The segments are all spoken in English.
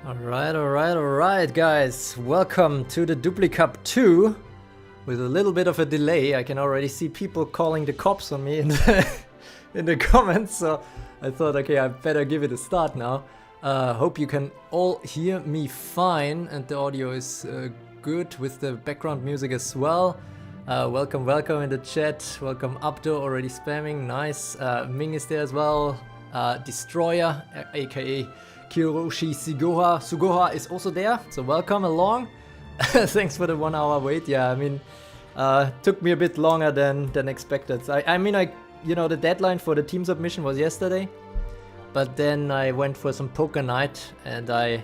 Alright, guys. Welcome to the Dupli Cup 2. With a little bit of a delay, I can already see people calling the cops on me in the comments, so I thought, okay, I better give it a start now. Hope you can all hear me fine, and the audio is good with the background music as well. Welcome in the chat. Welcome Abdo, already spamming, nice. Ming is there as well. Destroyer, aka Kiroshi Sugoha is also there, so welcome along. Thanks for the 1 hour wait. Yeah, I mean, took me a bit longer than expected. You know, the deadline for the team submission was yesterday, but then I went for some poker night and I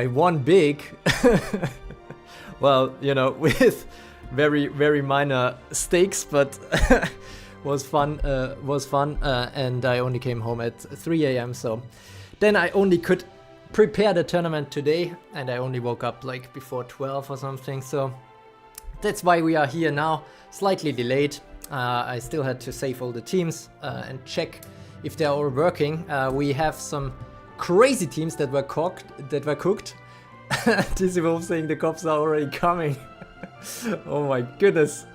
won big. Well, you know, with very minor stakes, but was fun, and I only came home at 3 AM, so then I only could prepare the tournament today, and I only woke up like before 12 or something, so that's why we are here now, slightly delayed. I still had to save all the teams and check if they're all working. We have some crazy teams that were cooked. Dizzy Wolf saying the cops are already coming. Oh my goodness.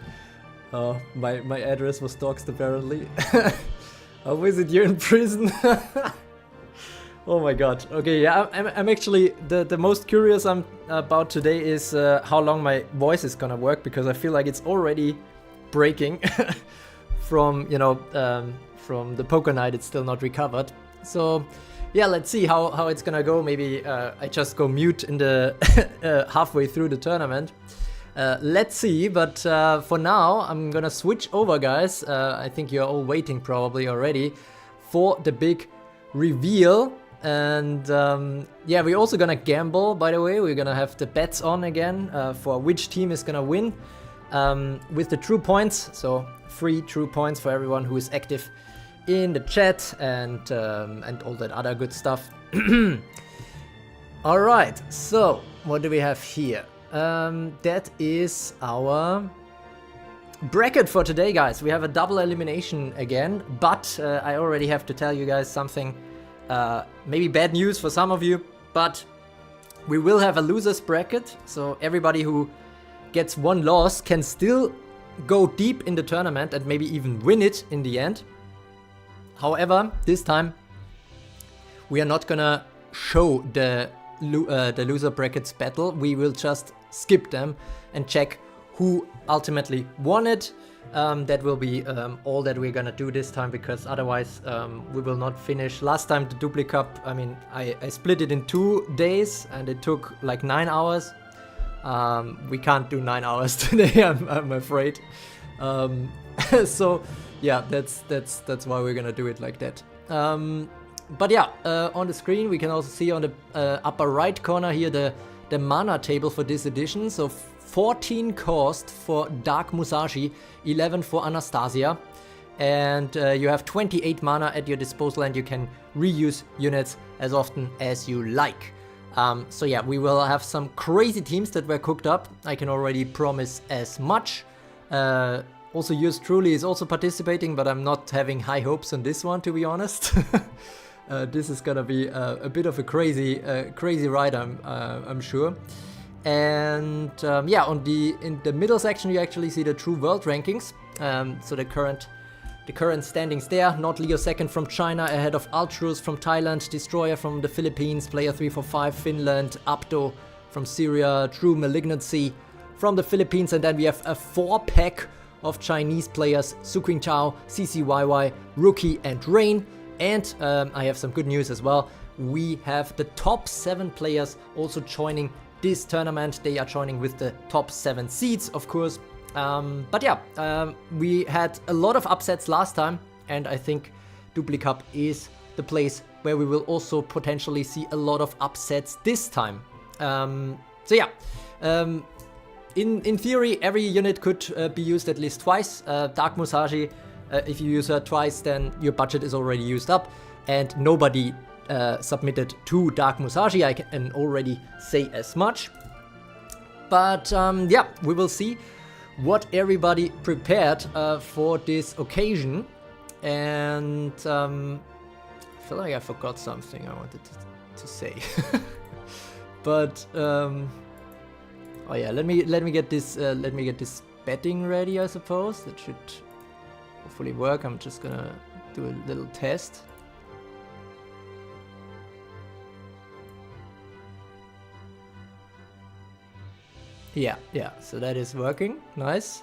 My address was doxed apparently. I'll visit you in prison. Oh my god. Okay, yeah, I'm actually the most curious I'm about today is how long my voice is gonna work, because I feel like it's already breaking from, you know, from the poker night. It's still not recovered. So yeah, let's see how it's gonna go. Maybe I just go mute in the halfway through the tournament. Let's see, but for now I'm gonna switch over, guys. I think you're all waiting probably already for the big reveal. And yeah, we're also gonna gamble, by the way. We're gonna have the bets on again for which team is gonna win with the true points. So free true points for everyone who is active in the chat and all that other good stuff. All right, so what do we have here? That is our bracket for today, guys. We have a double elimination again, but I already have to tell you guys something, maybe bad news for some of you, but we will have a losers bracket, so everybody who gets one loss can still go deep in the tournament and maybe even win it in the end. However, this time we are not gonna show the loser brackets battle. We will just skip them and check who ultimately won it. That will be all that we're gonna do this time, because otherwise we will not finish. Last time the Dupli Cup, I mean, I split it in 2 days and it took like 9 hours. We can't do 9 hours today, I'm afraid. So yeah, that's why we're gonna do it like that. But yeah, on the screen we can also see on the upper right corner here the mana table for this edition. So 14 cost for Dark Musashi, 11 for Anastasia, and you have 28 mana at your disposal, and you can reuse units as often as you like. So yeah, we will have some crazy teams that were cooked up. I can already promise as much. Also, yours truly is also participating, but I'm not having high hopes on this one, to be honest. This is gonna be a bit of a crazy ride, I'm sure. And yeah, in the middle section you actually see the true world rankings. So the current standings there. Not Leo second from China, ahead of Altrus from Thailand, Destroyer from the Philippines, Player 345 Finland, Abdo from Syria, TruMalignancy from the Philippines, and then we have a 4-pack of Chinese players: Suqing Chao, CCYY, Rookie, and Rain. And I have some good news as well. We have the top 7 players also joining this tournament. They are joining with the top 7 seeds, of course. But yeah, we had a lot of upsets last time, and I think Dupli Cup is the place where we will also potentially see a lot of upsets this time. So yeah, in theory, every unit could be used at least twice. Dark Musashi, if you use her twice, then your budget is already used up, and nobody submitted to Dark Musashi. I can already say as much. But yeah, we will see what everybody prepared for this occasion. And I feel like I forgot something I wanted to to say. But oh yeah, let me get this betting ready. I suppose that should hopefully work. I'm just gonna do a little test. Yeah, so that is working. Nice.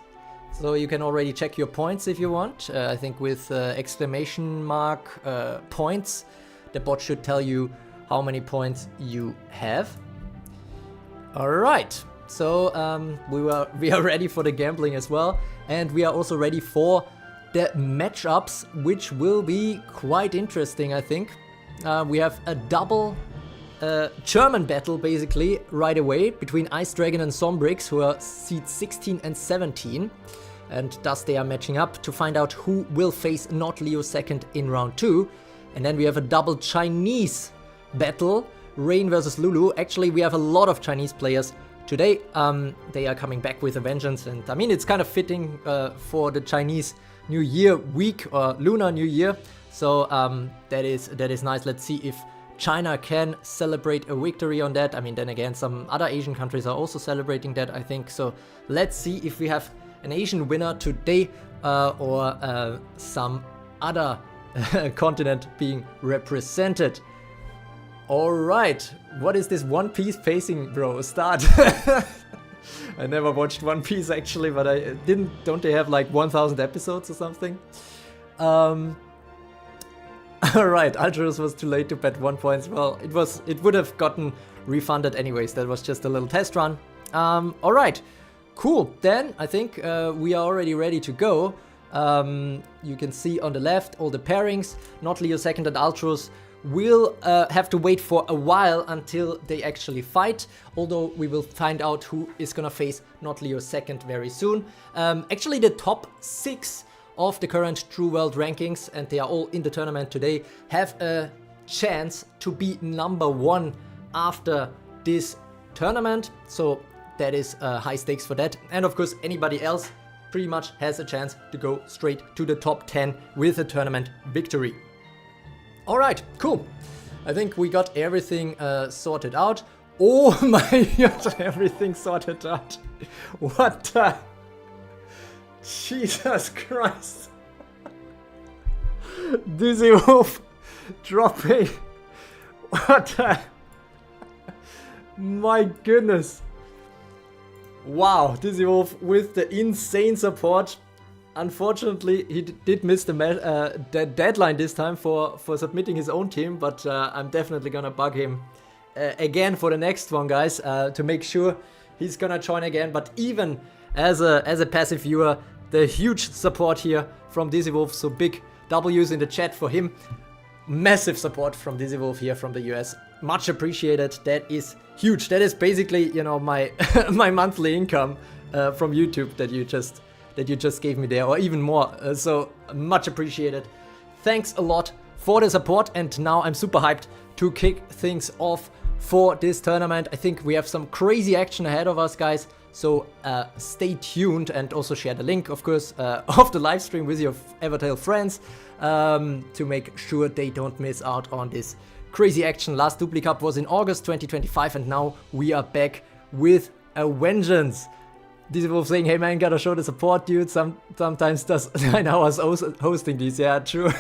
So you can already check your points if you want. I think with exclamation mark points, the bot should tell you how many points you have. All right. So we are ready for the gambling as well, and we are also ready for the matchups, which will be quite interesting, I think. We have a double German battle basically right away between Ice Dragon and Sombrix, who are seeds 16 and 17, and thus they are matching up to find out who will face Not Leo second in round 2. And then we have a double Chinese battle, Rain versus Lulu. Actually, we have a lot of Chinese players today. They are coming back with a vengeance, and I mean, it's kind of fitting for the Chinese New Year week, or Lunar New Year. So that is nice. Let's see if China can celebrate a victory on that. I mean, then again, some other Asian countries are also celebrating that, I think. So let's see if we have an Asian winner today, or some other continent being represented. All right, what is this One Piece pacing, bro? Start. I never watched One Piece actually, but I didn't. Don't they have like 1,000 episodes or something? Alright, Ultros was too late to bet 1 point. Well, it would have gotten refunded anyways. That was just a little test run. Alright, cool. Then I think we are already ready to go. You can see on the left all the pairings. Not Leo second and Ultros will have to wait for a while until they actually fight, although we will find out who is gonna face Not Leo second very soon. Actually, the top 6 of the current True World rankings, and they are all in the tournament today, have a chance to be number 1 after this tournament. So that is high stakes for that. And of course, anybody else pretty much has a chance to go straight to the top 10 with a tournament victory. All right, cool. I think we got everything sorted out. Oh my god, everything sorted out. What the... Jesus Christ. Dizzy Wolf dropping. What the... My goodness. Wow, Dizzy Wolf with the insane support. Unfortunately, he did miss the deadline this time for submitting his own team, but I'm definitely gonna bug him again for the next one, guys, to make sure he's gonna join again. But even as a passive viewer, the huge support here from Dizzy Wolf, so big W's in the chat for him. Massive support from Dizzy Wolf here from the US. Much appreciated. That is huge. That is basically, you know, my my monthly income from YouTube that you just gave me there, or even more. So much appreciated. Thanks a lot for the support, and now I'm super hyped to kick things off for this tournament. I think we have some crazy action ahead of us, guys. So stay tuned, and also share the link, of course, of the live stream with your Evertale friends to make sure they don't miss out on this crazy action. Last Dupli Cup was in August 2025, and now we are back with a vengeance. Dizzy Wolf saying, hey man, gotta show the support, dude. Sometimes does 9 hours hosting these. Yeah, true.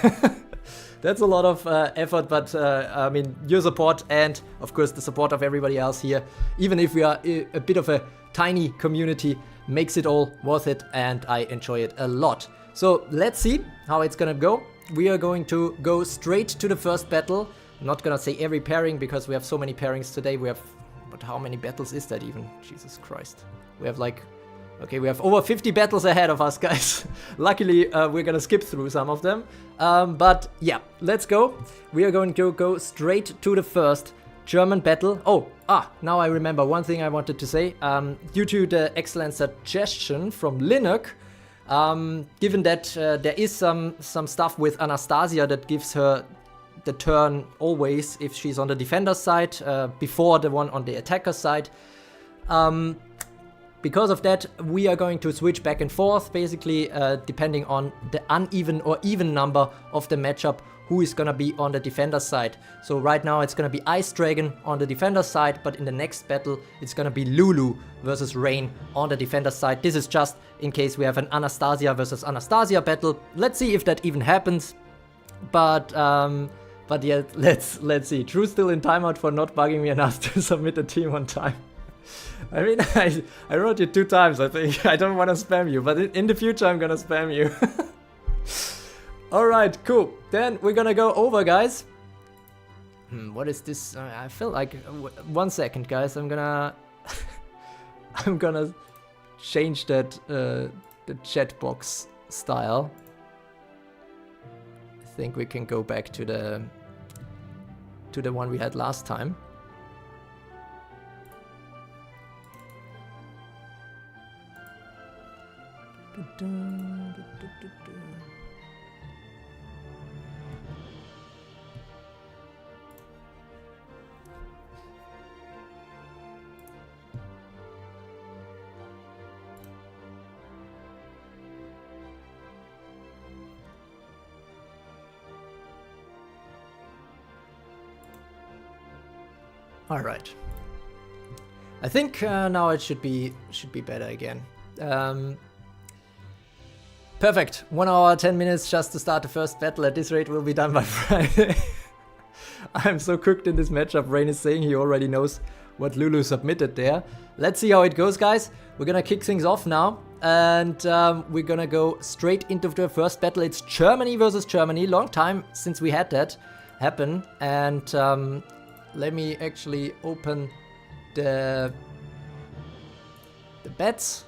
That's a lot of effort, but I mean, your support and, of course, the support of everybody else here, even if we are a bit of a tiny community, makes it all worth it, and I enjoy it a lot. So let's see how it's gonna go. We are going to go straight to the first battle. I'm not gonna say every pairing because we have so many pairings today. We have, but how many battles is that even? Jesus Christ. We have like, okay, we have over 50 battles ahead of us, guys. Luckily, we're gonna skip through some of them. But yeah, let's go. We are going to go straight to the first German battle. Now I remember one thing I wanted to say. Due to the excellent suggestion from Lunar, given that there is some stuff with Anastasia that gives her the turn always if she's on the defender side before the one on the attacker side. Because of that, we are going to switch back and forth, basically depending on the uneven or even number of the matchup, who is gonna be on the defender side. So right now it's gonna be Ice Dragon on the defender side, but in the next battle it's gonna be Lulu versus Rain on the defender side. This is just in case we have an Anastasia versus Anastasia battle. Let's see if that even happens. But yeah, let's see. True still in timeout for not bugging me enough to submit a team on time. I mean, I wrote you 2 times, I think. I don't want to spam you, but in the future I'm gonna spam you. Alright, cool. Then we're gonna go over, guys. What is this? I feel like... 1 second, guys. I'm gonna... I'm gonna change that, the chat box style. I think we can go back to the one we had last time. All right. I think now it should be better again. Perfect. 1 hour, 10 minutes just to start the first battle. At this rate, we'll be done by Friday. I'm so cooked in this matchup. Rain is saying he already knows what Lulu submitted there. Let's see how it goes, guys. We're gonna kick things off now. And we're gonna go straight into the first battle. It's Germany versus Germany. Long time since we had that happen. And let me actually open the bets.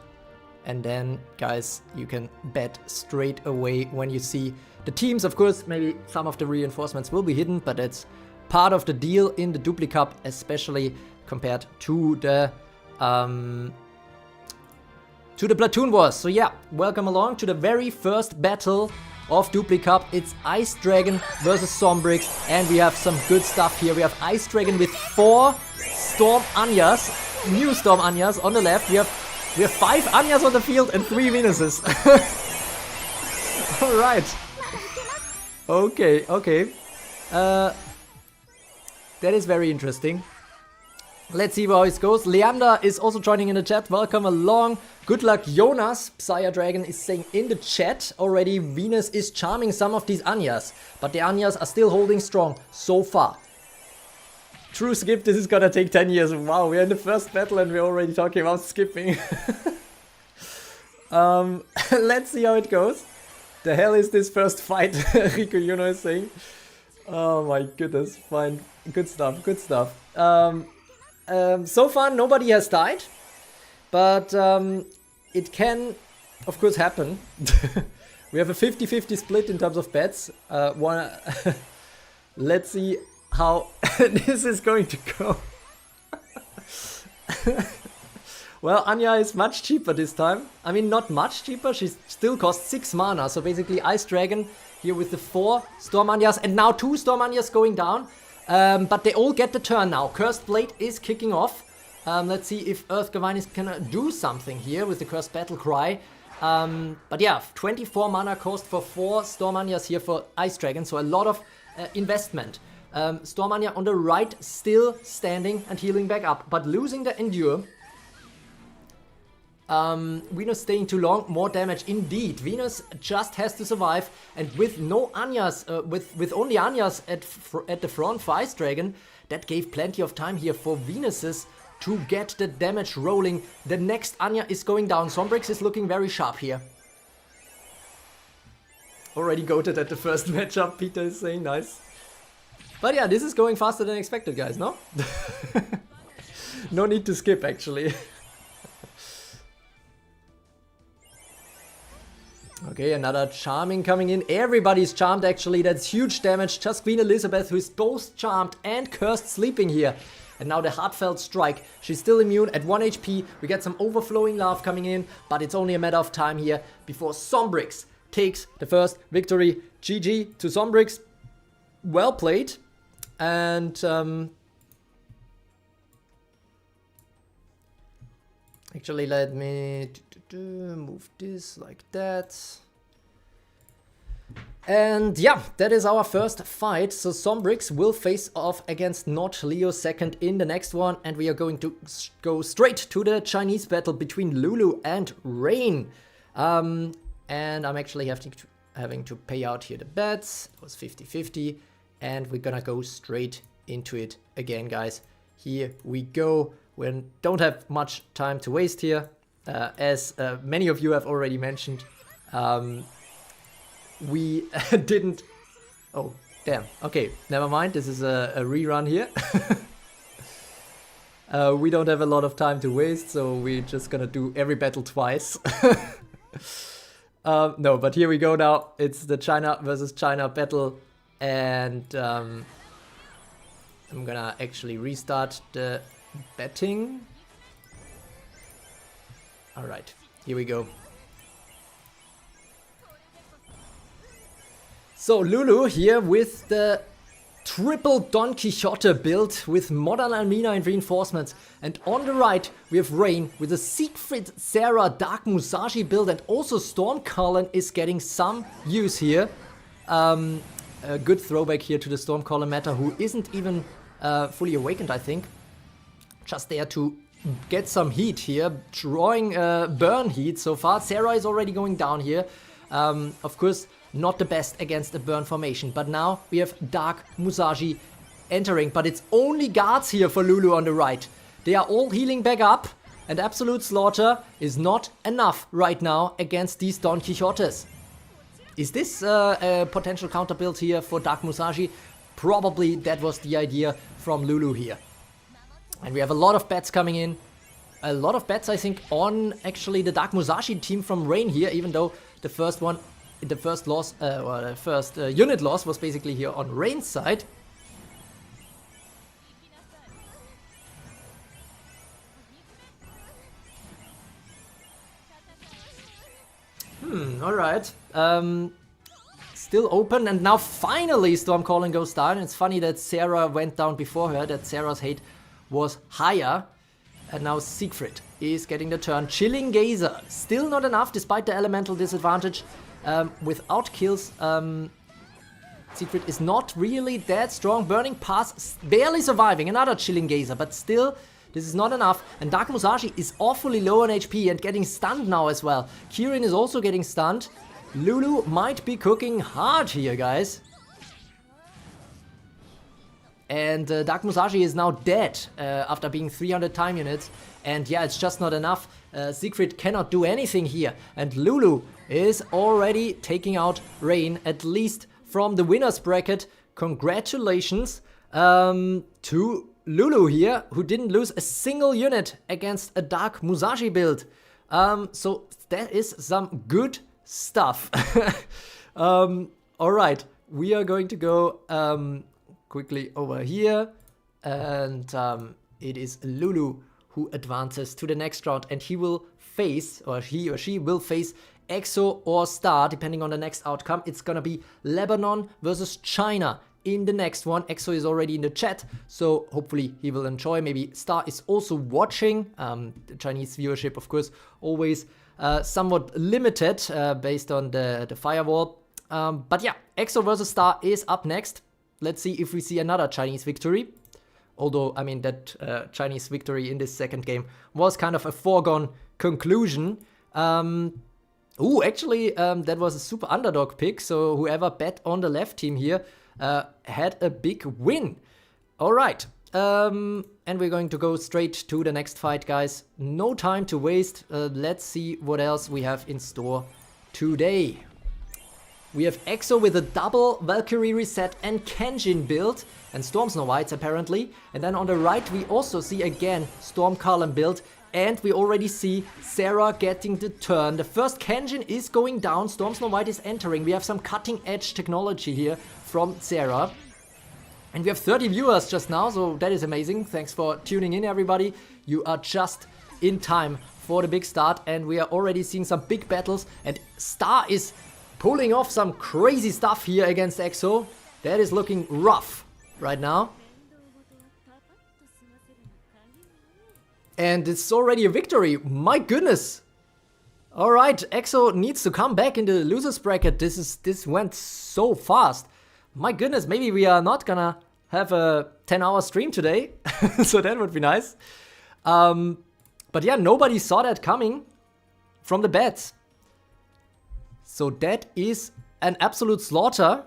And then, guys, you can bet straight away when you see the teams. Of course, maybe some of the reinforcements will be hidden, but it's part of the deal in the Dupli Cup, especially compared to the Platoon Wars. So yeah, welcome along to the very first battle of Dupli Cup. It's Ice Dragon versus Sombrix, and we have some good stuff here. We have Ice Dragon with 4 Storm Anyas, new Storm Anyas on the left. We have 5 Anyas on the field and 3 Venuses. Alright. Okay. That is very interesting. Let's see how it goes. Leander is also joining in the chat. Welcome along. Good luck, Jonas. Psy Dragon is saying in the chat already, Venus is charming some of these Anyas, but the Anyas are still holding strong so far. True skip, this is gonna take 10 years. Wow, we're in the first battle and we're already talking about skipping. Let's see how it goes. The hell is this first fight? Rico Yuno is saying. Oh my goodness, fine. Good stuff. So far nobody has died. But it can, of course, happen. We have a 50-50 split in terms of bets. Let's see how this is going to go. Well, Anya is much cheaper this time. I mean, not much cheaper. She still costs 6 mana. So basically, Ice Dragon here with the 4 Storm Anyas. And now 2 Storm Anyas going down. But they all get the turn now. Cursed Blade is kicking off. Let's see if Earth Gavine is gonna do something here with the Cursed Battle Cry. But yeah, 24 mana cost for 4 Storm Anyas here for Ice Dragon. So a lot of investment. Storm Anya on the right still standing and healing back up, but losing the Endure. Venus staying too long, more damage indeed. Venus just has to survive, and with no Anyas, with only Anyas at the front for Ice Dragon, that gave plenty of time here for Venuses to get the damage rolling. The next Anya is going down. Sombrix is looking very sharp here. Already goated at the first matchup, Peter is saying, nice. But yeah, this is going faster than expected, guys, no? No need to skip, actually. Okay, another charming coming in. Everybody's charmed, actually. That's huge damage. Just Queen Elizabeth, who is both charmed and cursed, sleeping here. And now the Heartfelt Strike. She's still immune at 1 HP. We get some overflowing love coming in, but it's only a matter of time here before Sombrix takes the first victory. GG to Sombrix. Well played. And actually, let me move this like that. And yeah, that is our first fight. So Sombrix will face off against Not Leo second in the next one. And we are going to go straight to the Chinese battle between Lulu and Rain. And I'm actually having to pay out here the bets. It was 50-50. And we're gonna go straight into it again, guys. Here we go. We don't have much time to waste here. As many of you have already mentioned. We didn't... Oh, damn. Okay, never mind. This is a rerun here. We don't have a lot of time to waste, so we're just gonna do every battle twice. No, but here we go now. It's the China versus China battle. And I'm gonna actually restart the betting. Alright, here we go. So Lulu here with the triple Don Quixote build with modern Almina and reinforcements. And on the right we have Rain with a Siegfried Sarah Dark Musashi build, and also Stormcaller is getting some use here. A good throwback here to the Stormcaller meta, who isn't even fully awakened, I think. Just there to get some heat here, drawing burn heat so far. Sarah is already going down here. Of course, not the best against a burn formation, but now we have Dark Musashi entering, but it's only guards here for Lulu on the right. They are all healing back up, and Absolute Slaughter is not enough right now against these Don Quixotes. Is this a potential counter build here for Dark Musashi? Probably that was the idea from Lulu here. And we have a lot of bets coming in. A lot of bets, I think, on actually the Dark Musashi team from Rain here, even though the first one, the first loss, or the first unit loss was basically here on Rain's side. Alright. Still open, and now finally Stormcalling goes down. It's funny that Sarah went down before her, that Sarah's hate was higher. And now Siegfried is getting the turn. Chilling Gazer, still not enough despite the elemental disadvantage. Without kills, Siegfried is not really that strong. Burning Pass barely surviving. Another Chilling Gazer, but still, this is not enough. And Dark Musashi is awfully low on HP and getting stunned now as well. Kirin is also getting stunned. Lulu might be cooking hard here, guys. And Dark Musashi is now dead after being 300 time units. And yeah, it's just not enough. Siegfried cannot do anything here. And Lulu is already taking out Rain, at least from the winner's bracket. Congratulations to Lulu here, who didn't lose a single unit against a Dark Musashi build. So that is some good stuff. Alright, we are going to go quickly over here, and it is Lulu who advances to the next round, and he will face, or he or she will face EXO or Star, depending on the next outcome. It's gonna be Lebanon versus China in the next one. EXO is already in the chat, so hopefully he will enjoy. Maybe Star is also watching. The Chinese viewership, of course, always somewhat limited based on the firewall. But yeah, EXO versus Star is up next. Let's see if we see another Chinese victory. Although, I mean, that Chinese victory in this second game was kind of a foregone conclusion. Actually, that was a super underdog pick. So whoever bet on the left team here had a big win. All right. And we're going to go straight to the next fight, guys. No time to waste. Let's see what else we have in store today. We have EXO with a double Valkyrie reset and Kenjin build, and Storm Snow Whites apparently. And then on the right we also see again Stormcaller build, and we already see Sarah getting the turn. The first Kenjin is going down, Storm Snow White is entering. We have some cutting edge technology here from Sarah. And we have 30 viewers just now, so that is amazing. Thanks for tuning in, everybody. You are just in time for the big start, and we are already seeing some big battles, and Star is pulling off some crazy stuff here against EXO. That is looking rough right now. And it's already a victory. My goodness. Alright, EXO needs to come back in the losers bracket. This went so fast. My goodness, maybe we are not gonna have a 10-hour stream today. So that would be nice. But yeah, nobody saw that coming from the bets. So that is an absolute slaughter.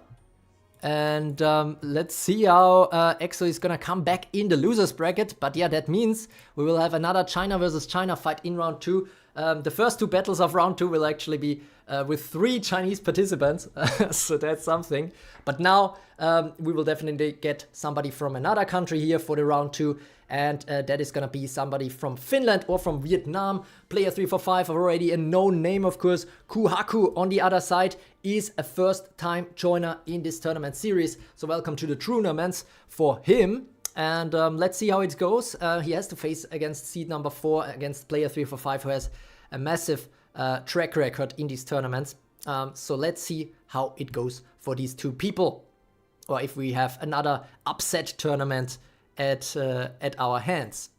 And let's see how EXO is gonna come back in the losers bracket. But yeah, that means we will have another China versus China fight in round 2. The first 2 battles of round 2 will actually be with 3 Chinese participants. So that's something. But now we will definitely get somebody from another country here for the round 2. And that is gonna be somebody from Finland or from Vietnam. Player 345, already a known name, of course. Kuhaku on the other side is a first-time joiner in this tournament series. So welcome to the tournaments for him. And let's see how it goes. He has to face against seed number 4, against player 345, who has a massive track record in these tournaments. So let's see how it goes for these 2 people. Or if we have another upset tournament at our hands.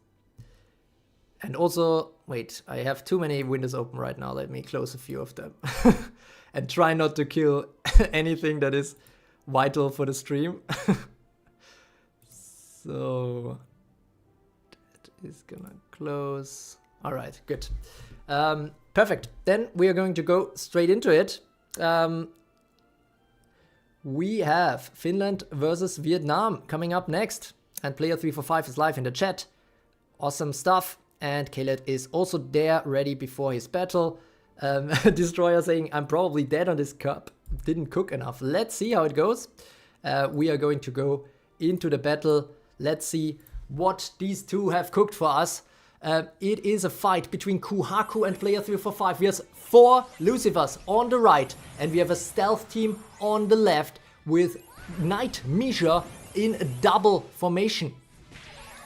And also, wait, I have too many windows open right now. Let me close a few of them. And try not to kill anything that is vital for the stream. So that is gonna close. All right, good. Perfect. Then we are going to go straight into it. We have Finland versus Vietnam coming up next. And player 345 is live in the chat. Awesome stuff. And Khaled is also there, ready before his battle. Destroyer saying, I'm probably dead on this cup. Didn't cook enough. Let's see how it goes. We are going to go into the battle. Let's see what these 2 have cooked for us. It is a fight between Kuhaku and player 345. We have 4 Lucifers on the right. And we have a stealth team on the left with Knight Misha in a double formation.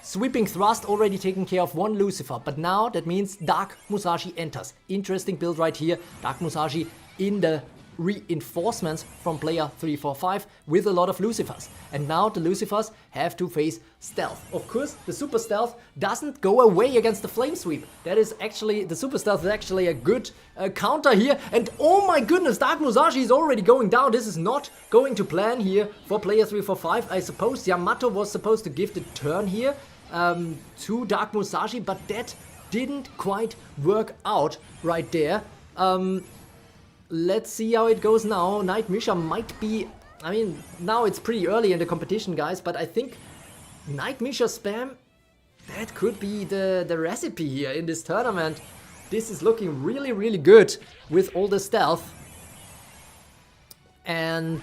Sweeping thrust already taken care of 1 Lucifer, but now that means Dark Musashi enters. Interesting build right here. Dark Musashi in the reinforcements from player 345 with a lot of Lucifers. And now the Lucifers have to face stealth. Of course, the super stealth doesn't go away against the flame sweep. That is actually, the super stealth is actually a good counter here. And oh my goodness, Dark Musashi is already going down. This is not going to plan here for player 345. I suppose Yamato was supposed to give the turn here to Dark Musashi, but that didn't quite work out right there. Let's see how it goes now. Knight Misha might be... I mean, now it's pretty early in the competition, guys, but I think Knight Misha spam, that could be the recipe here in this tournament. This is looking really, really good with all the stealth. And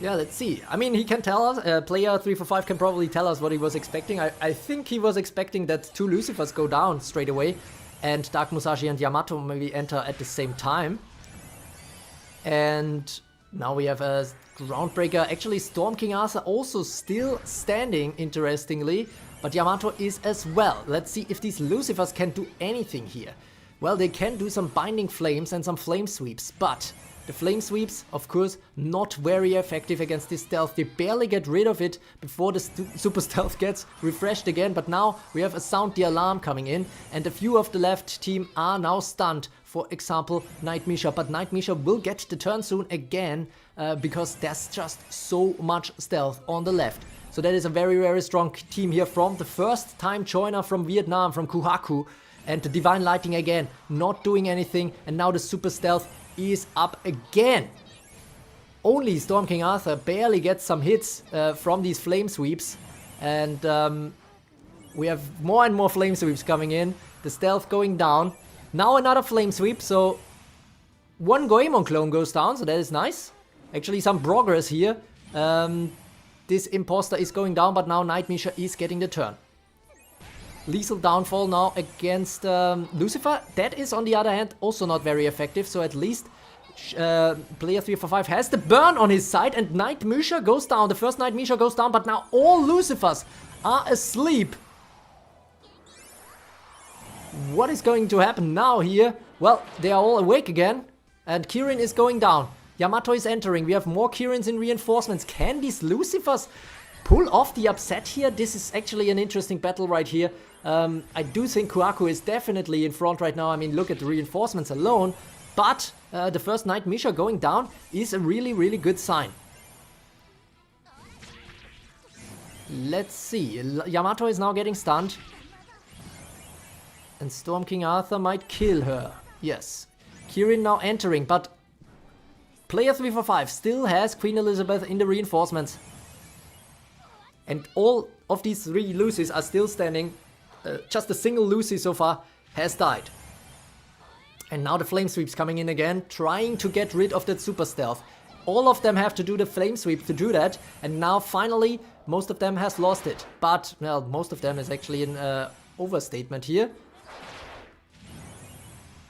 yeah, let's see. I mean, he can tell us, player 345 can probably tell us what he was expecting. I think he was expecting that 2 Lucifers go down straight away and Dark Musashi and Yamato maybe enter at the same time. And now we have a Groundbreaker. Actually, Storm King Arthur also still standing, interestingly. But Yamato is as well. Let's see if these Lucifers can do anything here. Well, they can do some Binding Flames and some Flame Sweeps. But the Flame Sweeps, of course, not very effective against this stealth. They barely get rid of it before the super stealth gets refreshed again. But now we have a Sound the Alarm coming in. And a few of the left team are now stunned. For example, Knight Misha, but Knight Misha will get the turn soon again because there's just so much stealth on the left. So that is a very, very strong team here from the first time joiner from Vietnam, from Kuhaku. And the Divine Lighting again, not doing anything. And now the super stealth is up again. Only Storm King Arthur barely gets some hits from these flame sweeps. And we have more and more flame sweeps coming in. The stealth going down. Now another flame sweep, so 1 Goemon clone goes down, so that is nice. Actually some progress here. This imposter is going down, but now Knight Misha is getting the turn. Lethal downfall now against Lucifer. That is on the other hand also not very effective, so at least player 345 has the burn on his side and Knight Misha goes down. The first Knight Misha goes down, but now all Lucifers are asleep. What is going to happen now here? Well, they are all awake again. And Kirin is going down. Yamato is entering. We have more Kirins in reinforcements. Can these Lucifers pull off the upset here? This is actually an interesting battle right here. I do think Kuhaku is definitely in front right now. I mean, look at the reinforcements alone. But the first Knight Misha going down is a really, really good sign. Let's see. Yamato is now getting stunned. And Storm King Arthur might kill her. Yes. Kirin now entering, but player 345 still has Queen Elizabeth in the reinforcements. And all of these 3 Lucys are still standing. Just a single Lucy so far has died. And now the Flame Sweep's coming in again, trying to get rid of that super stealth. All of them have to do the Flame Sweep to do that. And now finally, most of them has lost it. But, well, most of them is actually an overstatement here.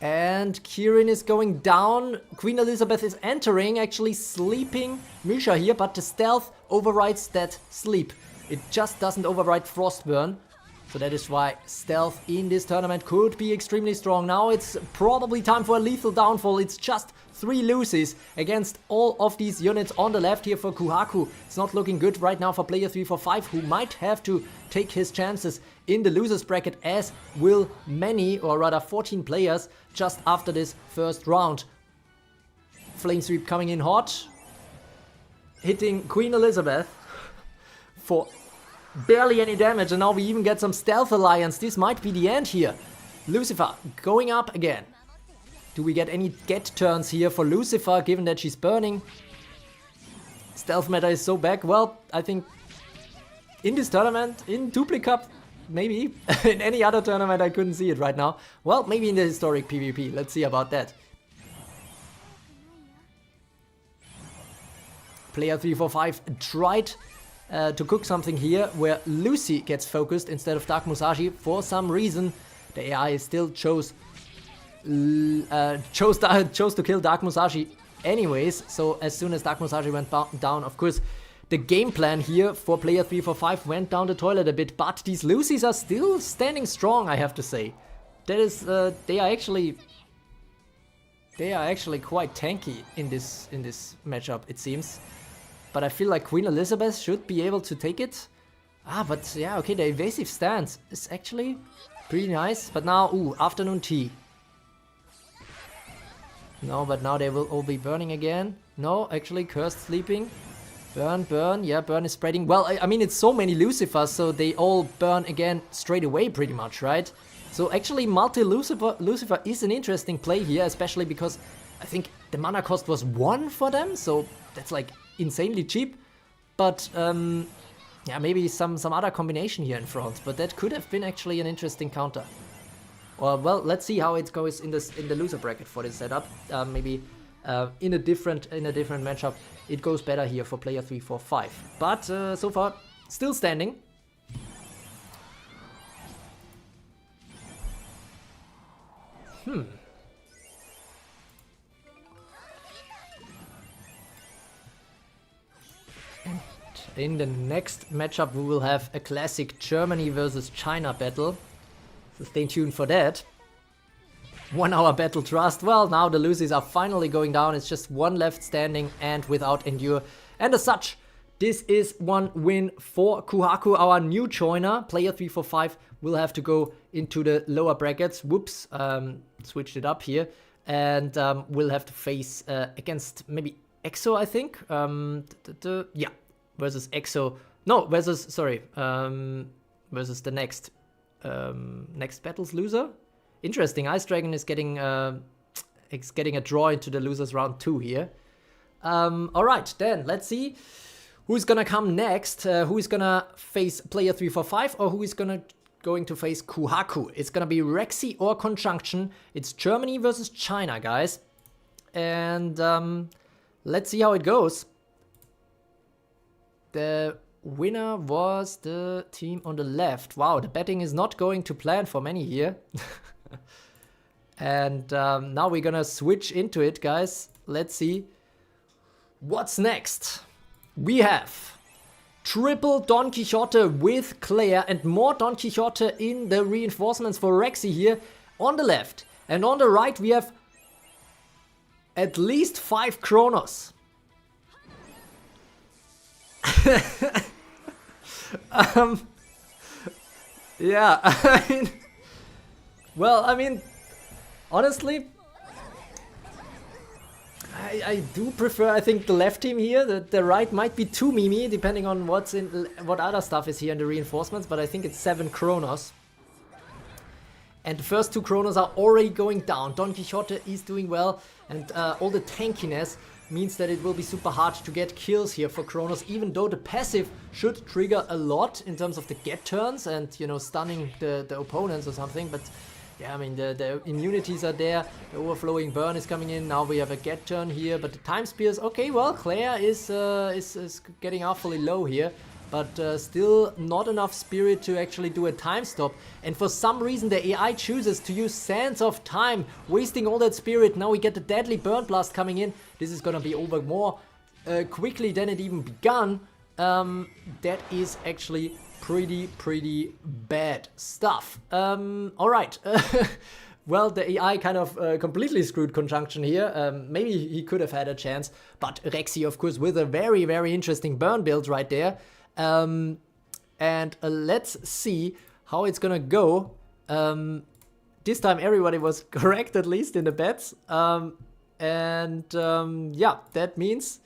And Kirin is going down. Queen Elizabeth is entering, actually sleeping Misha here, but the stealth overrides that sleep. It just doesn't override Frostburn. So that is why stealth in this tournament could be extremely strong. Now it's probably time for a lethal downfall. It's just 3 Lucys against all of these units on the left here for Kuhaku. It's not looking good right now for player 345, who might have to take his chances in the losers bracket, as will many, or rather 14 players, just after this first round. Flame Sweep coming in hot, hitting Queen Elizabeth for barely any damage, and now we even get some Stealth Alliance. This might be the end here. Lucifer going up again. Do we get any get turns here for Lucifer, given that she's burning? Stealth meta is so back. Well, I think in this tournament, in Dupli Cup, maybe. In any other tournament, I couldn't see it right now. Well, maybe in the historic PvP. Let's see about that. Player 345 tried to cook something here where Lucy gets focused instead of Dark Musashi. For some reason, the AI still chose to kill Dark Musashi anyways. So as soon as Dark Musashi went down, of course, the game plan here for player 345 went down the toilet a bit. But these Lucys are still standing strong, I have to say. That is, they are actually quite tanky in this matchup, it seems. But I feel like Queen Elizabeth should be able to take it. But yeah, okay, the evasive stance is actually pretty nice. But now, afternoon tea. No, but now they will all be burning again. No, actually, cursed sleeping. Burn, burn. Yeah, burn is spreading. Well, I mean, it's so many Lucifers, so they all burn again straight away, pretty much, right? So actually, multi-Lucifer is an interesting play here, especially because I think the mana cost was 1 for them, so that's like insanely cheap. But yeah, maybe some other combination here in front, but that could have been actually an interesting counter. Or well, let's see how it goes in the loser bracket for this setup. Maybe in a different matchup, it goes better here for player 345. But so far, still standing. In the next matchup, we will have a classic Germany versus China battle. So stay tuned for that. 1 hour battle trust. Well, now the Lucys are finally going down. It's just 1 left standing and without endure. And as such, this is 1 win for Kuhaku, our new joiner. Player 345 will have to go into the lower brackets. Whoops, switched it up here. And will have to face against maybe EXO, I think. Yeah. Versus EXO, no, versus the next battle's loser. Interesting. Ice Dragon is getting a draw into the losers round 2 here. All right, then let's see who's gonna come next. Who is gonna face player 345 or who is going to face Kuhaku? It's gonna be Rexy or Conjunction. It's Germany versus China, guys, and let's see how it goes. The winner was the team on the left. Wow, the betting is not going to plan for many here. And now we're gonna switch into it, guys. Let's see what's next. We have triple Don Quixote with Claire and more Don Quixote in the reinforcements for Rexy here on the left. And on the right we have at least 5 Chronos. Yeah, I mean, honestly, I do prefer, I think, the left team here. The right might be too memey, depending on what other stuff is here in the reinforcements, but I think it's 7 Chronos. And the first 2 Chronos are already going down. Don Quixote is doing well, and all the tankiness means that it will be super hard to get kills here for Chronos, even though the passive should trigger a lot in terms of the get turns and, you know, stunning the opponents or something. But yeah, I mean, the immunities are there, the overflowing burn is coming in, now we have a get turn here, but the time spears, okay, well, Claire is getting awfully low here, but still not enough spirit to actually do a time stop. And for some reason the AI chooses to use Sands of Time, wasting all that spirit. Now we get the deadly burn blast coming in. This is gonna be over more quickly than it even begun. That is actually pretty bad stuff. Alright. Well, the AI kind of completely screwed Conjunction here. Maybe he could have had a chance, but Rexy, of course, with a very interesting burn build right there. And let's see how it's gonna go. This time everybody was correct, at least in the bets. Yeah, that means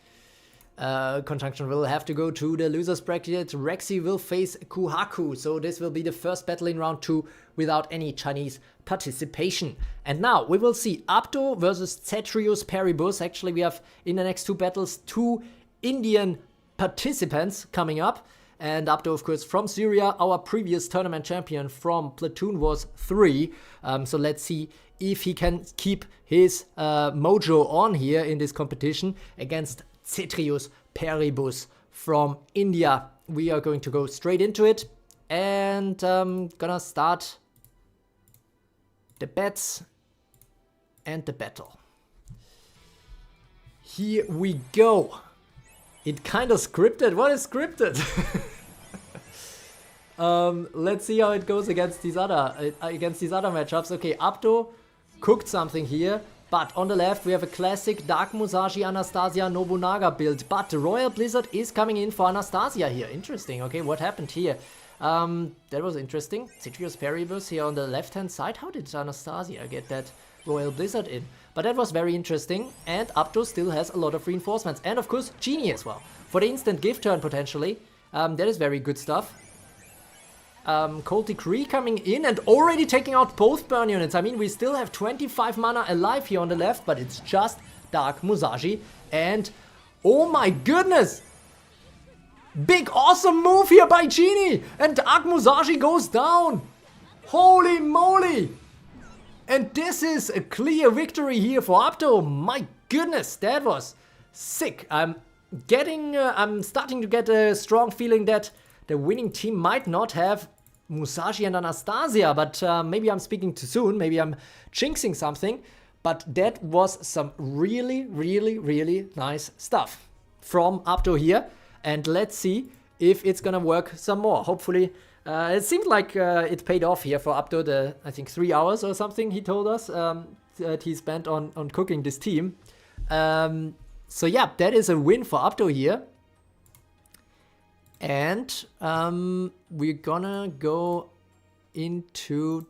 Conjunction will have to go to the losers bracket. Rexy will face Kuhaku, so this will be the first battle in round 2 without any Chinese participation. And now we will see Abdo versus Cetrius Paribus. Actually, we have in the next 2 battles 2 Indian participants coming up. And Abdo, of course, from Syria, our previous tournament champion from Platoon was 3. So let's see if he can keep his mojo on here in this competition against Cetrius Paribus from India. We are going to go straight into it and gonna start the bets and the battle. Here we go. It kind of scripted. What is scripted? Let's see how it goes against these other matchups. Okay, Abdo cooked something here, but on the left we have a classic Dark Musashi Anastasia Nobunaga build. But the Royal Blizzard is coming in for Anastasia here. Interesting. Okay, what happened here? That was interesting. Cetrius Paribus here on the left hand side. How did Anastasia get that Royal Blizzard in? But that was very interesting, and Abdo still has a lot of reinforcements. And of course, Genie as well. For the instant gift turn, potentially. That is very good stuff. Cold Decree coming in and already taking out both burn units. I mean, we still have 25 mana alive here on the left, but it's just Dark Musashi. And, oh my goodness! Big awesome move here by Genie! And Dark Musashi goes down! Holy moly! And this is a clear victory here for Abdo. My goodness, that was sick. I'm starting to get a strong feeling that the winning team might not have Musashi and Anastasia, but maybe I'm speaking too soon. Maybe I'm jinxing something. But that was some really nice stuff from Abdo here. And let's see if it's gonna work some more. Hopefully. It seemed like it paid off here for Abdo, I think 3 hours or something he told us that he spent on cooking this team. So yeah, that is a win for Abdo here. And we're gonna go into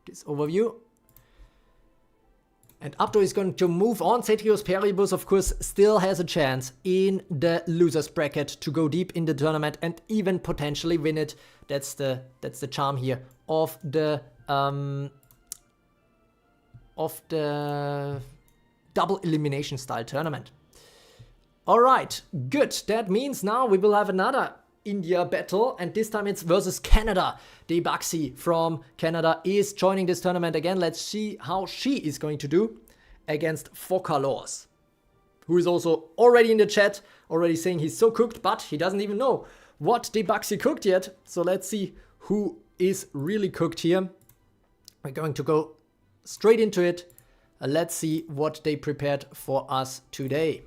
this overview. And Abdo is going to move on. Cetrius Paribus, of course, still has a chance in the losers bracket to go deep in the tournament and even potentially win it. That's the charm here of the double elimination style tournament. All right, good. That means now we will have another India battle, and this time it's versus Canada. Debaxi from Canada is joining this tournament again. Let's see how she is going to do against Focalors, who is also already in the chat, already saying he's so cooked, but he doesn't even know what Debaxi cooked yet. So let's see who is really cooked here. We're going to go straight into it. Let's see what they prepared for us today.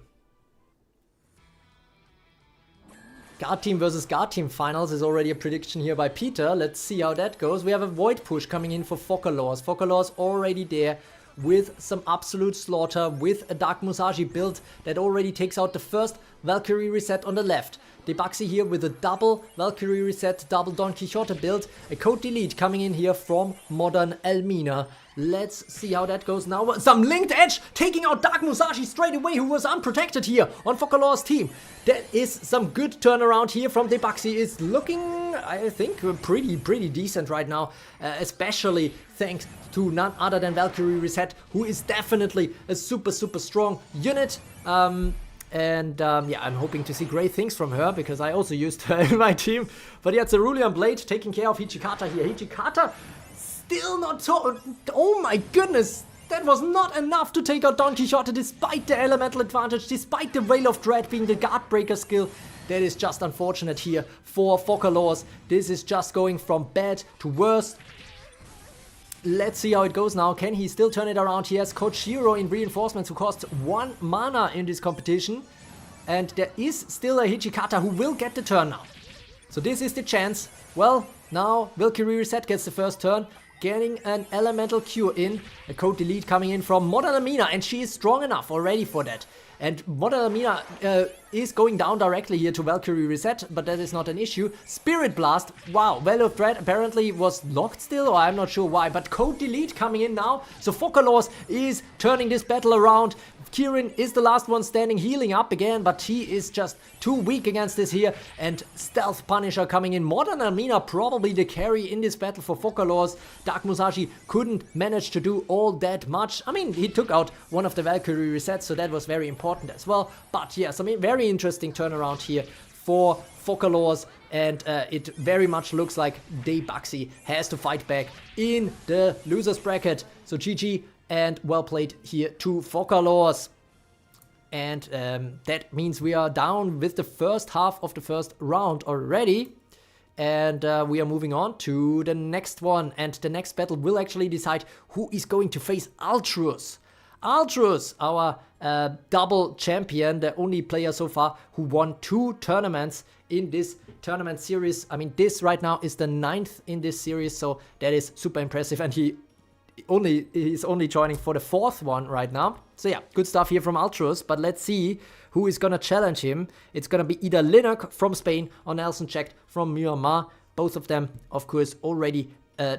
Guard Team versus Guard Team finals is already a prediction here by Peter. Let's see how that goes. We have a Void Push coming in for Focalors. Focalors already there with some absolute slaughter, with a Dark Musashi build that already takes out the first Valkyrie reset on the left. Debuxy here with a double Valkyrie reset, double Don Quixote build. A code delete coming in here from Modern Elmina. Let's see how that goes now. Some linked edge taking out Dark Musashi straight away, who was unprotected here on Focalor's team. That is some good turnaround here from Debuxy. Is looking, I think, pretty decent right now, especially thanks to none other than Valkyrie Reset, who is definitely a super strong unit. Yeah, I'm hoping to see great things from her, because I also used her in my team. But yeah, Cerulean Blade taking care of Hichikata here. Hichikata still not so... Oh my goodness! That was not enough to take out Don Quixote, despite the elemental advantage, despite the Veil of Dread being the guard breaker skill. That is just unfortunate here for Focalors. This is just going from bad to worse. Let's see how it goes now. Can he still turn it around? He has Kochiro in reinforcements, who costs 1 mana in this competition. And there is still a Hichikata who will get the turn now. So this is the chance. Well, now Valkyrie Reset gets the first turn, getting an elemental cure in. A code delete coming in from Modern Elmina, and she is strong enough already for that. And Modern Elmina is going down directly here to Valkyrie Reset, but that is not an issue. Spirit Blast, wow, Veil of Dread apparently was locked still, or I'm not sure why, but code delete coming in now. So Focalors is turning this battle around. Kieran is the last one standing, healing up again, but he is just too weak against this here. And Stealth Punisher coming in. Modern Elmina probably the carry in this battle for Focalors. Dark Musashi couldn't manage to do all that much. I mean, he took out one of the Valkyrie resets, so that was very important as well. But yeah, some very interesting turnaround here for Focalors, and it very much looks like Debuxy has to fight back in the losers bracket. So GG. And well played here to Focalors. And that means we are down with the first half of the first round already. And we are moving on to the next one. And the next battle will actually decide who is going to face Altruus. Altruus, our double champion, the only player so far who won 2 tournaments in this tournament series. I mean, this right now is the 9th in this series, so that is super impressive. And he's only joining for the 4th one right now. So yeah, good stuff here from Altruus, but let's see who is gonna challenge him. It's gonna be either Lunar from Spain or Nelson Checked from Myanmar. Both of them, of course, already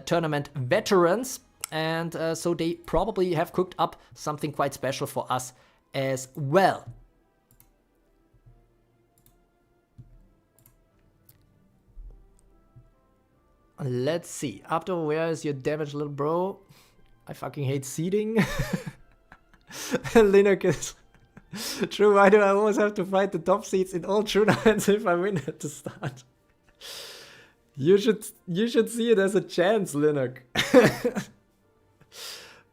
tournament veterans, and so they probably have cooked up something quite special for us as well. Let's see. After, where is your damage, little bro? I fucking hate seeding. Linux is true. Why do I always have to fight the top seeds in all tournaments if I win at the start? You should see it as a chance, Linux.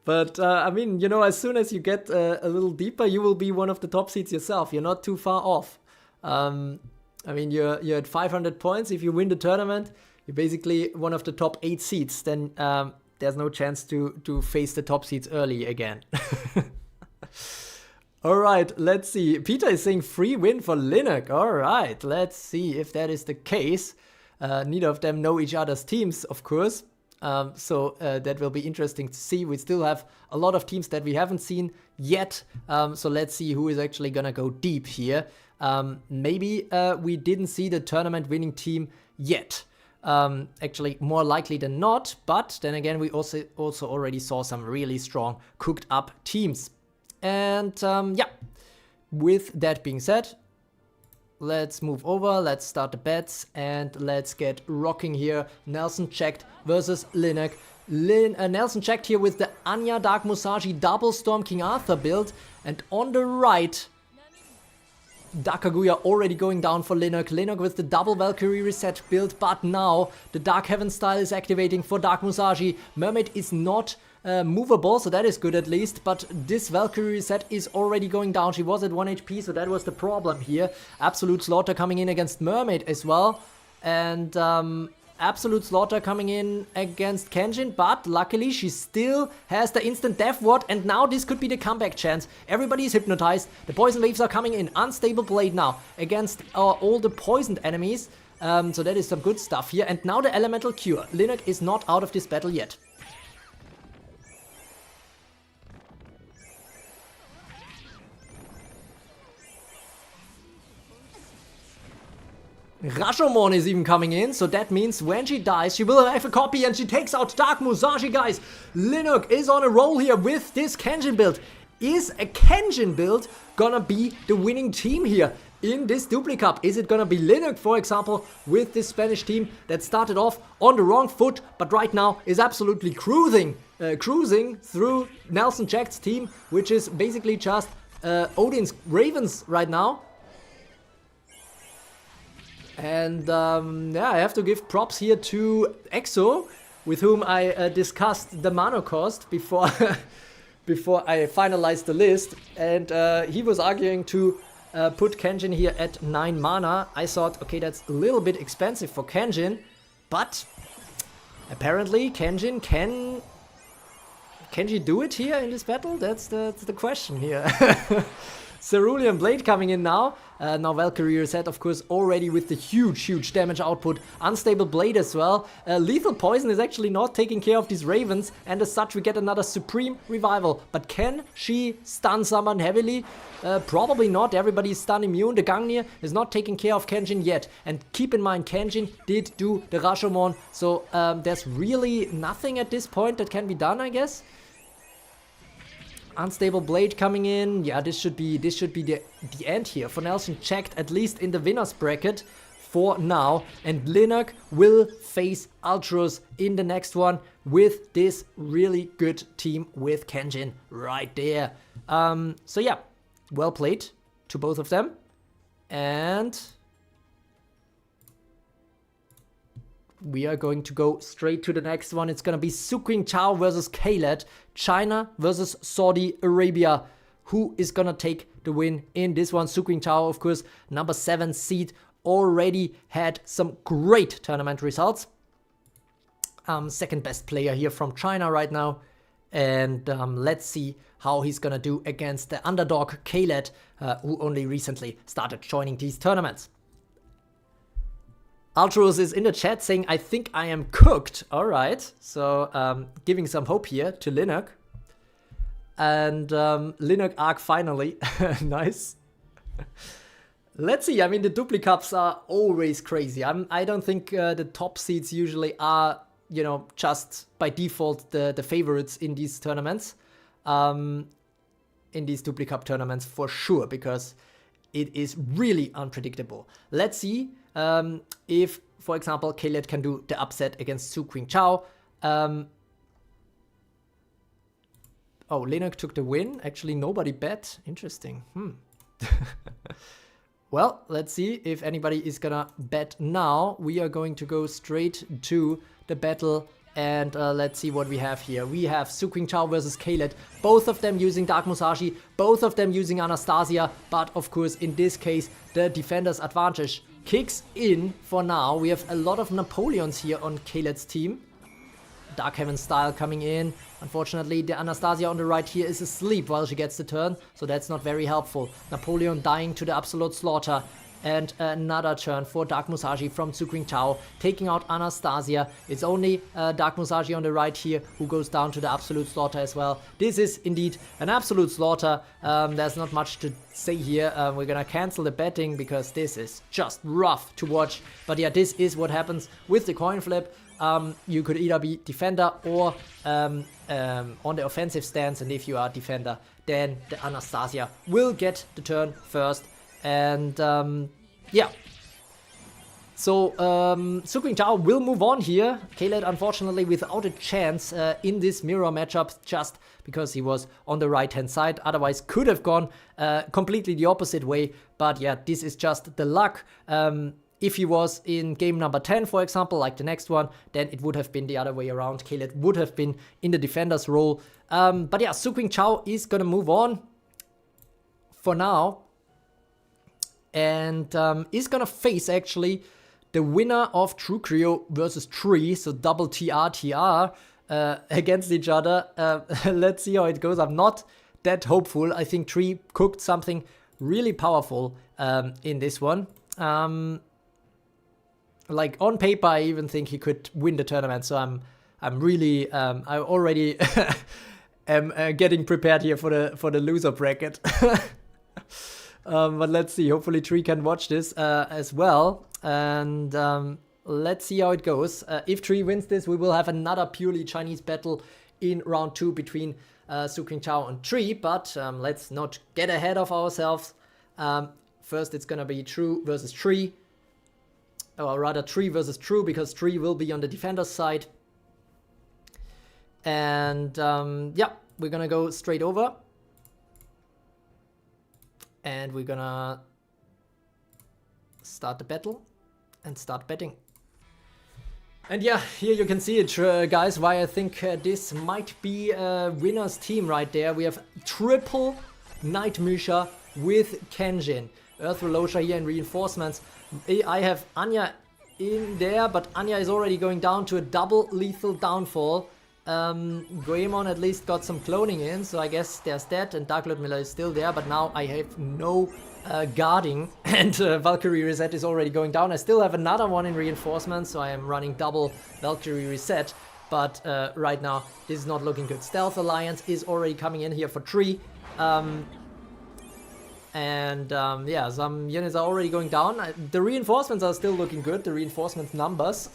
But I mean, you know, as soon as you get a little deeper, you will be one of the top seeds yourself. You're not too far off. I mean, you're at 500 points. If you win the tournament, you're basically one of the top 8 seeds. Then there's no chance to face the top seeds early again. All right, let's see. Peter is saying free win for Linux. All right, let's see if that is the case. Neither of them know each other's teams, of course. So that will be interesting to see. We still have a lot of teams that we haven't seen yet. So let's see who is actually gonna go deep here. Maybe we didn't see the tournament winning team yet. Actually, more likely than not. But then again, we also already saw some really strong cooked up teams. And yeah, with that being said, let's move over, let's start the bets, and let's get rocking here. Nelson Checked versus Linux. Nelson Checked here with the Anya Dark Musashi double Storm King Arthur build, and on the right, Dark Kaguya already going down for Linux. Linux with the double Valkyrie reset build, but now the Dark Heaven style is activating for Dark Musashi. Mermaid is not movable, so that is good at least, but this Valkyrie reset is already going down. She was at 1 HP, so that was the problem here. Absolute Slaughter coming in against Mermaid as well, and Absolute Slaughter coming in against Kenshin, but luckily she still has the instant death ward, and now this could be the comeback chance. Everybody is hypnotized. The poison waves are coming in. Unstable Blade now against all the poisoned enemies. So that is some good stuff here. And now the Elemental Cure. Linux is not out of this battle yet. Rashomon is even coming in, so that means when she dies, she will have a copy and she takes out Dark Musashi, guys. Linux is on a roll here with this Kenshin build. Is a Kenshin build gonna be the winning team here in this Dupli Cup? Is it gonna be Linux, for example, with this Spanish team that started off on the wrong foot, but right now is absolutely cruising through Nelson Jack's team, which is basically just Odin's Ravens right now. And yeah, I have to give props here to Exo, with whom I discussed the mana cost before before I finalized the list. And he was arguing to put Kenshin here at 9 mana. I thought, okay, that's a little bit expensive for Kenshin, but apparently Kenshin can she do it here in this battle? That's the question here. Cerulean Blade coming in now. Now Valkyrie reset, of course, already with the huge damage output. Unstable Blade as well. Lethal Poison is actually not taking care of these Ravens, and as such we get another Supreme Revival. But can she stun someone heavily? Probably not. Everybody is stun immune. The Gangnir is not taking care of Kenshin yet. And keep in mind, Kenshin did do the Rashomon, so there's really nothing at this point that can be done, I guess. Unstable Blade coming in. Yeah, this should be the end here for Nelson Jack, at least in the winners bracket for now. And Linux will face Ultros in the next one with this really good team with Kenshin right there. So yeah, well played to both of them. And we are going to go straight to the next one. It's going to be Suqing Chao versus Khaled. China versus Saudi Arabia. Who is going to take the win in this one? Suqing Chao, of course, number 7 seed. Already had some great tournament results. Second best player here from China right now. And let's see how he's going to do against the underdog Khaled, who only recently started joining these tournaments. Ultros is in the chat saying, I think I am cooked. Alright, so giving some hope here to Linux. And Linux Arc finally. Nice. Let's see, I mean, the Dupli Cups are always crazy. I don't think the top seeds usually are, you know, just by default the favorites in these tournaments. In these Dupli Cup tournaments for sure, because it is really unpredictable. Let's see if, for example, Khaled can do the upset against Suqing Chao. Oh, Linux took the win. Actually, nobody bet. Interesting. Well, let's see if anybody is gonna bet now. We are going to go straight to the battle. And let's see what we have here. We have Suqing Chao versus Khaled. Both of them using Dark Musashi. Both of them using Anastasia. But of course, in this case, the defender's advantage kicks in for now. We have a lot of Napoleons here on Khaled's team. Dark Heaven style coming in. Unfortunately, the Anastasia on the right here is asleep while she gets the turn. So that's not very helpful. Napoleon dying to the absolute slaughter. And another turn for Dark Musashi from Suqing Chao, taking out Anastasia. It's only Dark Musashi on the right here who goes down to the absolute slaughter as well. This is indeed an absolute slaughter. There's not much to say here. We're gonna cancel the betting because this is just rough to watch. But yeah, this is what happens with the coin flip. You could either be defender or on the offensive stance. And if you are defender, then the Anastasia will get the turn first. And yeah, so Suqing Chao will move on here. Khaled, unfortunately, without a chance in this mirror matchup, just because he was on the right hand side. Otherwise, could have gone completely the opposite way. But yeah, this is just the luck. If he was in game number 10, for example, like the next one, then it would have been the other way around. Khaled would have been in the defender's role. But yeah, Suqing Chao is gonna move on for now. And is gonna face actually the winner of True Creo versus Tree, so double TR against each other. Let's see how it goes. I'm not that hopeful. I think Tree cooked something really powerful in this one. Like on paper, I even think he could win the tournament. So I'm really I already am getting prepared here for the loser bracket. But let's see. Hopefully, Tree can watch this as well. and let's see how it goes. If Tree wins this, we will have another purely Chinese battle in round 2 between Su Qingtao and Tree, but let's not get ahead of ourselves. First, it's gonna be True versus Tree, or rather Tree versus True, because Tree will be on the defender's side. And yeah, we're gonna go straight over. And we're gonna start the battle and start betting. And yeah, here you can see it, guys, why I think this might be a winner's team right there. We have triple Night Musha with Kenjin. Earth Relosha here in reinforcements. I have Anya in there, but Anya is already going down to a double lethal downfall. Goemon at least got some cloning in, so I guess there's that, and Dark Lord Miller is still there, but now I have no guarding, and Valkyrie Reset is already going down. I still have another one in reinforcements, so I am running double Valkyrie Reset, but right now this is not looking good. Stealth Alliance is already coming in here for Tree, yeah, some units are already going down. The reinforcements are still looking good, the reinforcement numbers.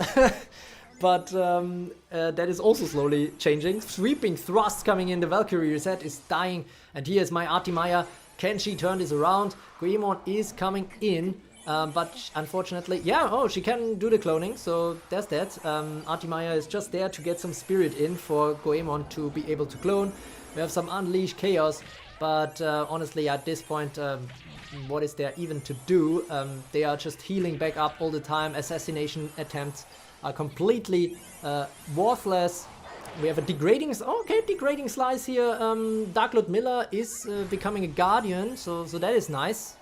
But that is also slowly changing. Sweeping Thrust coming in, the Valkyrie Reset is dying. And here's my Artimaya. Can she turn this around? Goemon is coming in, but unfortunately, yeah, oh, she can do the cloning, so there's that. Artimaya is just there to get some spirit in for Goemon to be able to clone. We have some Unleash Chaos, but honestly, at this point, what is there even to do? They are just healing back up all the time. Assassination attempts are completely worthless. We have a degrading, okay, degrading slice here. Dark Lord Miller is becoming a guardian, so that is nice.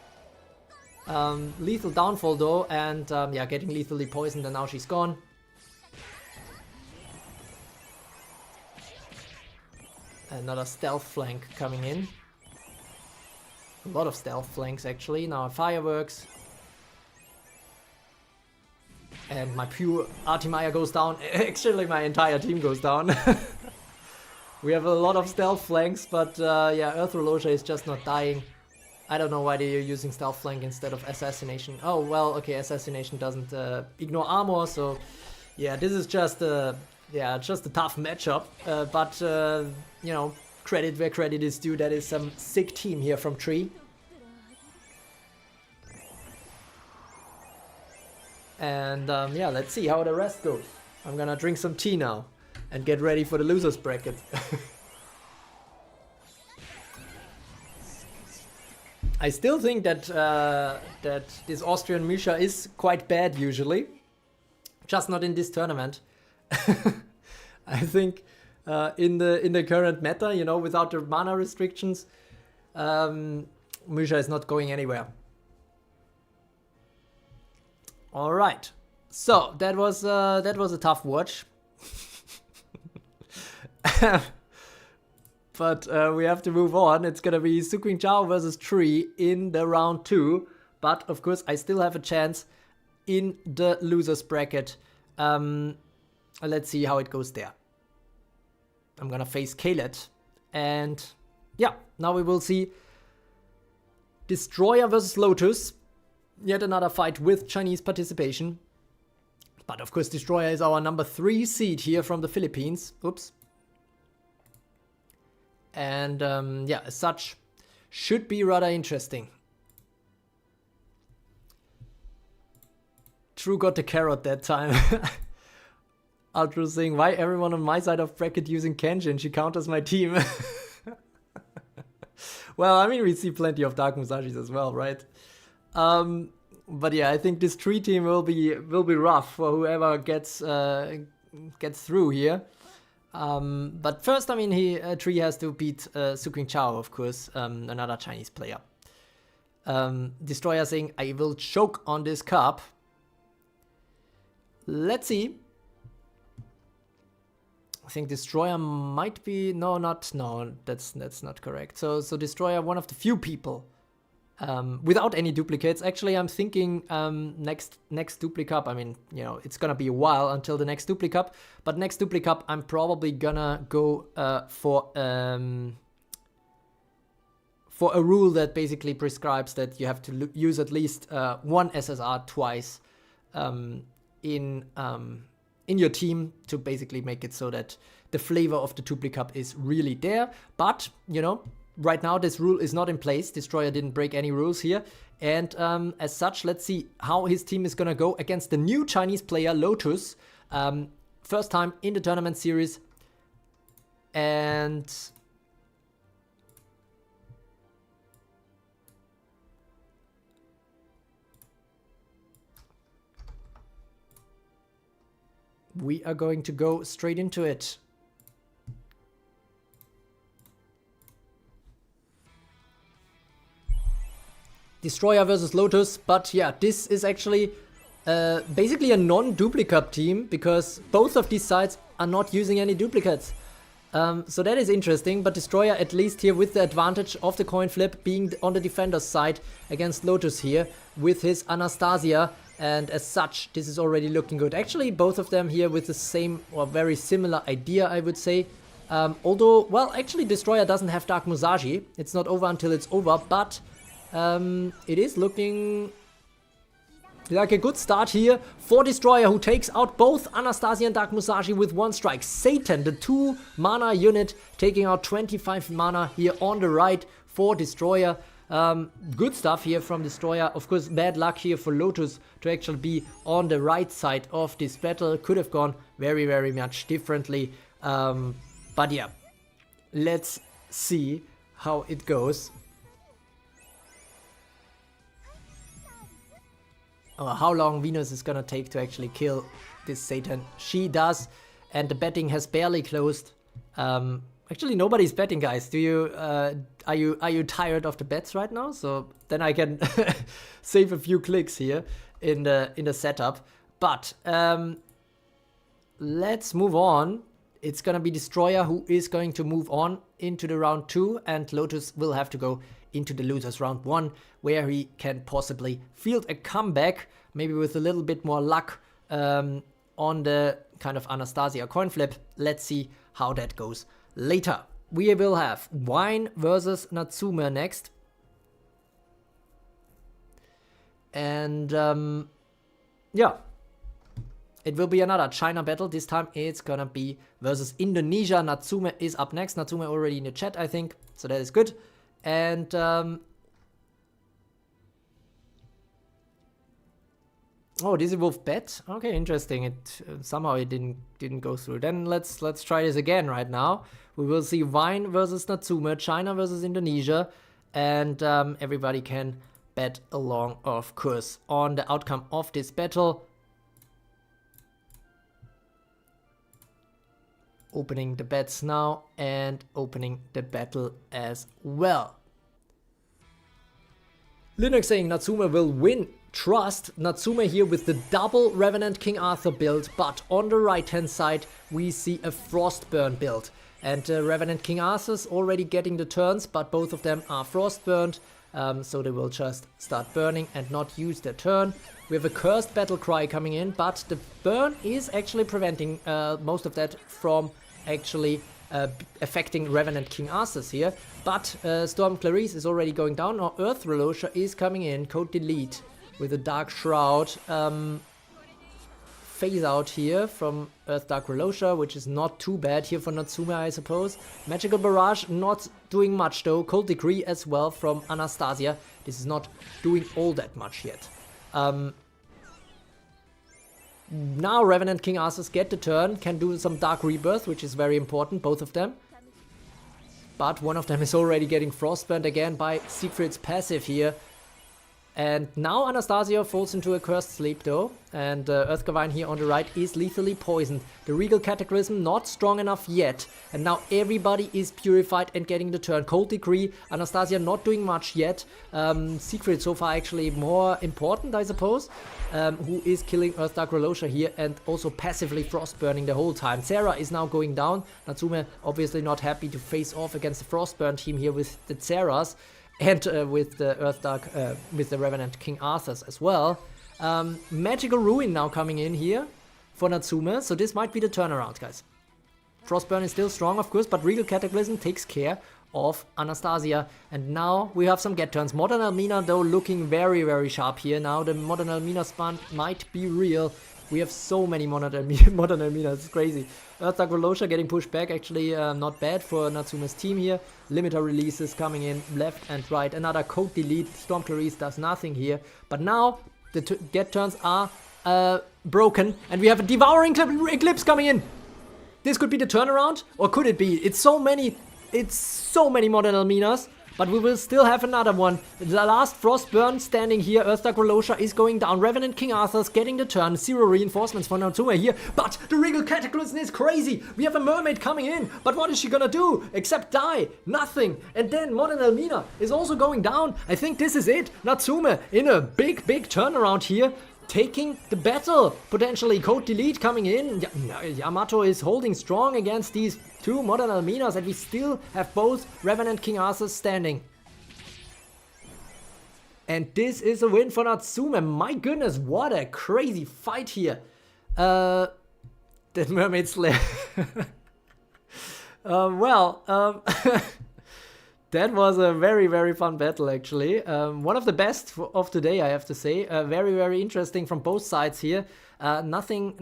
Lethal downfall though, and yeah, getting lethally poisoned, and now she's gone. Another stealth flank coming in. A lot of stealth flanks actually. Now fireworks. And my pure Artimaya goes down. Actually, my entire team goes down. We have a lot of stealth flanks, but yeah, Earth Relosha is just not dying. I don't know why they're using stealth flank instead of assassination. Oh, well, okay, assassination doesn't ignore armor, so yeah, this is just just a tough matchup. But you know, credit where credit is due. That is some sick team here from Tree. And yeah, let's see how the rest goes. I'm gonna drink some tea now and get ready for the losers bracket. I still think that that this Austrian Misha is quite bad usually, just not in this tournament. I think in the current meta, you know, without the mana restrictions, Misha is not going anywhere. All right, so that was a tough watch, but we have to move on. It's gonna be Su Qingtao versus Tree in the round 2, but of course I still have a chance in the losers bracket. Let's see how it goes there. I'm gonna face Kaylet, and yeah, now we will see Destroyer versus Lotus. Yet another fight with Chinese participation. But of course, Destroyer is our number 3 seed here from the Philippines. Oops. And yeah, as such, should be rather interesting. True got the carrot that time. Ultra saying, why everyone on my side of bracket using Kenjin? She counters my team. Well, I mean, we see plenty of Dark Musashis as well, right? But yeah, I think this Tree team will be rough for whoever gets through here. But first, I mean, Tree has to beat Su Qingtao, of course, another Chinese player. Destroyer saying, I will choke on this cup. Let's see. I think Destroyer might be no, that's not correct. So Destroyer, one of the few people without any duplicates. Actually, I'm thinking next Dupli Cup. I mean, you know, it's gonna be a while until the next Dupli Cup. But next Dupli Cup, I'm probably gonna go for a rule that basically prescribes that you have to use at least one SSR twice in your team to basically make it so that the flavor of the Dupli Cup is really there. But, you know, right now this rule is not in place. Destroyer didn't break any rules here. And as such, let's see how his team is gonna go against the new Chinese player, Lotus. First time in the tournament series. And we are going to go straight into it. Destroyer versus Lotus, but yeah, this is actually basically a non-Dupli Cup team because both of these sides are not using any duplicates. So that is interesting, but Destroyer at least here with the advantage of the coin flip being on the defender's side against Lotus here with his Anastasia, and as such this is already looking good. Actually both of them here with the same or very similar idea, I would say. Although, well, actually Destroyer doesn't have Dark Musashi. It's not over until it's over, but it is looking like a good start here for Destroyer, who takes out both Anastasia and Dark Musashi with one strike. Satan, the 2 mana unit, taking out 25 mana here on the right for Destroyer. Good stuff here from Destroyer. Of course, bad luck here for Lotus to actually be on the right side of this battle. Could have gone very, very much differently. But yeah, let's see how it goes. How long Venus is gonna take to actually kill this Satan. She does, and the betting has barely closed. Actually, nobody's betting, guys. Do you? Are you tired of the bets right now? So then I can save a few clicks here in the setup. But let's move on. It's gonna be Destroyer who is going to move on into the round 2, and Lotus will have to go into the losers round 1, where he can possibly field a comeback, maybe with a little bit more luck on the kind of Anastasia coin flip. Let's see how that goes later. We will have Wine versus Natsume next. And yeah, it will be another China battle. This time it's gonna be versus Indonesia. Natsume is up next. Natsume already in the chat, I think, so that is good. And oh, Dizzy Wolf bet. Okay, interesting. It somehow it didn't go through. Then let's try this again right now. We will see Wine versus Natsume, China versus Indonesia, and everybody can bet along, of course, on the outcome of this battle. Opening the bets now and opening the battle as well. Linux saying Natsume will win. Trust Natsume here with the double Revenant King Arthur build, but on the right hand side we see a Frostburn build. And Revenant King Arthur's already getting the turns, but both of them are Frostburned, so they will just start burning and not use their turn. We have a Cursed Battle Cry coming in, but the burn is actually preventing most of that from actually affecting Revenant King Arthur's here. But Storm Clarice is already going down. Now Earth Relosha is coming in. Code Delete with a Dark Shroud. Phase out here from Earth Dark Relosha, which is not too bad here for Natsume, I suppose. Magical Barrage not doing much though. Cold Decree as well from Anastasia. This is not doing all that much yet. Now Revenant King Arthurs get the turn, can do some Dark Rebirth, which is very important, both of them. But one of them is already getting Frostburnt again by Siegfried's passive here. And now Anastasia falls into a Cursed Sleep though, and Earthgavine here on the right is lethally poisoned. The Regal Cataclysm not strong enough yet, and now everybody is purified and getting the turn. Cold Decree, Anastasia not doing much yet. Siegfried so far actually more important, I suppose, who is killing Earth Dark Relosha here and also passively Frostburning the whole time. Sarah is now going down. Natsume obviously not happy to face off against the Frostburn team here with the Sarahs. And with the Earth Dark, with the Revenant King Arthurs as well. Magical Ruin now coming in here for Natsume, so this might be the turnaround, guys. Frostburn is still strong, of course, but Regal Cataclysm takes care of Anastasia. And now we have some get turns. Modern Almina though looking very, very sharp here. Now the Modern Almina spawn might be real. We have so many Modern Alminas, it's crazy. Earthdark Volosha getting pushed back, actually not bad for Natsume's team here. Limiter releases coming in left and right. Another code delete, Storm Clarice does nothing here. But now the get turns are broken and we have a Devouring Eclipse coming in. This could be the turnaround, or could it be? It's so many Modern Alminas. But we will still have another one. The last Frostburn standing here. Earthdark Volosha is going down. Revenant King Arthur's getting the turn. 0 reinforcements for Natsume here. But the Regal Cataclysm is crazy. We have a mermaid coming in. But what is she gonna do? Except die. Nothing. And then Modern Almina is also going down. I think this is it. Natsume in a big turnaround here. Taking the battle, potentially. Code delete coming in. Yamato is holding strong against these two Modern Alminas, and we still have both Revenant King Arthurs standing. And this is a win for Natsume. My goodness, what a crazy fight here. That Mermaid Slayer. That was a very fun battle, actually. One of the best of today, I have to say. Very interesting from both sides here. Nothing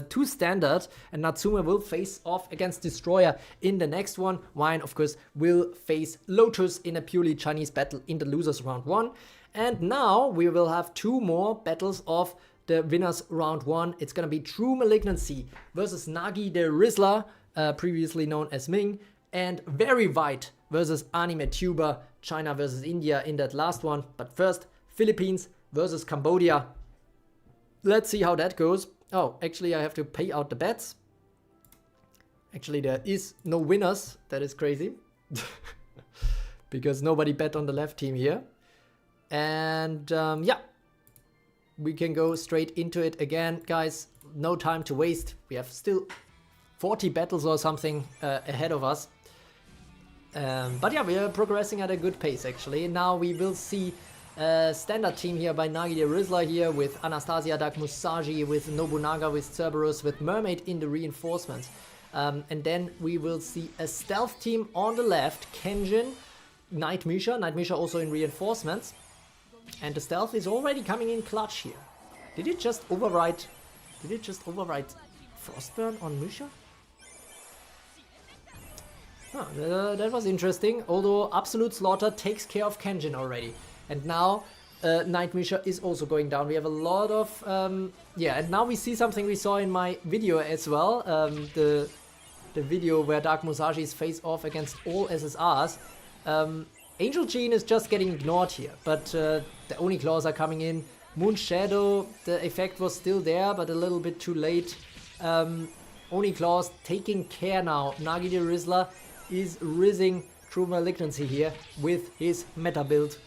too standard. And Natsume will face off against Destroyer in the next one. Wine, of course, will face Lotus in a purely Chinese battle in the losers round 1. And now we will have 2 more battles of the winners round 1. It's gonna be TruMalignancy versus Nagi the Rizzler, previously known as Ming, and Very White versus Anime Tuber, China versus India in that last one. But first, Philippines versus Cambodia. Let's see how that goes. Oh, actually I have to pay out the bets. Actually there is no winners. That is crazy. Because nobody bet on the left team here. And yeah, we can go straight into it again, guys. No time to waste. We have still 40 battles or something ahead of us. But yeah, we are progressing at a good pace, actually. Now we will see a standard team here by Nagi the Rizzler here with Anastasia, Dark Musashi, with Nobunaga, with Cerberus, with Mermaid in the reinforcements. And then we will see a stealth team on the left, Kenjin, Night Misha also in reinforcements. And the stealth is already coming in clutch here. Did it just override Frostburn on Misha? Huh, that was interesting, although Absolute Slaughter takes care of Kenjin already. And now Night Misha is also going down. We have a lot of... yeah, and now we see something we saw in my video as well. The video where Dark Musashi's face off against all SSRs. Angel Gene is just getting ignored here, but the Oni Claws are coming in. Moon Shadow, the effect was still there, but a little bit too late. Oni Claws taking care now. Nagi the Rizzler is rizzing TruMalignancy here with his meta build.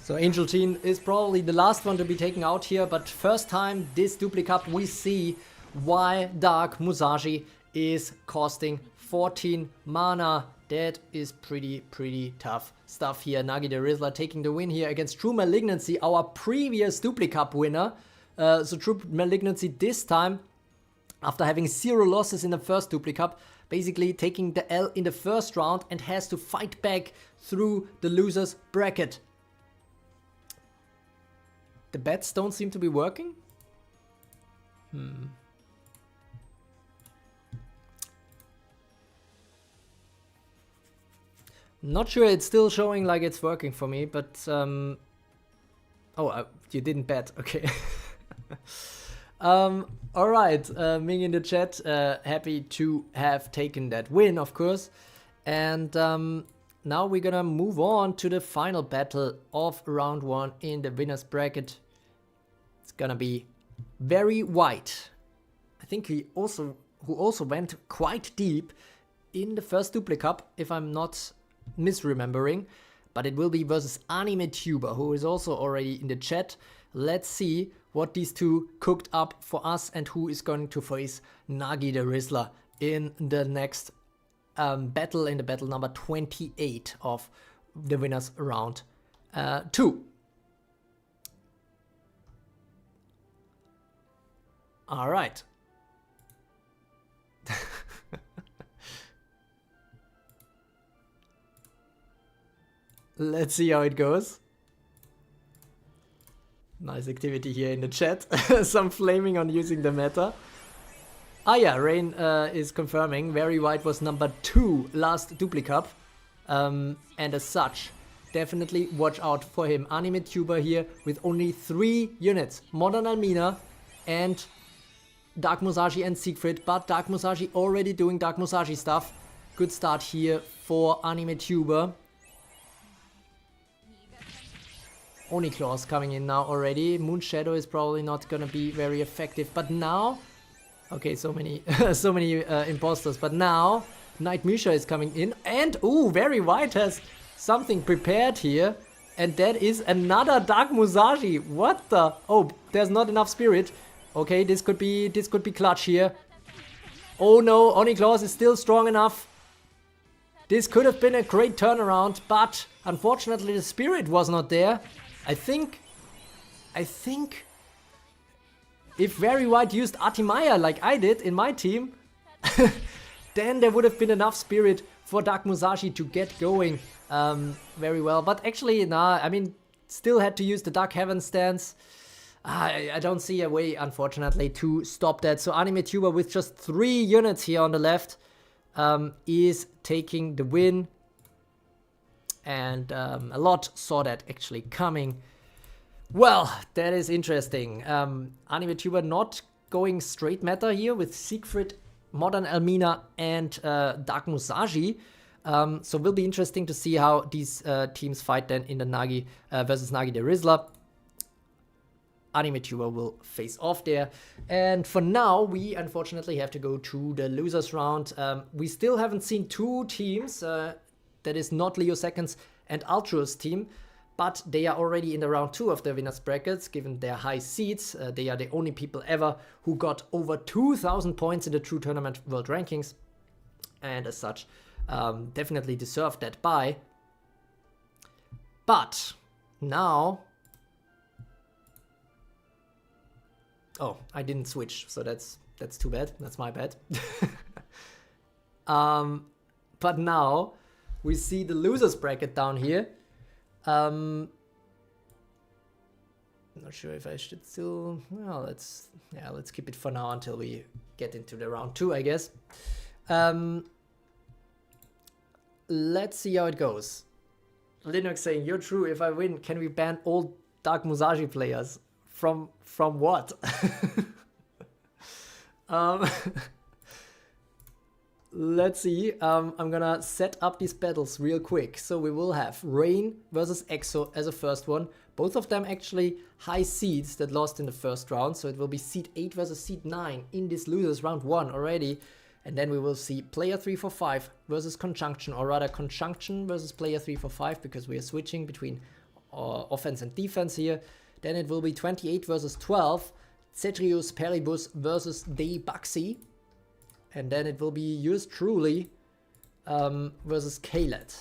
So Angel Gene is probably the last one to be taken out here, but first time this Dupli Cup we see why Dark Musashi is costing 14 mana. That is pretty tough stuff here. Nagi the Rizzler taking the win here against TruMalignancy, our previous Dupli Cup winner. So TruMalignancy this time, after having 0 losses in the first Dupli Cup, basically taking the L in the first round and has to fight back through the losers bracket. The bets don't seem to be working. Not sure it's still showing like it's working for me, but oh, you didn't bet, okay. Alright, Ming in the chat, happy to have taken that win, of course. And now we're gonna move on to the final battle of round 1 in the winner's bracket. It's gonna be Very White. I think who also went quite deep in the first Dupli Cup, if I'm not misremembering. But it will be versus Anime Tuber, who is also already in the chat. Let's see what these two cooked up for us and who is going to face Nagi the Rizzler in the next battle, in the battle number 28 of the winners round 2. All right. Let's see how it goes. Nice activity here in the chat. Some flaming on using the meta. Ah yeah, Rain is confirming. Very White was number 2 last Dupli Cup. And as such, definitely watch out for him. Anime tuber here with only 3 units. Modern Almina and Dark Musashi and Siegfried. But Dark Musashi already doing Dark Musashi stuff. Good start here for Anime tuber. Oniclaws coming in now already. Moon Shadow is probably not gonna be very effective, but now, okay, so many so many imposters, but now Night Misha is coming in, and ooh, Very White has something prepared here, and that is another Dark Musashi. What the? Oh, there's not enough spirit. Okay, this could be clutch here. Oh no, Oniclaws is still strong enough. This could have been a great turnaround, but unfortunately the spirit was not there. I think if Very White used Artimaya like I did in my team, then there would have been enough spirit for Dark Musashi to get going very well. But actually, nah, I mean, still had to use the Dark Heaven stance. I don't see a way, unfortunately, to stop that. So Anime Tuber with just 3 units here on the left is taking the win. And a lot saw that actually coming. Well, that is interesting. Anime Tuber not going straight meta here with Siegfried, Modern Almina, and Dark Musashi. So will be interesting to see how these teams fight then in the Nagi versus Nagi the Rizzler. Anime Tuber will face off there. And for now, we unfortunately have to go to the losers round. We still haven't seen 2 teams. That is not Leo Seconds and Ultra's team, but they are already in the round 2 of the winners brackets, given their high seeds. They are the only people ever who got over 2,000 points in the True Tournament World Rankings, and as such, definitely deserved that bye. But now, oh, I didn't switch, so that's too bad. That's my bad. But now we see the losers bracket down here. Not sure if I should still. Well, let's keep it for now until we get into the round 2, I guess. Let's see how it goes. Linux saying, "You're true. If I win, can we ban all Dark Musashi players from what?" Let's see. I'm gonna set up these battles real quick. So we will have Rain versus EXO as a first one. Both of them actually high seeds that lost in the first round. So it will be seed 8 versus seed 9 in this losers round 1 already. And then we will see player 345 versus Conjunction, or rather Conjunction versus player 345, because we are switching between offense and defense here. Then it will be 28 versus 12. Cetrius Peribus versus Deibaxi. And then it will be yours truly versus Kaylet.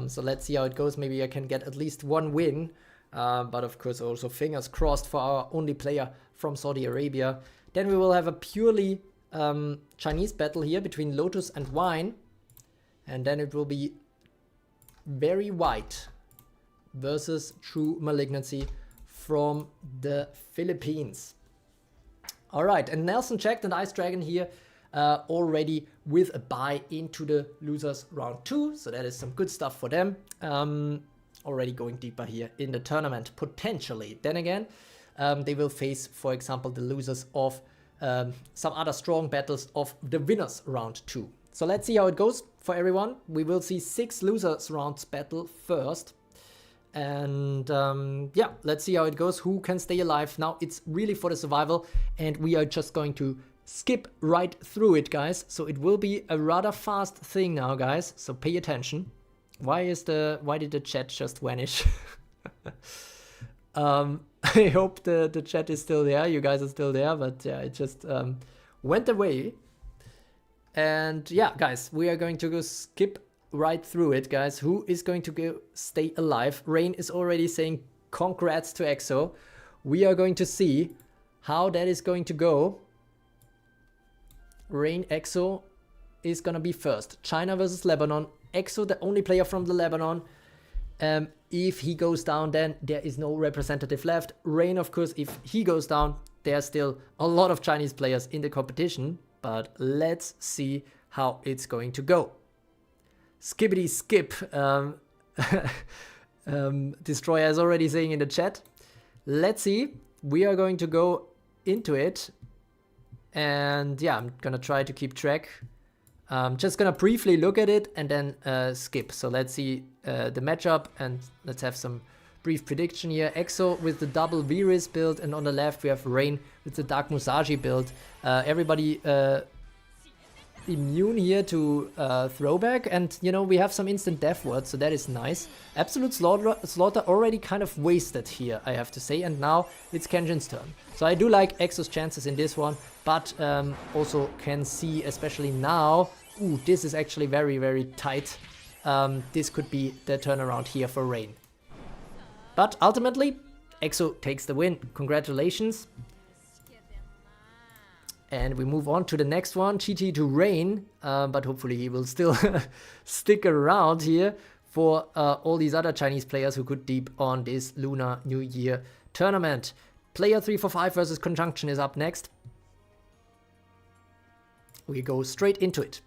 So let's see how it goes. Maybe I can get at least 1 win. But of course also fingers crossed for our only player from Saudi Arabia. Then we will have a purely Chinese battle here between Lotus and Wine. And then it will be Very White versus TruMalignancy from the Philippines. Alright, and Nelson checked and Ice Dragon here. Already with a bye into the losers round 2, so that is some good stuff for them. Already going deeper here in the tournament, potentially. Then again, they will face, for example, the losers of some other strong battles of the winners round 2. So let's see how it goes for everyone. We will see 6 losers rounds battle first. And yeah, let's see how it goes. Who can stay alive? Now it's really for the survival, and we are just going to skip right through it, guys. So it will be a rather fast thing now, guys. So pay attention. Why did the chat just vanish? I hope the chat is still there. You guys are still there, but yeah, it just went away. And yeah, guys, we are going to go skip right through it, guys. Who is going to go stay alive? Rain is already saying congrats to EXO. We are going to see how that is going to go. Rain, EXO is gonna be first. China versus Lebanon. EXO, the only player from the Lebanon. If he goes down, then there is no representative left. Rain, of course, if he goes down, there's still a lot of Chinese players in the competition. But let's see how it's going to go. Skippity skip. Destroyer is already saying in the chat. Let's see. We are going to go into it. And yeah, I'm gonna try to keep track. Just gonna briefly look at it and then skip. So let's see the matchup and let's have some brief prediction here. EXO with the double Virus build, and on the left we have Rain with the Dark Musashi build. Everybody immune here to throwback, and you know, we have some instant death words, so that is nice. Absolute Slaughter already kind of wasted here, I have to say, and now it's Kenjin's turn. So I do like EXO's chances in this one, but also can see, especially now, ooh, this is actually very, very tight. This could be the turnaround here for Rain. But ultimately, EXO takes the win. Congratulations. And we move on to the next one, GT to Rain, but hopefully he will still stick around here for all these other Chinese players who could deep on this Lunar New Year tournament. Player 345 versus Conjunction is up next. We go straight into it.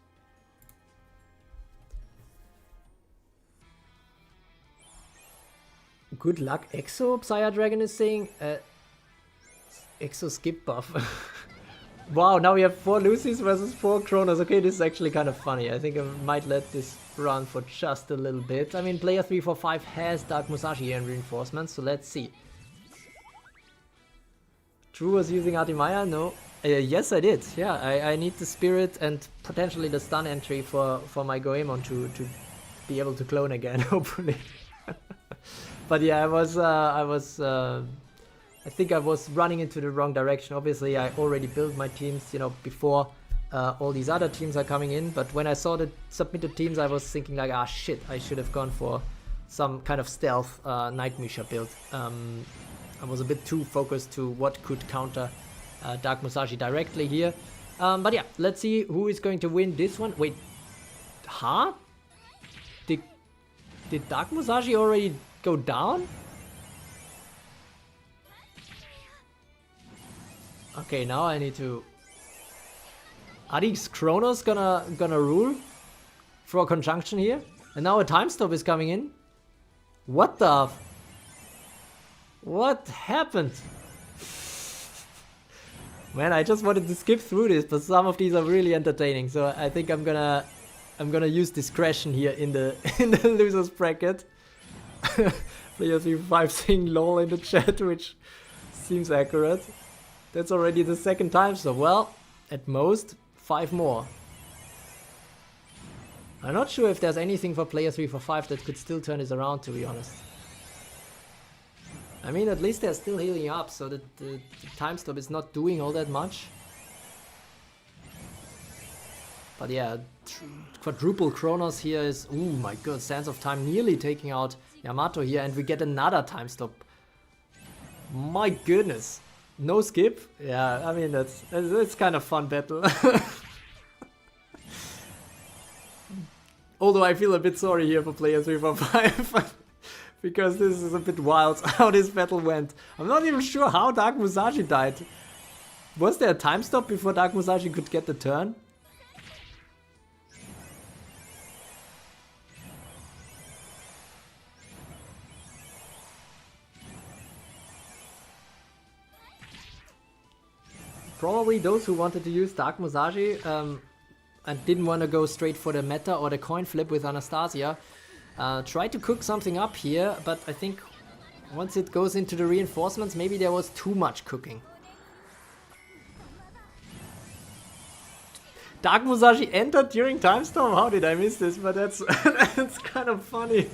Good luck, EXO, Psy Dragon is saying. EXO skip buff. Wow, now we have 4 Lucys versus 4 Kronos. Okay, this is actually kind of funny. I think I might let this run for just a little bit. I mean, player 345 has Dark Musashi here in reinforcements, so let's see. Drew was using Artimaya? No. Yes, I did. Yeah, I need the Spirit and potentially the stun entry for my Goemon to be able to clone again, hopefully. But yeah, I think I was running into the wrong direction. Obviously, I already built my teams, you know, before all these other teams are coming in. But when I saw the submitted teams, I was thinking like, ah, shit, I should have gone for some kind of stealth Night Misha build. I was a bit too focused to what could counter Dark Musashi directly here. But yeah, let's see who is going to win this one. Wait, huh? Did Dark Musashi already go down? Okay, now I need to... Are these Kronos gonna rule for a Conjunction here? And now a time stop is coming in. What the... What happened? Man, I just wanted to skip through this, but some of these are really entertaining. So I think I'm gonna use discretion here in the losers bracket. Player 3-5 saying lol in the chat, which seems accurate. That's already the second time, so well, at most 5 more. I'm not sure if there's anything for player 3-5 that could still turn this around, to be honest. I mean, at least they're still healing up, so that the time stop is not doing all that much. But yeah, quadruple Kronos here is, oh my god, Sands of Time nearly taking out Yamato here, and we get another time stop. My goodness. No skip? Yeah, I mean, it's kind of fun battle. Although I feel a bit sorry here for player 3-5. Because this is a bit wild how this battle went. I'm not even sure how Dark Musashi died. Was there a time stop before Dark Musashi could get the turn? Probably those who wanted to use Dark Musashi and didn't want to go straight for the meta or the coin flip with Anastasia. Tried to cook something up here, but I think once it goes into the reinforcements, maybe there was too much cooking. Dark Musashi entered during time storm? How did I miss this? But that's that's kind of funny.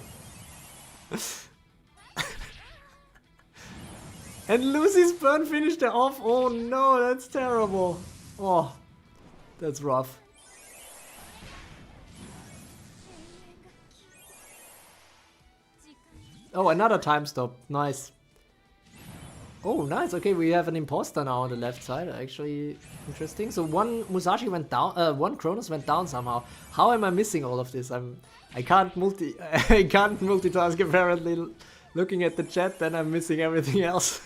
And Lucy's burn finished her off. Oh no, that's terrible. Oh, that's rough. Oh, another time stop. Nice. Oh, nice. Okay, we have an imposter now on the left side. Actually, interesting. So one Musashi went down. One Kronos went down somehow. How am I missing all of this? I can't I can't multitask apparently. Looking at the chat, then I'm missing everything else.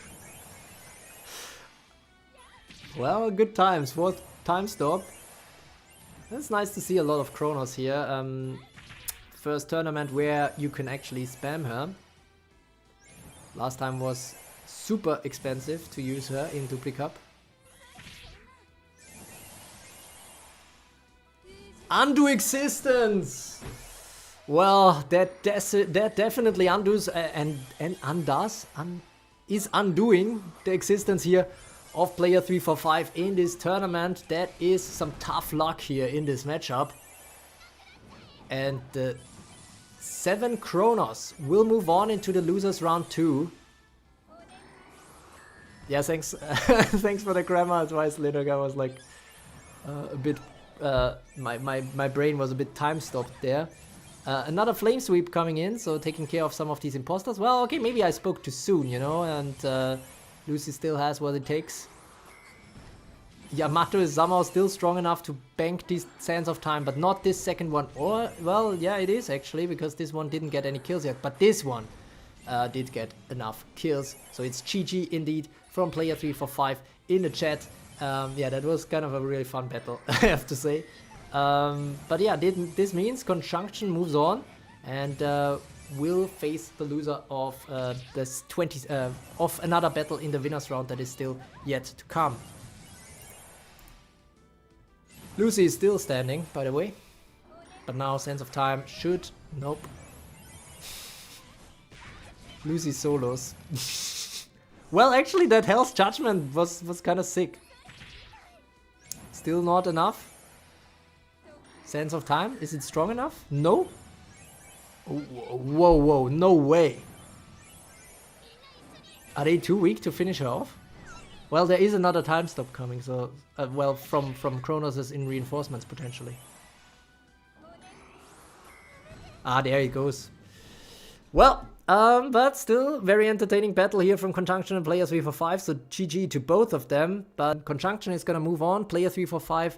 Well, good times. 4th time stop. It's nice to see a lot of Kronos here. First tournament where you can actually spam her. Last time was super expensive to use her in Dupli Cup. Undo existence! Well, that definitely undoes is undoing the existence here of player 345 in this tournament. That is some tough luck here in this matchup. And the 7 Kronos will move on into the losers round 2. Yeah, thanks thanks for the grammar advice, Lunar. I was like a bit my brain was a bit time stopped there. Another flame sweep coming in, so taking care of some of these imposters. Well, okay, maybe I spoke too soon, you know, and Lucy still has what it takes. Yamato is somehow still strong enough to bank these Sands of Time, but not this second one. Or, well, yeah, it is actually, because this one didn't get any kills yet, but this one did get enough kills. So it's GG indeed from player 345 in the chat. Yeah, that was kind of a really fun battle, I have to say. But yeah, this means Conjunction moves on and will face the loser of this of another battle in the winners round that is still yet to come. Lucy is still standing, by the way, but now Sands of Time should... Nope. Lucy solos. Well, actually that Hell's Judgment was kind of sick. Still not enough. Sands of Time, is it strong enough? No? Whoa, no way. Are they too weak to finish her off? Well, there is another time stop coming, so... well, from Kronos in reinforcements, potentially. Ah, there he goes. Well, but still, very entertaining battle here from Conjunction and Player 345, so GG to both of them. But Conjunction is gonna move on. Player 345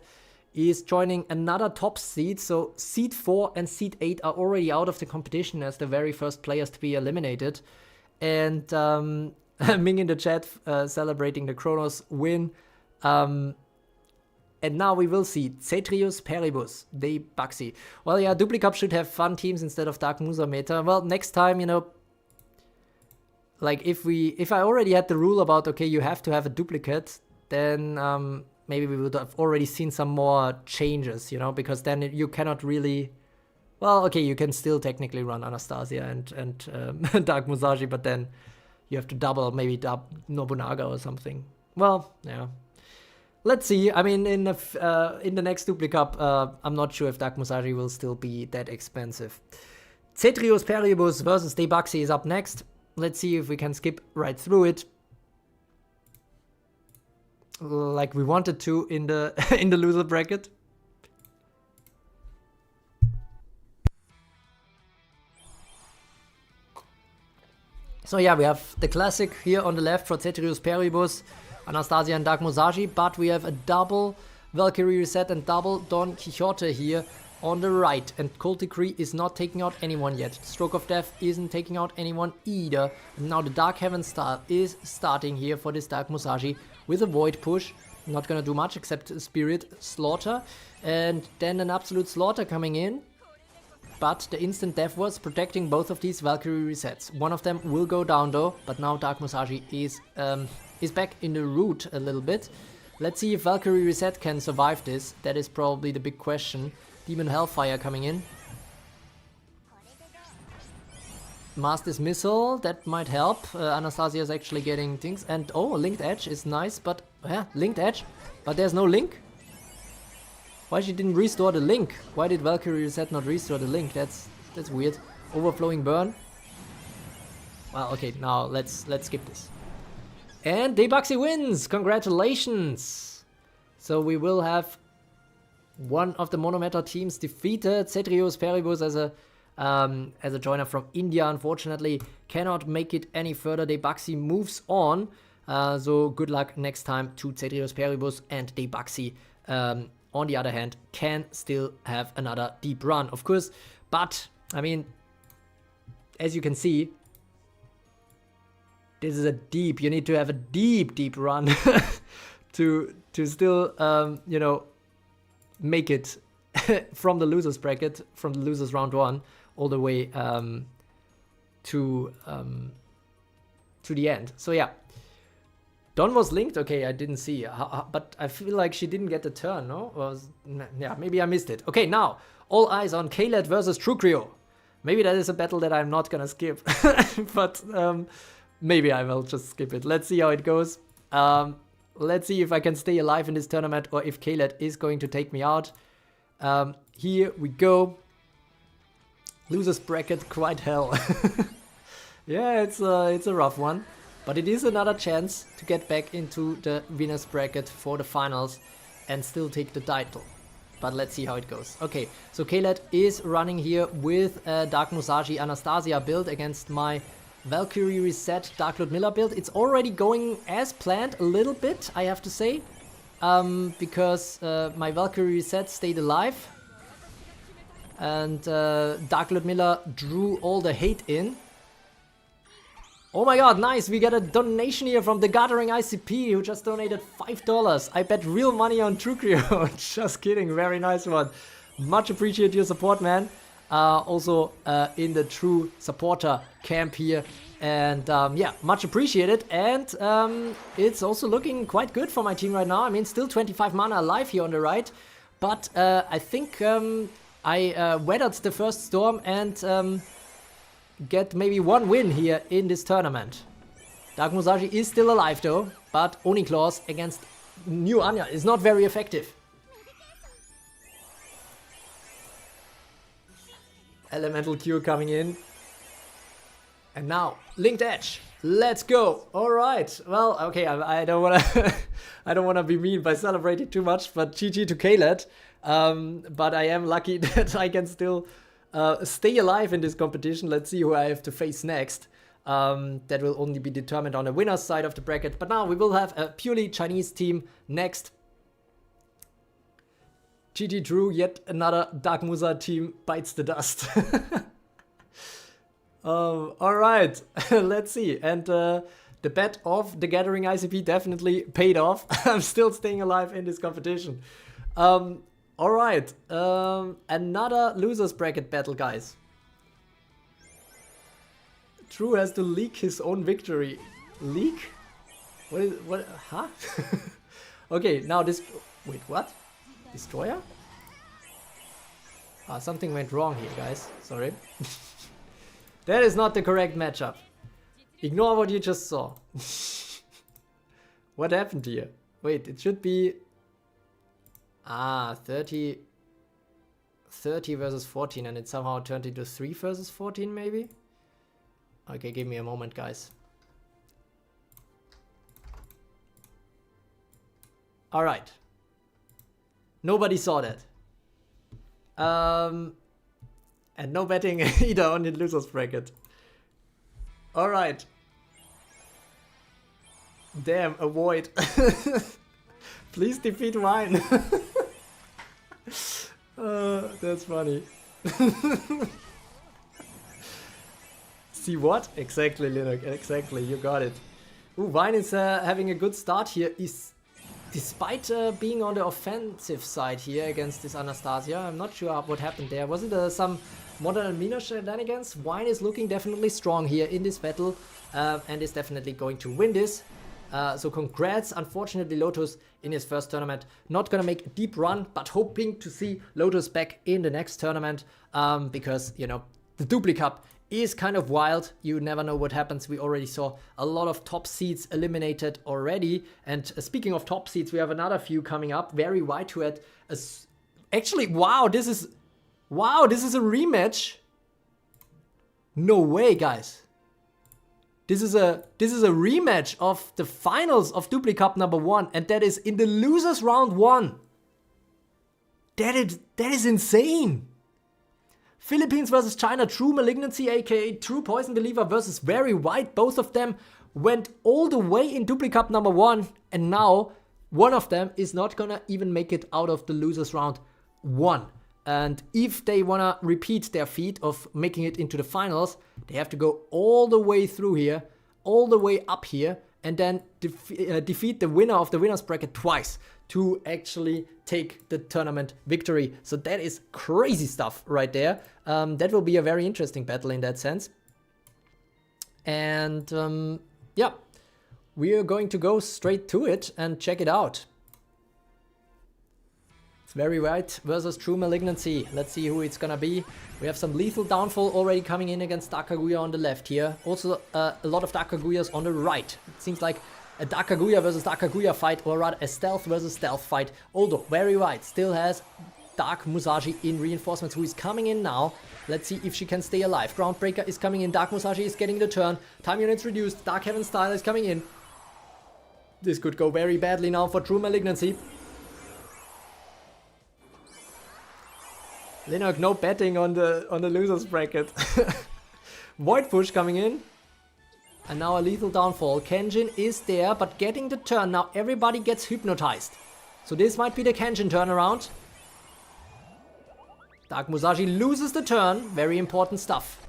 is joining another top seed, so Seed 4 and Seed 8 are already out of the competition as the very first players to be eliminated. And... Ming in the chat celebrating the Kronos win. And now we will see Cetrius, Peribus, De Baxi. Well, yeah, Dupli Cup should have fun teams instead of Dark Musa meta. Well, next time, you know, like if I already had the rule about, okay, you have to have a duplicate, then maybe we would have already seen some more changes, you know, because then you cannot really... Well, okay, you can still technically run Anastasia and Dark Musashi, but then... You have to double, maybe dub Nobunaga or something. Well, yeah. Let's see. I mean, in the next Dupli Cup, I'm not sure if Dark Musashi will still be that expensive. Cetrius Peribus versus Debaxi is up next. Let's see if we can skip right through it, like we wanted to in the in the loser bracket. So yeah, we have the classic here on the left for Cetrius Peribus, Anastasia and Dark Musashi, but we have a double Valkyrie Reset and double Don Quixote here on the right. And Cold Decree is not taking out anyone yet. Stroke of Death isn't taking out anyone either. And now the Dark Heaven Star is starting here for this Dark Musashi with a Void push. Not gonna do much except Spirit Slaughter. And then an Absolute Slaughter coming in. But the instant death was protecting both of these Valkyrie resets. One of them will go down though, but now Dark Musashi is back in the root a little bit. Let's see if Valkyrie reset can survive this. That is probably the big question. Demon Hellfire coming in. Mass Dismissal, that might help. Anastasia is actually getting things. And oh, Linked Edge is nice, but yeah, Linked Edge. But there's no link. Why she didn't restore the link? Why did Valkyrie Reset not restore the link? That's weird. Overflowing Burn. Well, okay, now let's skip this. And Debuxy wins! Congratulations! So we will have one of the Monometa teams defeated. Cetrius Peribus as a joiner from India, unfortunately, cannot make it any further. Debuxy moves on. So good luck next time to Cetrius Peribus, and Debuxy, on the other hand, can still have another deep run, of course. But, I mean, as you can see, this is a deep, you need to have a deep run to still, you know, make it from the losers bracket, from the losers round 1, all the way to the end. So yeah, Dawn was linked. Okay, I didn't see, but I feel like she didn't get the turn. No, yeah, maybe I missed it. Okay, now all eyes on Kaylet versus TruCreo. Maybe that is a battle that I'm not gonna skip, but maybe I will just skip it. Let's see how it goes. Let's see if I can stay alive in this tournament or if Kaylet is going to take me out. Here we go. Losers bracket, quite hell. Yeah, it's a rough one, but it is another chance to get back into the winners bracket for the finals and still take the title. But let's see how it goes. Okay, so Kaylet is running here with Dark Musashi Anastasia build against my Valkyrie Reset Dark Ludmilla build. It's already going as planned a little bit, I have to say, because my Valkyrie Reset stayed alive and Dark Ludmilla drew all the hate in. Oh my god, nice! We got a donation here from the Gathering ICP who just donated $5. I bet real money on TruCreo. Just kidding, very nice one. Much appreciate your support, man. Also in the True Supporter camp here. And yeah, much appreciated. And it's also looking quite good for my team right now. I mean, still 25 mana alive here on the right. But I think I weathered the first storm and get maybe one win here in this tournament. Dark Musashi is still alive though, but Oni Claws against New Anya is not very effective. Elemental Cure coming in. And now, Linked Edge. Let's go. All right. Well, okay, I don't want to I don't want to be mean by celebrating too much, but GG to Kaylet. But I am lucky that I can still stay alive in this competition. Let's see who I have to face next. That will only be determined on the winner's side of the bracket. But now we will have a purely Chinese team next. GG Drew, yet another Dark Musa team bites the dust. Alright, let's see. And the bet of the Gathering ICP definitely paid off. I'm still staying alive in this competition. Alright, another losers bracket battle, guys. Drew has to leak his own victory. Leak? What? Huh? Okay, now this... Wait, what? Destroyer? Ah, something went wrong here, guys. Sorry. That is not the correct matchup. Ignore what you just saw. What happened here? Wait, it should be... Ah, 30 versus 14, and it somehow turned into 3 versus 14, maybe? Okay, give me a moment, guys. Alright. Nobody saw that. And no betting either on the losers bracket. Alright. Damn, avoid. Please defeat mine. That's funny. See what? Exactly, Lunar. Exactly, you got it. Ooh, Vine is having a good start here. Despite being on the offensive side here against this Anastasia, I'm not sure what happened there. Was it some modern Almina shenanigans? Wine is looking definitely strong here in this battle and is definitely going to win this. So congrats. Unfortunately, Lotus in his first tournament not gonna make a deep run, but hoping to see Lotus back in the next tournament because, you know, the Dupli Cup is kind of wild. You never know what happens. We already saw a lot of top seeds eliminated already. And speaking of top seeds, we have another few coming up. Very wide to it. Actually, wow, this is a rematch. No way, guys. This is a rematch of the finals of Dupli Cup number 1, and that is in the losers round 1. That is insane. Philippines versus China, TruMalignancy, aka TruPoisonBeliever versus Very White. Both of them went all the way in Dupli Cup number 1, and now one of them is not gonna even make it out of the losers round 1. And if they wanna repeat their feat of making it into the finals, they have to go all the way through here, all the way up here, and then defeat the winner of the winner's bracket twice to actually take the tournament victory. So that is crazy stuff right there. That will be a very interesting battle in that sense. And yeah, we are going to go straight to it and check it out. It's Very White versus TruMalignancy. Let's see who it's gonna be. We have some lethal downfall already coming in against Dark Kaguya on the left here. Also a lot of Dark Kaguyas on the right. It seems like a Dark Kaguya versus Dark Kaguya fight, or rather a stealth versus stealth fight. Although Very White still has Dark Musashi in reinforcements, who is coming in now. Let's see if she can stay alive. Groundbreaker is coming in. Dark Musashi is getting the turn. Time units reduced. Dark Heaven Style is coming in. This could go very badly now for TruMalignancy. Lunar, no betting on the losers bracket. Void Push coming in. And now a lethal downfall. Kenjin is there, but getting the turn. Now everybody gets hypnotized. So this might be the Kenjin turnaround. Dark Musashi loses the turn. Very important stuff.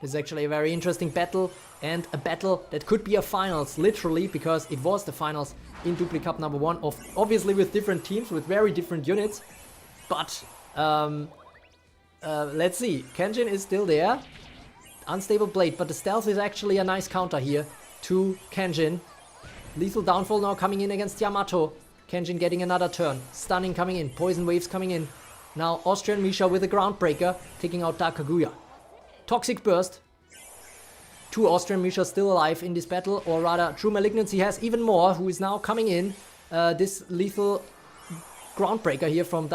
This is actually a very interesting battle, and a battle that could be a finals, literally, because it was the finals in Dupli Cup number 1, of obviously with different teams, with very different units. But let's see. Kenjin is still there. Unstable Blade, but the stealth is actually a nice counter here to Kenjin. Lethal downfall now coming in against Yamato. Kenjin getting another turn. Stunning coming in. Poison waves coming in. Now Austrian Misha with a Groundbreaker taking out Dark Kaguya. Toxic Burst. 2 Austrian Mishas still alive in this battle, or rather TruMalignancy has even more, who is now coming in. This lethal Groundbreaker here from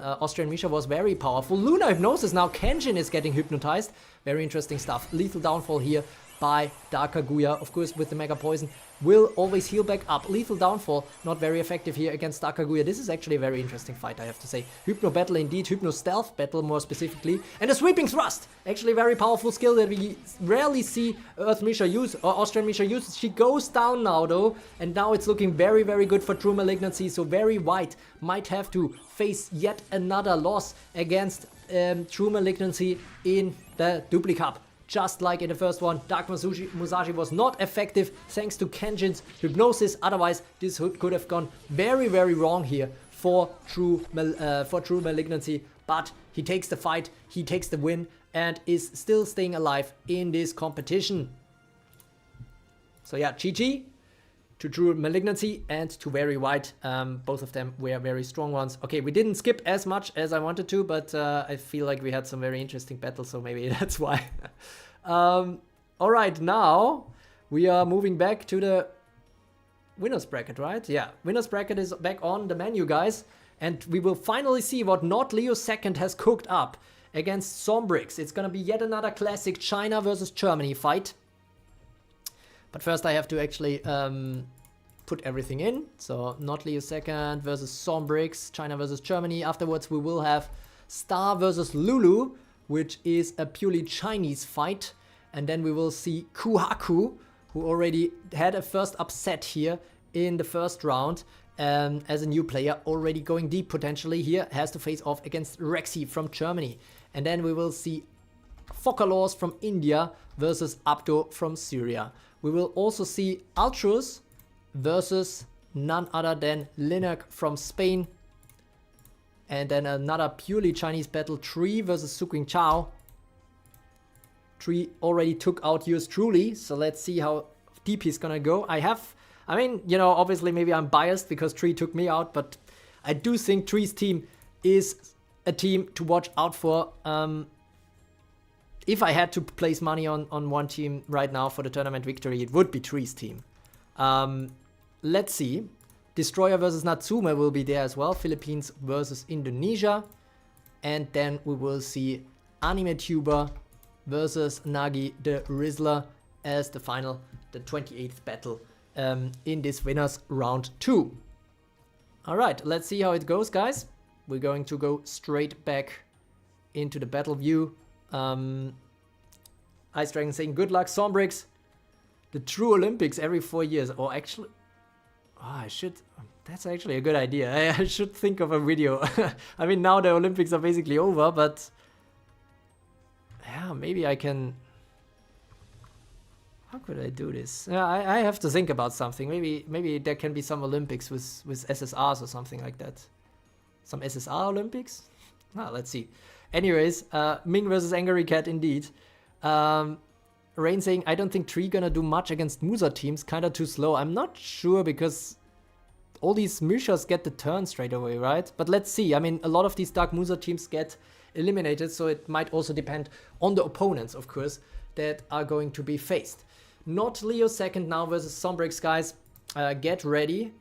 Austrian Misha was very powerful. Lunar Hypnosis, now Kenjin is getting hypnotized. Very interesting stuff. Lethal downfall here by Dark Kaguya, of course with the Mega Poison, will always heal back up. Lethal downfall, not very effective here against Dark Kaguya. This is actually a very interesting fight, I have to say. Hypno battle indeed, Hypno stealth battle more specifically. And a sweeping thrust, actually a very powerful skill that we rarely see Earth Misha use, or Austrian Misha use. She goes down now though, and now it's looking very, very good for TruMalignancy. So Very White might have to face yet another loss against TruMalignancy in the Dupli Cup. Just like in the first one, Dark Musashi was not effective thanks to Kenjin's hypnosis. Otherwise, this could have gone very, very wrong here for TruMalignancy. But he takes the fight, he takes the win, and is still staying alive in this competition. So yeah, GG to TruMalignancy and to Very White. Both of them were very strong ones. Okay, we didn't skip as much as I wanted to, but I feel like we had some very interesting battles, so maybe that's why. Alright, now we are moving back to the winner's bracket, right? Yeah, winner's bracket is back on the menu, guys. And we will finally see what Not Leo Second has cooked up against Sombrix. It's gonna be yet another classic China versus Germany fight. But first I have to actually put everything in. So Not Leo Second versus Sombrix, China versus Germany. Afterwards we will have Star versus Lulu, which is a purely Chinese fight. And then we will see Kuhaku, who already had a first upset here in the first round. As a new player, already going deep potentially here, has to face off against Rexy from Germany. And then we will see Focalors from India versus Abdo from Syria. We will also see Altrus versus none other than Linak from Spain. And then another purely Chinese battle, Tree versus Suqing Chao. Tree already took out yours truly, so let's see how deep he's gonna go. I mean, you know, obviously maybe I'm biased because Tree took me out, but I do think Tree's team is a team to watch out for. If I had to place money on one team right now for the tournament victory, it would be Tree's team. Let's see. Destroyer versus Natsume will be there as well. Philippines versus Indonesia. And then we will see Anime Tuber versus Nagi the Rizzler as the final, the 28th battle in this winners round 2. Alright, let's see how it goes, guys. We're going to go straight back into the battle view. Ice Dragon saying good luck, Sombrix. The true Olympics every 4 years. Or actually, I should, that's actually a good idea. I should think of a video. I mean, now the Olympics are basically over, but yeah, maybe I can. How could I do this? I have to think about something. Maybe there can be some Olympics with SSRs or something like that. Some SSR Olympics? Let's see. Anyways, Ming versus Angry Cat indeed. Rain saying, I don't think Tree gonna do much against Musa teams. Kinda too slow. I'm not sure because all these Mishas get the turn straight away, right? But let's see. I mean, a lot of these Dark Musa teams get eliminated, so it might also depend on the opponents, of course, that are going to be faced. Not Leo second now versus Sombrix, guys. Get ready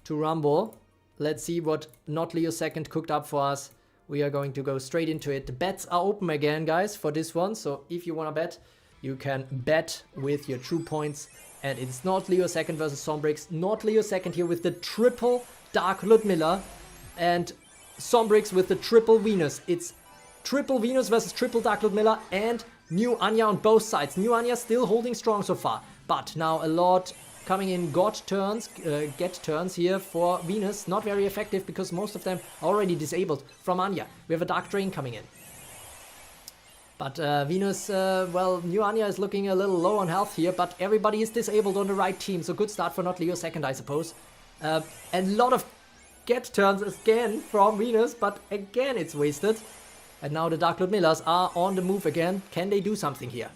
to rumble. Let's see what Not Leo second cooked up for us. We are going to go straight into it. The bets are open again, guys, for this one. So if you want to bet, you can bet with your true points. And it's Not Leo second versus Sombrix. Not Leo second here with the triple Dark Ludmilla. And Sombrix with the triple Venus. It's triple Venus versus triple Dark Ludmilla and New Anya on both sides. New Anya still holding strong so far, but now a lot coming in get turns here for Venus. Not very effective because most of them are already disabled from Anya. We have a Dark Drain coming in. But Venus, well, New Anya is looking a little low on health here, but everybody is disabled on the right team, so good start for Not Leo second, I suppose. And a lot of get turns again from Venus, but again it's wasted. And now the Dark Ludmillas are on the move again. Can they do something here?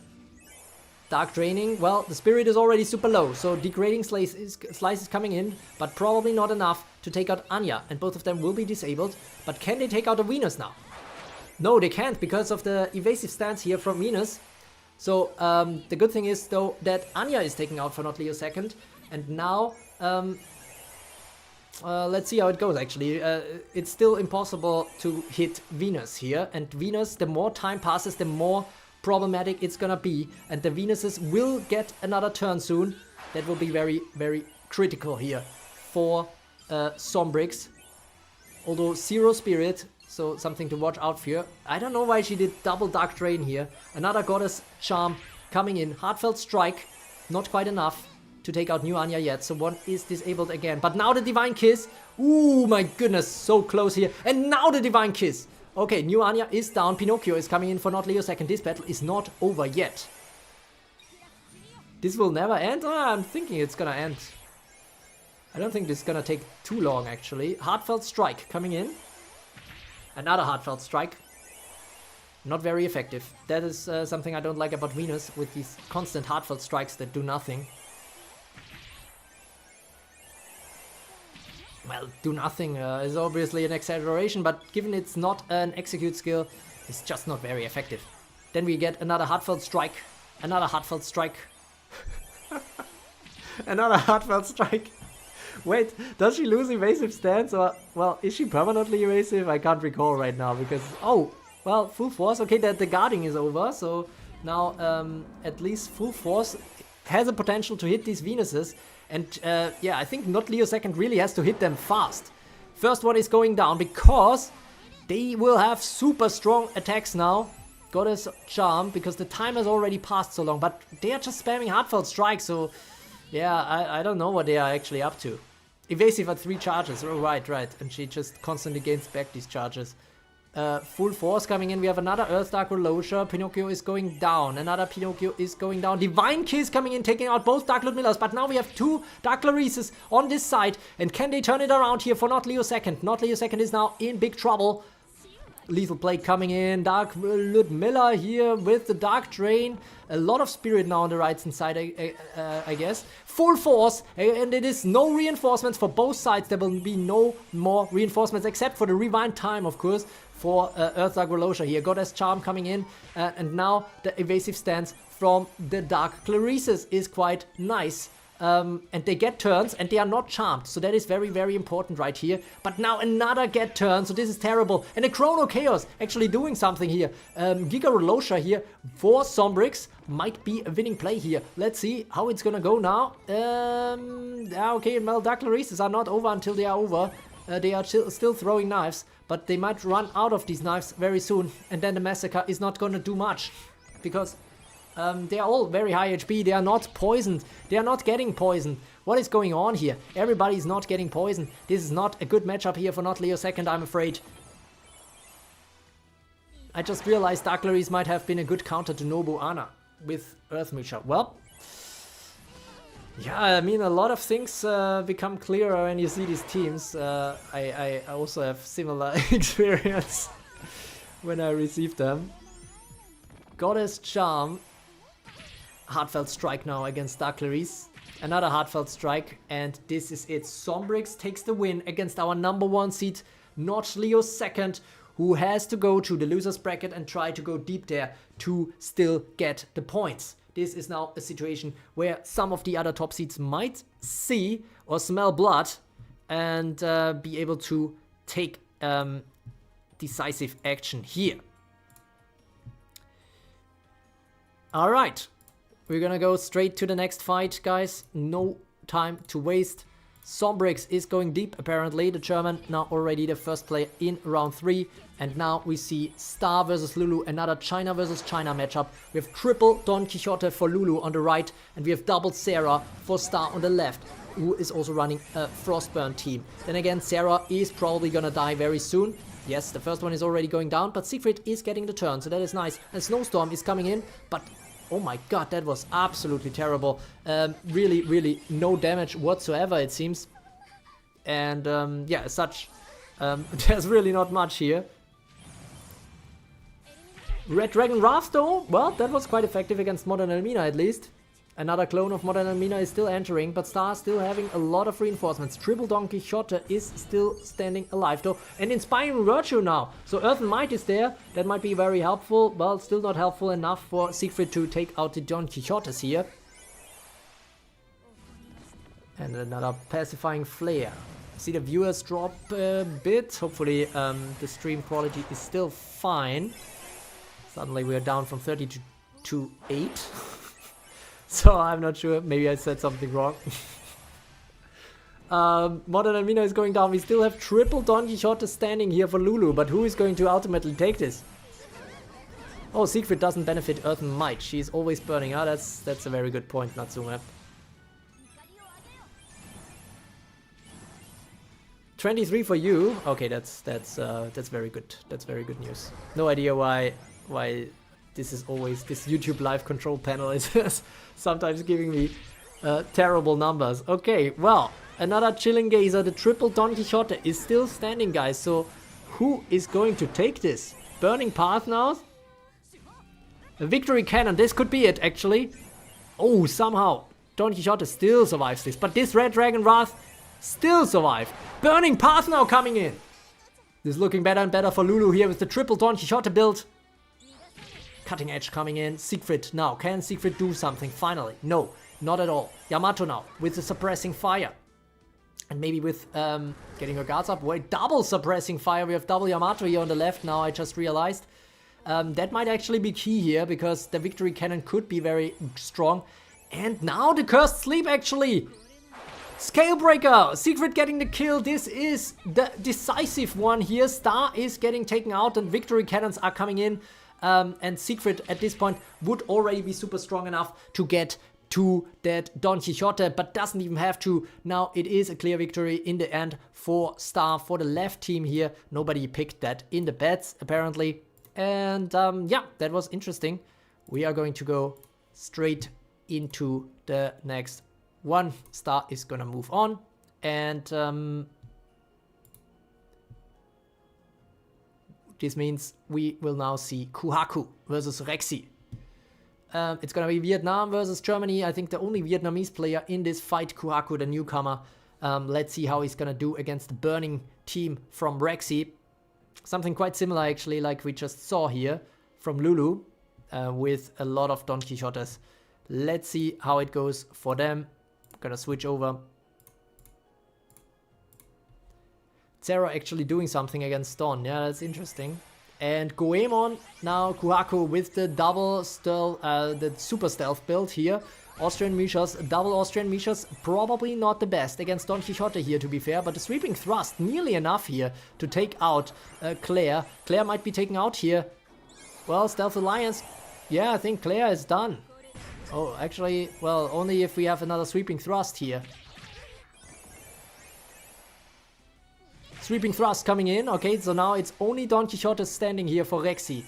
Dark Draining, well, the Spirit is already super low, so Degrading Slice is coming in, but probably not enough to take out Anya, and both of them will be disabled. But can they take out the Venus now? No, they can't, because of the evasive stance here from Venus. So, the good thing is, though, that Anya is taken out for Not Leo second, and now, let's see how it goes, actually. It's still impossible to hit Venus here, and Venus, the more time passes, the more problematic it's gonna be, and the Venuses will get another turn soon. That will be very, very critical here for Sombrix. Although zero Spirit, so something to watch out for. I don't know why she did double Dark Drain here. Another Goddess Charm coming in. Heartfelt Strike, not quite enough to take out New Anya yet, so one is disabled again. But now the Divine Kiss. Ooh, my goodness, so close here. And now the Divine Kiss. Okay, New Anya is down. Pinocchio is coming in for Not Leo second. This battle is not over yet. This will never end? I'm thinking it's gonna end. I don't think this is gonna take too long, actually. Heartfelt Strike coming in. Another Heartfelt Strike. Not very effective. That is something I don't like about Venus, with these constant Heartfelt Strikes that do nothing. Well, do nothing is obviously an exaggeration, but given it's not an execute skill, it's just not very effective. Then we get another Heartfelt Strike. Another Heartfelt Strike. Another Heartfelt Strike. Wait, does she lose evasive stance, or, well, is she permanently evasive? I can't recall right now, because, oh, well, full force. Okay, the guarding is over, so now at least full force has a potential to hit these Venuses. And yeah, I think Not Leo second really has to hit them fast. First one is going down because they will have super strong attacks now. Goddess Charm, because the time has already passed so long, but they are just spamming Heartfelt Strike, so yeah, I don't know what they are actually up to. Evasive at 3 charges, oh, right, and she just constantly gains back these charges. Full force coming in. We have another Earth Dark Rolosha. Pinocchio is going down. Another Pinocchio is going down. Divine Kiss coming in, taking out both Dark Ludmillas. But now we have 2 Dark Clarices on this side. And can they turn it around here for Not Leo second? Not Leo second is now in big trouble. Lethal Plate coming in. Dark Ludmilla here with the Dark Drain. A lot of Spirit now on the right hand side, I guess. Full force, and it is no reinforcements for both sides. There will be no more reinforcements except for the Rewind Time, of course, for Earth Dark Rolosha here. Goddess Charm coming in, and now the evasive stance from the Dark Clarices is quite nice. and they get turns, and they are not charmed. So that is very, very important right here. But now another get turn, so this is terrible. And a Chrono Chaos actually doing something here. Giga Rolosha here for Sombrix might be a winning play here. Let's see how it's gonna go now. Okay, Malduclaries are not over until they are over. They are still throwing knives, but they might run out of these knives very soon. And then the Massacre is not gonna do much, because they are all very high HP. They are not poisoned. They are not getting poisoned. What is going on here? Everybody is not getting poisoned. This is not a good matchup here for Not Leo Second, I'm afraid. I just realized Darklaries might have been a good counter to Nobu Ana with Earth Mucha. Well, yeah, I mean, a lot of things become clearer when you see these teams. I also have similar experience when I received them. Goddess Charm. Heartfelt Strike now against Darklaries. Another Heartfelt Strike, and this is it. Sombrix takes the win against our #1 seed, Not Leo Second, who has to go to the loser's bracket and try to go deep there to still get the points. This is now a situation where some of the other top seeds might see or smell blood and be able to take decisive action here. All right. We're gonna go straight to the next fight, guys. No time to waste. Sombrix is going deep, apparently. The German now already the first player in round 3. And now we see Star versus Lulu, another China versus China matchup. We have triple Don Quixote for Lulu on the right, and we have double Sarah for Star on the left, who is also running a Frostburn team. Then again, Sarah is probably gonna die very soon. Yes, the first one is already going down, but Siegfried is getting the turn, so that is nice. And Snowstorm is coming in, but oh my god, that was absolutely terrible. Really, really no damage whatsoever, it seems. And yeah, as such, there's really not much here. Red Dragon Wrath though, well, that was quite effective against Modern Elmina at least. Another clone of Modern Elmina is still entering, but Star still having a lot of reinforcements. Triple Don Quixote is still standing alive though. And Inspiring Virtue now. So Earth and Might is there. That might be very helpful. Well, still not helpful enough for Siegfried to take out the Don Quixotes here. And another Pacifying Flare. See the viewers drop a bit. Hopefully the stream quality is still fine. Suddenly we are down from 30 to 8. So I'm not sure, maybe I said something wrong. Modern Elmina is going down. We still have triple Don Quixote standing here for Lulu, but who is going to ultimately take this? Oh, Siegfried doesn't benefit Earth and Might. She's always burning out. That's a very good point, Natsume. 23 for you. Okay, that's very good. That's very good news. No idea why this is always, this YouTube live control panel is sometimes giving me terrible numbers. Okay, well, another Chilling Gazer. The triple Don Quixote is still standing, guys. So who is going to take this? Burning Path now? A Victory Cannon. This could be it, actually. Oh, somehow Don Quixote still survives this. But this Red Dragon Wrath still survived. Burning Path now coming in. This is looking better and better for Lulu here with the triple Don Quixote build. Cutting Edge coming in. Siegfried now. Can Siegfried do something finally? No, not at all. Yamato now with the Suppressing Fire. And maybe with getting her guards up. Wait, double Suppressing Fire. We have double Yamato here on the left now, I just realized. That might actually be key here, because the Victory Cannon could be very strong. And now the Cursed Sleep actually. Scalebreaker. Siegfried getting the kill. This is the decisive one here. Star is getting taken out and Victory Cannons are coming in. And Siegfried at this point would already be super strong enough to get to that Don Quixote, but doesn't even have to. Now it is a clear victory in the end for Star, for the left team here. Nobody picked that in the bets, apparently. And yeah, that was interesting. We are going to go straight into the next one. Star is gonna move on. And this means we will now see Kuhaku versus Rexy. It's gonna be Vietnam versus Germany. I think the only Vietnamese player in this fight, Kuhaku, the newcomer. Let's see how he's gonna do against the burning team from Rexy. Something quite similar, actually, like we just saw here from Lulu, with a lot of Don Quixotes. Let's see how it goes for them. Gonna switch over. Zero actually doing something against Dawn. Yeah, that's interesting. And Goemon, now Kuhaku with the double stealth, the super stealth build here. Austrian Mishas, double Austrian Mishas, probably not the best against Don Quixote here, to be fair, but the sweeping thrust nearly enough here to take out Claire. Claire might be taken out here. Well, Stealth Alliance, yeah, I think Claire is done. Oh, actually, well, only if we have another sweeping thrust here. Sweeping thrust coming in, okay, so now it's only Don Quixote standing here for Rexy.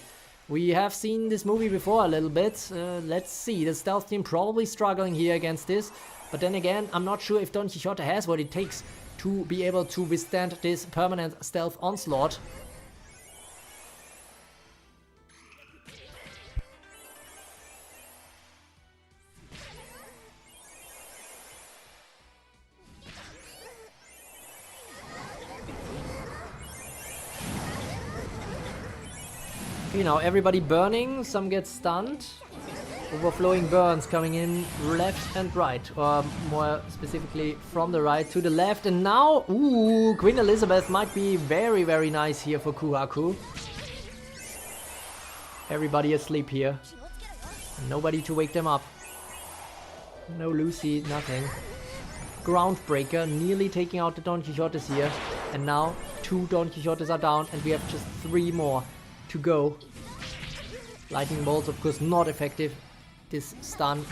We have seen this movie before a little bit. Let's see, the stealth team probably struggling here against this. But then again, I'm not sure if Don Quixote has what it takes to be able to withstand this permanent stealth onslaught. You know, everybody burning, some get stunned. Overflowing burns coming in left and right, or more specifically from the right to the left. And now, ooh, Queen Elizabeth might be very, very nice here for Kuhaku. Everybody asleep here. Nobody to wake them up. No Lucy, nothing. Groundbreaker, nearly taking out the Don Quixotes here. And now, 2 Don Quixotes are down, and we have just 3 more to go. Lightning bolts, of course, not effective. This stun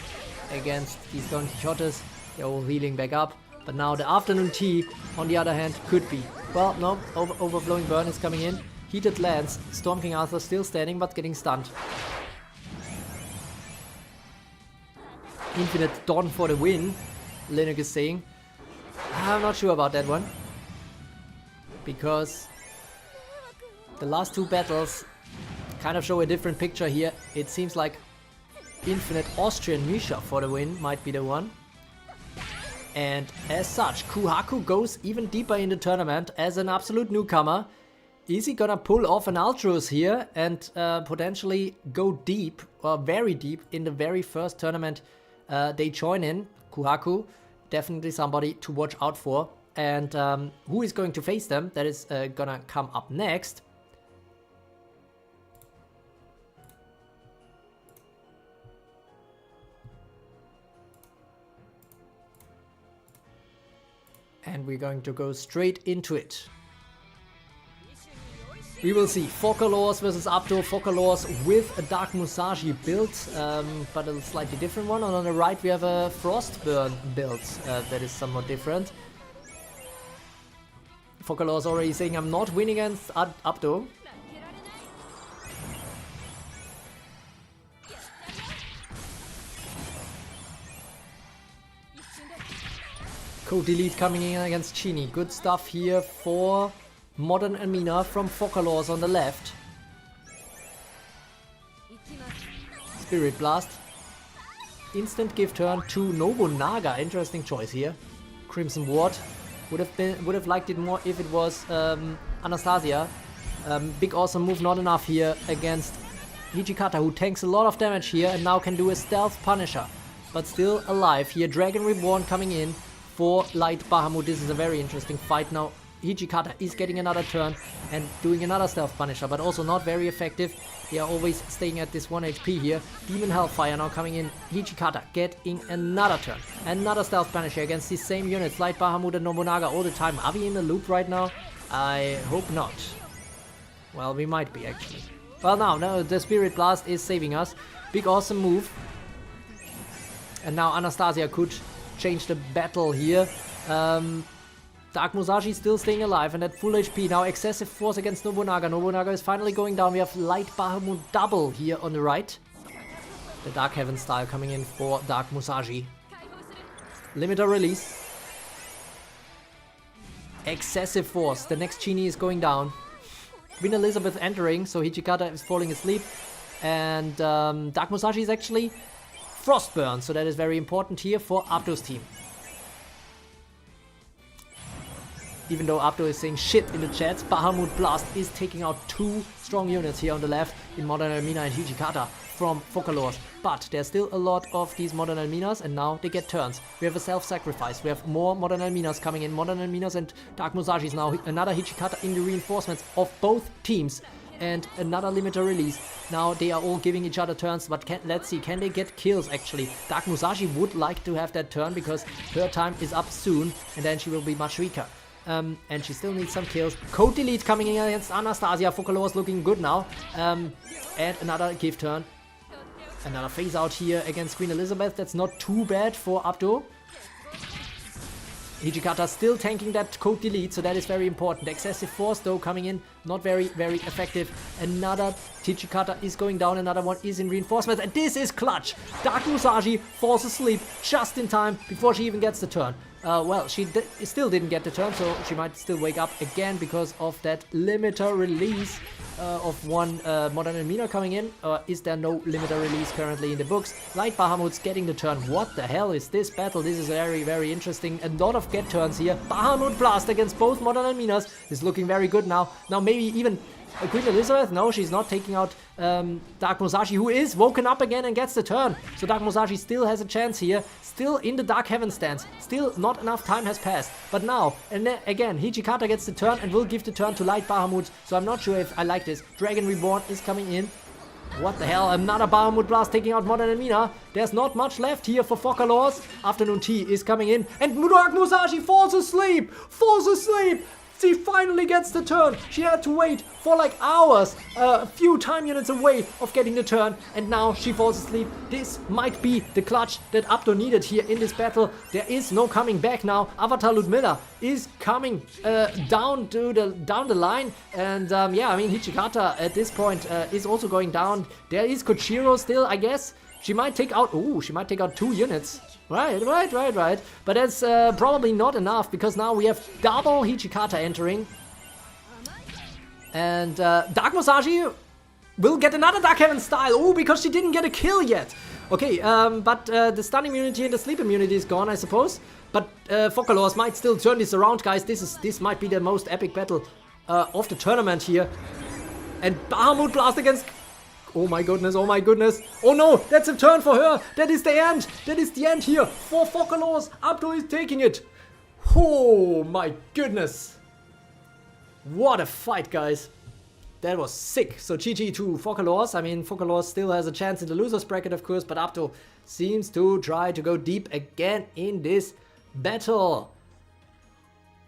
against these Don Quixotes. They're all healing back up. But now the afternoon tea, on the other hand, could be. Well, no, overflowing burn is coming in. Heated lance. Storm King Arthur still standing, but getting stunned. Infinite Dawn for the win, Linux is saying. I'm not sure about that one. Because the last 2 battles kind of show a different picture here. It seems like Infinite Austrian Misha for the win might be the one. And as such, Kuhaku goes even deeper in the tournament as an absolute newcomer. Is he gonna pull off an Ultros here and potentially go deep, or very deep, in the very first tournament they join in? Kuhaku, definitely somebody to watch out for. And who is going to face them? That is gonna come up next. And we're going to go straight into it. We will see Focalors versus Abdo. Focalors with a Dark Musashi build, but a slightly different one. And on the right we have a Frostburn build that is somewhat different. Focalors already saying I'm not winning against Abdo. Code delete coming in against Chini. Good stuff here for Modern Amina from Focalors on the left. Spirit Blast. Instant give turn to Nobunaga. Interesting choice here. Crimson Ward. Would have liked it more if it was Anastasia. Big awesome move, not enough here against Hijikata, who tanks a lot of damage here and now can do a stealth Punisher. But still alive here. Dragon Reborn coming in for Light Bahamut. This is a very interesting fight now. Hijikata is getting another turn and doing another Stealth Punisher, but also not very effective. They are always staying at this 1 HP here. Demon Hellfire now coming in. Hijikata getting another turn. Another Stealth Punisher against these same units. Light Bahamut and Nobunaga all the time. Are we in the loop right now? I hope not. Well, we might be actually. Well, now the Spirit Blast is saving us. Big awesome move. And now Anastasia could change the battle here. Dark Musashi still staying alive and at full HP. Now excessive force against Nobunaga. Nobunaga is finally going down. We have Light Bahamut double here on the right. The Dark Heaven style coming in for Dark Musashi. Limiter release. Excessive force. The next Genie is going down. Queen Elizabeth entering, so Hijikata is falling asleep. And Dark Musashi is actually Frostburn, so that is very important here for Abdo's team. Even though Abdo is saying shit in the chats, Bahamut Blast is taking out 2 strong units here on the left in Modern Amina and Hijikata from Focalors. But there's still a lot of these Modern Elminas, and now they get turns. We have a self-sacrifice. We have more Modern Elminas coming in. Modern Elminas and Dark Musashis now. Another Hichikata in the reinforcements of both teams. And another limiter release. Now they are all giving each other turns, but let's see, can they get kills actually? Dark Musashi would like to have that turn because her time is up soon, and then she will be much weaker. And she still needs some kills. Code delete coming in against Anastasia. Focalor is looking good now. And another give turn. Another phase out here against Queen Elizabeth. That's not too bad for Abdo. Hijikata still tanking that code delete, so that is very important. Excessive force though coming in, not very effective. Another Hijikata is going down, another one is in reinforcements, and this is clutch. Dark Musashi falls asleep just in time before she even gets the turn. Well, she still didn't get the turn, so she might still wake up again because of that limiter release of one Modern Elmina coming in. Is there no limiter release currently in the books? Light Bahamut's getting the turn. What the hell is this battle? This is very interesting. A lot of get turns here. Bahamut Blast against both Modern Elminas is looking very good now. Now maybe even Queen Elizabeth, no, she's not taking out Dark Musashi, who is woken up again and gets the turn. So Dark Musashi still has a chance here, still in the Dark Heaven stance, still not enough time has passed. But now, and then again, Hijikata gets the turn and will give the turn to Light Bahamut, so I'm not sure if I like this. Dragon Reborn is coming in. What the hell, another Bahamut Blast taking out Modern Elmina. There's not much left here for Focalors. Afternoon Tea is coming in, and Dark Musashi falls asleep! She finally gets the turn. She had to wait for like hours, a few time units away of getting the turn, and now she falls asleep. This might be the clutch that Abdo needed here in this battle. There is no coming back now. Avatar Ludmilla is coming down the line, and yeah, I mean Hijikata at this point is also going down. There is Kochiro still, I guess. She might take out. Ooh, she might take out 2 units. Right. But that's probably not enough, because now we have double Hijikata entering. And Dark Musashi will get another Dark Heaven style. Oh, because she didn't get a kill yet. Okay, but the stun immunity and the sleep immunity is gone, I suppose. But Focalors might still turn this around, guys. This might be the most epic battle of the tournament here. And Bahamut Blast against... Oh my goodness. Oh no, that's a turn for her. That is the end. That is the end here for Focalors. Abdo is taking it. Oh my goodness. What a fight, guys. That was sick. So GG to Focalors. I mean, Focalors still has a chance in the loser's bracket, of course, but Abdo seems to try to go deep again in this battle.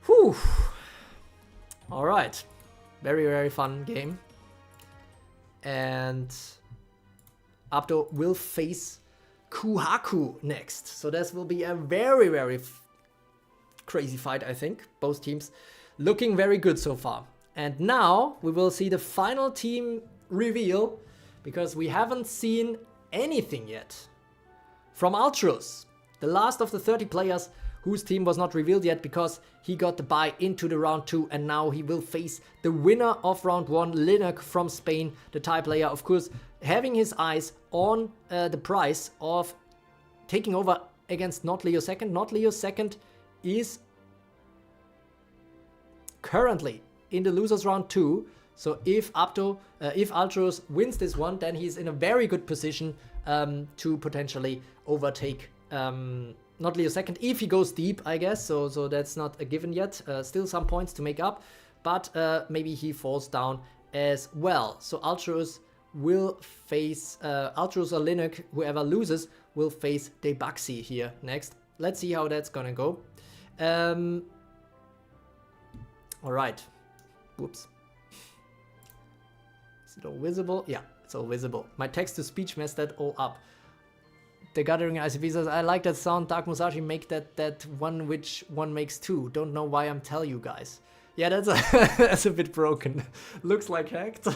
Whew. Alright. Very fun game. And Abdo will face Kuhaku next. So this will be a very crazy fight, I think. Both teams looking very good so far. And now we will see the final team reveal, because we haven't seen anything yet from Ultros, the last of the 30 players whose team was not revealed yet because he got the bye into the round 2, and now he will face the winner of round 1, Linak from Spain, the Thai player, of course, having his eyes on the prize of taking over against Not Leo Second. Not Leo Second is currently in the losers round 2, so if Ultros wins this one, then he's in a very good position to potentially overtake Not Leo Second, if he goes deep, I guess. So that's not a given yet. Still some points to make up, but maybe he falls down as well. So Ultros will face Ultros or Linak, whoever loses, will face Debaxi here next. Let's see how that's gonna go. All right. Whoops. Is it all visible? Yeah, it's all visible. My text-to-speech messed that all up. The Gathering ICP says, I like that sound. Dark Musashi make that one which one makes 2. Don't know why I'm telling you guys. Yeah, that's that's a bit broken. Looks like hacked.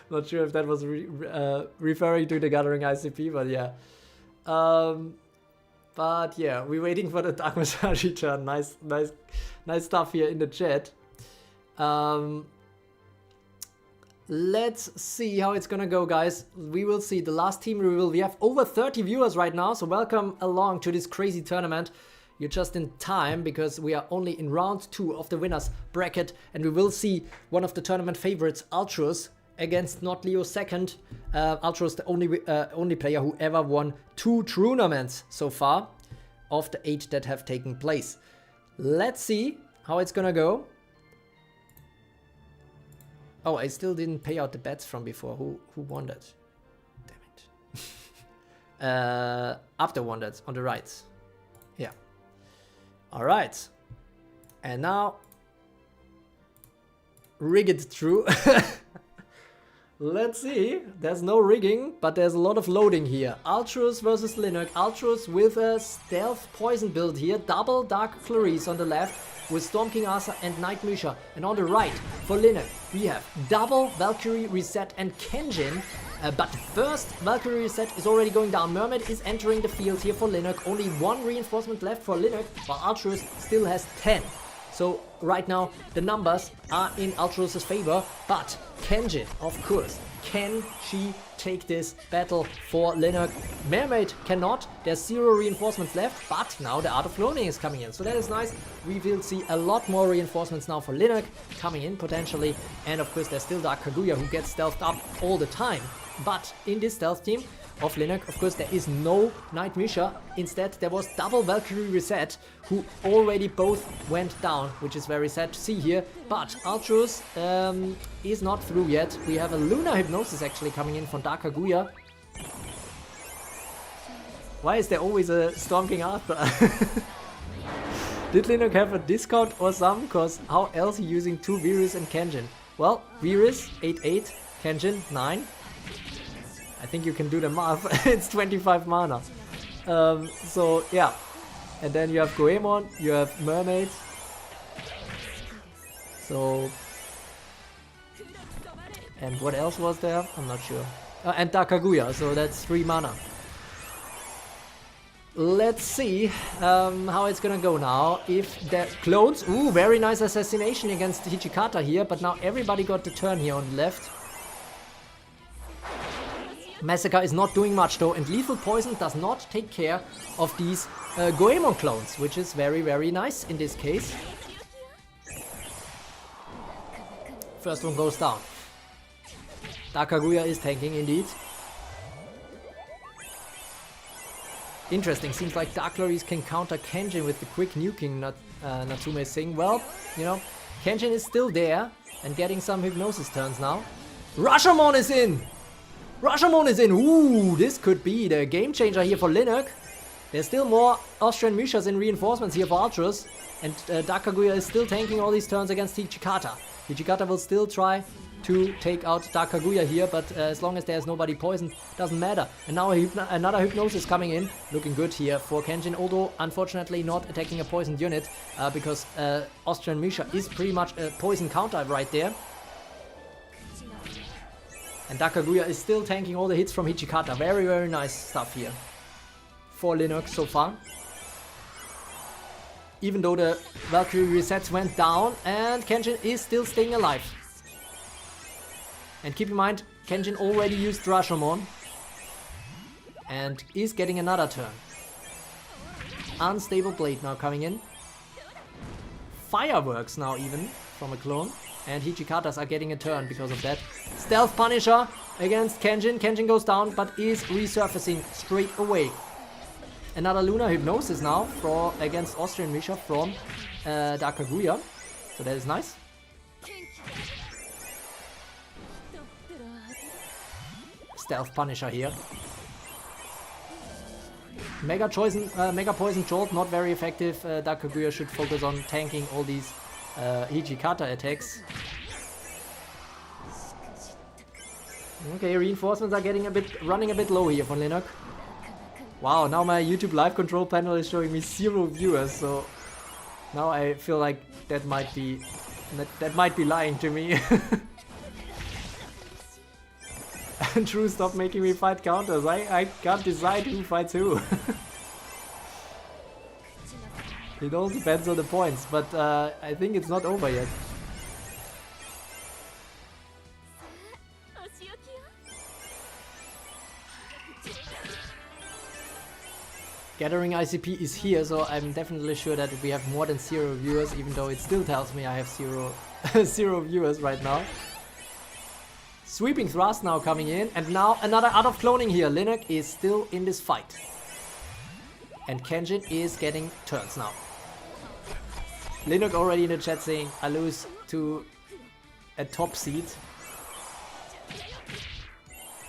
Not sure if that was referring to the Gathering ICP, but yeah. But yeah, we're waiting for the Dark Musashi turn. Nice stuff here in the chat. Let's see how it's gonna go, guys. We will see the last team reveal. We have over 30 viewers right now, so welcome along to this crazy tournament. You're just in time because we are only in round 2 of the winners bracket, and we will see one of the tournament favorites, Ultros, against not Leo second. Ultros the only player who ever won 2 tournaments so far of the 8 that have taken place. Let's see how it's gonna go. Oh, I still didn't pay out the bets from before. Who won that? Damn it. After won that on the right. Yeah. All right. And now rig it through. Let's see. There's no rigging, but there's a lot of loading here. Ultros versus Linux. Ultros with a stealth poison build here. Double Dark Clarice on the left with Storm King Arthur and Night Misha. And on the right for Linux, we have double Valkyrie Reset and Kenjin. But the first Valkyrie Reset is already going down. Mermaid is entering the field here for Linux. Only 1 reinforcement left for Linux, while Ultros still has 10. So right now the numbers are in Ultros' favor, but Kenjin, of course, can she take this battle for Linux? Mermaid cannot, there's 0 reinforcements left, but now the Art of Cloning is coming in, so that is nice. We will see a lot more reinforcements now for Linux coming in potentially, and of course there's still Dark Kaguya who gets stealthed up all the time. But in this stealth team of Linux, of course, there is no Night Misha. Instead, there was double Valkyrie Reset, who already both went down, which is very sad to see here. But Ultros is not through yet. We have a Lunar Hypnosis actually coming in from Dark Kaguya. Why is there always a Storm King Arthur? Did Linux have a discount or some? Cause how else he using 2 Virus and Kenjin? Well, Virus 8-8, Kenjin 9. I think you can do the math. It's 25 mana. So yeah, and then you have Goemon, you have Mermaid. So, and what else was there? I'm not sure. And Dark Kaguya, so that's 3 mana. Let's see how it's gonna go now. If the clones, ooh, very nice assassination against Hichikata here, but now everybody got the turn here on the left. Massacre is not doing much though, and Lethal Poison does not take care of these Goemon clones, which is very, very nice in this case. First one goes down. Dark Kaguya is tanking indeed. Interesting, seems like Dark Clarice can counter Kenjin with the quick nuking, Natsume Singh. Well, you know, Kenjin is still there and getting some hypnosis turns now. Rashomon is in! Rashomon is in! Ooh, this could be the game changer here for Linux. There's still more Austrian Mishas in reinforcements here for Ultros. And Dark Kaguya is still tanking all these turns against Hichikata. Hichikata will still try to take out Dark Kaguya here, but as long as there's nobody poisoned, doesn't matter. And now another Hypnosis coming in. Looking good here for Kenjin, although unfortunately not attacking a poisoned unit, because Austrian Misha is pretty much a poison counter right there. And Dark Kaguya is still tanking all the hits from Hichikata. Very, very nice stuff here for Linux so far. Even though the Valkyrie resets went down, and Kenjin is still staying alive. And keep in mind, Kenjin already used Rashomon and is getting another turn. Unstable Blade now coming in. Fireworks now even from a clone. And Hichikatas are getting a turn because of that. Stealth Punisher against Kenjin. Kenjin goes down but is resurfacing straight away. Another Lunar Hypnosis now against Austrian Misha from Dark Kaguya. So that is nice. Stealth Punisher here. Mega Poison Jolt, not very effective. Dark Kaguya should focus on tanking all these Hichikata attacks. Okay, reinforcements are running a bit low here for Linux. Wow, now my YouTube live control panel is showing me 0 viewers, so now I feel like that might be lying to me. True, stop making me fight counters. I can't decide who fights who. It all depends on the points, but I think it's not over yet. Gathering ICP is here, so I'm definitely sure that we have more than 0 viewers, even though it still tells me I have 0 viewers right now. Sweeping thrust now coming in, and now another art of cloning here. Lunar is still in this fight. And Kenjin is getting turns now. Lunar already in the chat saying, I lose to a top seed.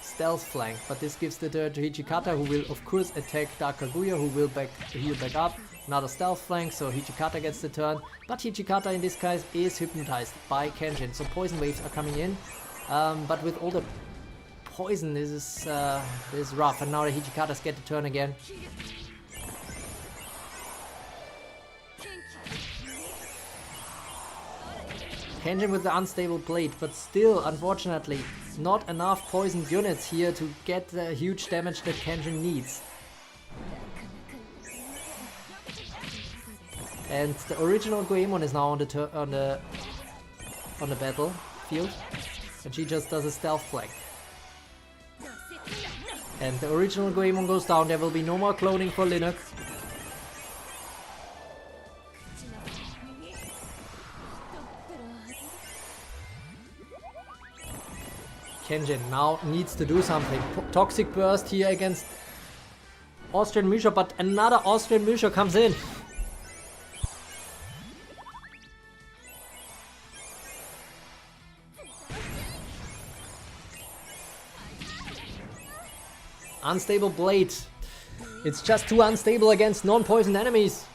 Stealth flank, but this gives the turn to Hijikata, who will of course attack Dark Kaguya, who will heal back up. Another stealth flank, so Hijikata gets the turn. But Hijikata in this case is hypnotized by Kenjin, so poison waves are coming in. But with all the poison, this is rough. And now the Hijikatas get the turn again. Kenjin with the unstable blade, but still, unfortunately, not enough poisoned units here to get the huge damage that Kenjin needs. And the original Goemon is now on the battlefield, and she just does a stealth flank. And the original Goemon goes down. There will be no more cloning for Lunar. Kenjin now needs to do something. Toxic burst here against Austrian Misha, but another Austrian Misha comes in. Unstable blade. It's just too unstable against non-poisoned enemies.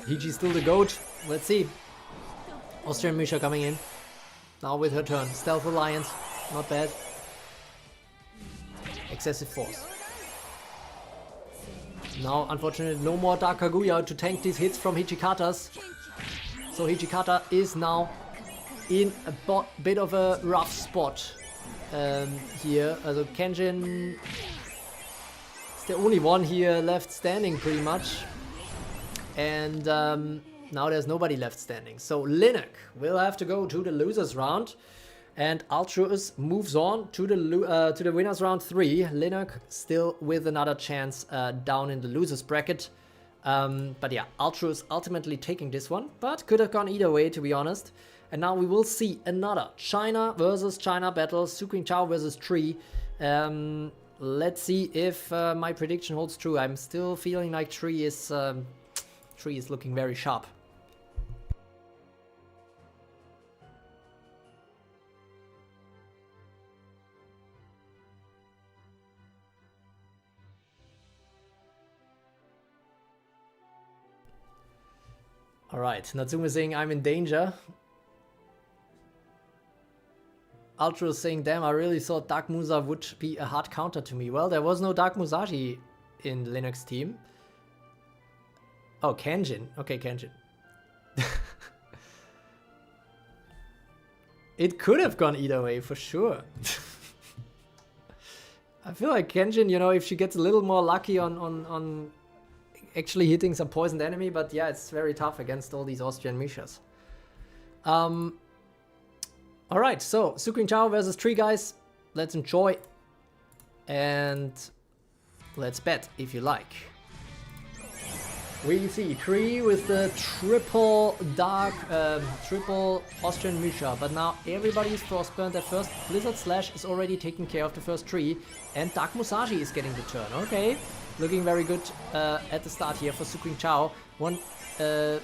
Hiji's still the GOAT. Let's see. Austrian Misha coming in. Now with her turn. Stealth Alliance. Not bad. Excessive force. Now, unfortunately, no more Dark Kaguya to tank these hits from Hijikatas. So Hijikata is now in a bit of a rough spot here. Also Kenjin is the only one here left standing pretty much. And now there's nobody left standing. So Lunar will have to go to the losers round. And Altruis moves on to the winners round 3. Lunar still with another chance down in the losers bracket. But yeah, Altruis ultimately taking this one, but could have gone either way, to be honest. And now we will see another China versus China battle, Suqing versus Tree. Let's see if my prediction holds true. I'm still feeling like Tree is looking very sharp. Alright, Natsume saying I'm in danger. Ultra saying, damn, I really thought Dark Musa would be a hard counter to me. Well, there was no Dark Musashi in Luna's team. Oh, Kenjin. Okay, Kenjin. It could have gone either way, for sure. I feel like Kenjin, you know, if she gets a little more lucky on actually hitting some poisoned enemy, but yeah, it's very tough against all these Austrian Mishas. Alright, so Suqing Chao versus Tree, guys. Let's enjoy. And let's bet if you like. We see Tree with the triple Austrian Misha, but now everybody is frostburned at first. Blizzard Slash is already taking care of the first Tree, and Dark Musashi is getting the turn. Okay, looking very good at the start here for Suqing Chao. One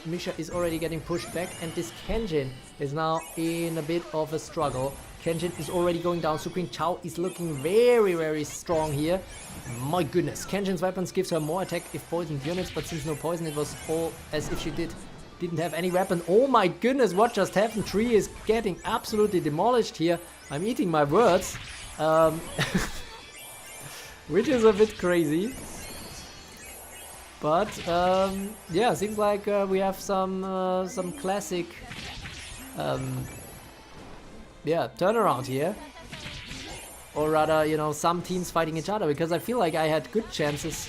Misha is already getting pushed back, and this Kenjin is now in a bit of a struggle. Kenjin is already going down. Suqing Chao is looking very, very strong here. My goodness, Kenjin's weapons gives her more attack if poisoned units, but since no poison, it was all as if she didn't have any weapon. Oh my goodness, what just happened? Tree is getting absolutely demolished here. I'm eating my words, which is a bit crazy. But yeah, seems like we have some classic yeah, turnaround here. Or rather, you know, some teams fighting each other, because I feel like I had good chances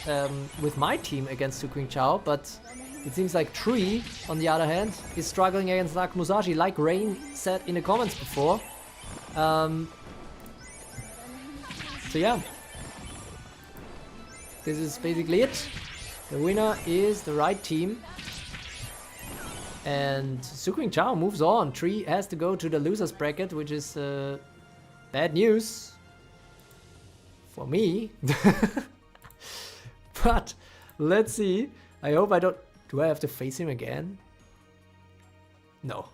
with my team against Suqing Chao, but it seems like Tree, on the other hand, is struggling against Dark Musashi, like Rain said in the comments before. So yeah, this is basically it. The winner is the right team. And Suqing Chao moves on. Tree has to go to the losers bracket, which is Bad news for me. But let's see. I hope I don't... Do I have to face him again? No.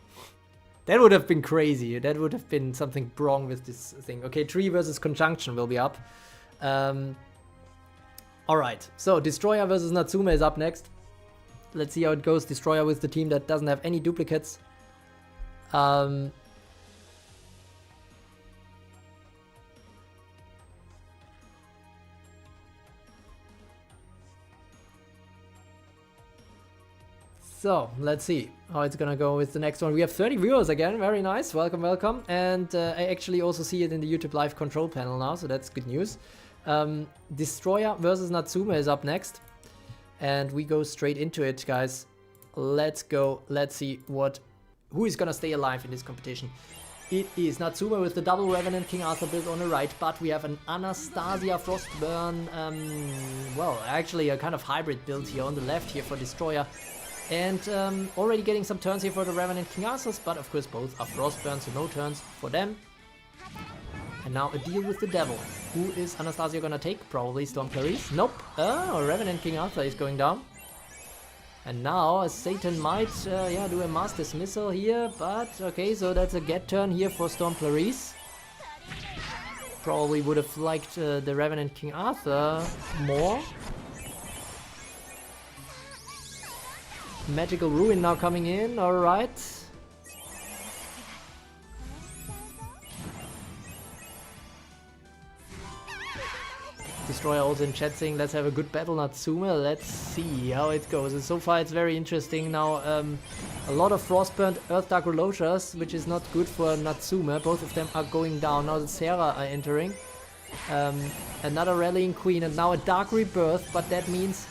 That would have been crazy. That would have been something wrong with this thing. Okay, Tree versus Conjunction will be up. Alright, so Destroyer versus Natsume is up next. Let's see how it goes. Destroyer with the team that doesn't have any duplicates. So, let's see how it's gonna go with the next one. We have 30 viewers again, very nice, welcome, welcome. And I actually also see it in the YouTube live control panel now, so that's good news. Destroyer versus Natsume is up next. And we go straight into it, guys. Let's go, let's see who is gonna stay alive in this competition. It is Natsume with the double Revenant King Arthur build on the right, but we have an Anastasia Frostburn, well, actually a kind of hybrid build here on the left here for Destroyer. And already getting some turns here for the Revenant King Arthurs, but of course both are Frostburn, so no turns for them. And now a deal with the Devil. Who is Anastasia gonna take? Probably Storm Clarice. Nope. Revenant King Arthur is going down. And now Satan might do a Mass Dismissal here, but okay, so that's a get turn here for Storm Clarice. Probably would have liked the Revenant King Arthur more. Magical Ruin now coming in, alright. Destroyer also in chat saying, let's have a good battle, Natsume. Let's see how it goes. And so far it's very interesting. Now, a lot of Frostburnt Earth Dark Relotias, which is not good for Natsume. Both of them are going down. Now the Sarah are entering. Another Rallying Queen, and now a Dark Rebirth, but that means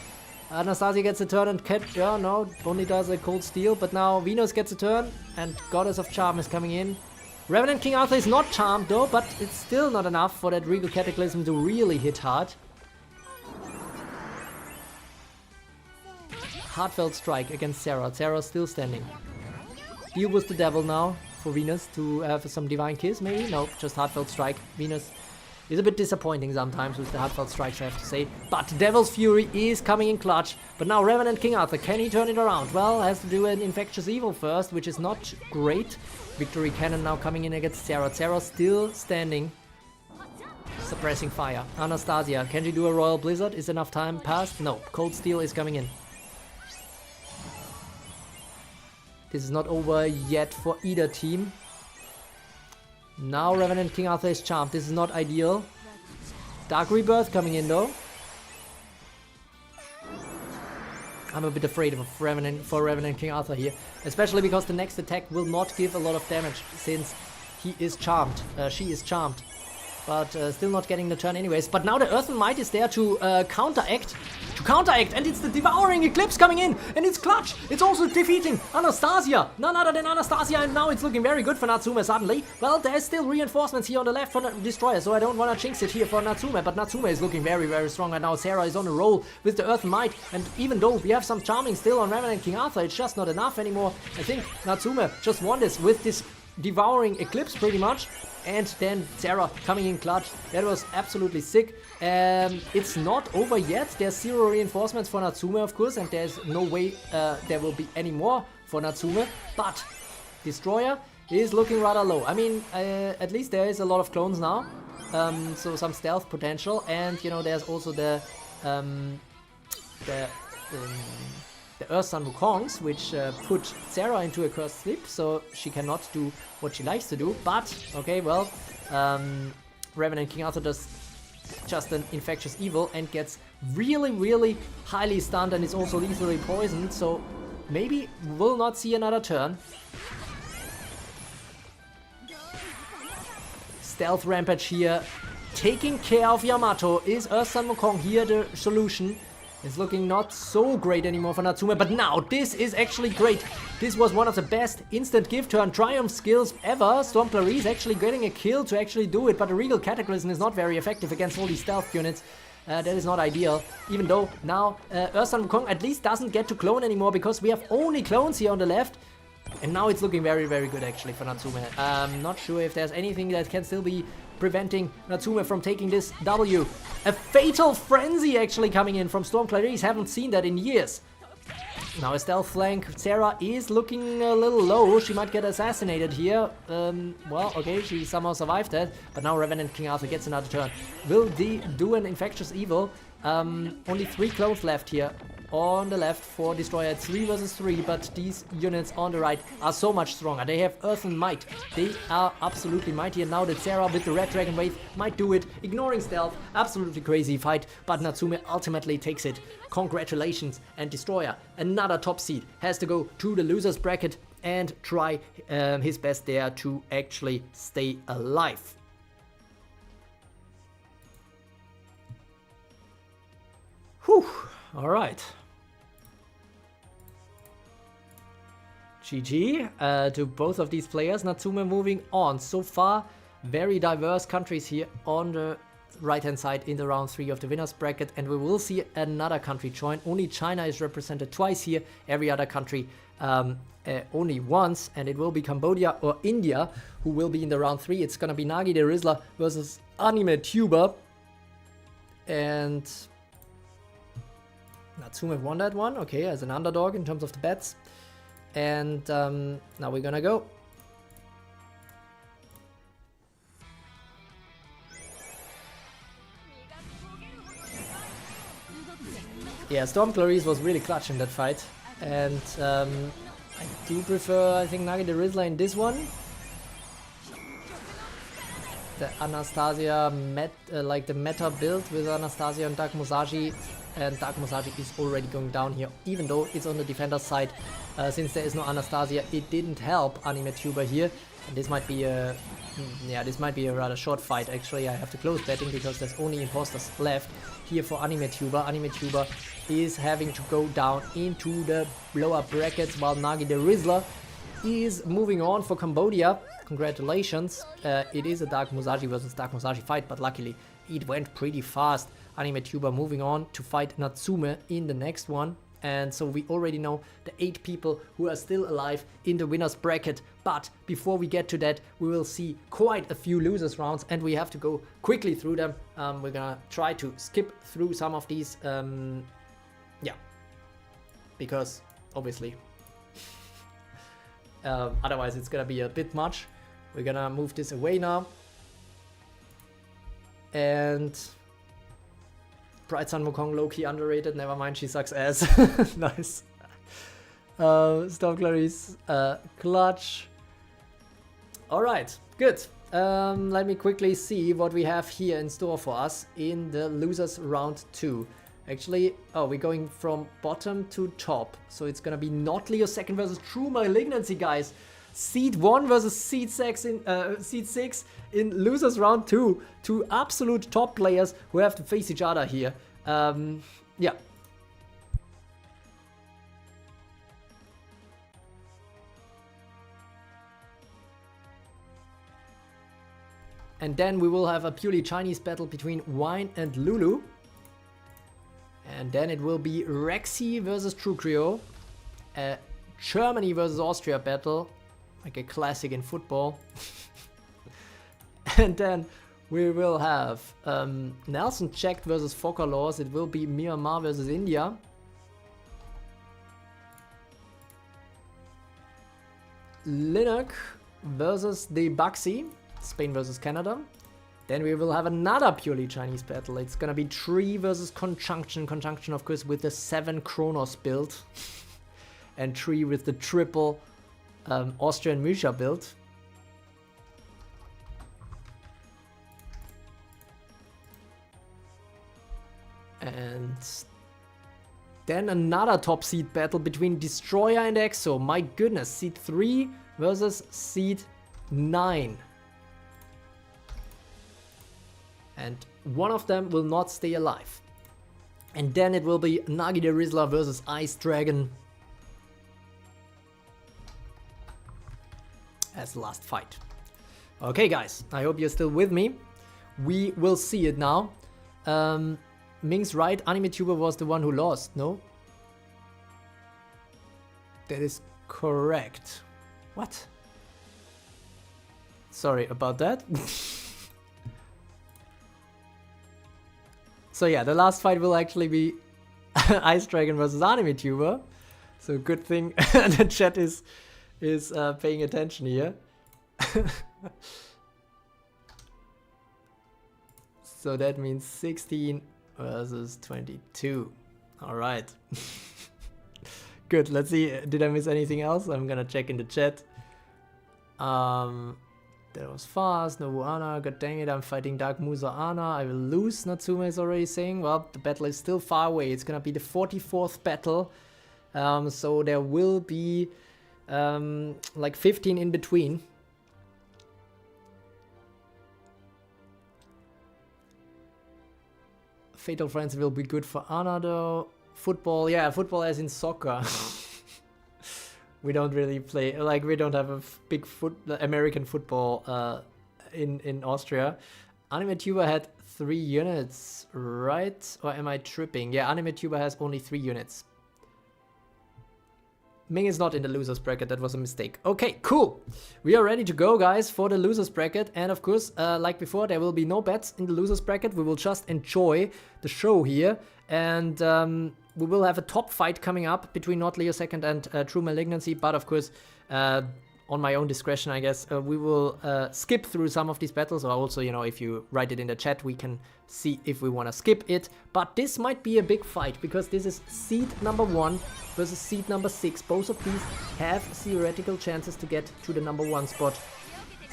Anastasia gets a turn and no, only does a Cold Steel, but now Venus gets a turn and Goddess of Charm is coming in. Revenant King Arthur is not charmed though, but it's still not enough for that Regal Cataclysm to really hit hard. Heartfelt Strike against Sarah. Sarah still standing. Deal with the Devil now for Venus to have some Divine Kiss maybe? Nope, just Heartfelt Strike. Venus is a bit disappointing sometimes with the Heartfelt Strikes, I have to say. But Devil's Fury is coming in clutch. But now Revenant King Arthur, can he turn it around? Well, has to do an Infectious Evil first, which is not great. Victory Cannon now coming in against Sarah. Sarah still standing. Suppressing Fire. Anastasia, can she do a Royal Blizzard? Is enough time passed? No. Cold Steel is coming in. This is not over yet for either team. Now Revenant King Arthur is charmed. This is not ideal. Dark Rebirth coming in though. I'm a bit afraid of Revenant King Arthur here. Especially because the next attack will not give a lot of damage since he is charmed. She is charmed. But still not getting the turn anyways. But now the Earthen Might is there to counteract. And it's the Devouring Eclipse coming in. And it's clutch. It's also defeating Anastasia. None other than Anastasia. And now it's looking very good for Natsume suddenly. Well, there's still reinforcements here on the left for the Destroyer. So I don't want to jinx it here for Natsume. But Natsume is looking very, very strong. And now Sarah is on a roll with the Earthen Might. And even though we have some charming still on Revenant King Arthur, it's just not enough anymore. I think Natsume just won this with this Devouring Eclipse pretty much. And then Sarah coming in clutch. That was absolutely sick. It's not over yet. There's 0 reinforcements for Natsume, of course, and there's no way there will be any more for Natsume. But Destroyer is looking rather low. I mean, at least there is a lot of clones now, so some stealth potential. And you know, there's also the Earth Sun Wukongs, which put Sarah into a cursed sleep, so she cannot do what she likes to do. But, okay, well, Revenant King Arthur does just an Infectious Evil and gets really, really highly stunned and is also lethally poisoned, so maybe we'll not see another turn. Stealth Rampage here, taking care of Yamato. Is Earth Sun Wukong here the solution? It's looking not so great anymore for Natsume, but now this is actually great. This was one of the best instant give turn triumph skills ever. Storm Clarice actually getting a kill to actually do it, but the Regal Cataclysm is not very effective against all these stealth units. That is not ideal, even though now Earth Sun Wukong at least doesn't get to clone anymore because we have only clones here on the left. And now it's looking very, very good actually for Natsume. I'm not sure if there's anything that can still be preventing Natsume from taking this W. A fatal frenzy actually coming in from Storm Clarice. Haven't seen that in years. Now a stealth flank. Sarah is looking a little low. She might get assassinated here. Well, okay, she somehow survived that. But now Revenant King Arthur gets another turn. Will D do an Infectious Evil? Only 3 clones left here. On the left for Destroyer, 3 versus 3, but these units on the right are so much stronger. They have Earthen Might. They are absolutely mighty, and now that Sarah with the Red Dragon Wave might do it, ignoring stealth. Absolutely crazy fight, but Natsume ultimately takes it. Congratulations, and Destroyer, another top seed, has to go to the loser's bracket and try his best there to actually stay alive. Whew, alright. GG to both of these players. Natsume moving on. So far, very diverse countries here on the right-hand side in the round 3 of the winner's bracket, and we will see another country join. Only China is represented twice here. Every other country only once, and it will be Cambodia or India who will be in the round 3. It's gonna be Nagi the Rizzler versus Anime Tuber, and Natsume won that one, okay, as an underdog in terms of the bets. And now we're gonna go. Yeah, Storm Clarice was really clutch in that fight. And I do prefer, I think, Nagi the Rizzler in this one. The Anastasia, like the meta build with Anastasia and Dark Musashi. And Dark Musashi is already going down here, even though it's on the defender's side. Since there is no Anastasia, it didn't help Anime Tuber here. And this might be a, this might be a rather short fight. Actually, I have to close betting because there's only imposters left here for Anime Tuber. Anime Tuber is having to go down into the lower brackets, while Nagi the Rizzler is moving on for Cambodia. Congratulations. It is a Dark Musashi versus Dark Musashi fight, but luckily it went pretty fast. Anime Tuber moving on to fight Natsume in the next one. And so we already know the 8 people who are still alive in the winner's bracket. But before we get to that, we will see quite a few losers rounds, and we have to go quickly through them. We're gonna try to skip through some of these, because obviously otherwise it's gonna be a bit much. We're gonna move this away now. And Bright Sun Wukong low-key underrated, never mind, she sucks ass. Nice. Storm Clarice, clutch. Alright, good. Let me quickly see what we have here in store for us in the losers round 2. Actually, we're going from bottom to top. So it's gonna be not Leo second versus TruMalignancy, guys. Seed 1 versus Seed 6 in losers round 2. 2 absolute top players who have to face each other here. Yeah. And then we will have a purely Chinese battle between Wine and Lulu. And then it will be Rexy versus True Creo. Germany versus Austria battle. Like a classic in football. And then we will have Nelson Checked versus Fokker Laws. It will be Myanmar versus India. Linux versus the Baxi. Spain versus Canada. Then we will have another purely Chinese battle. It's gonna be Tree versus Conjunction. Conjunction, of course, with the 7 Kronos build. And Tree with the triple Austrian Misha build. And then another top seed battle between Destroyer and Exo. My goodness, seed 3 versus seed 9. And one of them will not stay alive. And then it will be Nagi the Rizzler versus Ice Dragon as the last fight. Okay, guys, I hope you're still with me. We will see it now. Ming's right, Anime Tuber was the one who lost, no? That is correct. What? Sorry about that. So yeah, the last fight will actually be Ice Dragon versus Anime Tuber. So good thing the chat is paying attention here. So that means 16 versus 22. All right. Good. Let's see. Did I miss anything else? I'm gonna check in the chat. That was fast. Nobu Ana. God dang it. I'm fighting Dark Musa Ana. I will lose. Natsume is already saying. Well, the battle is still far away. It's gonna be the 44th battle. So there will be like 15 in between. Fatal Friends will be good for Ana though. Football, yeah, football as in soccer. We don't really play, like we don't have a big American football in Austria. Anime Tuber had 3 units, right? Or am I tripping? Yeah, Anime Tuber has only 3 units. Ming is not in the losers bracket, that was a mistake. Okay, cool. We are ready to go, guys, for the losers bracket. And of course, like before, there will be no bets in the losers bracket. We will just enjoy the show here. And we will have a top fight coming up between Not Leo Second and TruMalignancy. But of course, on my own discretion, I guess, we will skip through some of these battles. Or also, you know, if you write it in the chat, we can see if we want to skip it. But this might be a big fight, because this is seed number 1 versus seed number 6. Both of these have theoretical chances to get to the number 1 spot.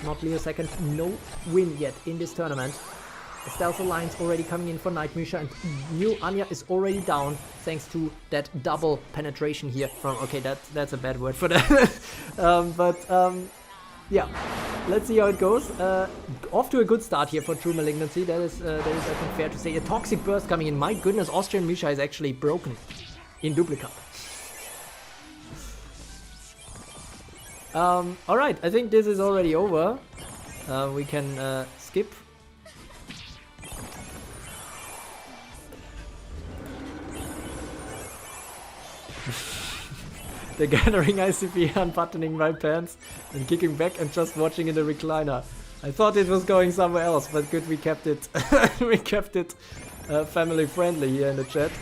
Not Leo Second, no win yet in this tournament. The Stealth Alliance already coming in for Night Misha, and New Anya is already down thanks to that double penetration here from... Okay, that's a bad word for that. Yeah, let's see how it goes. Off to a good start here for TruMalignancy. That is I think, fair to say. A Toxic Burst coming in. My goodness, Austrian Misha is actually broken in Dupli Cup. Alright, I think this is already over. We can skip. The Gathering ICP unbuttoning my pants and kicking back and just watching in the recliner. I thought it was going somewhere else, but good, we kept it. We kept it family friendly here in the chat.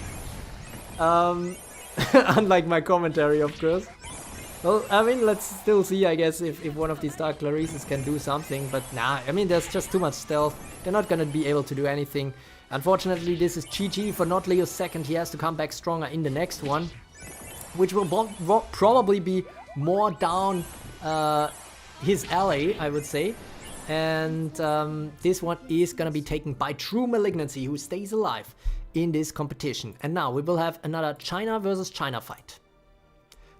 Unlike my commentary, of course. Well, I mean, let's still see, I guess, if one of these Dark Clarices can do something. But nah, I mean, there's just too much stealth. They're not gonna be able to do anything. Unfortunately, this is GG for Not Leo Second. He has to come back stronger in the next one, which will probably be more down his alley, I would say. And this one is gonna be taken by TruMalignancy, who stays alive in this competition. And now we will have another China versus China fight.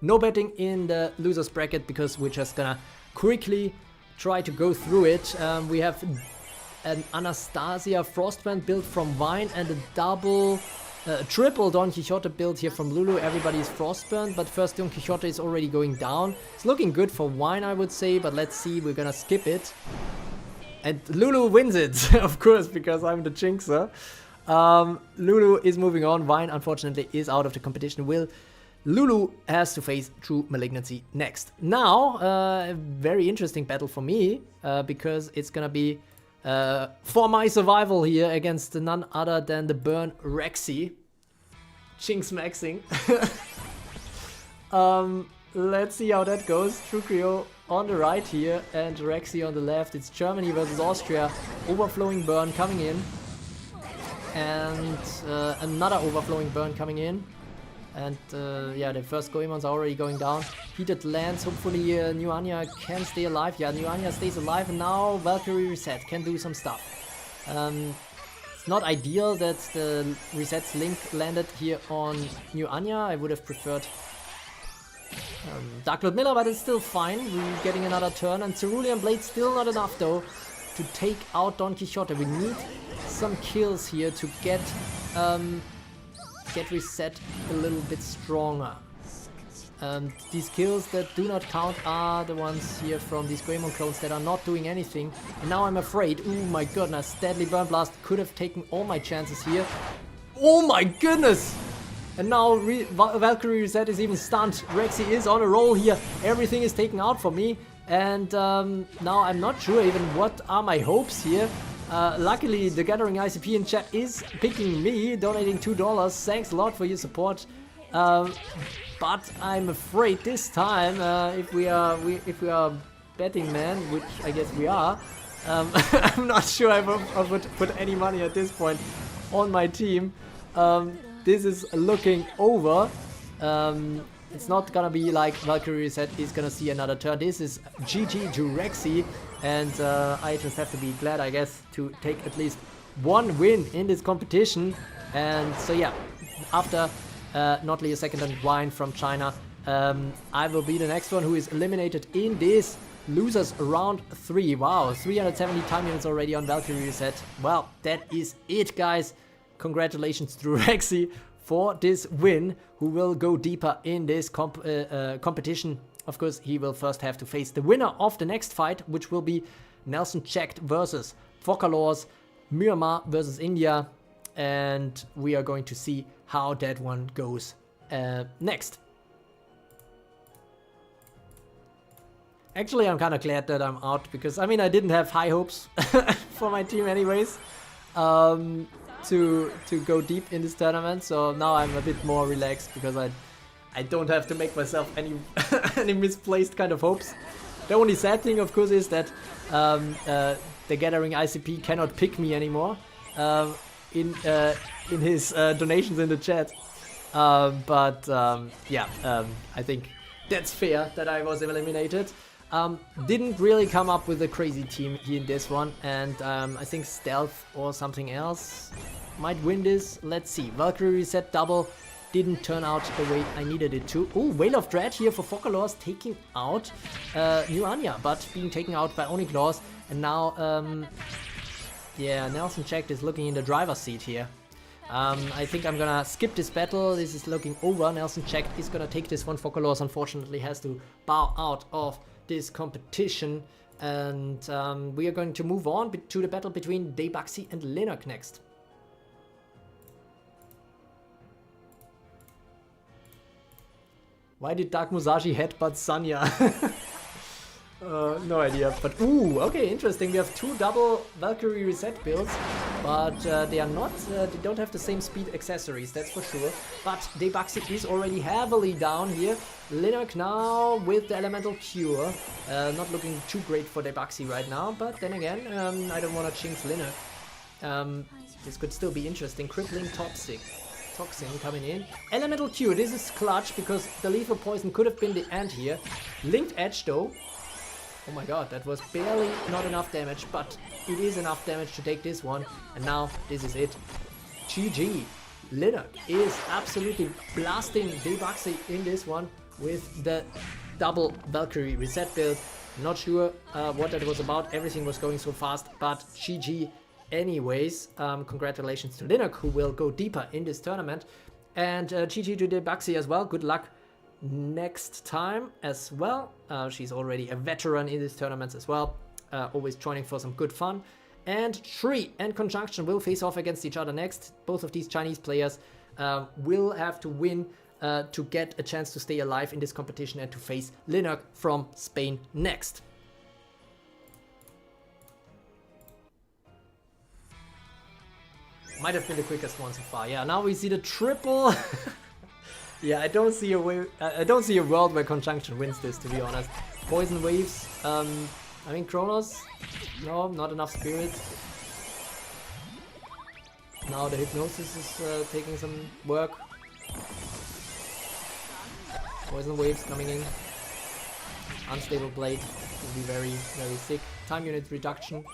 No betting in the losers bracket, because we're just gonna quickly try to go through it. We have an Anastasia Frostband build from Vine and a triple Don Quixote build here from Lulu. Everybody is Frostburn, but first Don Quixote is already going down. It's looking good for Wine, I would say, but let's see, we're gonna skip it. And Lulu wins it, of course, because I'm the jinxer. Lulu is moving on. Vine, unfortunately, is out of the competition. Lulu has to face TruMalignancy next. Now, a very interesting battle for me, because it's gonna be for my survival here against none other than the Burn Rexy. Jinx maxing. Let's see how that goes. TruCreo on the right here and Rexy on the left. It's Germany versus Austria. Overflowing Burn coming in. And another overflowing Burn coming in. And yeah, the first Goemons are already going down. Heated lands, hopefully New Anya can stay alive. Yeah, New Anya stays alive, and now Valkyrie Reset can do some stuff. It's not ideal that the Resets link landed here on New Anya. I would have preferred Dark Lord Miller, but it's still fine. We're getting another turn, and Cerulean Blade still not enough though to take out Don Quixote. We need some kills here to get Reset a little bit stronger. These kills that do not count are the ones here from these Greymon clones that are not doing anything. And now I'm afraid, oh my goodness, Deadly Burn Blast could have taken all my chances here. Oh my goodness! And now Valkyrie Reset is even stunned. Rexy is on a roll here. Everything is taken out for me. And now I'm not sure even what are my hopes here. Luckily, the Gathering ICP in chat is picking me, donating $2. Thanks a lot for your support. But I'm afraid this time, if we are betting man, which I guess we are, I'm not sure I would put any money at this point on my team. This is looking over. It's not gonna be like Valkyrie Reset is gonna see another turn. This is GG to Rexy, and I just have to be glad, I guess, to take at least one win in this competition. And so yeah, after Notley a second and Wine from China, I will be the next one who is eliminated in this losers round 3. Wow, 370 time units already on Valkyrie Reset. Well, that is it, guys. Congratulations to Rexy for this win, who will go deeper in this competition. Of course, he will first have to face the winner of the next fight, which will be Nelson Checked versus Focalors, Myanmar versus India, and we are going to see how that one goes next. Actually, I'm kind of glad that I'm out, because I mean, I didn't have high hopes for my team anyways. To go deep in this tournament, so now I'm a bit more relaxed, because I don't have to make myself any any misplaced kind of hopes. The only sad thing, of course, is that the Gathering ICP cannot pick me anymore in his donations in the chat. Yeah, I think that's fair that I was eliminated. Didn't really come up with a crazy team here in this one, and I think Stealth or something else might win this. Let's see. Valkyrie Reset double didn't turn out the way I needed it to. Oh, Whale of Dread here for Focalors, taking out New Anya, but being taken out by Oniclaws. And now, yeah, Nelson Checked is looking in the driver's seat here. I think I'm gonna skip this battle. This is looking over. Nelson Checked is gonna take this one. Focalors unfortunately has to bow out of this competition, and we are going to move on to the battle between Daybuxy and Lunar next. Why did Dark Musashi headbutt Sanya? No idea, but ooh, okay, interesting. We have two double Valkyrie Reset builds, but they are not, they don't have the same speed accessories, that's for sure. But Daybuxy is already heavily down here. Linux now with the Elemental Cure. Not looking too great for Daybuxy right now, but then again, I don't want to jinx Linux. This could still be interesting. Crippling Toxic coming in. Elemental Cure, this is clutch, because the lethal poison could have been the end here. Linked Edge though. Oh my god, that was barely not enough damage, but it is enough damage to take this one. And now this is it. GG. Linux is absolutely blasting Daybuxy in this one with the double Valkyrie Reset build. Not sure what that was about. Everything was going so fast, but GG anyways. Congratulations to Linux, who will go deeper in this tournament. And GG to Daybuxy as well. Good luck next time as well. She's already a veteran in these tournaments as well, always joining for some good fun. And Tree and Conjunction will face off against each other next. Both of these Chinese players will have to win to get a chance to stay alive in this competition and to face Linux from Spain next. Might have been the quickest one so far. Yeah, now we see the triple. Yeah, I don't see a way. I don't see a world where Conjunction wins this, to be honest. Poison waves. I mean, Kronos. No, not enough spirit. Now the hypnosis is taking some work. Poison waves coming in. Unstable blade will be very, very sick. Time unit reduction.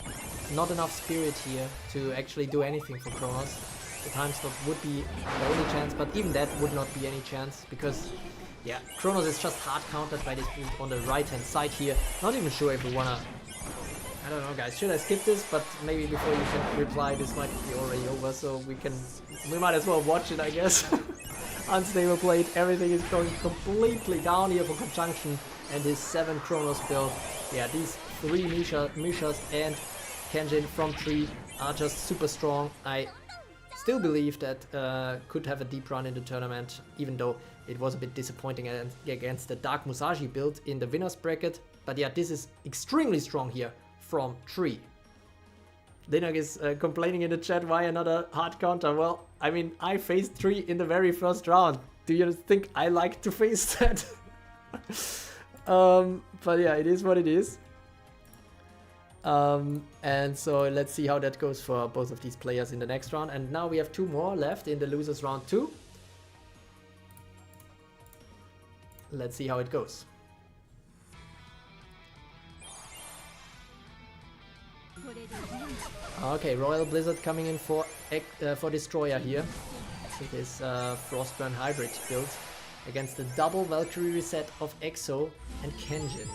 Not enough spirit here to actually do anything for Kronos. The time stop would be the only chance, but even that would not be any chance, because yeah, Kronos is just hard countered by this build on the right hand side here. Not even sure if we wanna, I don't know guys, should I skip this? But maybe before you can reply, this might be already over, so we might as well watch it, I guess. Unstable blade, everything is going completely down here for Conjunction and his 7 Kronos build. Yeah, these 3 Mishas and Kenjin from Tree are just super strong. I still believe that could have a deep run in the tournament, even though it was a bit disappointing against the Dark Musashi build in the winner's bracket. But yeah, this is extremely strong here from Tree. Dinak is complaining in the chat, why another hard counter? Well, I mean, I faced 3 in the very first round. Do you think I like to face that? But yeah, it is what it is. And so let's see how that goes for both of these players in the next round. And now we have 2 more left in the losers round 2. Let's see how it goes. Okay, Royal Blizzard coming in for Destroyer here. With his Frostburn hybrid build against the double Valkyrie reset of Exo and Kenjin.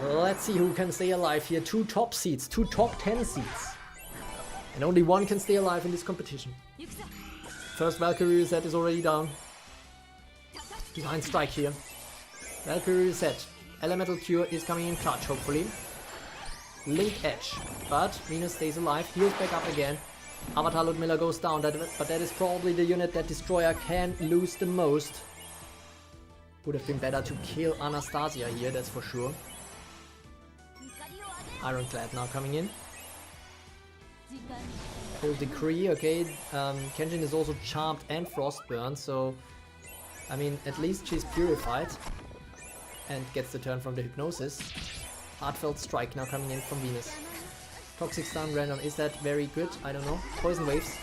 Let's see who can stay alive here. 2 top seeds, 2 top 10 seeds. And only 1 can stay alive in this competition. First Valkyrie reset is already down. Divine Strike here. Valkyrie reset. Elemental Cure is coming in clutch, hopefully. Link Edge. But Venus stays alive. Heals back up again. Avatar Ludmilla goes down. But that is probably the unit that Destroyer can lose the most. Would have been better to kill Anastasia here, that's for sure. Ironclad now coming in. Cold Decree, okay. Kenjin is also Charmed and Frostburn, so I mean, at least she's purified and gets the turn from the Hypnosis. Heartfelt Strike now coming in from Venus. Toxic Stun random, is that very good? I don't know. Poison Waves.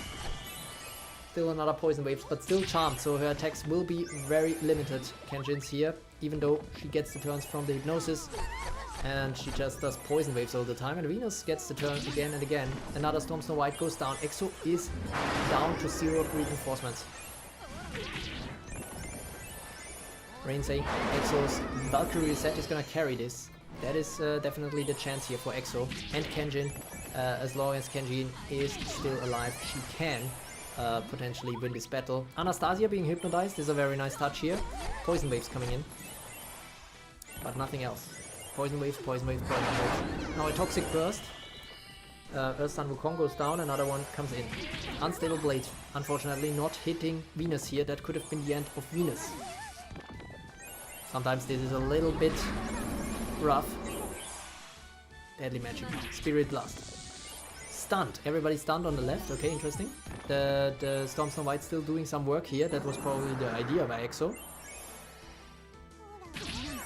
Still another Poison Waves, but still Charmed, so her attacks will be very limited. Kenjin's here, even though she gets the turns from the Hypnosis. And she just does Poison Waves all the time, and Venus gets the turn again and again. Another Storm Snow White goes down. Exo is down to 0 reinforcements. Rain say Exo's Valkyrie reset is gonna carry this. That is definitely the chance here for Exo and Kenjin. As long as Kenjin is still alive, she can potentially win this battle. Anastasia being hypnotized is a very nice touch here. Poison Waves coming in, but nothing else. Poison Waves, Poison Waves, Poison Waves. Now a Toxic Burst. Earthstun Wukong goes down, another one comes in. Unstable Blade, unfortunately not hitting Venus here. That could have been the end of Venus. Sometimes this is a little bit rough. Deadly Magic. Spirit Blast. Stunned. Everybody stunned on the left. Okay, interesting. The Storm Snow White still doing some work here. That was probably the idea by Exo.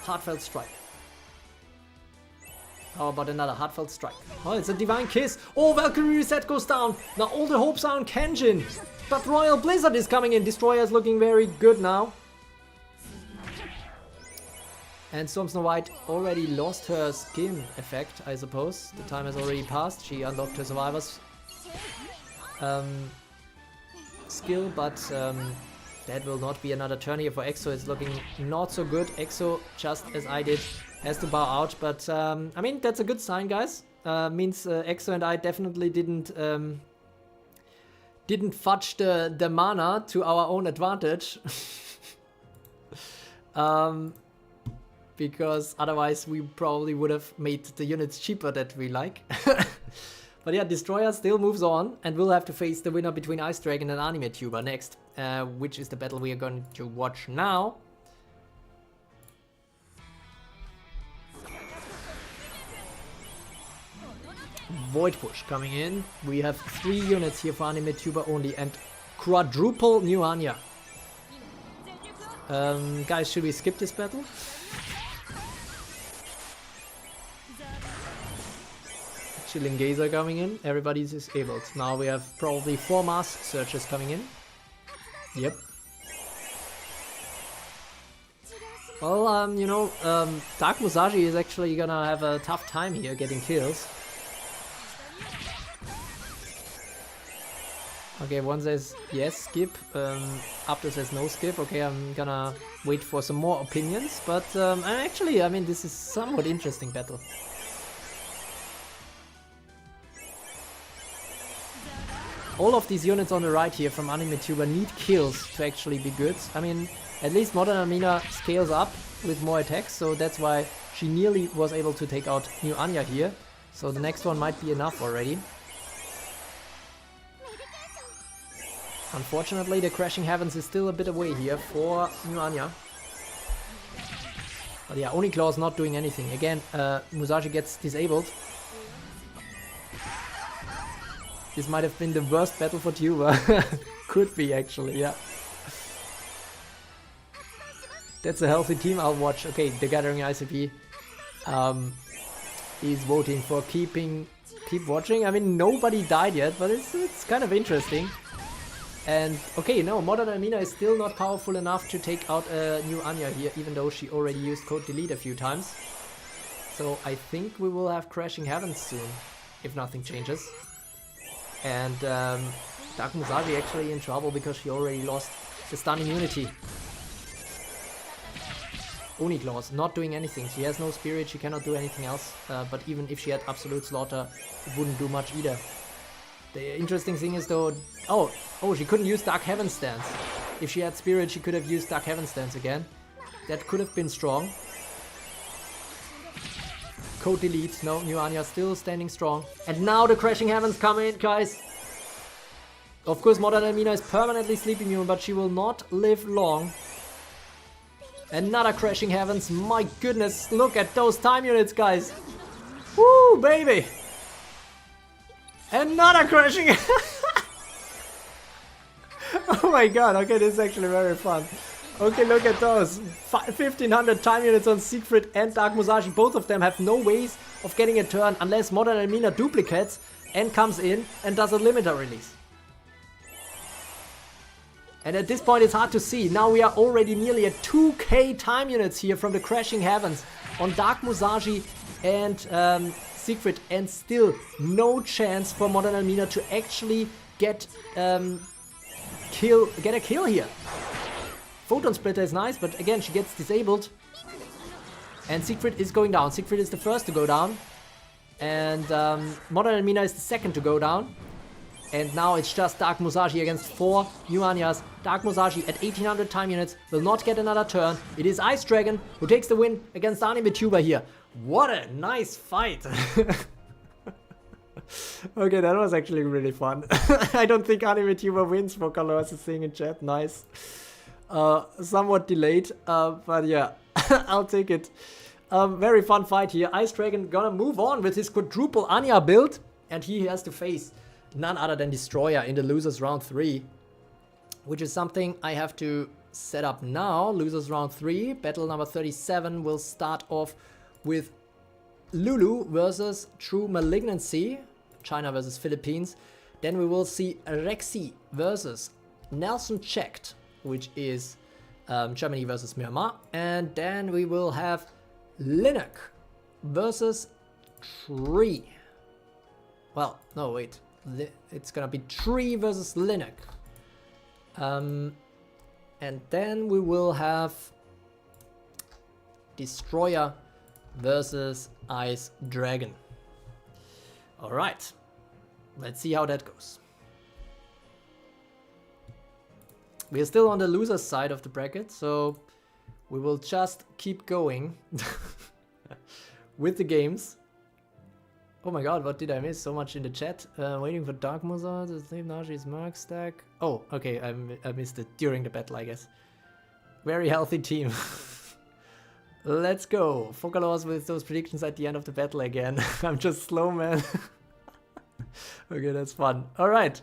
Heartfelt Strike. How about another Heartfelt Strike? Oh, it's a Divine Kiss. Oh, Valkyrie reset goes down. Now all the hopes are on Kenjin. But Royal Blizzard is coming in. Destroyer is looking very good now. And Storm Snow White already lost her skin effect, I suppose. The time has already passed. She unlocked her Survivor's skill, but that will not be another turn here for Exo. It's looking not so good. Exo, just as I did, has to bow out. But I mean, that's a good sign, guys. Means Exo and I definitely didn't fudge the mana to our own advantage. Because otherwise we probably would have made the units cheaper that we like. But yeah, Destroyer still moves on, and we'll have to face the winner between Ice Dragon and Anime Tuber next, which is the battle we are going to watch now. Void Push coming in. We have 3 units here for Anime Tuber only, and quadruple New Anya. Guys, should we skip this battle? Chilling Gazer coming in, everybody's disabled. Now we have probably 4 Mask Searchers coming in. Yep. Well, you know, Dark Musashi is actually gonna have a tough time here getting kills. Okay, one says yes, skip. Apto says no skip. Okay, I'm gonna wait for some more opinions, but actually, I mean, this is somewhat interesting battle. All of these units on the right here from Anime Tuber need kills to actually be good. I mean, at least Modern Amina scales up with more attacks, so that's why she nearly was able to take out New Anya here. So the next one might be enough already. Unfortunately, the Crashing Heavens is still a bit away here for New Anya. But yeah, Uniklaw is not doing anything. Again, Musashi gets disabled. This might have been the worst battle for Tuba. Could be, actually, yeah. That's a healthy team, I'll watch. Okay, the Gathering ICP is voting for keep watching. I mean, nobody died yet, but it's kind of interesting. And, okay, no, Modern Almina is still not powerful enough to take out a new Anya here, even though she already used code delete a few times. So I think we will have Crashing Heavens soon, if nothing changes. And Dark Musashi actually in trouble because she already lost the stun immunity. Uniklaw not doing anything. She has no spirit, she cannot do anything else. But even if she had Absolute Slaughter, it wouldn't do much either. The interesting thing is though... Oh, she couldn't use Dark Heaven Stance. If she had spirit, she could have used Dark Heaven Stance again. That could have been strong. Code delete. No, New Anya still standing strong. And now the Crashing Heavens come in, guys. Of course, Modern Almina is permanently sleep immune, but she will not live long. Another Crashing Heavens. My goodness, look at those time units, guys. Woo, baby. Another Crashing. Oh my god, okay, this is actually very fun. Okay, look at those. 1500 time units on Siegfried and Dark Musashi. Both of them have no ways of getting a turn unless Modern Almina duplicates and comes in and does a limiter release. And at this point it's hard to see. Now we are already nearly at 2k time units here from the Crashing Heavens on Dark Musashi and Siegfried, and still no chance for Modern Almina to actually get a kill here. Photon Splitter is nice, but again she gets disabled. And Siegfried is going down. Siegfried is the first to go down. And Modern Almina is the second to go down. And now it's just Dark Musashi against 4 New Anyas. Dark Musashi at 1800 time units will not get another turn. It is Ice Dragon who takes the win against Anime Tuber here. What a nice fight! Okay, that was actually really fun. I don't think Anime Tuber wins for Colors is saying in chat. Nice. Somewhat delayed, but yeah, I'll take it. Very fun fight here. Ice Dragon gonna move on with his quadruple Anya build, and he has to face none other than Destroyer in the losers round 3, which is something I have to set up now. Losers round 3, battle number 37 will start off with Lulu versus TruMalignancy, China versus Philippines. Then we will see Rexy versus Nelson Checked, which is Germany versus Myanmar. And then we will have Linux versus Tree. Well, no, wait. It's gonna be Tree versus Linux. And then we will have Destroyer versus Ice Dragon. Alright. Let's see how that goes. We are still on the loser's side of the bracket, so we will just keep going with the games. Oh my god, what did I miss? So much in the chat. Waiting for Dark Musa to sleep Nashi's Mark stack. Oh, okay, I missed it during the battle, I guess. Very healthy team. Let's go. Focalors with those predictions at the end of the battle again. I'm just slow, man. Okay, that's fun. Alright.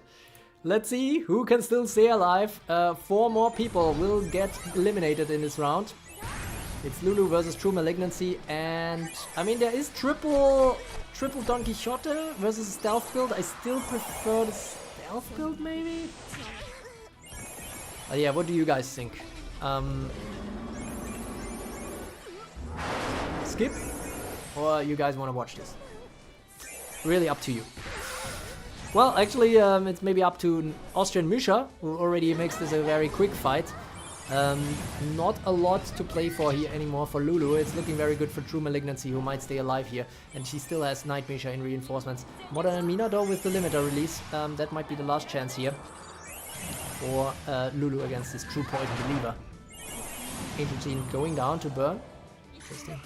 Let's see who can still stay alive. 4 more people will get eliminated in this round. It's Lulu versus TruMalignancy, and I mean there is triple Don Quixote versus stealth build. I still prefer the stealth build maybe. Yeah, what do you guys think? Skip, or you guys want to watch this? Really up to you. Well, actually, it's maybe up to Austrian Misha, who already makes this a very quick fight. Not a lot to play for here anymore for Lulu. It's looking very good for TruMalignancy, who might stay alive here. And she still has Night Misha in reinforcements. Modern Almina, though, with the limiter release, that might be the last chance here for Lulu against this TruPoisonBeliever. Angel Team going down to burn. Interesting.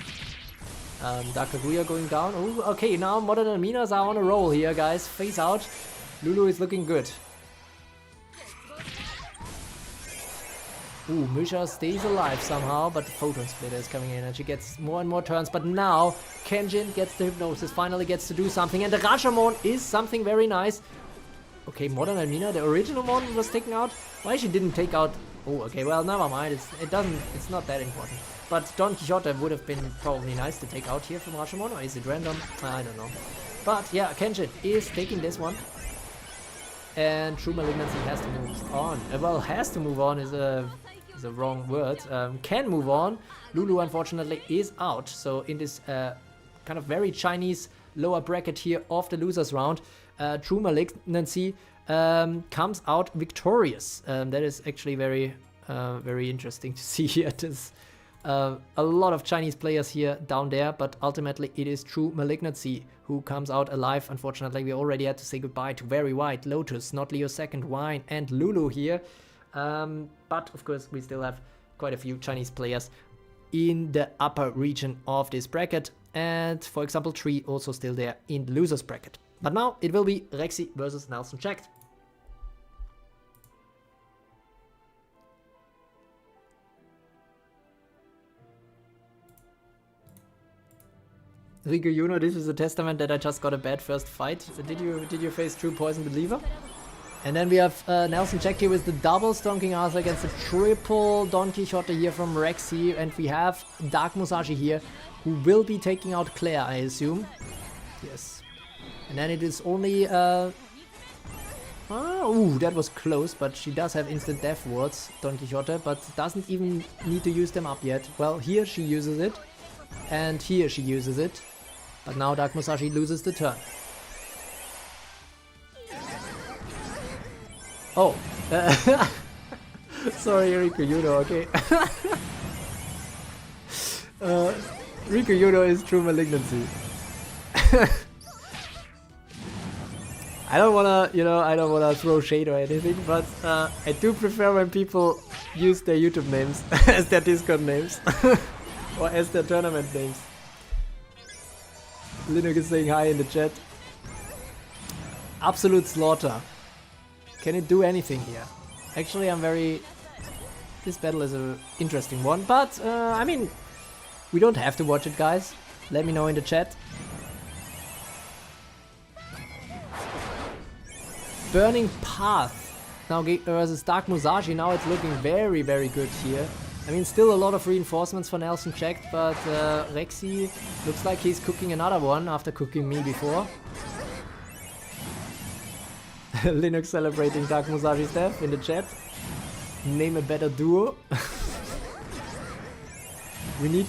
Dark Kaguya going down. Ooh, okay, now Modern Alminas are on a roll here, guys. Face out. Lulu is looking good. Ooh, Misha stays alive somehow, but the Photon Splitter is coming in and she gets more and more turns. But now Kenjin gets the Hypnosis, finally gets to do something. And the Rashomon is something very nice. Okay, Modern Almina, the original one was taken out. Why she didn't take out... Oh, okay, well, never mind. It's not that important. But Don Quixote would have been probably nice to take out here from Rashomon. Or is it random? I don't know. But yeah, Kenjin is taking this one. And TruMalignancy has to move on. Well, has to move on is a wrong word. Can move on. Lulu, unfortunately, is out. So in this kind of very Chinese lower bracket here of the losers round, TruMalignancy comes out victorious. That is actually very, very interesting to see here. There's a lot of Chinese players here down there, but ultimately it is TruMalignancy who comes out alive. Unfortunately, we already had to say goodbye to Very White, Lotus, Not Leo Second, Wine, and Lulu here. But of course, we still have quite a few Chinese players in the upper region of this bracket. And for example, Tree also still there in the losers bracket. But now it will be Rexy versus Nelson Checked. Rico Juno, this is a testament that I just got a bad first fight. Did you face TruPoisonBeliever? And then we have Nelson Checked here with the double Storm King Arthur against the triple Don Quixote here from Rexy. And we have Dark Musashi here, who will be taking out Claire, I assume. Yes. And then it is only... ooh, that was close, but she does have instant death wards, Don Quixote, but doesn't even need to use them up yet. Well, here she uses it, and here she uses it. But now Dark Musashi loses the turn. Oh, sorry, Rico Juno, okay. Rico Juno is TruMalignancy. I don't wanna throw shade or anything, but I do prefer when people use their YouTube names as their Discord names or as their tournament names. Linux is saying hi in the chat. Absolute slaughter. Can it do anything here? Actually, this battle is an interesting one, but I mean, we don't have to watch it, guys. Let me know in the chat. Burning Path now versus Dark Musashi. Now it's looking very, very good here. I mean, still a lot of reinforcements for Nelson Checked, but Rexy looks like he's cooking another one after cooking me before. Linux celebrating Dark Musashi's death in the chat. Name a better duo. We need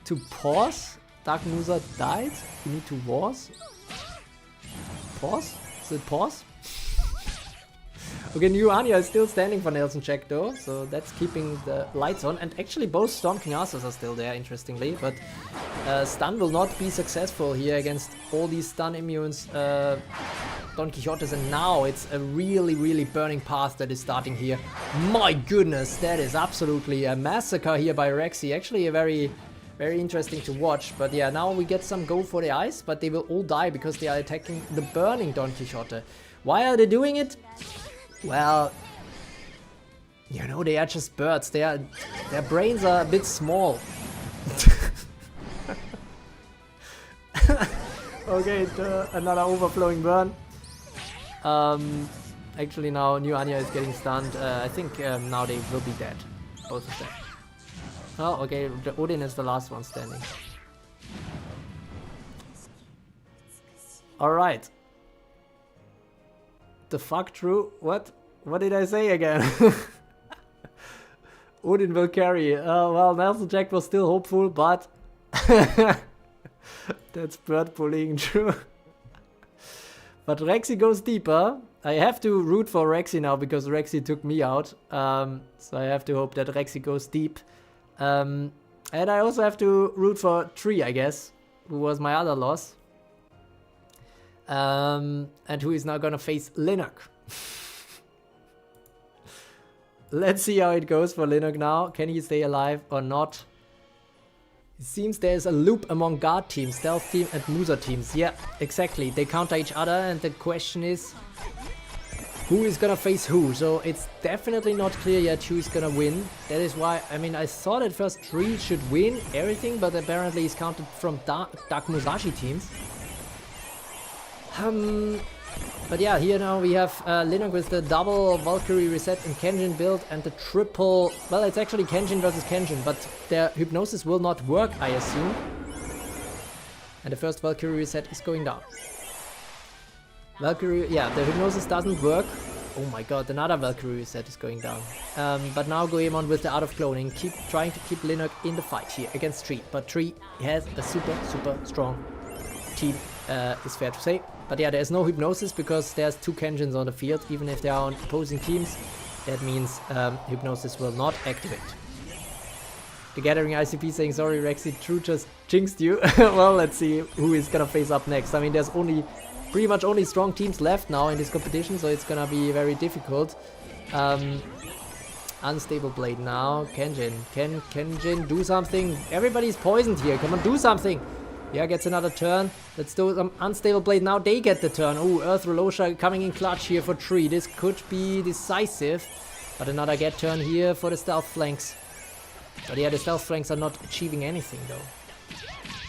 to pause. Dark Musa died. We need to pause. Pause? Is it pause? Okay, New Anya is still standing for Nelson Checked though, so that's keeping the lights on. And actually both Storm King Arthurs are still there, interestingly, but stun will not be successful here against all these stun immunes Don Quixotes, and now it's a really, really burning path that is starting here. My goodness, that is absolutely a massacre here by Rexy. Actually a very, very interesting to watch, but yeah, now we get some go for the eyes, but they will all die because they are attacking the burning Don Quixote. Why are they doing it? Well, you know, they are just birds. Their brains are a bit small. Okay, another overflowing burn. Actually now New Anya is getting stunned. I think now they will be dead, both of them. Oh, okay, the Odin is the last one standing. Alright. The fuck, True? What? What did I say again? Odin will carry. Well, Nelson Checked was still hopeful, but... That's bird bullying, True. But Rexy goes deeper. I have to root for Rexy now because Rexy took me out. So I have to hope that Rexy goes deep. And I also have to root for Tree, I guess, who was my other loss. And who is now gonna face Linux. Let's see how it goes for Linux now. Can he stay alive or not? It seems there's a loop among guard teams, stealth team and Musa teams. Yeah, exactly. They counter each other and the question is, who is gonna face who. So it's definitely not clear yet who is gonna win. That is why, I mean, I thought at first Tree should win everything, but apparently he's counted from Dark Musashi teams. But yeah, here now we have Linux with the double Valkyrie reset and Kenjin build and the triple... Well, it's actually Kenjin versus Kenjin, but their Hypnosis will not work, I assume. And the first Valkyrie reset is going down. Valkyrie... Yeah, the Hypnosis doesn't work. Oh my god, another Valkyrie reset is going down. But now Goemon with the Art of Cloning, trying to keep Linux in the fight here against Tree. But Tree has a super strong team, is fair to say. But yeah, there's no Hypnosis because there's 2 Kenjins on the field. Even if they are on opposing teams, that means Hypnosis will not activate. The Gathering ICP saying, sorry Rexy, True just jinxed you. Well, let's see who is gonna face up next. I mean, there's pretty much only strong teams left now in this competition, so it's gonna be very difficult. Unstable Blade now. Kenjin. Can Kenjin do something? Everybody's poisoned here. Come on, do something. Yeah, gets another turn. Let's do some Unstable Blade. Now they get the turn. Oh, Earth Relosha coming in clutch here for Tree. This could be decisive. But another get turn here for the stealth flanks. But yeah, the stealth flanks are not achieving anything though.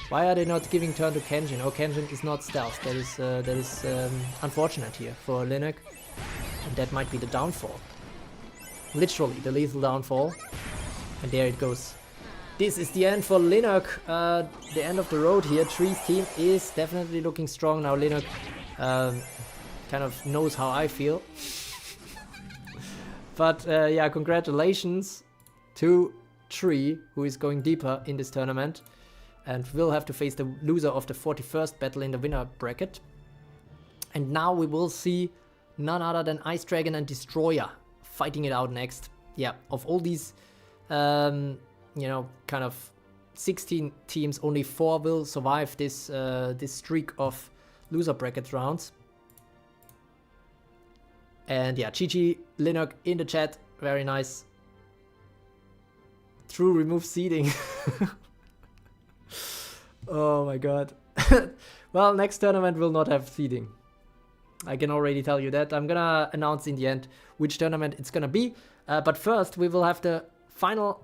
Why are they not giving turn to Kenjin? Oh, Kenjin is not stealth. That is unfortunate here for Linux. And that might be the downfall. Literally, the lethal downfall. And there it goes. This is the end for Linux, the end of the road here. Tree's team is definitely looking strong now. Linux kind of knows how I feel. But yeah, congratulations to Tree, who is going deeper in this tournament. And will have to face the loser of the 41st battle in the winner bracket. And now we will see none other than Ice Dragon and Destroyer fighting it out next. Yeah, of all these... you know, kind of 16 teams, only 4 will survive this this streak of loser bracket rounds. And yeah, GG Linux in the chat, very nice. True remove seeding. Oh my god. Well, next tournament will not have seeding. I can already tell you that. I'm gonna announce in the end which tournament it's gonna be. But first we will have the final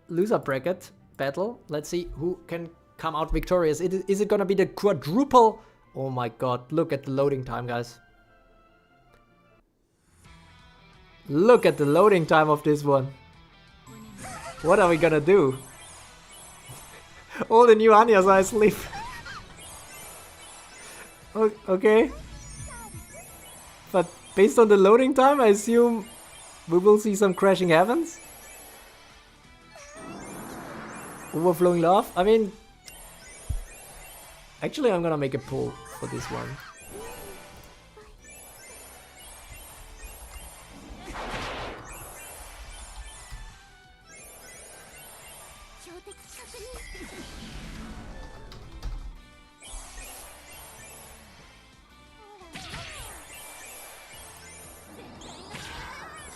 loser bracket battle. Let's see who can come out victorious. Is it gonna be the quadruple? Oh my god, look at the loading time, guys. Look at the loading time of this one. What are we gonna do? All the new Anyas are asleep. Okay. But based on the loading time, I assume we will see some crashing heavens. Overflowing love? I mean... Actually, I'm gonna make a poll for this one.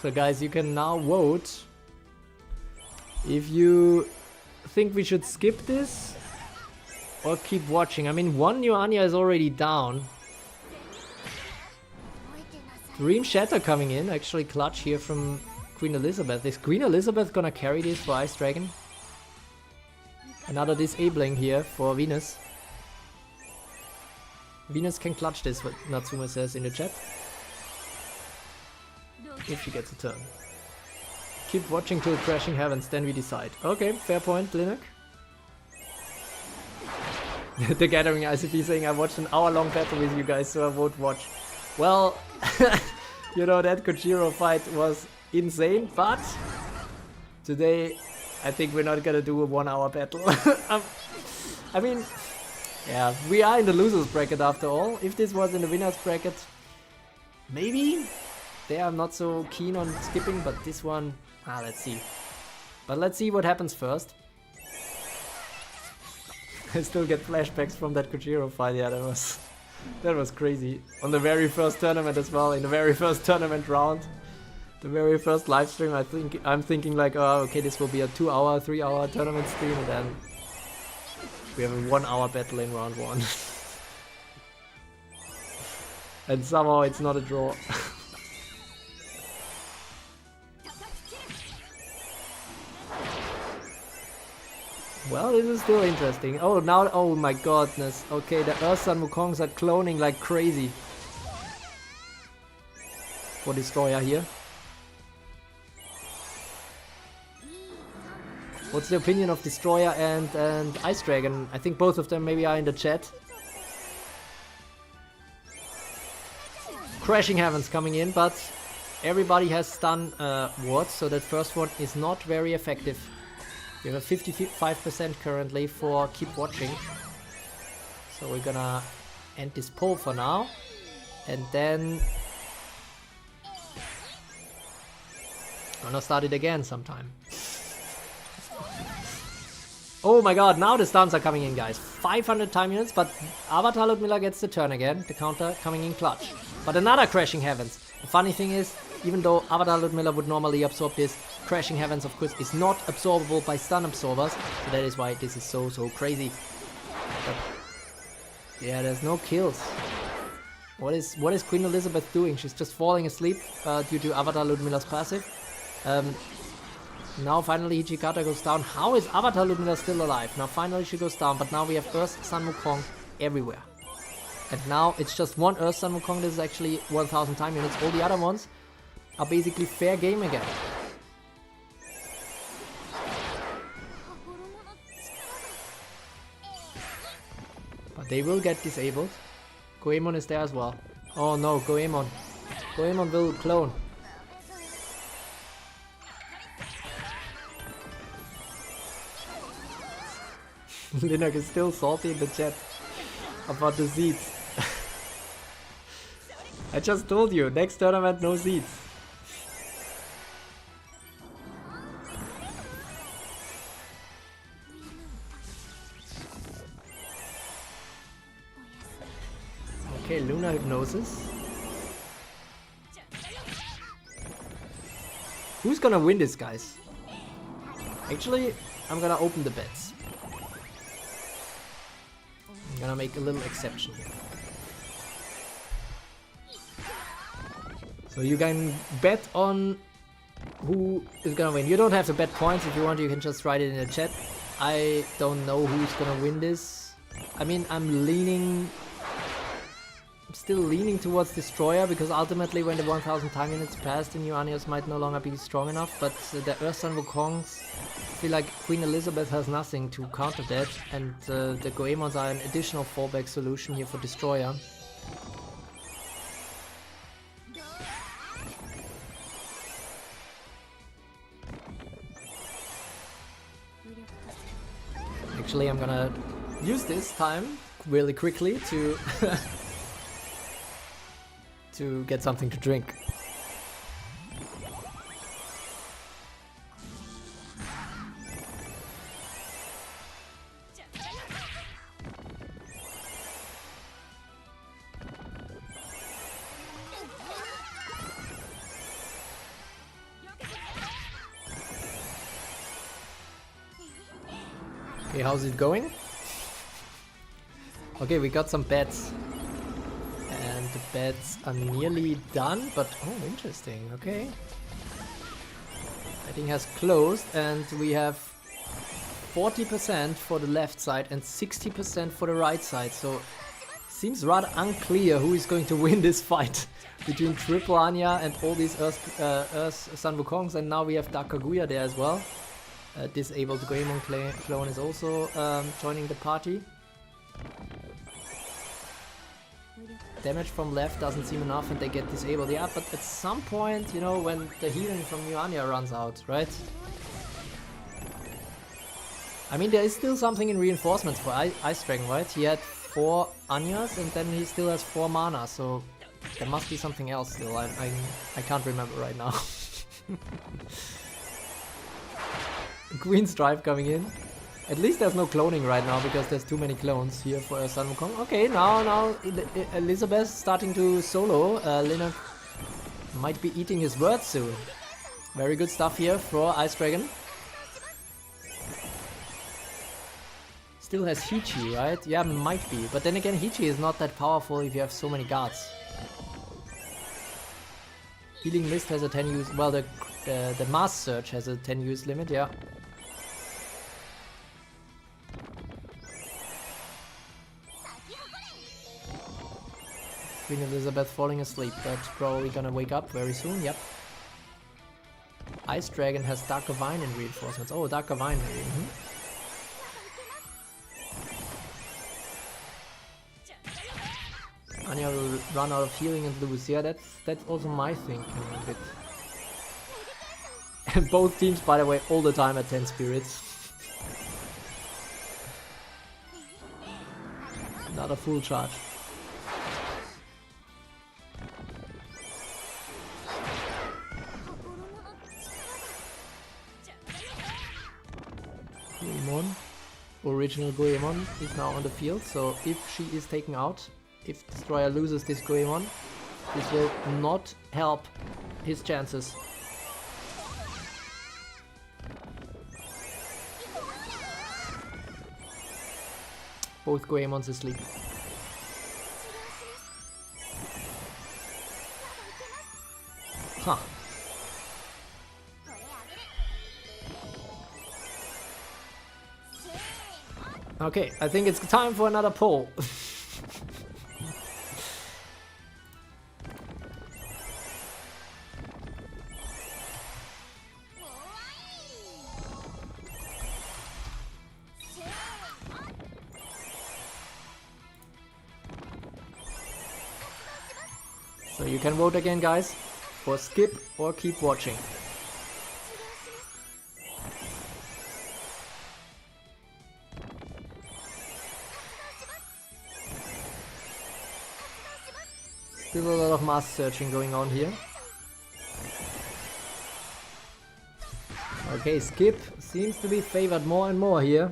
So guys, you can now vote if you think we should skip this or keep watching. I mean, one new Anya is already down. Dream Shatter coming in, actually clutch here from Queen Elizabeth. Is Queen Elizabeth gonna carry this for Ice Dragon? Another disabling here for Venus. Venus can clutch this, what Natsume says in the chat. If she gets a turn. Keep watching till crashing heavens, then we decide. Okay, fair point, Linux. The Gathering ICP saying I watched an hour-long battle with you guys, so I won't watch. Well, you know, that Kojiro fight was insane, but today I think we're not gonna do a 1 hour battle. I mean, yeah, we are in the losers bracket after all. If this was in the winners bracket, maybe. There I'm not so keen on skipping, but this one, let's see. But let's see what happens first. I still get flashbacks from that Kojiro fight. Yeah, that was crazy. On the very first tournament as well, in the very first tournament round. The very first live stream, I'm thinking like, oh, okay, this will be a 2 hour, 3 hour tournament stream, and then we have a 1 hour battle in round 1. And somehow it's not a draw. Well, this is still interesting. Oh, now, oh my godness. Okay, the Earth Sun Wukongs are cloning like crazy. For Destroyer here. What's the opinion of Destroyer and Ice Dragon? I think both of them maybe are in the chat. Crashing Heavens coming in, but everybody has stun wards, so that first one is not very effective. We have a 55% currently for keep watching. So we're gonna end this poll for now. And then gonna start it again sometime. Oh my god, now the stuns are coming in, guys. 500 time units, but Avatar Ludmilla gets the turn again. The counter coming in clutch. But another Crashing Heavens. The funny thing is, even though Avatar Ludmilla would normally absorb this, Crashing Heavens, of course, is not absorbable by stun absorbers. So that is why this is so crazy. But yeah, there's no kills. What is Queen Elizabeth doing? She's just falling asleep due to Avatar Ludmilla's passive. Now finally Hijikata goes down. How is Avatar Ludmilla still alive? Now finally she goes down, but now we have Earth Sun Wukong everywhere. And now it's just one Earth Sun Wukong. This is actually 1000 time units. All the other ones are basically fair game again. But they will get disabled. Goemon is there as well. Oh no, Goemon. Goemon will clone. Lunar is still salty in the chat about the seeds. I just told you, next tournament no seeds. Okay, Lunar Hypnosis. Who's gonna win this, guys? Actually, I'm gonna open the bets. I'm gonna make a little exception here. So you can bet on who is gonna win. You don't have to bet points. If you want, you can just write it in the chat. I don't know who's gonna win this. I mean, I'm still leaning towards Destroyer, because ultimately when the 1000 time units pass, the new Anios might no longer be strong enough, but the Earth Sun Wukongs, I feel like Queen Elizabeth has nothing to counter that, and the Goemons are an additional fallback solution here for Destroyer. Actually, I'm gonna use this time really quickly to to get something to drink. Okay, how's it going? Okay, we got some bets. And the bets are nearly done, but oh, interesting, okay. Betting has closed, and we have 40% for the left side and 60% for the right side, so seems rather unclear who is going to win this fight between Triple Anya and all these Earth Sun Wukongs, and now we have Dark Kaguya there as well. Disabled Goemon clone is also joining the party. Damage from left doesn't seem enough and they get disabled. Yeah, but at some point, you know, when the healing from New Anya runs out, right? I mean, there is still something in reinforcements for Ice Dragon, right? He had 4 Anyas and then he still has 4 mana, so there must be something else still. I can't remember right now. Queen's Drive coming in. At least there's no cloning right now, because there's too many clones here for Sun Wukong. Okay, now Elizabeth starting to solo. Lunar might be eating his words soon. Very good stuff here for Ice Dragon. Still has Hichi, right? Yeah, might be. But then again, Hichi is not that powerful if you have so many guards. Healing Mist has a 10 use. Well, the Mass Search has a 10 use limit, yeah. Queen Elizabeth falling asleep, but probably gonna wake up very soon, yep. Ice Dragon has Darker Vine in reinforcements. Oh, Darker Vine maybe. Anya will run out of healing and lose. Yeah, that's also my thinking a bit. And both teams, by the way, all the time at 10 spirits. Not a full charge. Goemon, original Goemon, is now on the field, so if she is taken out, if Destroyer loses this Goemon, this will not help his chances. Both Goemons asleep. Huh. Okay, I think it's time for another poll. So you can vote again, guys, for skip or keep watching. Still a lot of mask searching going on here. Okay, skip seems to be favored more and more here.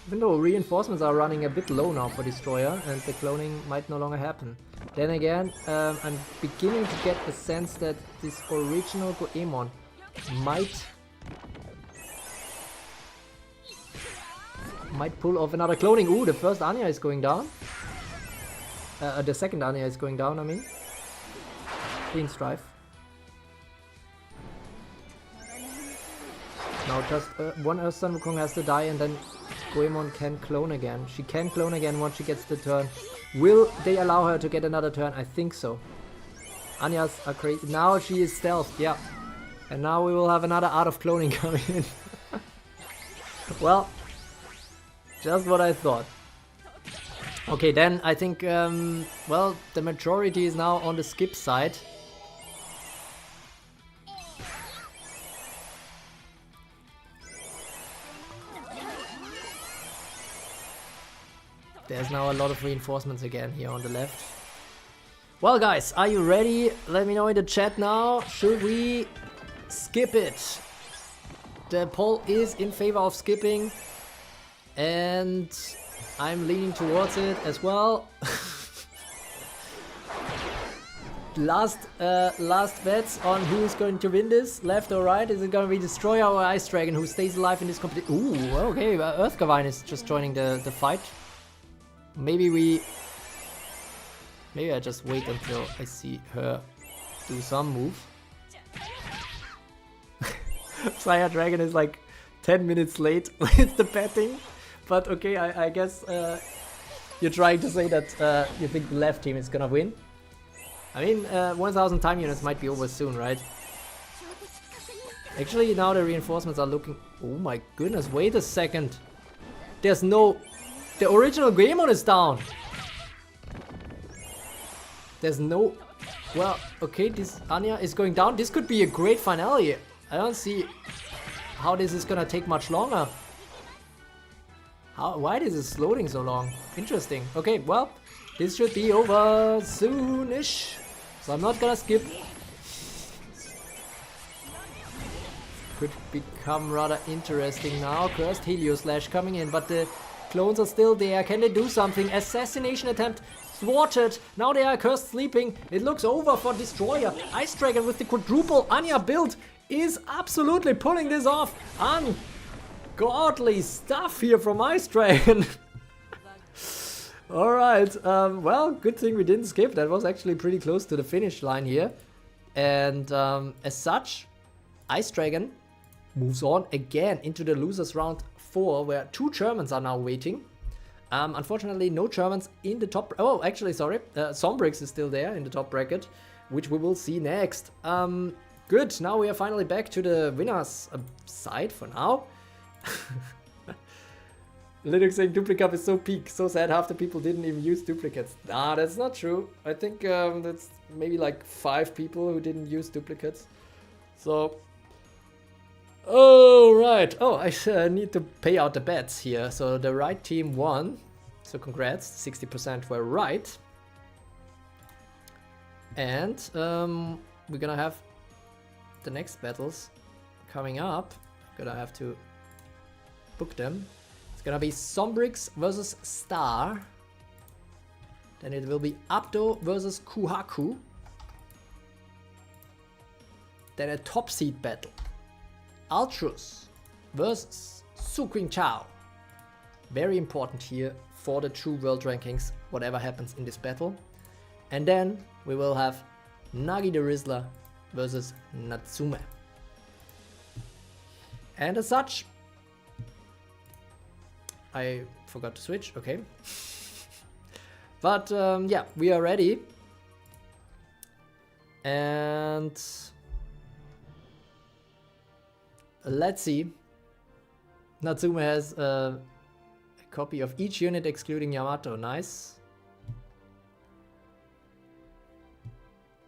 Even though reinforcements are running a bit low now for Destroyer and the cloning might no longer happen. Then again, I'm beginning to get the sense that this original Goemon might pull off another cloning. Ooh, the first Anya is going down. The second Anya is going down, I mean. Clean Strife. Now just one Earth Sun Wukong has to die and then Goemon can clone again. She can clone again once she gets the turn. Will they allow her to get another turn? I think so. Anyas are crazy. Now she is stealthed, yeah. And now we will have another Art of Cloning coming in. Well, just what I thought. Okay, then I think, well, the majority is now on the skip side. There's now a lot of reinforcements again here on the left. Well, guys, are you ready? Let me know in the chat now. Should we skip it? The poll is in favor of skipping. And I'm leaning towards it as well. Last bets on who's going to win this, left or right. Is it going to be Destroyer or Ice Dragon who stays alive in this competition? Ooh, okay, Earth Gavine is just joining the fight. Maybe I just wait until I see her do some move. Fire Dragon is like 10 minutes late with the betting. But okay, I guess you're trying to say that you think the left team is gonna win. I mean, 1000 time units might be over soon, right? Actually, now the reinforcements are looking... Oh my goodness, wait a second. There's no... The original Goemon is down. There's no... Well, okay, this Anya is going down. This could be a great finale. I don't see how this is gonna take much longer. Why this is loading so long? Interesting. Okay, well, this should be over soonish. So I'm not gonna skip. Could become rather interesting now. Cursed Helioslash coming in, but the clones are still there. Can they do something? Assassination attempt thwarted. Now they are cursed sleeping. It looks over for Destroyer. Ice Dragon with the quadruple Anya build is absolutely pulling this off. Ungodly stuff here from Ice Dragon. Alright, well, good thing we didn't skip. That was actually pretty close to the finish line here. And as such, Ice Dragon moves on again into the losers round 4, where 2 Germans are now waiting. Unfortunately, no Germans in the top... Oh, actually, sorry. Sombrix is still there in the top bracket, which we will see next. Good, now we are finally back to the winners side for now. Linux saying Dupli Cup is so peak, so sad half the people didn't even use duplicates. Nah, that's not true. I think that's maybe like 5 people who didn't use duplicates. So... Oh, right. Oh, I need to pay out the bets here. So the right team won. So congrats, 60% were right. And we're gonna have the next battles coming up. Gonna have to book them. It's gonna be Sombrix versus Star. Then it will be Abdo versus Kuhaku. Then a top seed battle. Ultrus versus Suqing Chao. Very important here for the true world rankings, whatever happens in this battle. And then we will have Nagi the Rizzler versus Natsume. And as such, I forgot to switch, okay. But yeah, we are ready. And let's see. Natsume has a copy of each unit excluding Yamato. Nice.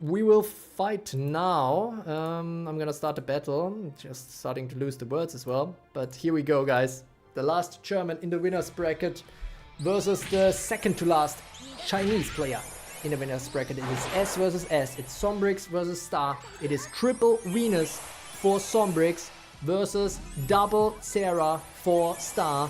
We will fight now. I'm gonna start the battle. Just starting to lose the words as well. But here we go, guys. The last German in the winner's bracket versus the second to last Chinese player in the winner's bracket. It is S versus S. It's Sombrix versus Star. It is triple Venus for Sombrix versus double Sarah for Star.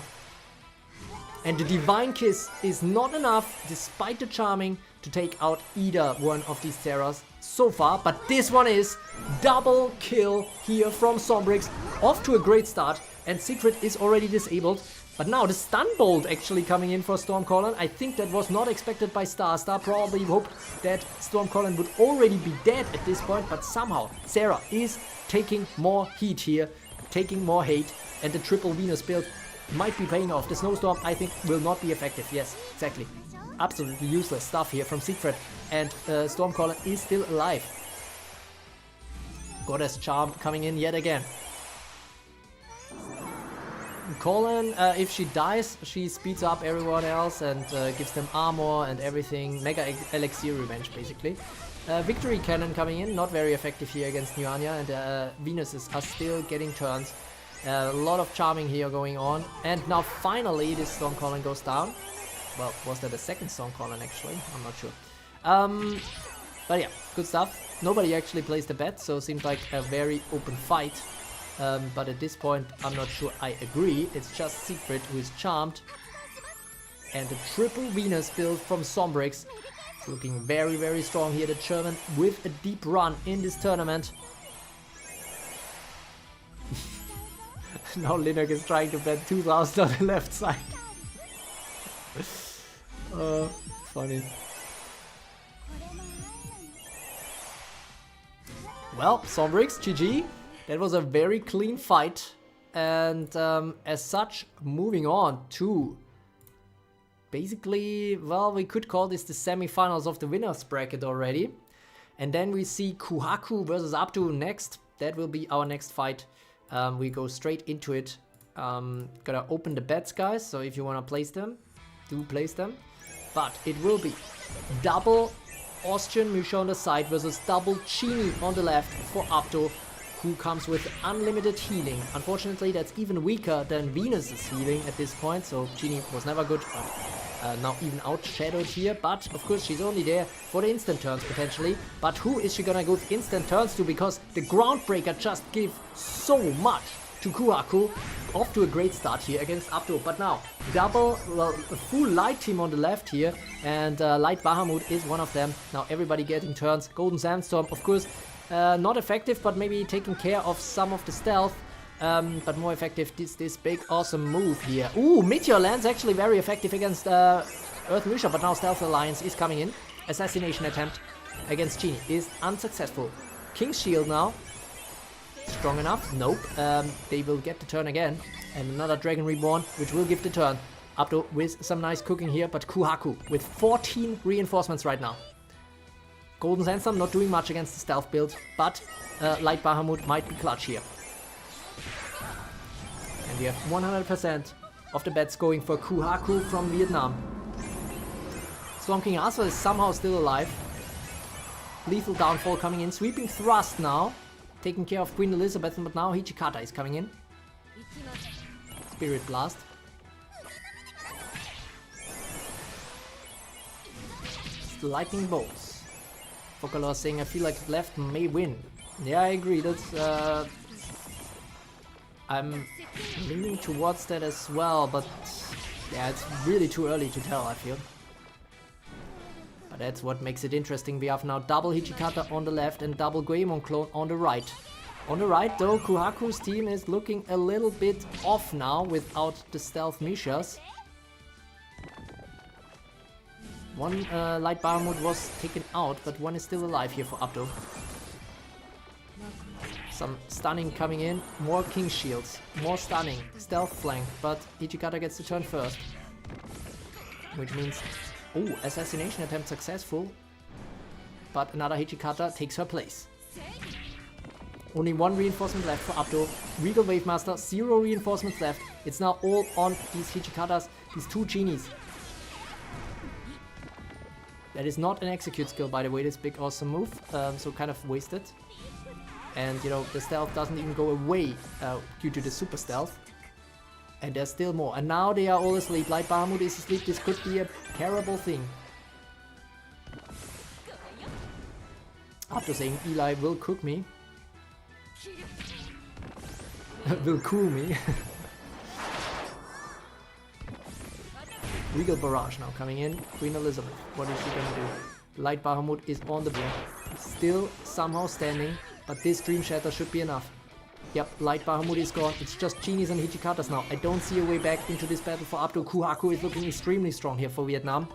And the Divine Kiss is not enough, despite the charming, to take out either one of these Sarahs so far. But this one is double kill here from Sombrix. Off to a great start. And Secret is already disabled. But now the stun bolt actually coming in for Stormcaller. I think that was not expected by Star. Star probably hoped that Stormcaller would already be dead at this point. But somehow Sarah is taking more heat here, taking more hate. And the triple Venus build might be paying off. The Snowstorm, I think, will not be effective. Yes, exactly. Absolutely useless stuff here from Siegfried. And Stormcaller is still alive. Goddess Charm coming in yet again. Colin, if she dies, she speeds up everyone else and gives them armor and everything. Mega Elixir Revenge, basically. Victory Cannon coming in, not very effective here against Nuanya. And Venuses are still getting turns. A lot of charming here going on. And now finally this Stormcaller goes down. Well, was that a second Stormcaller actually? I'm not sure. But yeah, good stuff. Nobody actually placed a bet, so it seemed like a very open fight. But at this point, I'm not sure I agree. It's just Siegfried who is charmed. And the triple Venus build from Sombrix. It's looking very, very strong here. The German with a deep run in this tournament. Now Linux is trying to bet 2000 on the left side. Funny. Well, Sombrix, GG. That was a very clean fight. And as such, moving on to basically, well, we could call this the semifinals of the winners bracket already. And then we see Kuhaku versus Abdu next. That will be our next fight. We go straight into it. Gotta open the bets, guys. So if you wanna place them, do place them. But it will be double Austrian Musha on the side versus double Genie on the left for Abdo, who comes with unlimited healing. Unfortunately, that's even weaker than Venus's healing at this point, so Genie was never good, but now even outshadowed here. But of course, she's only there for the instant turns potentially. But who is she gonna give instant turns to? Because the Groundbreaker just gives so much to Kuhaku. Off to a great start here against Abdo. But now, double, well, a full light team on the left here. And Light Bahamut is one of them. Now everybody getting turns. Golden Sandstorm, of course, not effective, but maybe taking care of some of the stealth. But more effective is this big awesome move here. Ooh, Meteor Land's actually very effective against Earth Musha, but now Stealth Alliance is coming in. Assassination attempt against Genie is unsuccessful. King's Shield now. Strong enough? Nope. They will get the turn again. And another Dragon Reborn, which will give the turn. Abdo with some nice cooking here, but Kuhaku with 14 reinforcements right now. Golden Sandstorm not doing much against the stealth build, but Light Bahamut might be clutch here. And we have 100% of the bets going for Kuhaku from Vietnam. Storm King Arthur is somehow still alive. Lethal Downfall coming in. Sweeping Thrust now. Taking care of Queen Elizabeth, but now Hichikata is coming in. Spirit Blast. Lightning Bolts. Focalor saying, I feel like left may win. Yeah, I agree. That's I'm leaning towards that as well, but yeah, it's really too early to tell, I feel. But that's what makes it interesting. We have now double Hichikata on the left and double Goemon clone on the right. On the right though, Kuhaku's team is looking a little bit off now without the stealth Mishas. One Light Bahamut was taken out, but one is still alive here for Abdo. Some stunning coming in, more King Shields, more stunning, stealth flank, but Hichikata gets to turn first. Which means, oh, assassination attempt successful, but another Hichikata takes her place. Only one reinforcement left for Abdo. Regal Wavemaster, 0 reinforcements left. It's now all on these Hichikatas, these 2 genies. That is not an execute skill, by the way, this big awesome move, so kind of wasted. And, you know, the stealth doesn't even go away due to the super stealth. And there's still more. And now they are all asleep. Light Bahamut is asleep. This could be a terrible thing. After saying Eli will cook me. Will cool me. Regal Barrage now coming in. Queen Elizabeth. What is she gonna do? Light Bahamut is on the brink. Still somehow standing. But this Dream Shatter should be enough. Yep, Light Bahamut is gone. It's just Genies and Hichikatas now. I don't see a way back into this battle for Abdo. Kuhaku is looking extremely strong here for Vietnam.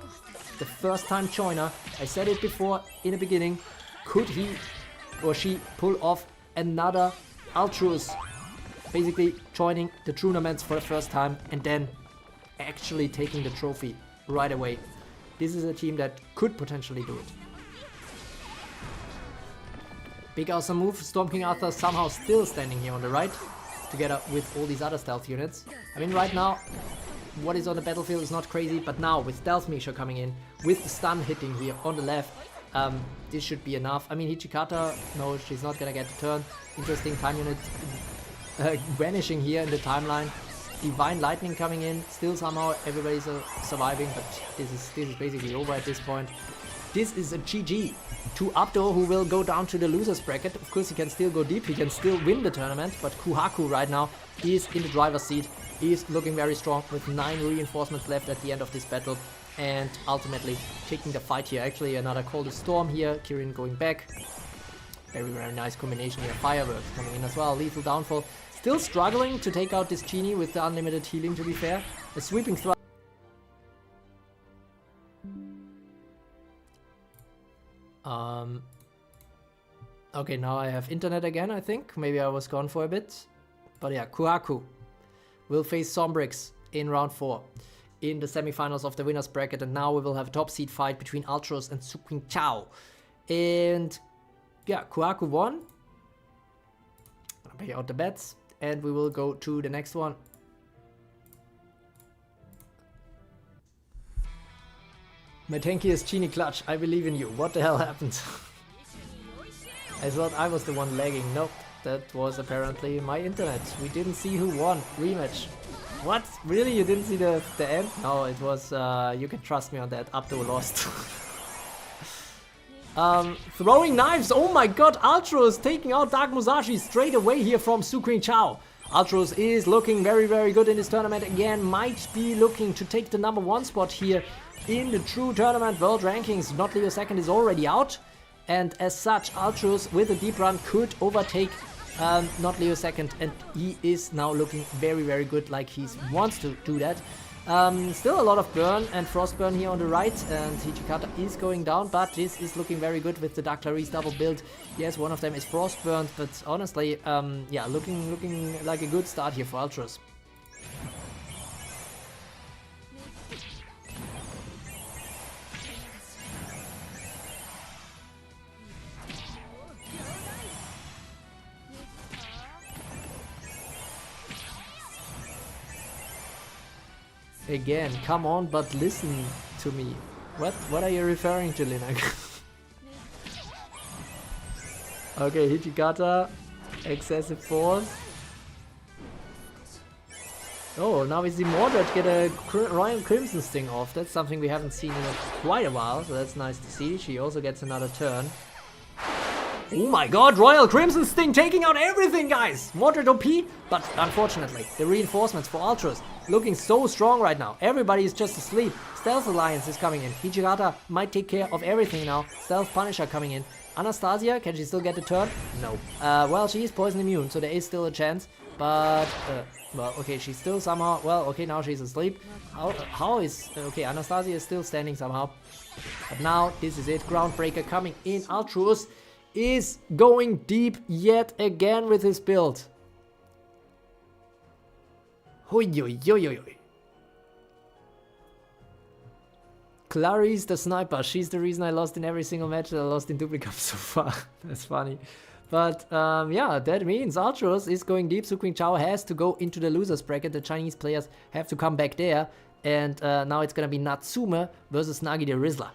The first time joiner. I said it before in the beginning. Could he or she pull off another Ultros? Basically joining the tournaments for the first time and then actually taking the trophy right away. This is a team that could potentially do it. Big awesome move. Storm King Arthur somehow still standing here on the right, together with all these other stealth units. I mean, right now, what is on the battlefield is not crazy, but now with Stealth Misha coming in, with the stun hitting here on the left, this should be enough. I mean, Hichikata, no, she's not gonna get the turn. Interesting time unit vanishing here in the timeline. Divine Lightning coming in, still somehow everybody's surviving, but this is basically over at this point. This is a GG to Abdo, who will go down to the losers bracket. Of course, he can still go deep, he can still win the tournament, but Kuhaku right now is in the driver's seat. He is looking very strong with 9 reinforcements left at the end of this battle and ultimately taking the fight here. Actually, another Call to Storm here, Kirin going back. Very, very nice combination here. Fireworks coming in as well. Lethal Downfall. Still struggling to take out this Genie with the unlimited healing, to be fair. A sweeping thrust. Okay, now I have internet again, I think. Maybe I was gone for a bit. But yeah, Kuhaku will face Sombrix in round 4 in the semifinals of the winners bracket. And now we will have a top seed fight between Ultros and Suqing Chao. And yeah, Kuhaku won. I'll pay out the bets. And we will go to the next one. My tankiest Genie clutch, I believe in you. What the hell happened? I thought I was the one lagging. Nope, that was apparently my internet. We didn't see who won. Rematch. What? Really? You didn't see the end? No, it was, you can trust me on that. Abdo lost. Throwing knives. Oh my god, Ultros taking out Dark Musashi straight away here from Suqing Chao. Ultros is looking very, very good in this tournament again. Might be looking to take the #1 spot here in the true tournament world rankings. Not Leo second is already out. And as such, Ultros with a deep run could overtake Not Leo second. And he is now looking very, very good, like he wants to do that. Still a lot of burn and frostburn here on the right, and Hichikata is going down, but this is looking very good with the Dark Clarice double build. Yes, one of them is frostburned, but honestly, yeah, looking like a good start here for Ultros. again. Come on, but listen to me. What are you referring to, Lunar? Okay, Hijikata, excessive force. Oh, now we see Mordred get a Royal Crimson Sting off. That's something we haven't seen in quite a while, so that's nice to see. She also gets another turn. Oh my god, Royal Crimson Sting taking out everything, guys! Mordred OP, but unfortunately, the reinforcements for Ultras looking so strong right now. Everybody is just asleep. Stealth Alliance is coming in. Hijikata might take care of everything now. Stealth Punisher coming in. Anastasia, can she still get the turn? No. Well, she is poison immune, so there is still a chance. But, well, okay, she's still somehow... Well, okay, now she's asleep. How is... Okay, Anastasia is still standing somehow. But now, this is it. Groundbreaker coming in. Ultros is going deep yet again with his build. Hoi, hoi, hoi, hoi. Clarice the sniper, she's the reason I lost in every single match that I lost in Dupli Cup so far. That's funny. But yeah, that means Ultros is going deep. Su Qingqiao has to go into the losers bracket. The Chinese players have to come back there. And now it's gonna be Natsume versus Nagi the Rizzler.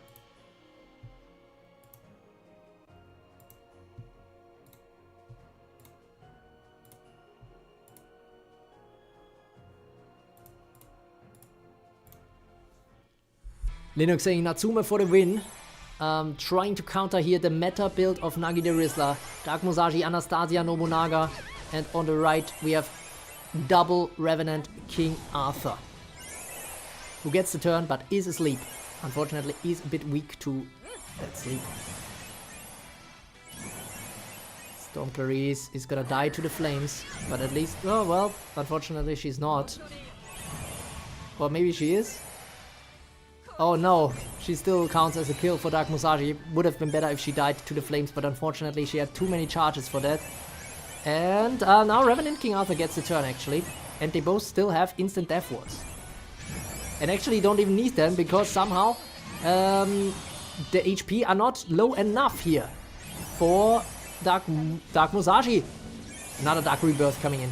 Linux saying Natsume for the win. Trying to counter here the meta build of Nagi the Rizzler. Dark Musashi, Anastasia, Nobunaga. And on the right we have double Revenant King Arthur. Who gets the turn but is asleep. Unfortunately is a bit weak to that sleep. Storm Clarice is gonna die to the flames. But at least, oh well, unfortunately she's not. Or maybe she is? Oh no, she still counts as a kill for Dark Musashi. Would have been better if she died to the flames, but unfortunately she had too many charges for that. And now Revenant King Arthur gets the turn actually. And they both still have instant death wards. And actually don't even need them because somehow the HP are not low enough here for Dark Musashi. Another Dark Rebirth coming in.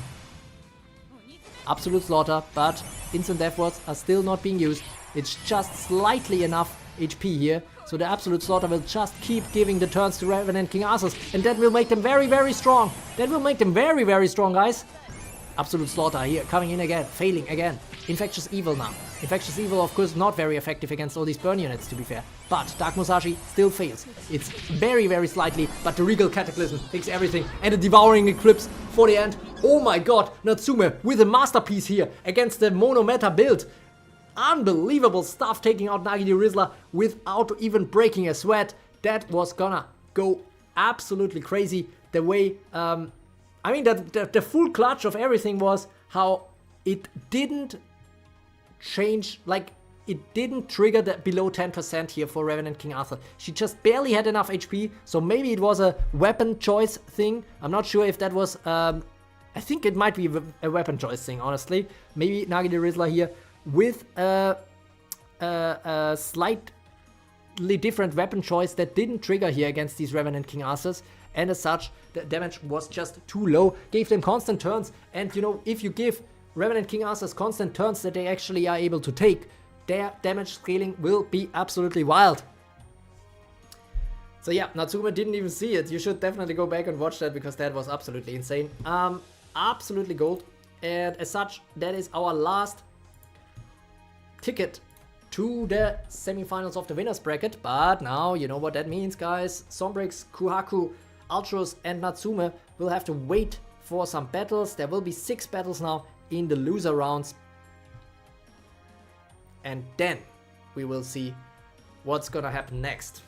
Absolute slaughter, but instant death wards are still not being used. It's just slightly enough HP here, so the Absolute Slaughter will just keep giving the turns to Revenant King Arthur, and that will make them very, very strong. That will make them very, very strong, guys. Absolute Slaughter here, coming in again, failing again. Infectious Evil now. Infectious Evil, of course, not very effective against all these burn units, to be fair. But Dark Musashi still fails. It's very, very slightly, but the Regal Cataclysm takes everything, and the Devouring Eclipse for the end. Oh my god, Natsume with a masterpiece here against the mono meta build. Unbelievable stuff, taking out Nagi the Rizzler without even breaking a sweat. That was gonna go absolutely crazy. The way, I mean, the full clutch of everything was how it didn't change, like, it didn't trigger the below 10% here for Revenant King Arthur. She just barely had enough HP, so maybe it was a weapon choice thing. I'm not sure if that was, I think it might be a weapon choice thing, honestly. Maybe Nagi the Rizzler here with a slightly different weapon choice that didn't trigger here against these Revenant King Arthurs, and as such the damage was just too low, gave them constant turns. And you know, if you give Revenant King Arthurs constant turns that they actually are able to take, their damage scaling will be absolutely wild. So yeah, Natsume didn't even see it. You should definitely go back and watch that because that was absolutely insane. Absolutely gold. And as such, that is our last ticket to the semifinals of the winners bracket. But now you know what that means, guys. Sombrix, Kuhaku, Ultros and Natsume will have to wait for some battles. There will be 6 battles now in the loser rounds, and then we will see what's gonna happen next.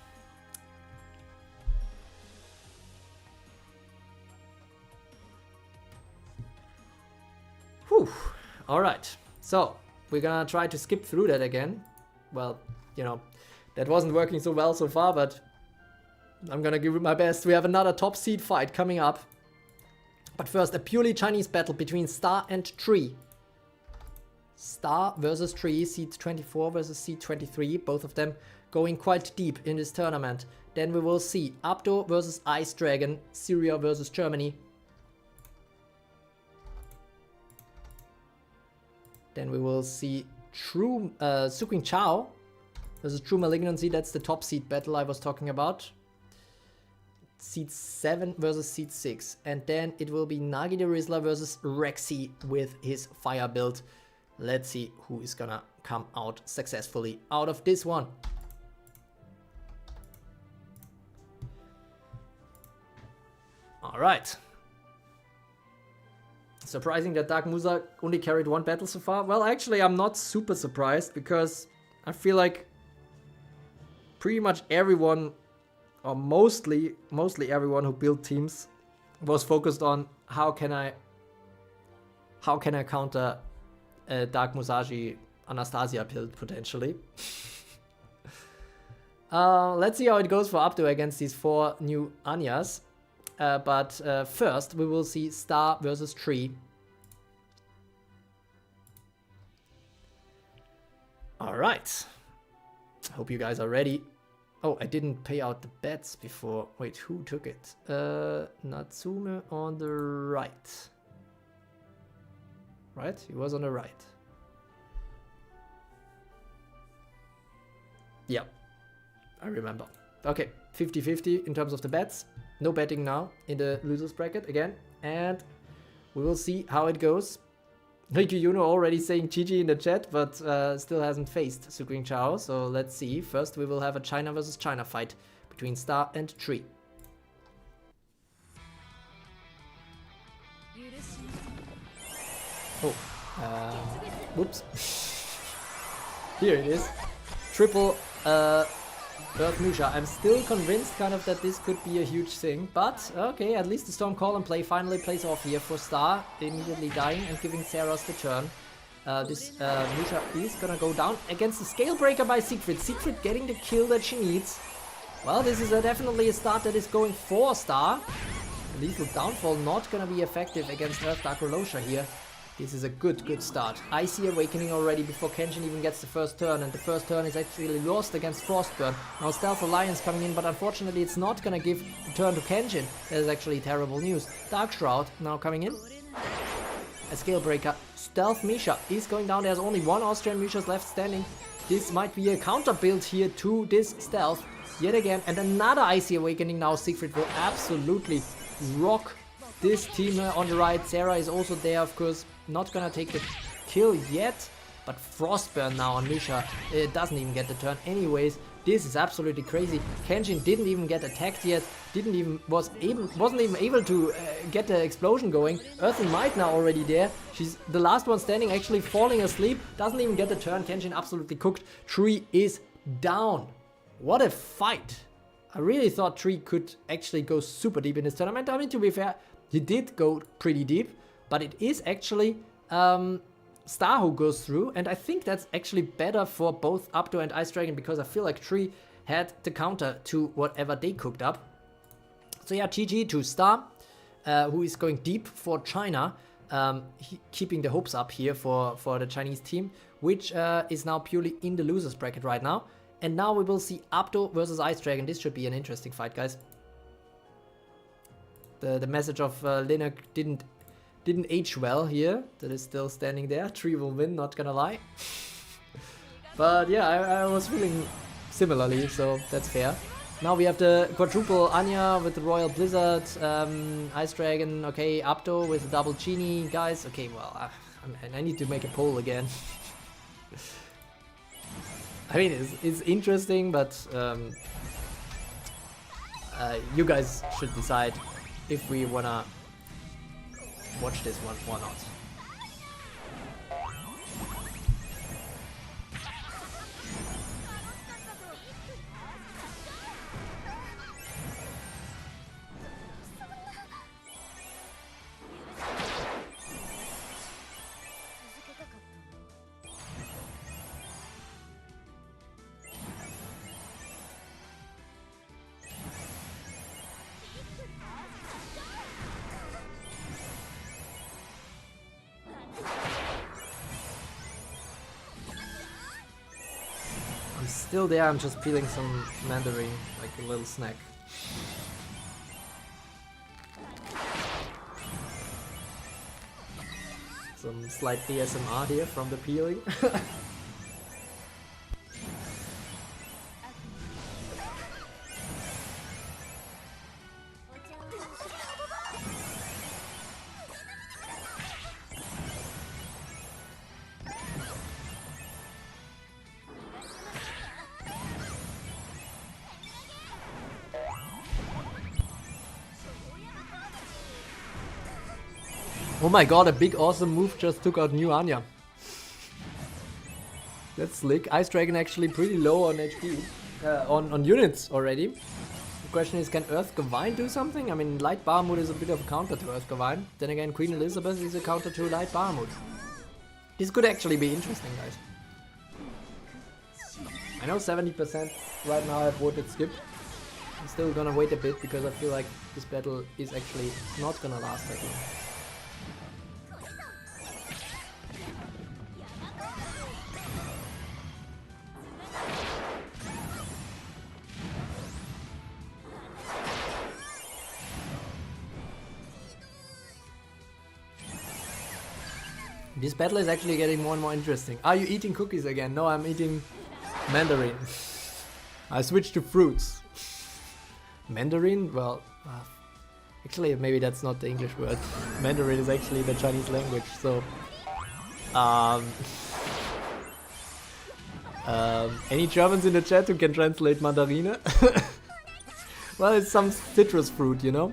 Whew. Alright, so we're gonna try to skip through that again. Well, you know, that wasn't working so well so far, but I'm gonna give it my best. We have another top seed fight coming up. But first, a purely Chinese battle between Star and Tree. Star versus Tree, seed 24 versus seed 23. Both of them going quite deep in this tournament. Then we will see Abdo versus Ice Dragon, Syria versus Germany. Then we will see Suqing Chao versus TruMalignancy. That's the top seed battle I was talking about. Seed 7 versus seed 6. And then it will be Nagi the Rizzler versus Rexy with his fire build. Let's see who is gonna come out successfully out of this one. Alright. Surprising that Dark Musa only carried one battle so far. Well, actually, I'm not super surprised because I feel like pretty much everyone, or mostly everyone who built teams was focused on how can I counter a Dark Musashi Anastasia build potentially. Let's see how it goes for Abdo against these 4 new Anyas. But first we will see Star versus Tree. Alright. Hope you guys are ready. Oh, I didn't pay out the bets before. Wait, who took it? Natsume on the right. Right? He was on the right. Yeah, I remember. Okay, 50-50 in terms of the bets. No betting now in the losers bracket again. And we will see how it goes. Riku Yuno already saying GG in the chat, but still hasn't faced Suqing Chao. So let's see. First we will have a China versus China fight between Star and Tree. Oh, whoops. Here it is. Triple Earth Musha. I'm still convinced kind of that this could be a huge thing, but okay, at least the Storm Call and Play finally plays off here for Star, immediately dying and giving Saros the turn. This Musha is gonna go down against the Scale Breaker by Siegfried. Siegfried getting the kill that she needs. Well, this is definitely a start that is going for Star. Lethal Downfall not gonna be effective against Earth Dark Rolosha here. This is a good start. Icy Awakening already before Kenshin even gets the first turn, and the first turn is actually lost against Frostburn. Now Stealth Alliance coming in, but unfortunately it's not gonna give the turn to Kenshin. That is actually terrible news. Dark Shroud now coming in. A Scale Breaker. Stealth Misha is going down. There's only one Austrian Misha left standing. This might be a counter build here to this Stealth yet again. And another Icy Awakening now. Siegfried will absolutely rock this team on the right. Sarah is also there, of course. Not gonna take the kill yet, but Frostburn now on Misha. It doesn't even get the turn anyways. This is absolutely crazy. Kenshin didn't even get attacked yet. Wasn't even able to get the explosion going. Earthen Might now already there. She's the last one standing, actually falling asleep. Doesn't even get the turn. Kenshin absolutely cooked. Tree is down. What a fight. I really thought Tree could actually go super deep in this tournament. I mean, to be fair, he did go pretty deep. But it is actually Star who goes through, and I think that's actually better for both Abdo and Ice Dragon, because I feel like Tree had the counter to whatever they cooked up. So yeah, GG to Star, who is going deep for China, keeping the hopes up here for the Chinese team, which is now purely in the losers bracket right now. And now we will see Abdo versus Ice Dragon. This should be an interesting fight, guys. The message of Lunar didn't age well here. That is still standing there. Tree will win, not gonna lie. But yeah, I was feeling similarly, so that's fair. Now we have the quadruple Anya with the Royal Blizzard, Ice Dragon, okay, Abdo with the double Genie, guys. Okay, well, I need to make a poll again. I mean, it's interesting, but you guys should decide if we wanna watch this one or not. Still there, I'm just peeling some mandarin, like a little snack. Some slight ASMR here from the peeling. Oh my god, a big awesome move just took out New Anya. That's slick. Ice Dragon actually pretty low on HP, on units already. The question is, can Earth Gavine do something? I mean, Light Bahamut is a bit of a counter to Earth Gavine. Then again, Queen Elizabeth is a counter to Light Bahamut. This could actually be interesting, guys. I know 70% right now have voted skip. I'm still gonna wait a bit because I feel like this battle is actually not gonna last that long. This battle is actually getting more and more interesting. Are you eating cookies again? No, I'm eating mandarin. I switched to fruits. Mandarin? Well, actually maybe that's not the English word. Mandarin is actually the Chinese language, so... any Germans in the chat who can translate mandarine? Well, it's some citrus fruit, you know?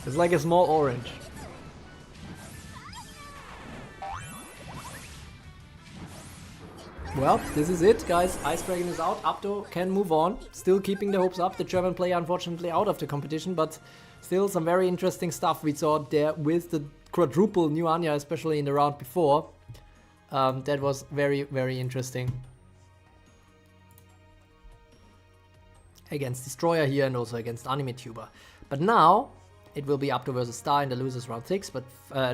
It's like a small orange. Well, this is it, guys. Ice Dragon is out. Abdo can move on. Still keeping the hopes up. The German player unfortunately out of the competition, but still some very interesting stuff we saw there with the quadruple New Anya, especially in the round before. That was very, very interesting. Against Destroyer here and also against Anime Tuber. But now it will be Abdo versus Star in the losers round 6, but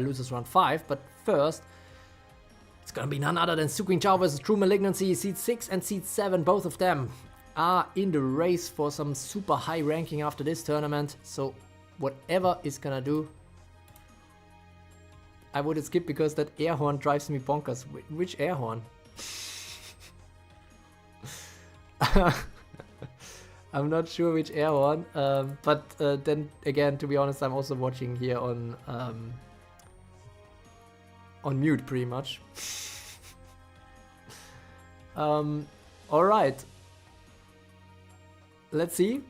losers round 5. But first, it's gonna be none other than Suqing Chao versus TruMalignancy. Seed 6 and Seed 7, both of them are in the race for some super high ranking after this tournament. So whatever is gonna do, I would skip because that air horn drives me bonkers. Which air horn? I'm not sure which air horn, but then again, to be honest, I'm also watching here on mute pretty much. Alright. Let's see.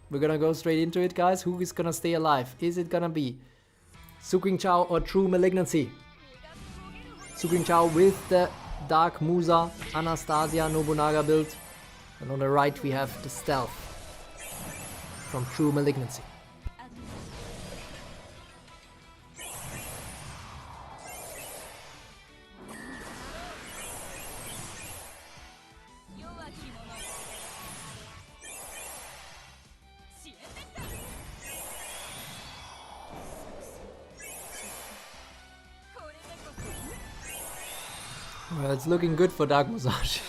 We're gonna go straight into it, guys. Who is gonna stay alive? Is it gonna be Suqing Chao or TruMalignancy? Suqing Chao with the Dark Musa Anastasia Nobunaga build. And on the right we have the Stealth from TruMalignancy. Well, it's looking good for Dark Musashi.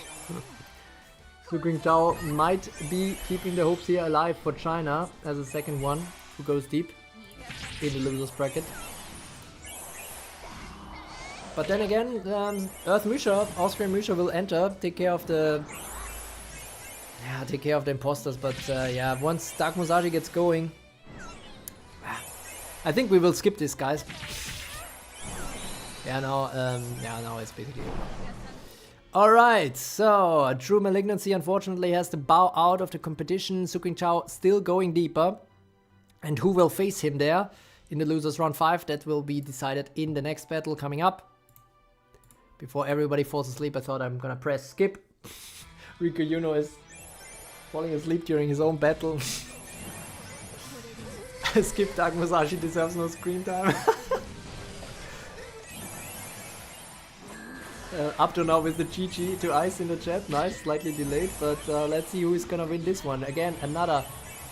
Suqing Chao might be keeping the hopes here alive for China as a second one who goes deep in the losers bracket. But then again, Earth Musha, Austrian Musha will enter, take care of the imposters. But yeah, once Dark Musashi gets going, I think we will skip this, guys. Yeah, now it's basically over. Alright, so TruMalignancy unfortunately has to bow out of the competition. Suqing Chao still going deeper. And who will face him there in the losers round 5? That will be decided in the next battle coming up. Before everybody falls asleep, I thought I'm gonna press skip. Riku Yuno is falling asleep during his own battle. Skip Dark Musashi deserves no screen time. Up to now with the GG to Ice in the chat. Nice, slightly delayed, but let's see who is gonna win this one. Again, another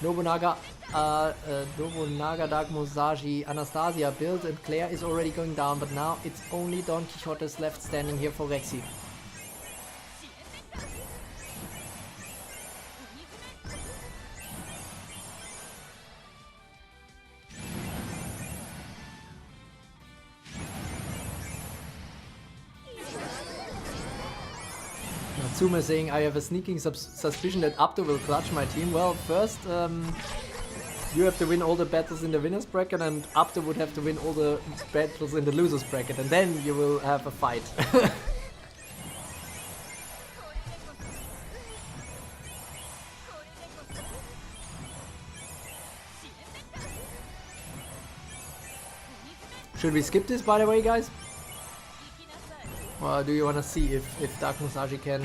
Nobunaga Dark Musashi Anastasia build, and Claire is already going down, but now it's only Don Quixote's left standing here for Rexy. Natsume saying, I have a sneaking suspicion that Abdo will clutch my team. Well, first, you have to win all the battles in the winners bracket, and Abdo would have to win all the battles in the losers bracket, and then you will have a fight. Should we skip this, by the way, guys? Or do you want to see if Dark Musashi can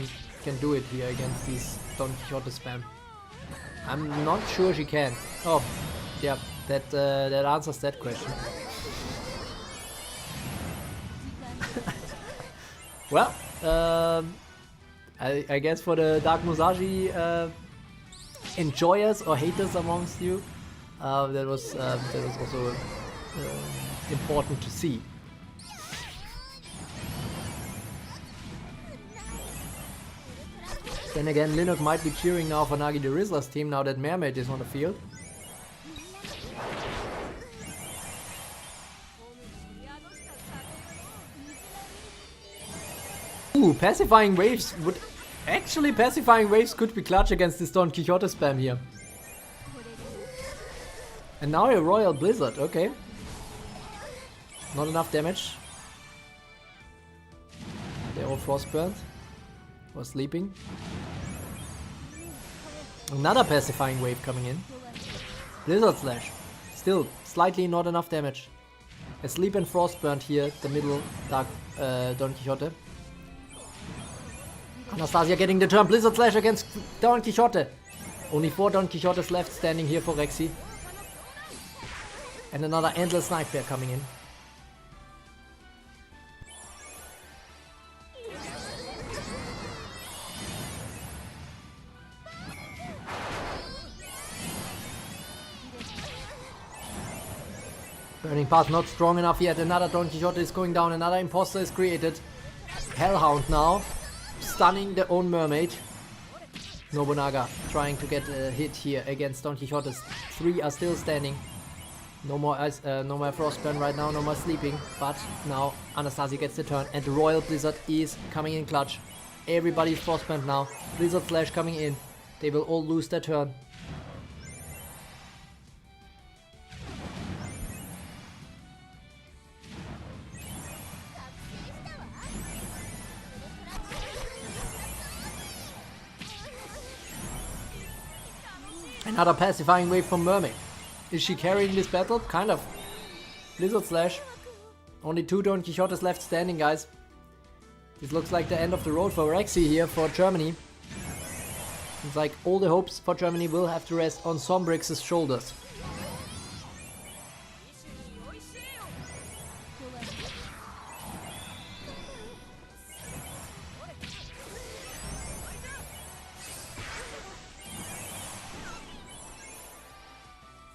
do it here against these Don Quixote spam? I'm not sure she can. Oh, yeah, that answers that question. Well, I guess for the Dark Musashi enjoyers or haters amongst you, that was also important to see. Then again, Linux might be cheering now for Nagi the Rizzler's team now that Mermaid is on the field. Ooh, pacifying waves would... Actually, pacifying waves could be clutch against this Don Quixote spam here. And now a Royal Blizzard, okay. Not enough damage. They're all frostburned. Or sleeping. Another pacifying wave coming in. Blizzard Slash. Still, slightly not enough damage. Asleep and frostburned here, the middle Dark Don Quixote. Anastasia getting the turn. Blizzard Slash against Don Quixote. Only 4 Don Quixotes left standing here for Rexy. And another Endless Nightmare coming in. Burning Path not strong enough yet. Another Don Quixote is going down. Another imposter is created. Hellhound now. Stunning the own mermaid. Nobunaga trying to get a hit here against Don Quixote. 3 are still standing. No more Frostburn right now. No more sleeping. But now Anastasia gets the turn. And the Royal Blizzard is coming in clutch. Everybody's Frostburn now. Blizzard Slash coming in. They will all lose their turn. Another pacifying wave from Mermaid. Is she carrying this battle? Kind of. Blizzard Slash. Only 2 Don Quixotes left standing, guys. This looks like the end of the road for Rexy here for Germany. It's like all the hopes for Germany will have to rest on Sombrix's shoulders.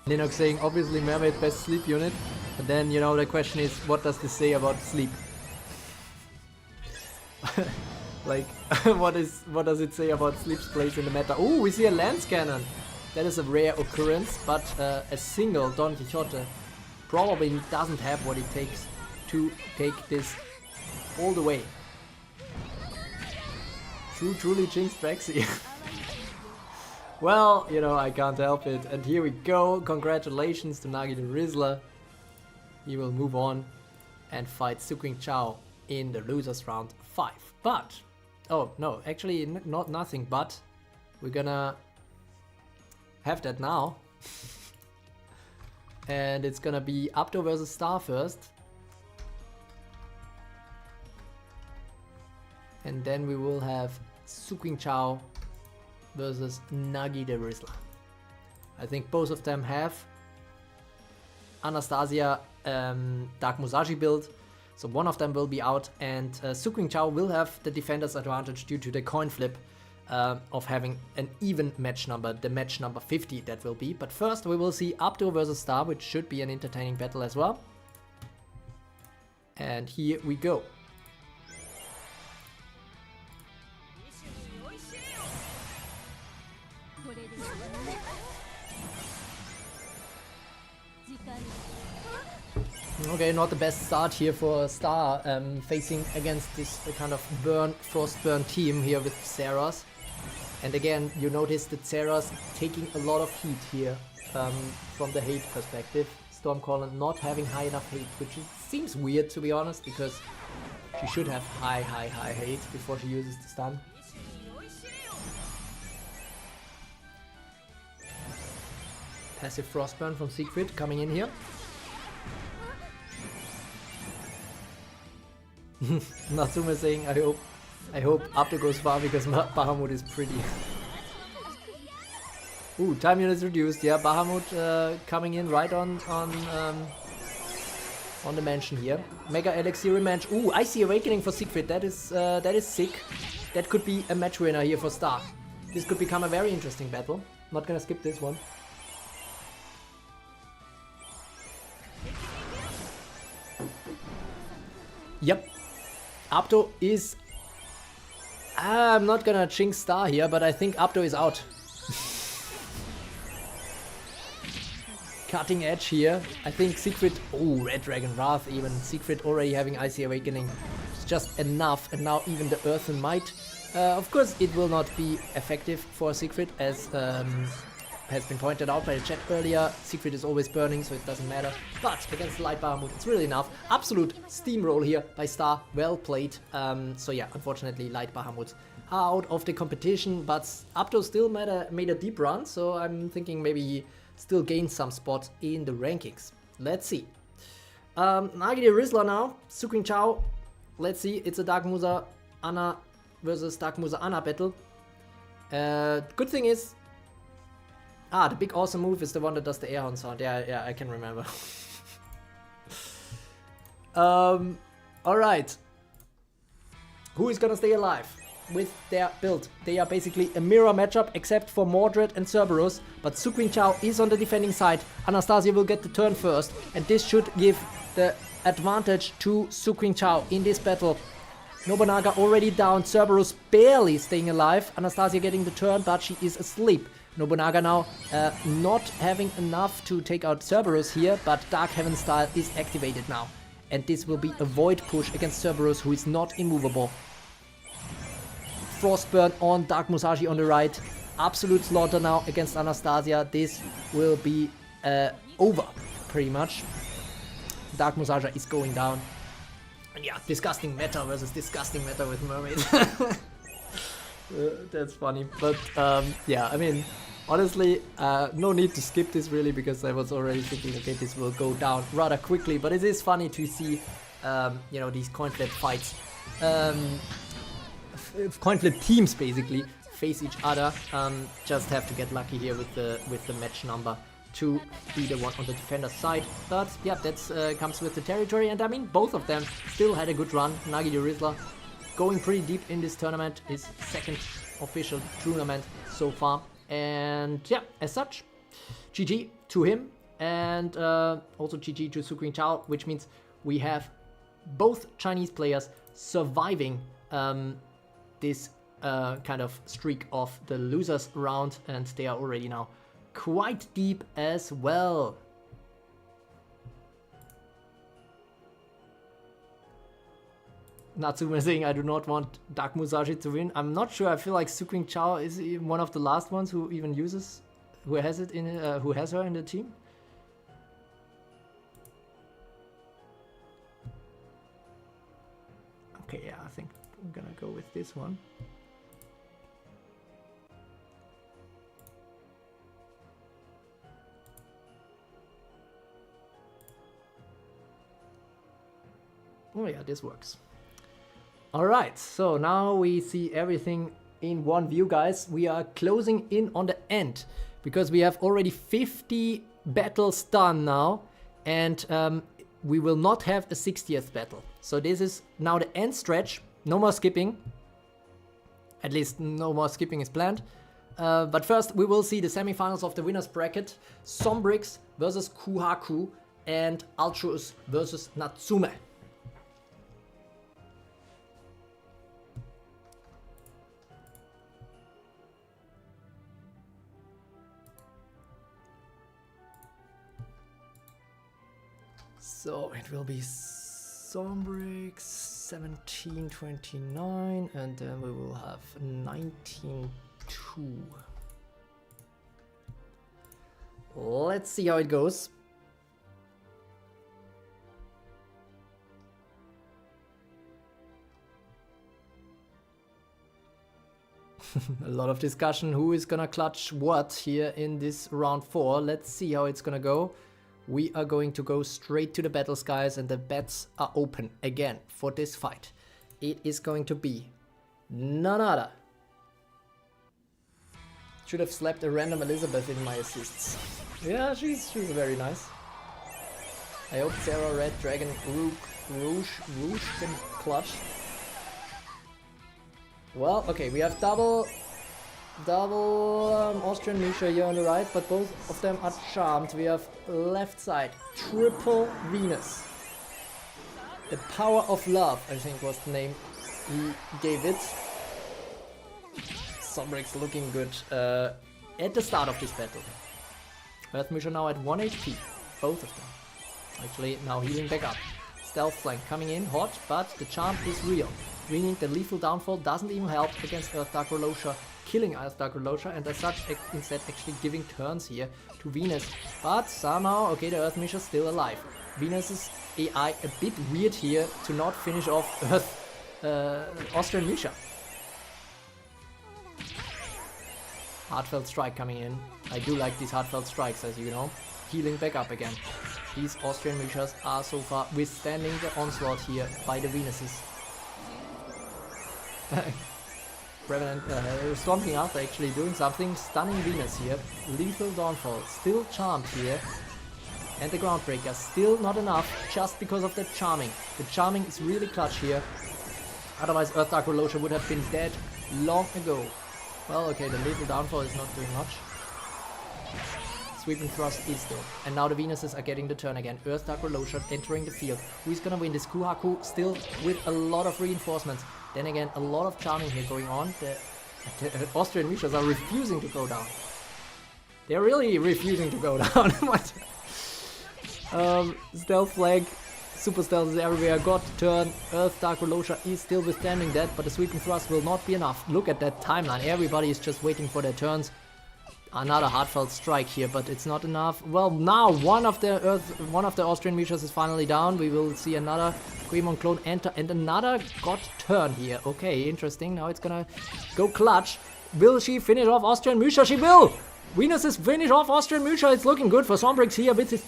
Linux saying obviously Mermaid best sleep unit, but then you know the question is what does this say about sleep? Like what does it say about sleep's place in the meta? Oh, we see a lance cannon. That is a rare occurrence, but a single Don Quixote probably doesn't have what it takes to take this all the way. Truly jinxed Rexy. Well, you know, I can't help it. And here we go. Congratulations to Nagi the Rizzler. He will move on and fight Suking Chao in the losers round 5. But, oh no, actually not nothing but. We're gonna have that now. And it's gonna be Abdo versus Star first. And then we will have Suking Chao versus Nagi the Rizzler. I think both of them have Anastasia Dark Musashi build, so one of them will be out, and Suking Chao will have the defender's advantage due to the coin flip of having an even match number, the match number 50 that will be. But first we will see Abdo versus Star, which should be an entertaining battle as well. And here we go. Okay, not the best start here for Star, facing against this kind of frostburn team here with Xerath. And again, you notice that Xerath taking a lot of heat here from the hate perspective. Stormcaller not having high enough hate, which seems weird to be honest, because she should have high hate before she uses the stun. Passive Frostburn from Siegfried coming in here. Natsume saying, I hope Apto goes far because Bahamut is pretty. Ooh, time units reduced. Yeah, Bahamut coming in right on the mansion here. Mega Elixir rematch. Ooh, Icy Awakening for Siegfried. That is sick. That could be a match winner here for Star. This could become a very interesting battle. Not gonna skip this one. Yep. Apto is... I'm not gonna jinx Star here, but I think Apto is out. Cutting edge here. I think Siegfried... Oh, Red Dragon Wrath even. Siegfried already having Icy Awakening. It's just enough. And now even the Earthen Might. Of course, it will not be effective for Siegfried, as has been pointed out by the chat earlier. Siegfried is always burning, so it doesn't matter. But against Light Bahamut, it's really enough. Absolute steamroll here by Star. Well played. So yeah, unfortunately, Light Bahamut are out of the competition. But Apto still made a deep run, so I'm thinking maybe he still gains some spot in the rankings. Let's see. Nagi the Rizzler now. Suking Chao. Let's see. It's a Dark Musa Ana versus Dark Musa Ana battle. Good thing is... the big awesome move is the one that does the air horn sound. Yeah, I can remember. Alright. Who is gonna stay alive with their build? They are basically a mirror matchup except for Mordred and Cerberus, but Sukwing Chao is on the defending side. Anastasia will get the turn first, and this should give the advantage to Sukwing Chao in this battle. Nobunaga already down, Cerberus barely staying alive. Anastasia getting the turn, but she is asleep. Nobunaga now not having enough to take out Cerberus here, but Dark Heaven style is activated now. And this will be a void push against Cerberus, who is not immovable. Frostburn on Dark Musashi on the right. Absolute slaughter now against Anastasia. This will be over, pretty much. Dark Musashi is going down. And yeah, disgusting meta versus disgusting meta with Mermaid. That's funny, but yeah, I mean, honestly, no need to skip this really, because I was already thinking, okay, this will go down rather quickly, but it is funny to see, you know, these coin flip fights, coin flip teams basically face each other. Just have to get lucky here with the match number to be the one on the defender's side, but yeah, that's comes with the territory, and I mean, both of them still had a good run. Nagi the Rizzler going pretty deep in this tournament, his second official tournament so far. And yeah, as such, GG to him, and also GG to Sukwing Chao, which means we have both Chinese players surviving this kind of streak of the losers round, and they are already now quite deep as well. Natsume saying, I do not want Dark Musashi to win. I'm not sure. I feel like Sukwing Chao is one of the last ones who even uses, who has it in, who has her in the team. Okay, yeah, I think I'm gonna go with this one. Oh yeah, this works. Alright, so now we see everything in one view, guys. We are closing in on the end, because we have already 50 battles done now, and we will not have a 60th battle. So this is now the end stretch. No more skipping. At least no more skipping is planned. But first we will see the semifinals of the winner's bracket. Sombrix versus Kuhaku and Altruus versus Natsume. So it will be Sombrix 1729, and then we will have 19-2. Let's see how it goes. A lot of discussion who is gonna clutch what here in this round 4. Let's see how it's gonna go. we are going to go straight to the battles, guys, and the bets are open again for this fight. It is going to be none other. Should have slapped a random Elizabeth in my assists. Yeah, she's very nice. I hope Sarah, Red, Dragon, Rouge can clutch. Well, okay, we have double Austrian Misha here on the right, but both of them are charmed. We have left side, triple Venus. The power of love, I think was the name he gave it. Sombrix looking good at the start of this battle. Earth Misha now at 1 HP, both of them. Actually, now healing back up. Stealth flank coming in hot, but the charm is real. Meaning the lethal downfall doesn't even help against Earth Dark Rolosha, killing Earth Dark Rolosha, and as such instead actually giving turns here to Venus. But somehow, okay, the Earth Misha is still alive. Venus's AI a bit weird here to not finish off Earth Austrian Misha. Heartfelt strike coming in. I do like these heartfelt strikes, as you know. Healing back up again. These Austrian Mishas are so far withstanding the onslaught here by the Venuses. Revenant Storm King Arthur actually doing something. Stunning Venus here. Lethal Dawnfall. Still charmed here. And the Groundbreaker. Still not enough just because of the charming. The charming is really clutch here. Otherwise Earth Dark Rolosha would have been dead long ago. Well, okay, the lethal downfall is not doing much. Sweeping thrust is though. And now the Venuses are getting the turn again. Earth Dark Rolosha entering the field. Who's gonna win this? Kuhaku still with a lot of reinforcements. Then again, a lot of charming here going on. The Austrian Mishas are refusing to go down. They're really refusing to go down. What? Stealth flag. Super stealth is everywhere. Got the turn. Earth Dark Rolosha is still withstanding that, but the sweeping thrust will not be enough. Look at that timeline. Everybody is just waiting for their turns. Another heartfelt strike here, but it's not enough. Well, now one of the Austrian Mishas is finally down. We will see another Greymon clone enter and another got turn here. Okay, interesting. Now it's gonna go clutch. Will she finish off Austrian Misha? She will! Venus is finish off Austrian Misha. It's looking good for Sombrix here with his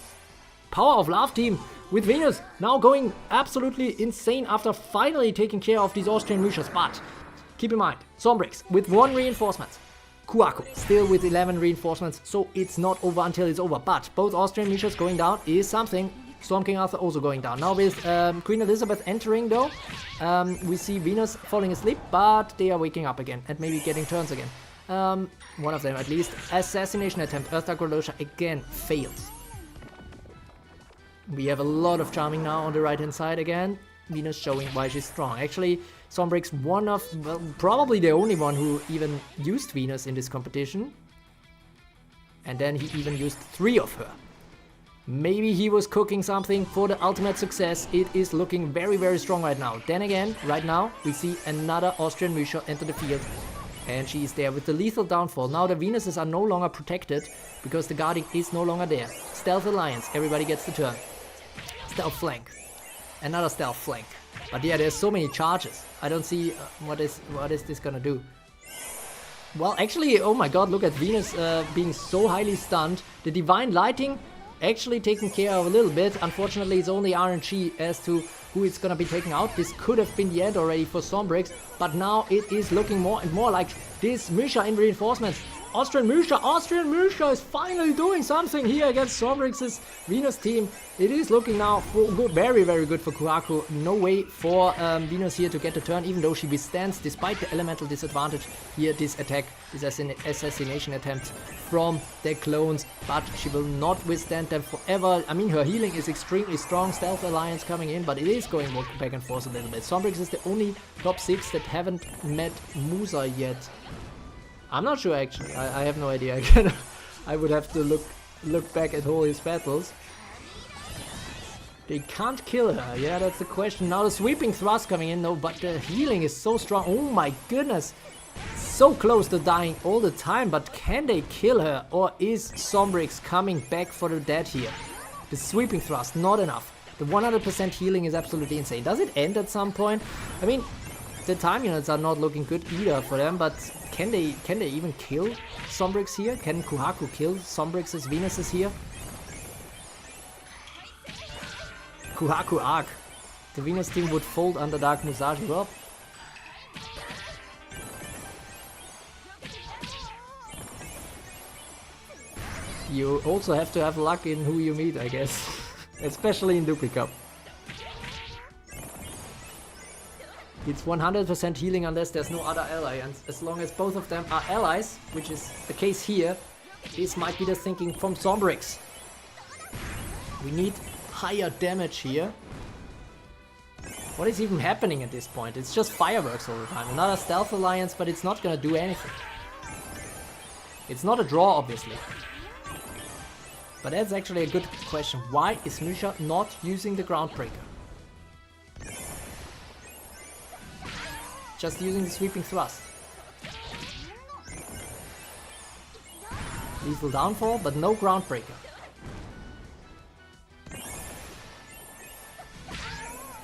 power of love team. With Venus now going absolutely insane after finally taking care of these Austrian Mishas. But keep in mind, Sombrix with 1 reinforcement. Kuaku still with 11 reinforcements, so it's not over until it's over. But both Austrian Mishas going down is something. Storm King Arthur also going down. Now with Queen Elizabeth entering though, we see Venus falling asleep, but they are waking up again and maybe getting turns again. One of them at least. Assassination attempt. Earth Dark Rolosha again fails. We have a lot of charming now on the right hand side again. Venus showing why she's strong. Actually, Sombrix one of, well, probably the only one who even used Venus in this competition. And then he even used 3 of her. Maybe he was cooking something for the ultimate success. It is looking very, very strong right now. Then again, right now, we see another Austrian Misha enter the field. And she is there with the lethal downfall. Now the Venuses are no longer protected because the guarding is no longer there. Stealth Alliance, everybody gets the turn. Stealth flank. Another stealth flank. But yeah, there's so many charges. I don't see what is this gonna do. Well, actually, oh my god, look at Venus being so highly stunned. The Divine Lighting actually taken care of a little bit. Unfortunately, it's only RNG as to who it's gonna be taken out. This could have been the end already for Sombrix, but now it is looking more and more like this Misha in reinforcements. Austrian Misha is finally doing something here against Sombrix's Venus team. It is looking now for good, very, very good for Kuhaku. No way for Venus here to get the turn, even though she withstands, despite the elemental disadvantage here, this attack, this assassination attempt from the clones, but she will not withstand them forever. I mean, her healing is extremely strong. Stealth Alliance coming in, but it is going back and forth a little bit. Sombrix is the only top 6 that haven't met Musa yet. I'm not sure actually. I have no idea. I would have to look back at all his battles. They can't kill her. Yeah, that's the question. Now the sweeping thrust coming in though, but the healing is so strong. Oh my goodness. So close to dying all the time, but can they kill her? Or is Sombrix coming back for the dead here? The sweeping thrust, not enough. The 100% healing is absolutely insane. Does it end at some point? I mean, the time units are not looking good either for them, but can they even kill Sombrix here? Can Kuhaku kill Sombrix's Venuses here? Kuhaku arc. The Venus team would fold under Dark Musashi. Well, you also have to have luck in who you meet, I guess. Especially in Dupli Cup. It's 100% healing unless there's no other ally, and as long as both of them are allies, which is the case here, this might be the thinking from Sombrix. We need higher damage here. What is even happening at this point? It's just fireworks all the time. Another stealth alliance, but it's not gonna do anything. It's not a draw, obviously. But that's actually a good question. Why is Misha not using the Groundbreaker? Just using the Sweeping Thrust. Lethal Downfall, but no Groundbreaker.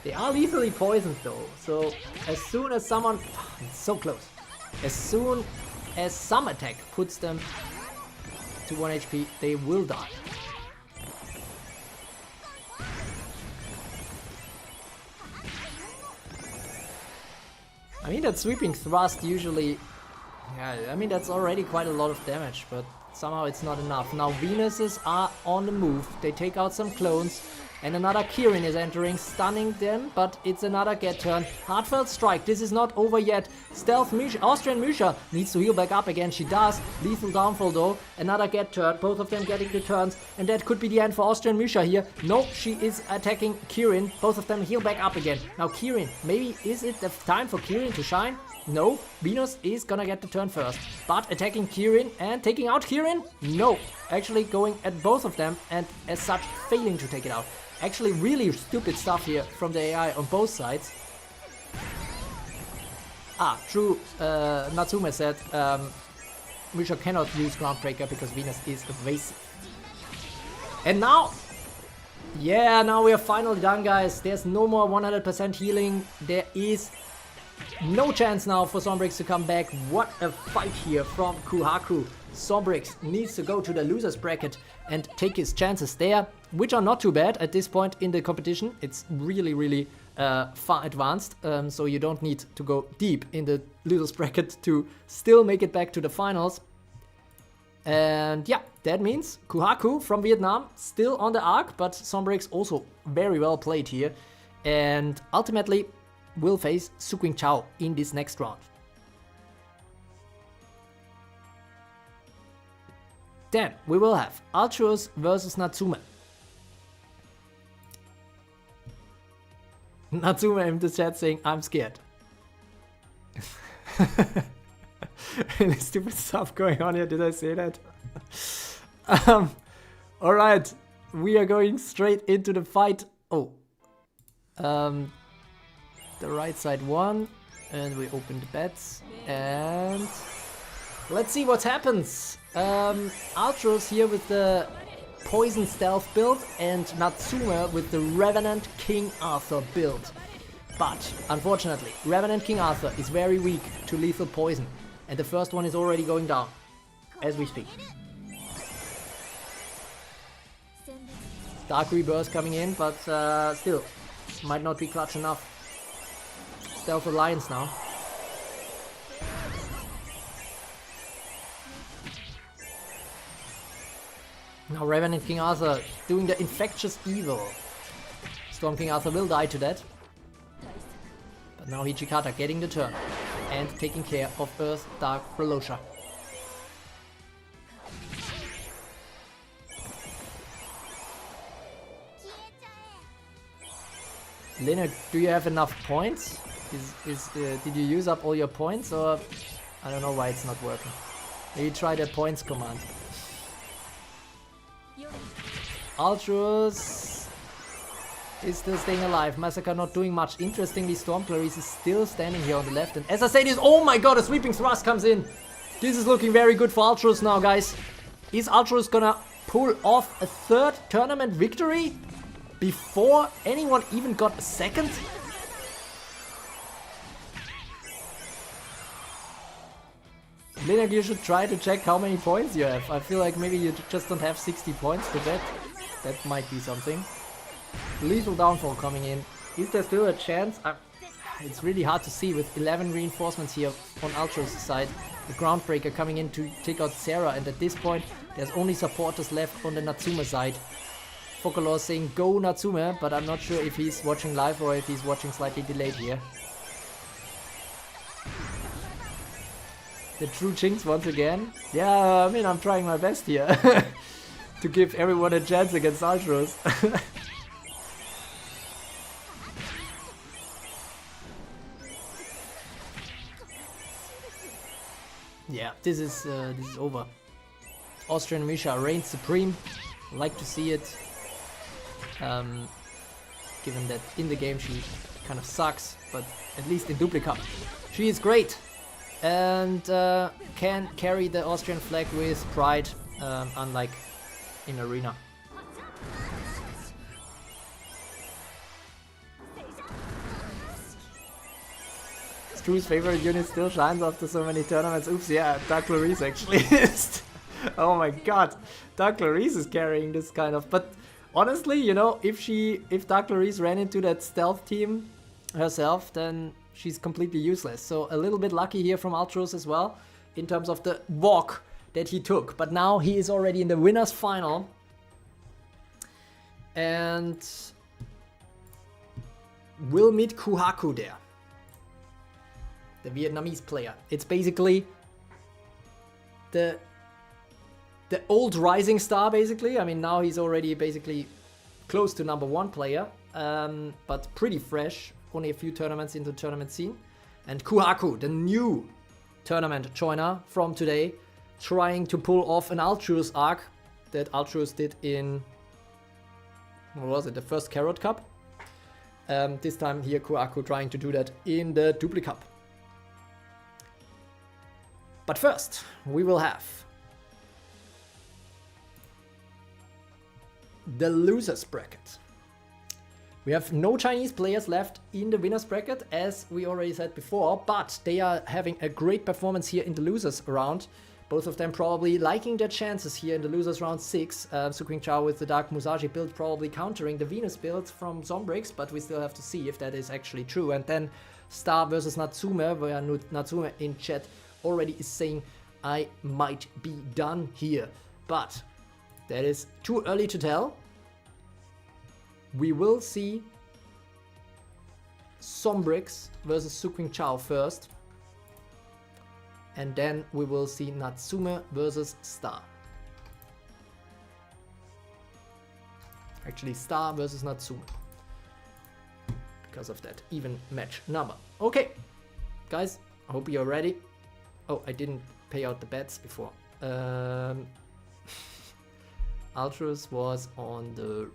They are lethally poisoned though, so as soon as someone... It's so close. As soon as some attack puts them to 1 HP, they will die. I mean, that Sweeping Thrust usually... Yeah, I mean, that's already quite a lot of damage, but somehow it's not enough. Now Venuses are on the move. They take out some clones, and another Kirin is entering, stunning them, but it's another get turn. Heartfelt Strike, this is not over yet. Stealth Misha, Austrian Misha needs to heal back up again. She does. Lethal Downfall though. Another get turn, both of them getting the turns, and that could be the end for Austrian Misha here. No, she is attacking Kirin. Both of them heal back up again. Now Kirin, maybe is it the time for Kirin to shine? No, Venus is gonna get the turn first, but attacking Kirin and taking out Kirin? No, actually going at both of them and as such failing to take it out. Actually really stupid stuff here from the AI on both sides. True, Natsume said Misha cannot use Groundbreaker because Venus is evasive. And now, yeah, now we are finally done, guys. There's no more 100% healing. There is no chance now for Sombrix to come back. What a fight here from Kuhaku. Sombrix needs to go to the losers bracket and take his chances there, which are not too bad at this point in the competition. It's really far advanced, so you don't need to go deep in the losers bracket to still make it back to the finals. And yeah, that means Kuhaku from Vietnam still on the arc, but Sombrix also very well played here, and ultimately will face Suqing Chao in this next round. Then we will have Ultros versus Natsume. Natsume in the chat saying, I'm scared. Any stupid stuff going on here, did I say that? Alright, we are going straight into the fight. Oh. The right side won, and we open the bets, and let's see what happens. Ultros here with the Poison Stealth build, and Natsume with the Revenant King Arthur build. But unfortunately, Revenant King Arthur is very weak to lethal poison, and the first one is already going down as we speak. Dark Rebirth coming in, but still might not be clutch enough. Stealth Alliance now. Now Revenant King Arthur doing the Infectious Evil. Storm King Arthur will die to that. But now Hichikata getting the turn and taking care of Earth Dark Prolosha. Lena, do you have enough points? Did you use up all your points, or I don't know why it's not working. Maybe try the points command. Ultros is still staying alive. Massacre not doing much. Interestingly, Storm Clarice is still standing here on the left, and as I say this, oh my god, a Sweeping Thrust comes in. This is looking very good for Ultros now, guys. Is Ultros gonna pull off a third tournament victory before anyone even got a second? Linak, you should try to check how many points you have. I feel like maybe you just don't have 60 points to bet. That might be something. Lethal Downfall coming in. Is there still a chance? It's really hard to see with 11 reinforcements here on Ultra's side. The Groundbreaker coming in to take out Sarah, and at this point there's only supporters left on the Natsume side. Focolor saying go Natsume, but I'm not sure if he's watching live or if he's watching slightly delayed here. The true Jinx once again. Yeah, I mean, I'm trying my best here to give everyone a chance against Ultros. Yeah, this is over. Austrian Misha reigns supreme. Like to see it. Given that in the game she kind of sucks, but at least in Dupli Cup she is great and can carry the Austrian flag with pride, unlike in Arena. Stru's favorite unit still shines after so many tournaments. Oops, yeah, Dark Clarice actually is. Oh my god, Dark Clarice is carrying this kind of, but honestly, you know, if Dark Clarice ran into that stealth team herself, then she's completely useless. So a little bit lucky here from Ultros as well, in terms of the walk that he took. But now he is already in the winners final. And will meet Kuhaku there. The Vietnamese player. It's basically the old rising star, basically. I mean, now he's already basically close to #1 player, but pretty fresh. Only a few tournaments into the tournament scene. And Kuhaku, the new tournament joiner from today, trying to pull off an Ultros arc that Ultros did in, what was it, the first Carrot Cup? This time here Kuhaku trying to do that in the Dupli Cup. But first, we will have the losers bracket. We have no Chinese players left in the winners bracket, as we already said before, but they are having a great performance here in the losers round. Both of them probably liking their chances here in the losers round 6. Suqing Chao with the Dark Musashi build probably countering the Venus build from Zombrix, but we still have to see if that is actually true. And then Star versus Natsume, where Natsume in chat already is saying, I might be done here. But that is too early to tell. We will see Zombrix versus Suqing Chao first. And then we will see Natsume versus Star. Actually, Star versus Natsume. Because of that even match number. Okay, guys, I hope you're ready. Oh, I didn't pay out the bets before. Ultros was on the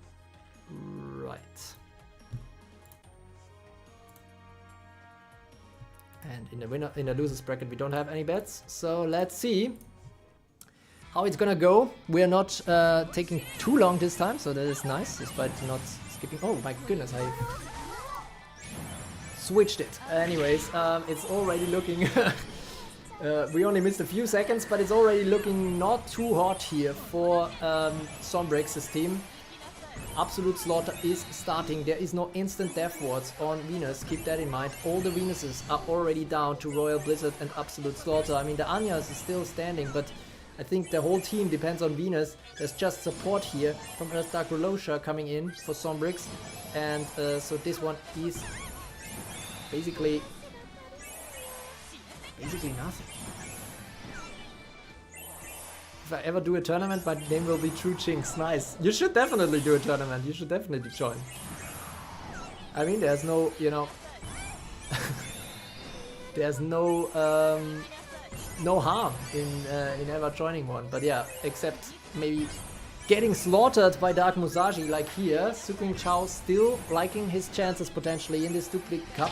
right. And in the losers bracket we don't have any bets, so let's see how it's gonna go. We're not taking too long this time, so that is nice, despite not skipping. Oh my goodness, I switched it. Anyways, it's already looking we only missed a few seconds, but it's already looking not too hot here for Zombrix's team. Absolute Slaughter is starting. There is no instant death wards on Venus. Keep that in mind. All the Venuses are already down to Royal Blizzard and Absolute Slaughter. I mean, the Anyas is still standing, but I think the whole team depends on Venus. There's just support here from Earthdark Rolosha coming in for Zombrix. And so this one is basically nothing. If I ever do a tournament, my name will be True Jinx. Nice. You should definitely do a tournament. You should definitely join. I mean, there's no, you know, there's no no harm in ever joining one. But yeah, except maybe getting slaughtered by Dark Musashi like here. Suqing Chao still liking his chances potentially in this Dupli Cup.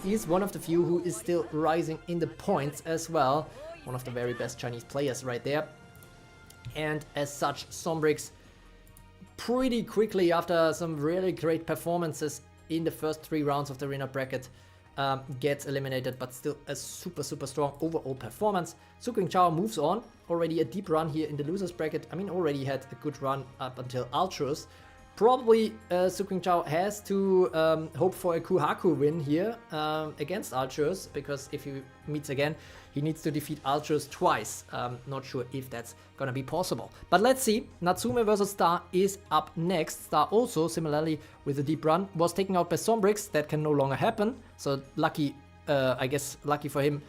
He's one of the few who is still rising in the points as well. One of the very best Chinese players right there. And as such, Zombrix pretty quickly, after some really great performances in the first 3 rounds of the arena bracket, gets eliminated, but still a super strong overall performance. Suqing Chao moves on. Already a deep run here in the losers bracket. I mean, already had a good run up until Ultros. Probably Su Qingqiao has to hope for a Kuhaku win here against Archers, because if he meets again, he needs to defeat Archers twice. Not sure if that's gonna be possible. But let's see. Natsume versus Star is up next. Star also, similarly with a deep run, was taken out by Sombrix. That can no longer happen. So lucky, I guess lucky for him,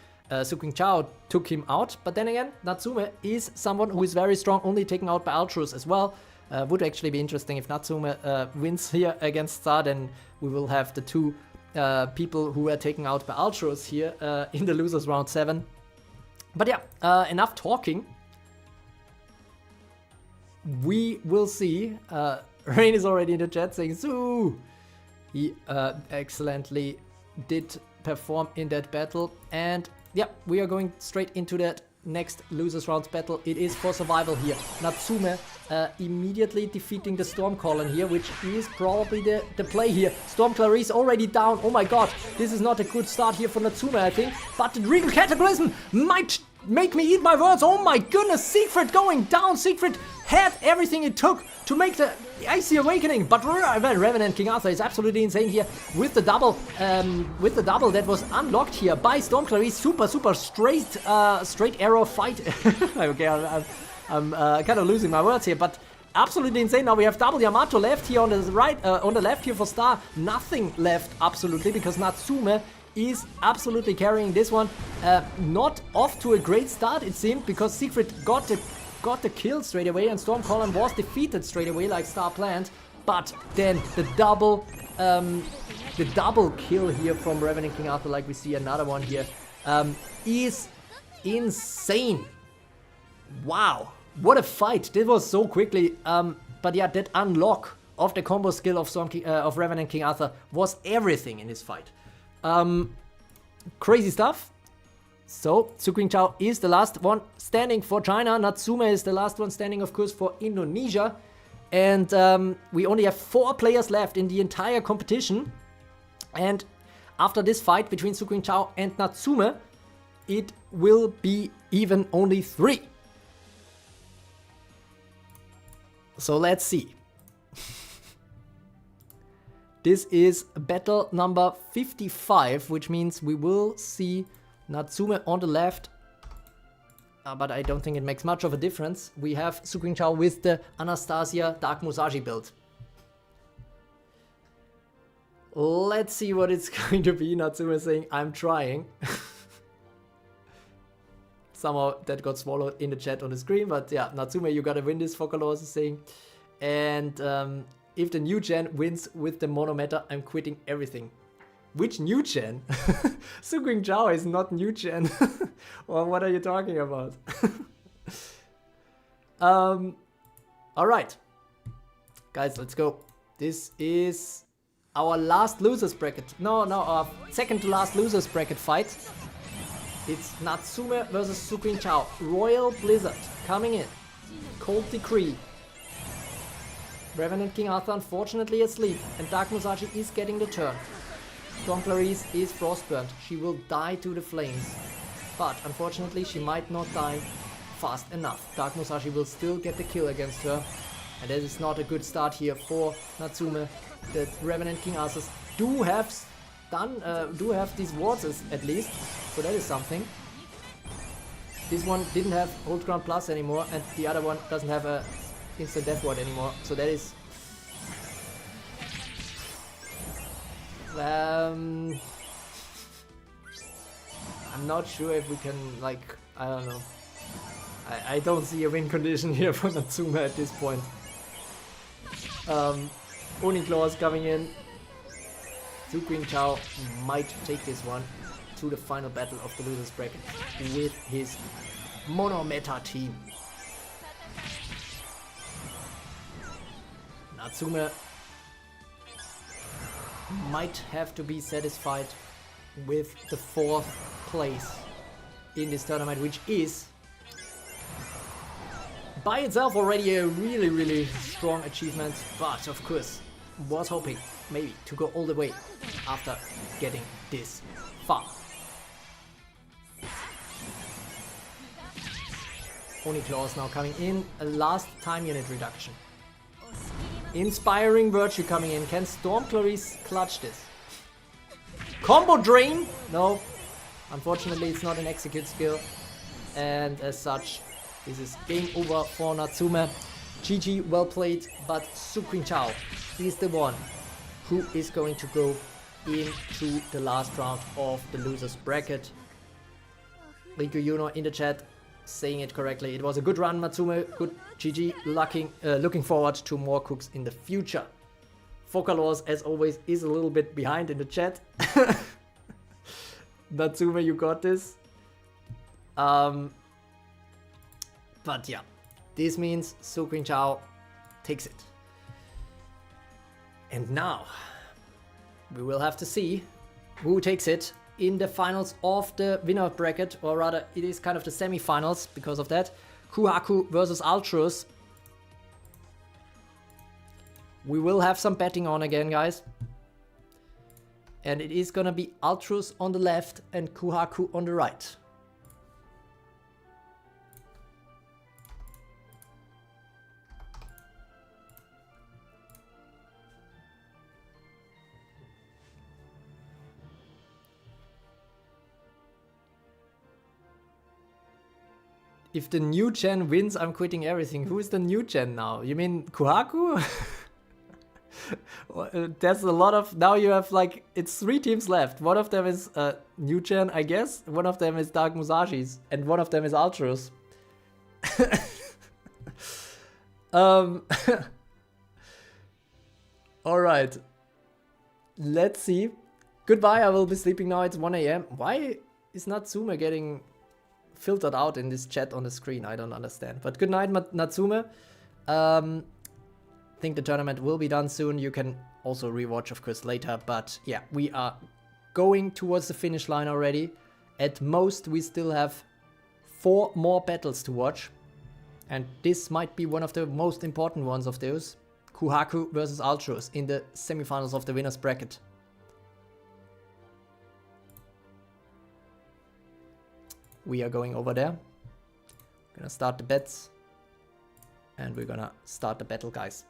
Su Qingqiao took him out. But then again, Natsume is someone who is very strong, only taken out by Archers as well. Would actually be interesting if Natsume wins here against Star, then we will have the two people who were taken out by Ultros here in the losers round 7. But yeah, enough talking. We will see. Rain is already in the chat saying, Su! He excellently did perform in that battle. And yeah, we are going straight into that next losers rounds battle. It is for survival here. Natsume immediately defeating the Stormcaller here, which is probably the play here. Storm Clarice already down. Oh my god, this is not a good start here for Natsume, I think. But the Regal Cataclysm might make me eat my words. Oh my goodness, Siegfried going down. Siegfried had everything it took to make the Icy Awakening, but Revenant King Arthur is absolutely insane here with the double that was unlocked here by Storm Clarice. Super straight arrow fight. Okay, I'm kind of losing my words here, but absolutely insane. Now we have double Yamato left here on the right, on the left here for Star. Nothing left absolutely, because Natsume is absolutely carrying this one. Not off to a great start, it seemed, because Siegfried got the kill straight away and Stormcaller was defeated straight away like Star planned. But then the double kill here from Revenant King Arthur, like we see another one here, is insane. Wow, what a fight. This was so quickly. But yeah, that unlock of the combo skill of Revenant King Arthur was everything in this fight. Crazy stuff. So, Su Qingqiao is the last one standing for China. Natsume is the last one standing, of course, for Indonesia. And we only have 4 players left in the entire competition. And after this fight between Su Qingqiao and Natsume, it will be even only 3. So let's see. This is battle number 55, which means we will see Natsume on the left, but I don't think it makes much of a difference. We have Su Qingqiao with the Anastasia Dark Musashi build. Let's see what it's going to be. Natsume saying, I'm trying. Somehow that got swallowed in the chat on the screen, but yeah, Natsume, you gotta win this, Focalors is saying. And if the new gen wins with the mono meta, I'm quitting everything. Which new gen? Su Qingqiao is not new gen. Or what are you talking about? Alright. Guys, let's go. This is our last losers bracket. No, our second to last losers bracket fight. It's Natsume versus Su Qingqiao. Royal Blizzard coming in. Cold Decree. Revenant King Arthur unfortunately asleep, and Dark Musashi is getting the turn. Storm Clarice is frostburnt. She will die to the flames. But unfortunately she might not die fast enough. Dark Musashi will still get the kill against her. And that is not a good start here for Natsume. The Revenant King Arthurs do have these wards at least. So that is something. This one didn't have Hold Ground Plus anymore, and the other one doesn't have a instant death ward anymore. So that is... I'm not sure if we can, like, I don't know. I don't see a win condition here for Natsume at this point. Oni-Claw is coming in. Su Qingqiao might take this one to the final battle of the losers bracket with his mono meta team. Natsume might have to be satisfied with the 4th place in this tournament, which is by itself already a really strong achievement, but of course was hoping maybe to go all the way after getting this far. Oni-Claw is now coming in, a last time unit reduction. Inspiring Virtue coming in. Can Storm Clarice clutch this? Combo Drain? No. Unfortunately, it's not an execute skill. And as such, this is game over for Natsume. GG, well played, but Su Qingqiao is the one who is going to go into the last round of the losers bracket. Riku Yuno in the chat saying it correctly. It was a good run, Natsume. Good GG. Looking forward to more cooks in the future. Focalors, as always, is a little bit behind in the chat. Natsume, you got this. But yeah, this means Su Qingqiao takes it. And now, we will have to see who takes it in the finals of the winner bracket, or rather, it is kind of the semi-finals because of that. Kuhaku versus Ultros. We will have some betting on again, guys. And it is gonna be Ultros on the left and Kuhaku on the right. If the new gen wins, I'm quitting everything. Who is the new gen now? You mean Kuhaku? There's a lot of... Now you have like... It's 3 teams left. One of them is new gen, I guess. One of them is Dark Musashi's. And one of them is Ultros. Alright. Let's see. Goodbye, I will be sleeping now. It's 1 AM. Why is Natsume getting filtered out in this chat on the screen? I don't understand. But good night, Natsume. Think the tournament will be done soon. You can also rewatch, of course, later. But yeah, we are going towards the finish line already. At most, we still have 4 more battles to watch. And this might be one of the most important ones of those. Kuhaku versus Ultros in the semifinals of the winners bracket. We are going over there. Gonna start the bets. And we're gonna start the battle, guys.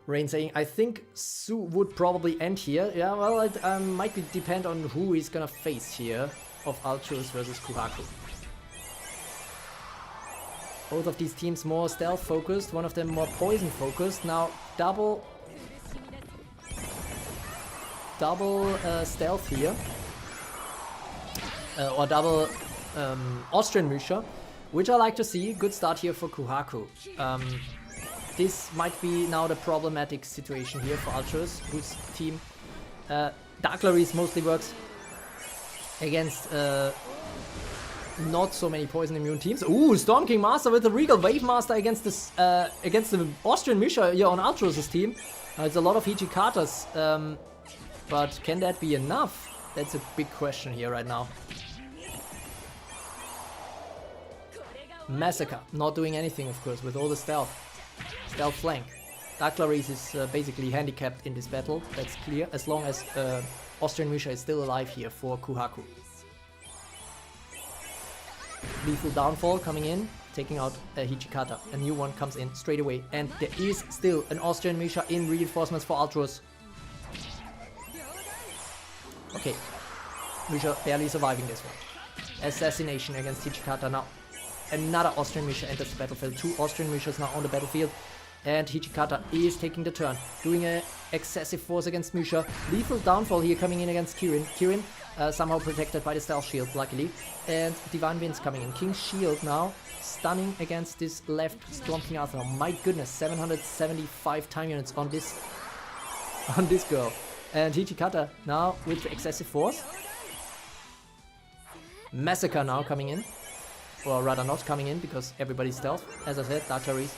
Rain saying, I think Su would probably end here. Yeah, well, it might depend on who he's gonna face here of Ultros versus Kuhaku. Both of these teams more stealth focused, one of them more poison focused. Now, double stealth here. Or double Austrian Misha, which I like to see. Good start here for Kuhaku. This might be now the problematic situation here for Ultros, whose team Dark Clarice mostly works against not so many poison immune teams. Ooh, Storm King Master with the Regal Wave Master against this against the Austrian Misha here on Ultros' team. It's a lot of Hichikatas, but can that be enough? That's a big question here right now. Massacre, not doing anything, of course, with all the stealth flank. Dark Clarice is basically handicapped in this battle, that's clear, as long as Austrian Misha is still alive here for Kuhaku. Lethal Downfall coming in, taking out Hichikata. A new one comes in straight away, and there is still an Austrian Misha in reinforcements for Ultros. Okay, Misha barely surviving this one. Assassination against Hichikata now. Another Austrian Misha enters the battlefield. 2 Austrian Mishas now on the battlefield. And Hichikata is taking the turn. Doing an excessive force against Misha. Lethal Downfall here coming in against Kirin. Kirin somehow protected by the Stealth Shield, luckily. And Divine Winds coming in. King's Shield now stunning against this left Storm King Arthur. My goodness, 775 time units on this girl. And Hichikata now with the excessive force. Massacre now coming in. Or rather not coming in, because everybody's stealth. As I said, Dark Clarice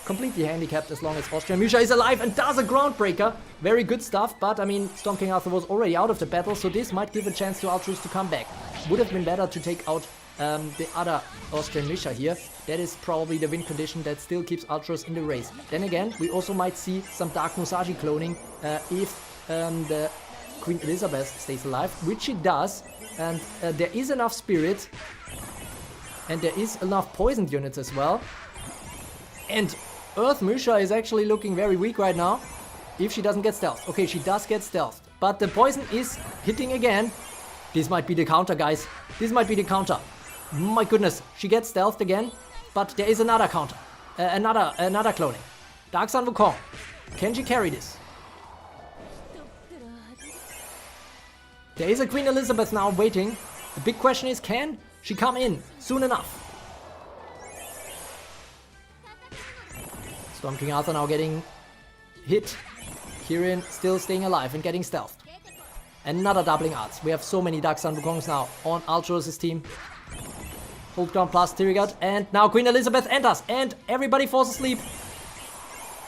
completely handicapped as long as Austrian Misha is alive and does a Groundbreaker. Very good stuff, but I mean, Storm King Arthur was already out of the battle, so this might give a chance to Ultros to come back. Would have been better to take out the other Austrian Misha here. That is probably the win condition that still keeps Ultros in the race. Then again, we also might see some Dark Musashi cloning if the Queen Elizabeth stays alive, which she does, and there is enough spirit. And there is enough poisoned units as well. And Earth Musha is actually looking very weak right now. If she doesn't get stealth. Okay, she does get stealth. But the poison is hitting again. This might be the counter, guys. This might be the counter. My goodness. She gets stealthed again. But there is another counter. Another cloning. Dark Sun Wukong. Can she carry this? There is a Queen Elizabeth now waiting. The big question is, can she come in soon enough? Storm King Arthur now getting hit. Kirin still staying alive and getting stealthed. Another doubling arts. We have so many Dark Sun Wukongs now on Ultros' team. Hold ground plus triggered. And now Queen Elizabeth enters. And everybody falls asleep.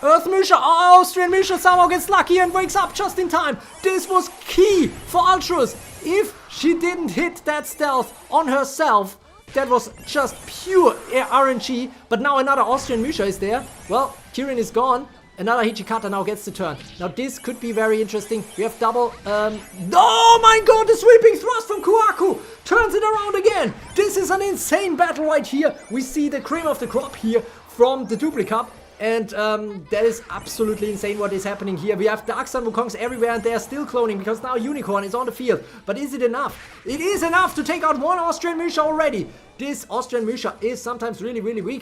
Earth Musha. Oh, Austrian Musha somehow gets lucky and wakes up just in time. This was key for Ultros. If she didn't hit that stealth on herself, that was just pure RNG. But now another Austrian Musha is there. Well, Kirin is gone. Another Hijikata now gets the turn. Now this could be very interesting. We have double... oh my god, the sweeping thrust from Kuaku! Turns it around again! This is an insane battle right here. We see the cream of the crop here from the Dupli Cup. And that is absolutely insane what is happening here. We have Dark Sun Wukongs everywhere and they are still cloning because now Unicorn is on the field. But is it enough? It is enough to take out one Austrian Musha already. This Austrian Musha is sometimes really, really weak.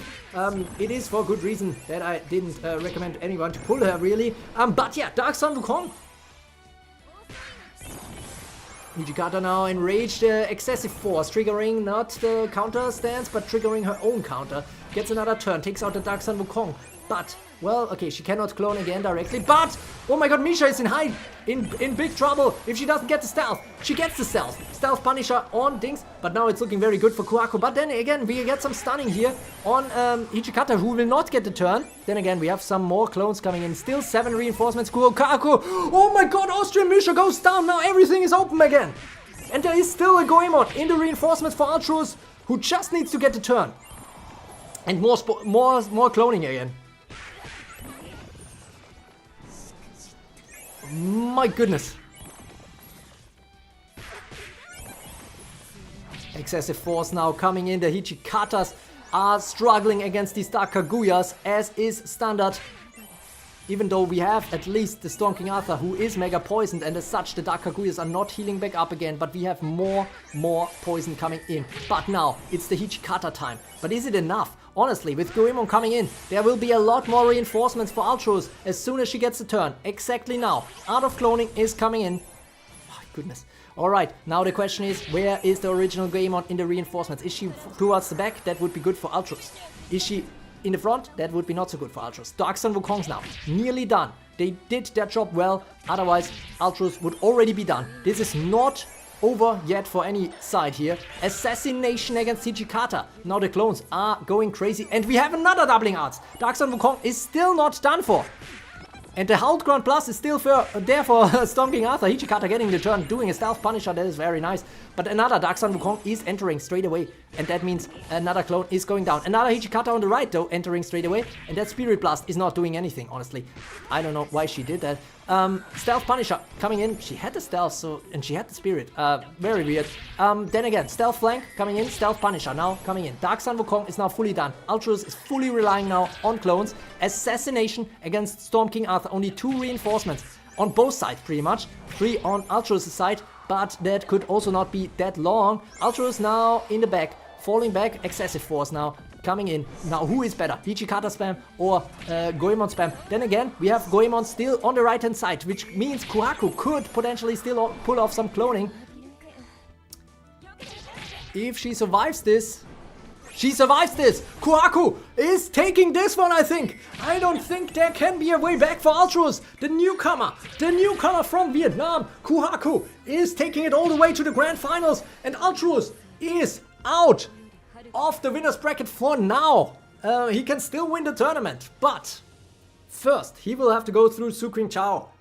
It is for good reason that I didn't recommend anyone to pull her really. But yeah, Dark Sun Wukong. Hijikata now enraged, excessive force, triggering not the counter stance, but triggering her own counter. Gets another turn, takes out the Dark Sun Wukong. But, well, okay, she cannot clone again directly, but, oh my god, Misha is in big trouble if she doesn't get the stealth. She gets the stealth. Stealth Punisher on Dings, but now it's looking very good for Kuaku. But then again, we get some stunning here on Hijikata, who will not get the turn. Then again, we have some more clones coming in. Still 7 reinforcements. Kuaku, oh my god, Austrian Misha goes down. Now everything is open again. And there is still a Goemon in the reinforcements for Ultros, who just needs to get the turn. And more cloning again. My goodness. Excessive force now coming in. The Hijikatas are struggling against these Dark Kaguyas, as is standard. Even though we have at least the Storm King Arthur, who is mega poisoned, and as such the Dark Kaguyas are not healing back up again, but we have more poison coming in. But now it's the Hijikata time. But is it enough? Honestly, with Goemon coming in, there will be a lot more reinforcements for Ultros as soon as she gets the turn. Exactly now. Art of Cloning is coming in. My goodness. Alright, now the question is, where is the original Goemon in the reinforcements? Is she towards the back? That would be good for Ultros. Is she in the front? That would be not so good for Ultros. Dark Sun Wukongs now. Nearly done. They did their job well. Otherwise, Ultros would already be done. This is not over yet for any side here. Assassination against Hijikata. Now the clones are going crazy. And we have another doubling arts. Dark Sun Wukong is still not done for. And the Hold Ground Plus is still there for Storm King Arthur. Hijikata getting the turn, doing a Stealth Punisher. That is very nice. But another Dark Sun Wukong is entering straight away. And that means another clone is going down. Another Hijikata on the right, though, entering straight away. And that Spirit Blast is not doing anything, honestly. I don't know why she did that. Stealth Punisher coming in. She had the Stealth, and she had the Spirit. Very weird. Then again, Stealth Flank coming in. Stealth Punisher now coming in. Dark Sun Wukong is now fully done. Ultros is fully relying now on clones. Assassination against Storm King Arthur. Only 2 reinforcements on both sides, pretty much. 3 on Ultros' side, but that could also not be that long. Ultros now in the back, falling back. Excessive force now coming in. Now, who is better? Hijikata spam or Goemon spam? Then again, we have Goemon still on the right-hand side, which means Kuaku could potentially still pull off some cloning. If she survives this... She survives this! Kuaku is taking this one, I think! I don't think there can be a way back for Ultros! The newcomer from Vietnam, Kuaku, is taking it all the way to the grand finals, and Ultros is out of the winner's bracket for now. He can still win the tournament, but first he will have to go through Sucring Chao.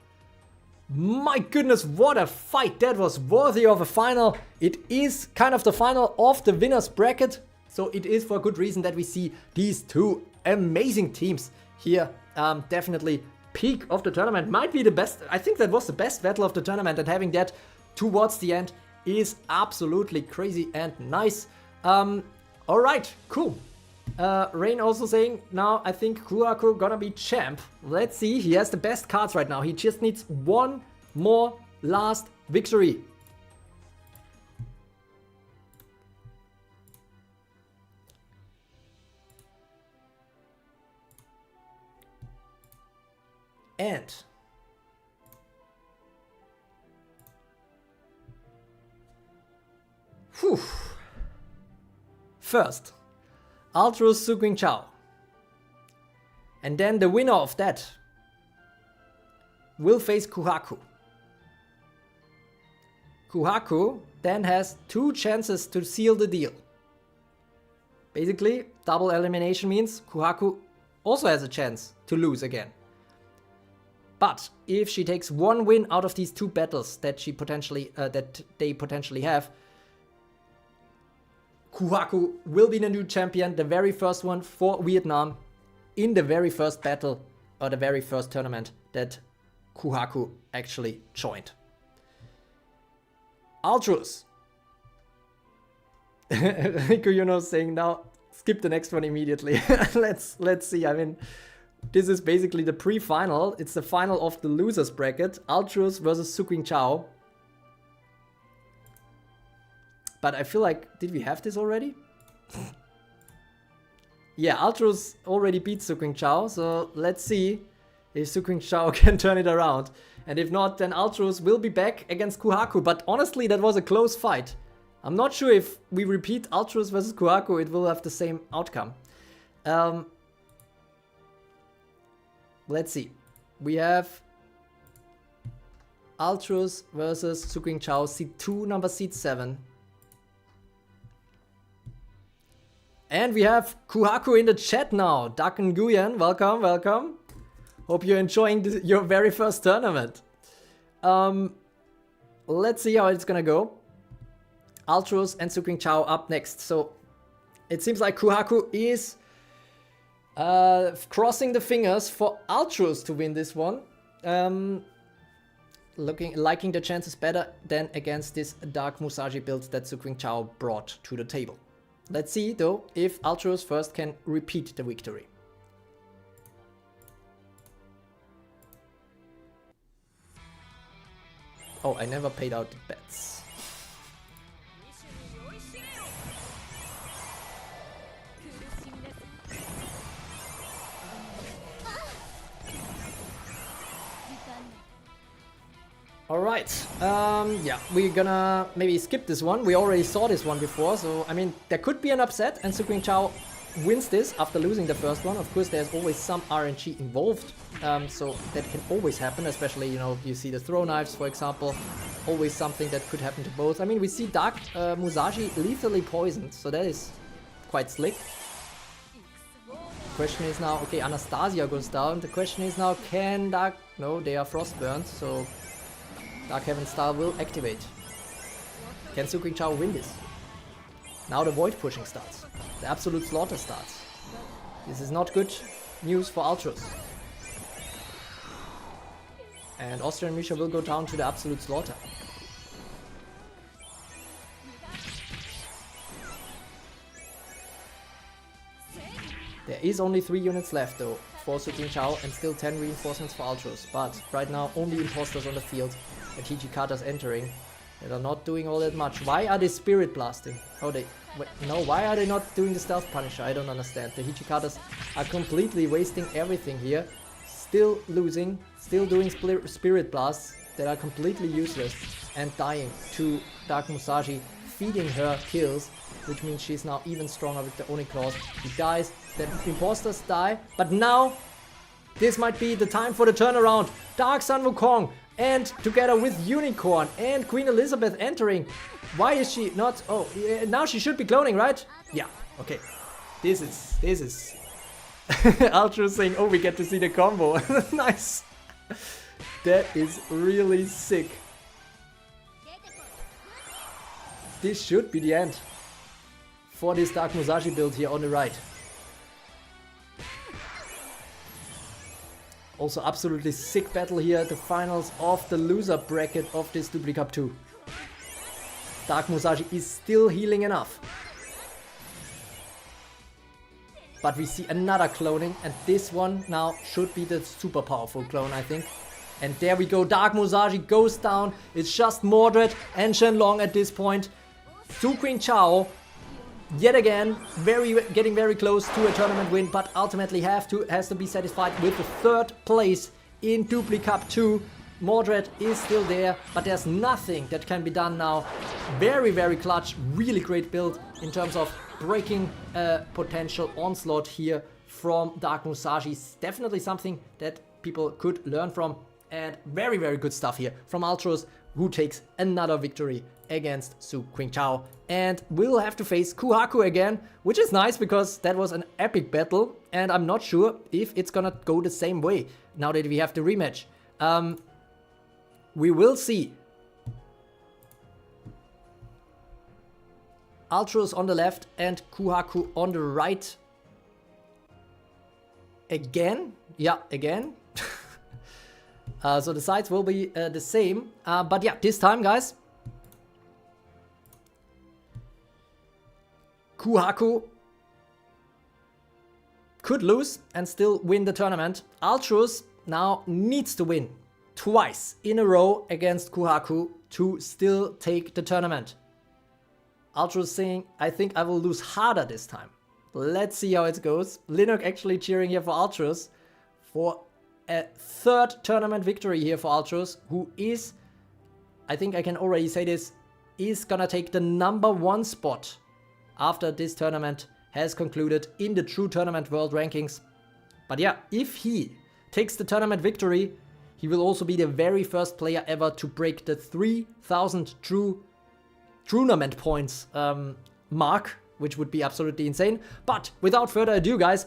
My goodness, what a fight! That was worthy of a final. It is kind of the final of the winner's bracket. So it is for good reason that we see these 2 amazing teams here. Definitely peak of the tournament. Might be the best. I think that was the best battle of the tournament. And having that towards the end is absolutely crazy and nice. Alright, cool. Rain also saying, now I think Kuhaku gonna be champ. Let's see, he has the best cards right now. He just needs one more last victory. And whew. First, Ultros Suqing Chao. And then the winner of that will face Kuhaku. Kuhaku then has 2 chances to seal the deal. Basically, double elimination means Kuhaku also has a chance to lose again. But if she takes 1 win out of these 2 battles that they potentially have, Kuhaku will be the new champion, the very first one for Vietnam, in the very first battle or the very first tournament that Kuhaku actually joined. Ultros. Kuyuno saying now skip the next one immediately. let's see. I mean, this is basically the pre-final. It's the final of the losers bracket. Ultros versus Suqing Chao. But I feel like, did we have this already? Yeah, Ultros already beat Suqing Chao, so let's see if Suqing Chao can turn it around. And if not, then Ultros will be back against Kuhaku. But honestly, that was a close fight. I'm not sure if we repeat Ultros versus Kuhaku, it will have the same outcome. Let's see. We have Ultros versus Suqing Chao, seed 2, number seed 7. And we have Kuhaku in the chat now. Duck and Guyan, welcome, welcome. Hope you're enjoying your very first tournament. Let's see how it's gonna go. Ultros and Suqing Chao up next. So it seems like Kuhaku is crossing the fingers for Ultros to win this one. Liking the chances better than against this Dark Musashi build that Suqing Chao brought to the table. Let's see though if Ultros first can repeat the victory. Oh, I never paid out the bets. Alright, yeah, we're gonna maybe skip this one. We already saw this one before, so I mean, there could be an upset and Suqing Chao wins this after losing the first one. Of course, there's always some RNG involved, so that can always happen, especially, you know, you see the throw knives, for example, always something that could happen to both. I mean, we see Dark Musashi lethally poisoned, so that is quite slick. Question is now, okay, Anastasia goes down. The question is now, can Dark... No, they are frostburnt, so Dark Heaven Star will activate. Can Suqing Chao win this? Now the void pushing starts. The absolute slaughter starts. This is not good news for Ultros. And Austrian Misha will go down to the absolute slaughter. There is only 3 units left though for Suqing Chao and still 10 reinforcements for Ultros. But right now only imposters on the field and Hijikatas entering. They are not doing all that much. Why are they spirit blasting? Oh, no, why are they not doing the stealth punisher? I don't understand. The Hijikatas are completely wasting everything here. Still losing, still doing spirit blasts that are completely useless and dying to Dark Musashi, feeding her kills, which means she's now even stronger with the Oni Claws. He dies, the imposters die, but now this might be the time for the turnaround. Dark Sun Wukong and together with Unicorn and Queen Elizabeth entering. Why is she not? Oh, now she should be cloning, right? Yeah, okay. This is Ultra saying, oh, we get to see the combo. Nice. That is really sick. This should be the end for this Dark Musashi build here on the right. Also absolutely sick battle here at the finals of the loser bracket of this Dupli Cup 2. Dark Musashi is still healing enough. but we see another cloning, and this one now should be the super powerful clone, I think. And there we go, Dark Musashi goes down. It's just Mordred and Shenlong at this point. Su Qingqiao, yet again, getting very close to a tournament win, but ultimately has to be satisfied with the 3rd place in Dupli Cup 2. Mordred is still there, but there's nothing that can be done now. Very, very clutch, really great build in terms of breaking a potential onslaught here from Dark Musashi. Definitely something that people could learn from, and very, very good stuff here from Ultros, who takes another victory against Su Qingqiao. And will have to face Kuhaku again, which is nice because that was an epic battle, and I'm not sure if it's gonna go the same way now that we have the rematch. We will see. Ultros on the left and Kuhaku on the right. Again? Yeah, again. So the sides will be the same. But yeah, this time, guys, Kuhaku could lose and still win the tournament. Ultros now needs to win twice in a row against Kuhaku to still take the tournament. Ultros saying, I think I will lose harder this time. Let's see how it goes. Linux actually cheering here for Ultros for a 3rd tournament victory here for Ultros, who is, I think I can already say this, is gonna take the #1 spot after this tournament has concluded in the True Tournament World Rankings. But yeah, if he takes the tournament victory, he will also be the very first player ever to break the 3,000 TruNament points mark, which would be absolutely insane. But without further ado, guys,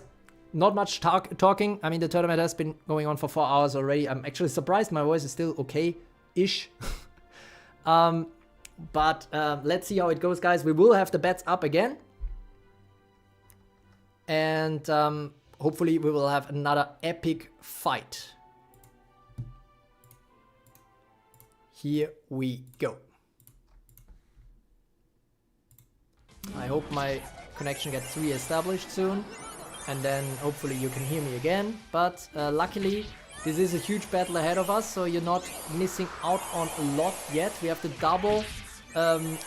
not much talking. I mean, the tournament has been going on for 4 hours already. I'm actually surprised my voice is still okay-ish. But let's see how it goes, guys. We will have the bets up again. And hopefully we will have another epic fight. Here we go. I hope my connection gets re-established soon, and then hopefully you can hear me again. But luckily, this is a huge battle ahead of us, so you're not missing out on a lot yet. We have the double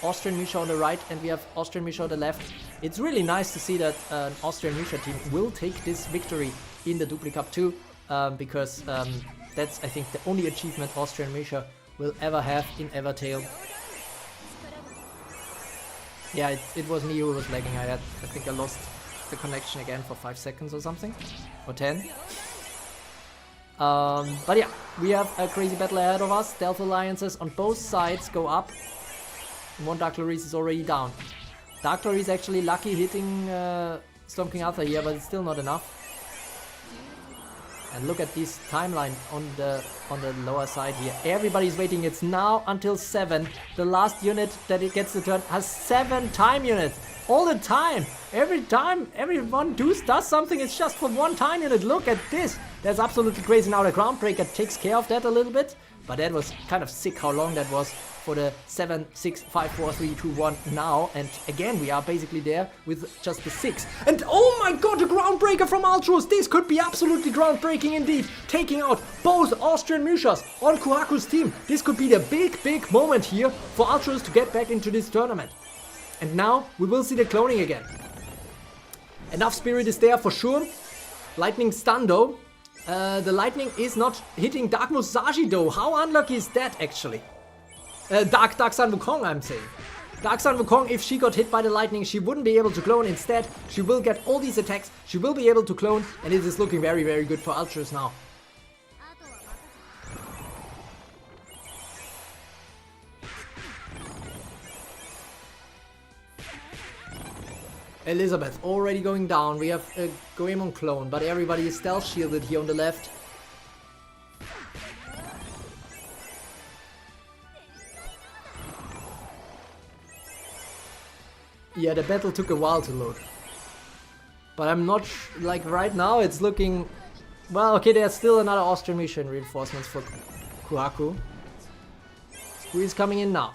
Austrian Misha on the right, and we have Austrian Misha on the left. It's really nice to see that an Austrian Misha team will take this victory in the Dupli Cup 2, because that's, I think, the only achievement Austrian Misha will ever have in Evertale. Yeah, it was me who was lagging. I think I lost the connection again for 5 seconds or something, or 10. But yeah, we have a crazy battle ahead of us. Stealth alliances on both sides go up. And one Dark Clarice is already down. Dark Clarice actually lucky hitting Storm King Arthur here, but it's still not enough. And look at this timeline on the lower side here. Everybody's waiting. It's now until 7. The last unit that it gets the turn has 7 time units. All the time. Every time everyone does something, it's just for 1 time unit. Look at this. That's absolutely crazy. Now the Groundbreaker takes care of that a little bit. But that was kind of sick how long that was for the 7, 6, 5, 4, 3, 2, 1 now. And again, we are basically there with just the 6. And oh my god, the Groundbreaker from Ultros. This could be absolutely groundbreaking indeed. Taking out both Austrian Mishas on Kuhaku's team. This could be the big moment here for Ultros to get back into this tournament. And now we will see the cloning again. Enough spirit is there for sure. Lightning stun though. The lightning is not hitting Dark Musashi though. How unlucky is that actually? Dark Sun Wukong, I'm saying. Dark Sun Wukong, if she got hit by the lightning, she wouldn't be able to clone. Instead, she will get all these attacks. She will be able to clone, and it is looking very good for Ultros now. Elizabeth already going down. We have a Goemon clone, but everybody is stealth shielded here on the left. Yeah, the battle took a while to load. But I'm not like right now it's looking... Well, okay, there's still another Austrian mission reinforcements for Kuhaku, who is coming in now.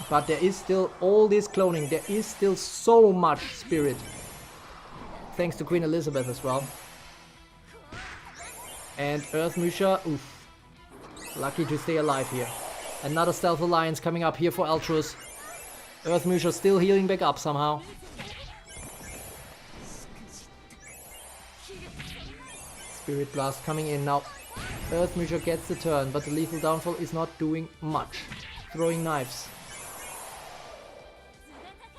But there is still all this cloning. There is still so much spirit. thanks to Queen Elizabeth as well. And Earth Musha, oof. Lucky to stay alive here. Another Stealth Alliance coming up here for Ultros. Earth Musha still healing back up somehow. Spirit Blast coming in now. Earth Musha gets the turn, but the Lethal Downfall is not doing much. Throwing knives.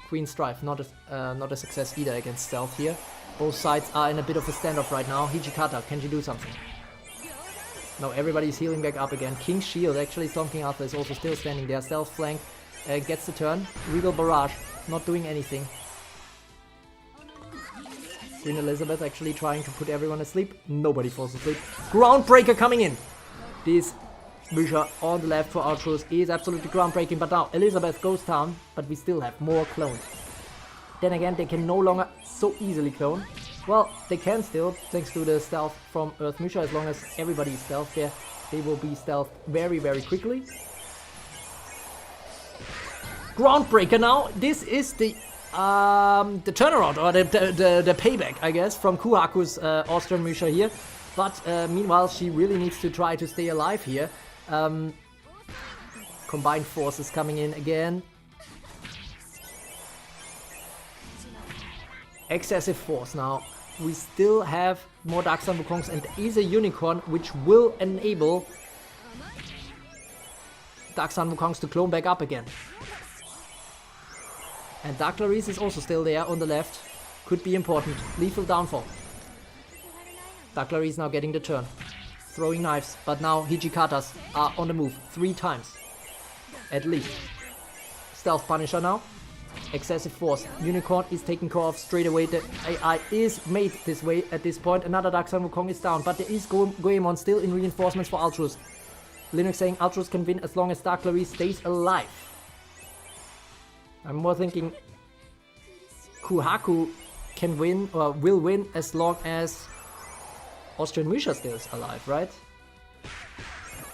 Queen Strife, not a success either against Stealth here. Both sides are in a bit of a standoff right now. Hijikata, can she do something? No, everybody's healing back up again. King's Shield, actually Storm King Arthur is also still standing there. Stealth Flank gets the turn. Regal Barrage, not doing anything. Queen Elizabeth actually trying to put everyone asleep. Nobody falls asleep. Groundbreaker coming in. This Musha on the left for Ultros is absolutely groundbreaking, but now Elizabeth goes down, but we still have more clones. Then again, they can no longer so easily clone. Well, they can still, thanks to the stealth from Earth Musha. As long as everybody is stealth there, they will be stealth very, very quickly. Groundbreaker now. This is the turnaround, or the payback, I guess, from Kuhaku's Austrian Musha here. But meanwhile, she really needs to try to stay alive here. Combined forces coming in again. Excessive force now. We still have more Dark Sun Wukongs, and there is a Unicorn which will enable Dark Sun Wukongs to clone back up again. And Dark Clarice is also still there on the left. Could be important. Lethal Downfall. Dark Clarice now getting the turn. Throwing knives, but now Hijikatas are on the move 3 times. At least. Stealth Punisher now. Excessive force. Unicorn is taken care of straight away. The AI is made this way at this point. Another Dark Sun Wukong is down, but there is Goemon still in reinforcements for Ultros. Linux saying Ultros can win as long as Dark Clarice stays alive. I'm more thinking Kuhaku can win, or will win, as long as Austrian Musha still is alive, right?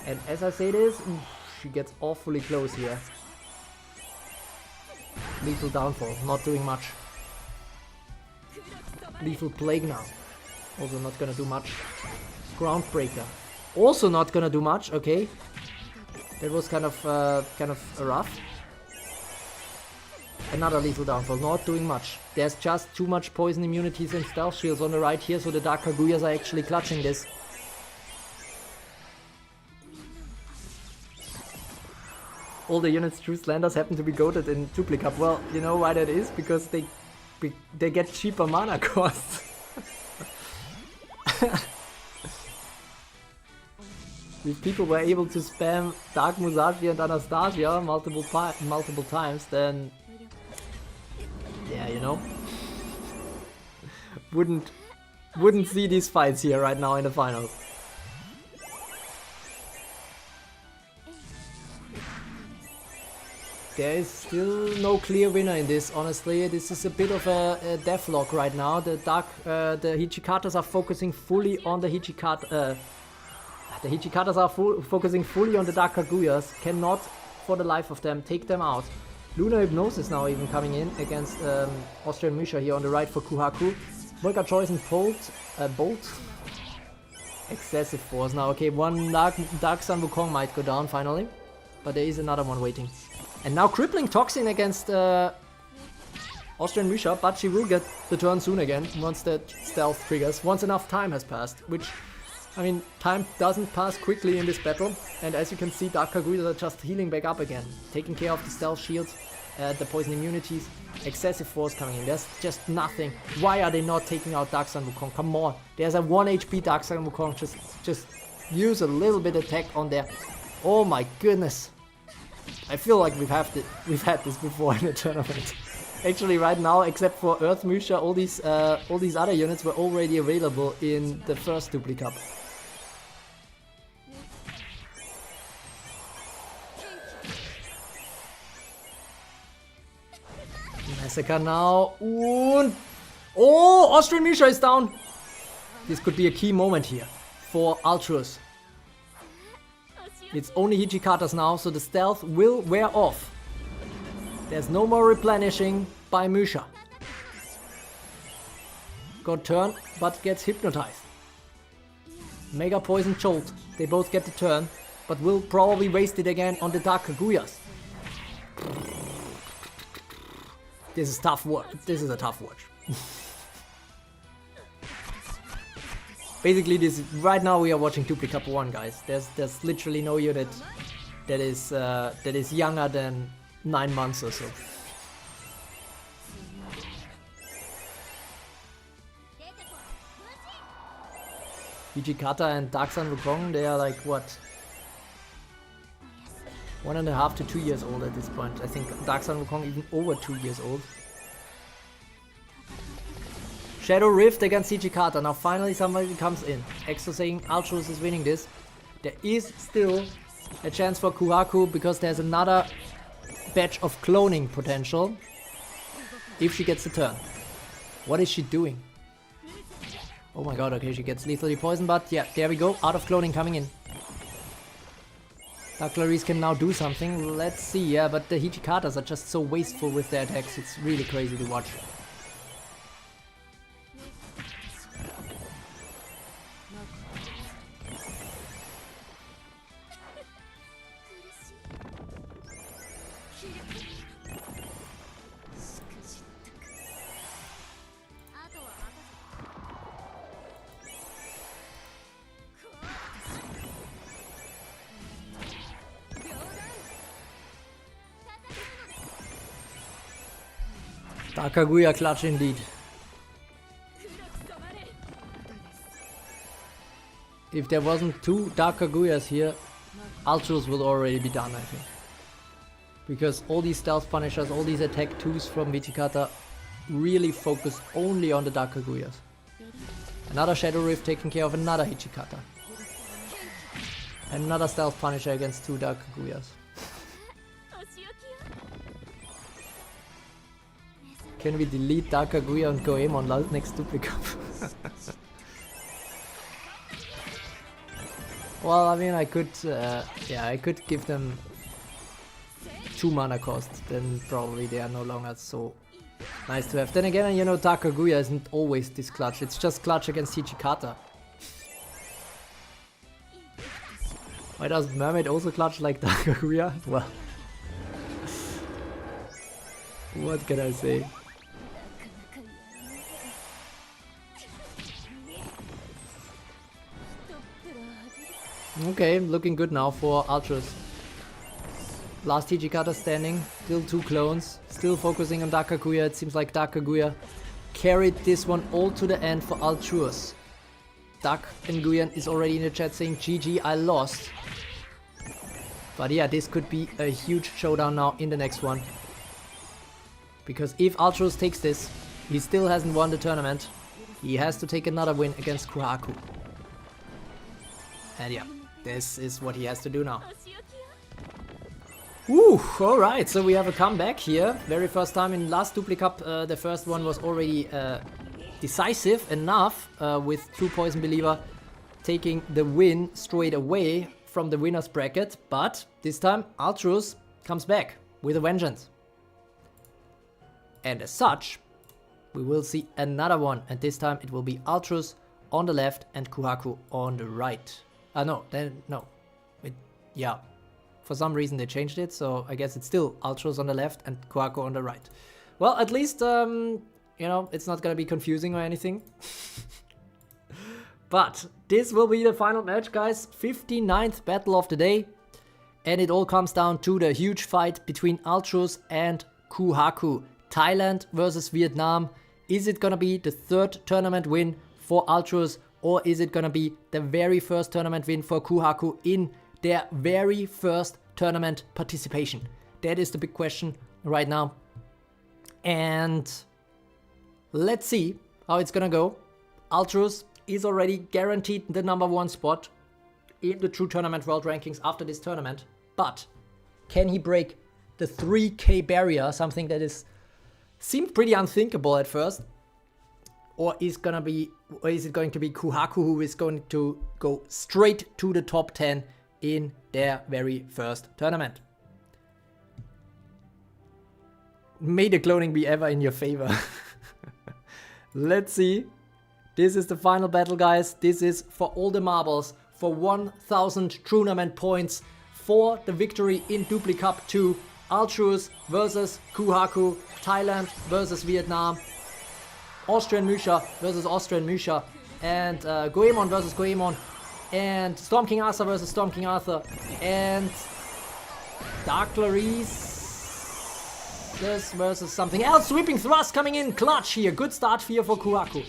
And as I say this, she gets awfully close here. Lethal Downfall, not doing much. Lethal Plague now, also not gonna do much. Groundbreaker, also not gonna do much. Okay, that was kind of rough. Another Lethal Downfall, not doing much. There's just too much poison immunities and stealth shields on the right here, so the Dark Kaguyas are actually clutching this. All the units True Slanders happen to be goated in Dupli Cup. Well, you know why that is? Because they get cheaper mana costs. If people were able to spam Dark Musashi and Anastasia multiple times, then yeah, you know, wouldn't see these fights here right now in the finals. There is still no clear winner in this, honestly. This is a bit of a deathlock right now. The Hijikatas are focusing fully on the Hijikata. The Hijikatas are focusing fully on the Dark Kaguyas. Cannot, for the life of them, take them out. Lunar Hypnosis now even coming in against Austrian Musha here on the right for Kuhaku. Volker Choice and Bolt. Excessive force now. Okay, one Dark Sun Wukong might go down finally. But there is another one waiting. And now Crippling Toxin against Austrian Musha, but she will get the turn soon again once the stealth triggers, once enough time has passed, which, I mean, time doesn't pass quickly in this battle, and as you can see, Dark Kaguyas are just healing back up again, taking care of the stealth shields, the poison immunities, excessive force coming in, there's just nothing. Why are they not taking out Dark Sun Wukong? Come on, there's a 1 HP Dark Sun Wukong, just use a little bit attack on there. Oh my goodness. I feel like we've had this before in a tournament. Actually, right now, except for Earth Musha, all these other units were already available in the first Dupli Cup. Massacre now, and oh, Austrian Musha is down. This could be a key moment here for Ultros. It's only Hijikatas now, so the stealth will wear off. There's no more replenishing by Musha. got turn, but gets hypnotized. Mega Poison Jolt. They both get the turn, but will probably waste it again on the Dark Kaguyas. This is tough watch. This is a tough watch. Basically, right now we are watching Dupli Cup 1, guys. There's literally no unit that is younger than 9 months or so. Hijikata and Dark Sun Wukong, they are like what? 1.5 to 2 years old at this point. I think Dark Sun Wukong even over 2 years old. Shadow Rift against Hijikata. Now finally somebody comes in. Exo saying Ultros is winning this. There is still a chance for Kuhaku because there's another batch of cloning potential if she gets the turn. What is she doing? Oh my god, okay, she gets lethally poisoned, but yeah, there we go. Out of cloning coming in. Dark Clarice can now do something. Let's see, yeah, but the Hijikatas are just so wasteful with their attacks. It's really crazy to watch. Dark Kaguya clutch indeed. If there wasn't 2 Dark Kaguyas here, Ultros would already be done, I think. Because all these stealth punishers, all these attack 2s from Hijikata really focus only on the Dark Kaguyas. Another Shadow Rift taking care of another Hijikata. Another stealth punisher against 2 Dark Kaguyas. Can we delete Dark Kaguya and Goemon next Dupli Cup? Well, I mean, I could, yeah, I could give them 2 mana cost, then probably they are no longer so nice to have. Then again, you know, Dark Kaguya isn't always this clutch, it's just clutch against Hijikata. Why does Mermaid also clutch like Dark Kaguya? Well, what can I say? Okay, looking good now for Ultros. Last Hijikata standing, still 2 clones, still focusing on Dark Kaguya. It seems like Dark Kaguya carried this one all to the end for Ultros. Dark Nguyen is already in the chat saying GG, I lost. But yeah, this could be a huge showdown now in the next one. Because if Ultros takes this, he still hasn't won the tournament. He has to take another win against Kuhaku. And yeah, this is what he has to do now. Woo, alright, so we have a comeback here. Very first time in last Dupli Cup, the first one was already decisive enough with TruPoisonBeliever taking the win straight away from the winner's bracket. But this time, Ultros comes back with a vengeance. And as such, we will see another one. And this time it will be Ultros on the left and Kuhaku on the right. No. Yeah. For some reason they changed it, so I guess it's still Ultros on the left and Kuhaku on the right. Well, at least, you know, it's not gonna be confusing or anything. But this will be the final match, guys. 59th battle of the day. And it all comes down to the huge fight between Ultros and Kuhaku. Thailand versus Vietnam. Is it gonna be the 3rd tournament win for Ultros? Or is it gonna be the very first tournament win for Kuhaku in their very first tournament participation? That is the big question right now. And let's see how it's gonna go. Ultros is already guaranteed the #1 spot in the True Tournament World Rankings after this tournament. But can he break the 3K barrier, something that seemed pretty unthinkable at first? Or is it going to be Kuhaku who is going to go straight to the top 10 in their very first tournament? May the cloning be ever in your favor. Let's see This is the final battle, guys. This is for all the marbles, for 1000 tournament points, for the victory in Dupli Cup 2. Altruis versus Kuhaku, Thailand versus Vietnam, Austrian Musha versus Austrian Musha, and Goemon versus Goemon, and Storm King Arthur versus Storm King Arthur, and Dark Clarice versus something else. Sweeping Thrust coming in clutch here. Good start here for Kuhaku.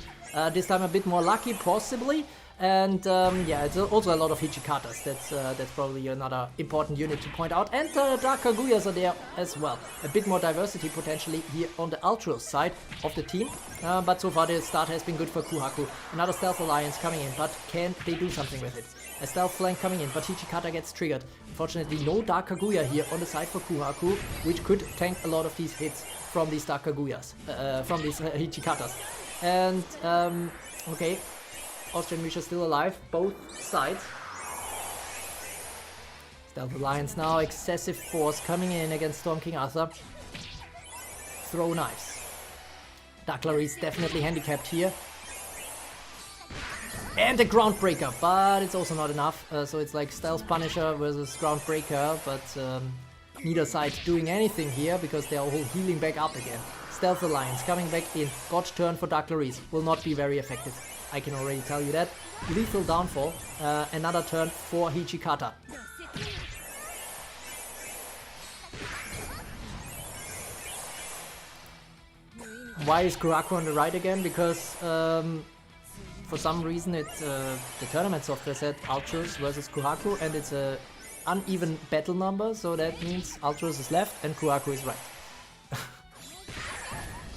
This time a bit more lucky, possibly. And yeah, it's also a lot of Hichikatas. That's probably another important unit to point out. And Dark Kaguyas are there as well. A bit more diversity potentially here on the Altruis side of the team. But so far the start has been good for Kuhaku. Another Stealth Alliance coming in, but can they do something with it? A Stealth Flank coming in, but Hichikata gets triggered. Unfortunately, no Dark Kaguya here on the side for Kuhaku, which could tank a lot of these hits from these Dark Kaguyas, from these Hichikatas. And, okay. Austrian Musha still alive, both sides. Stealth Alliance now, excessive force coming in against Storm King Arthur. Throw knives. Dark Clarice definitely handicapped here. And a Groundbreaker, but it's also not enough. So it's like Stealth Punisher versus Groundbreaker, but neither side doing anything here because they are all healing back up again. Stealth Alliance coming back in. God turn for Dark Clarice will not be very effective. I can already tell you that. Lethal Downfall. Another turn for Hichikata. Why is Kuhaku on the right again? Because for some reason the tournament software said Altruis versus Kuhaku, and it's a uneven battle number, so that means Altruis is left and Kuhaku is right.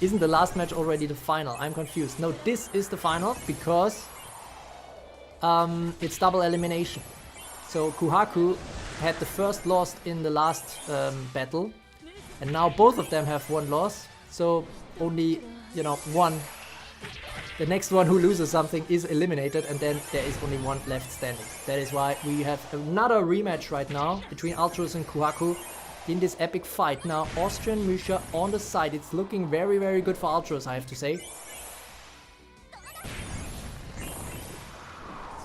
Isn't the last match already the final? I'm confused. No, this is the final because it's double elimination. So Kuhaku had the first loss in the last battle, and now both of them have one loss. So only, you know, one. The next one who loses something is eliminated, and then there is only one left standing. That is why we have another rematch right now between Altruis and Kuhaku in this epic fight. Now Austrian Musha on the side. It's looking very, very good for Altruis, I have to say.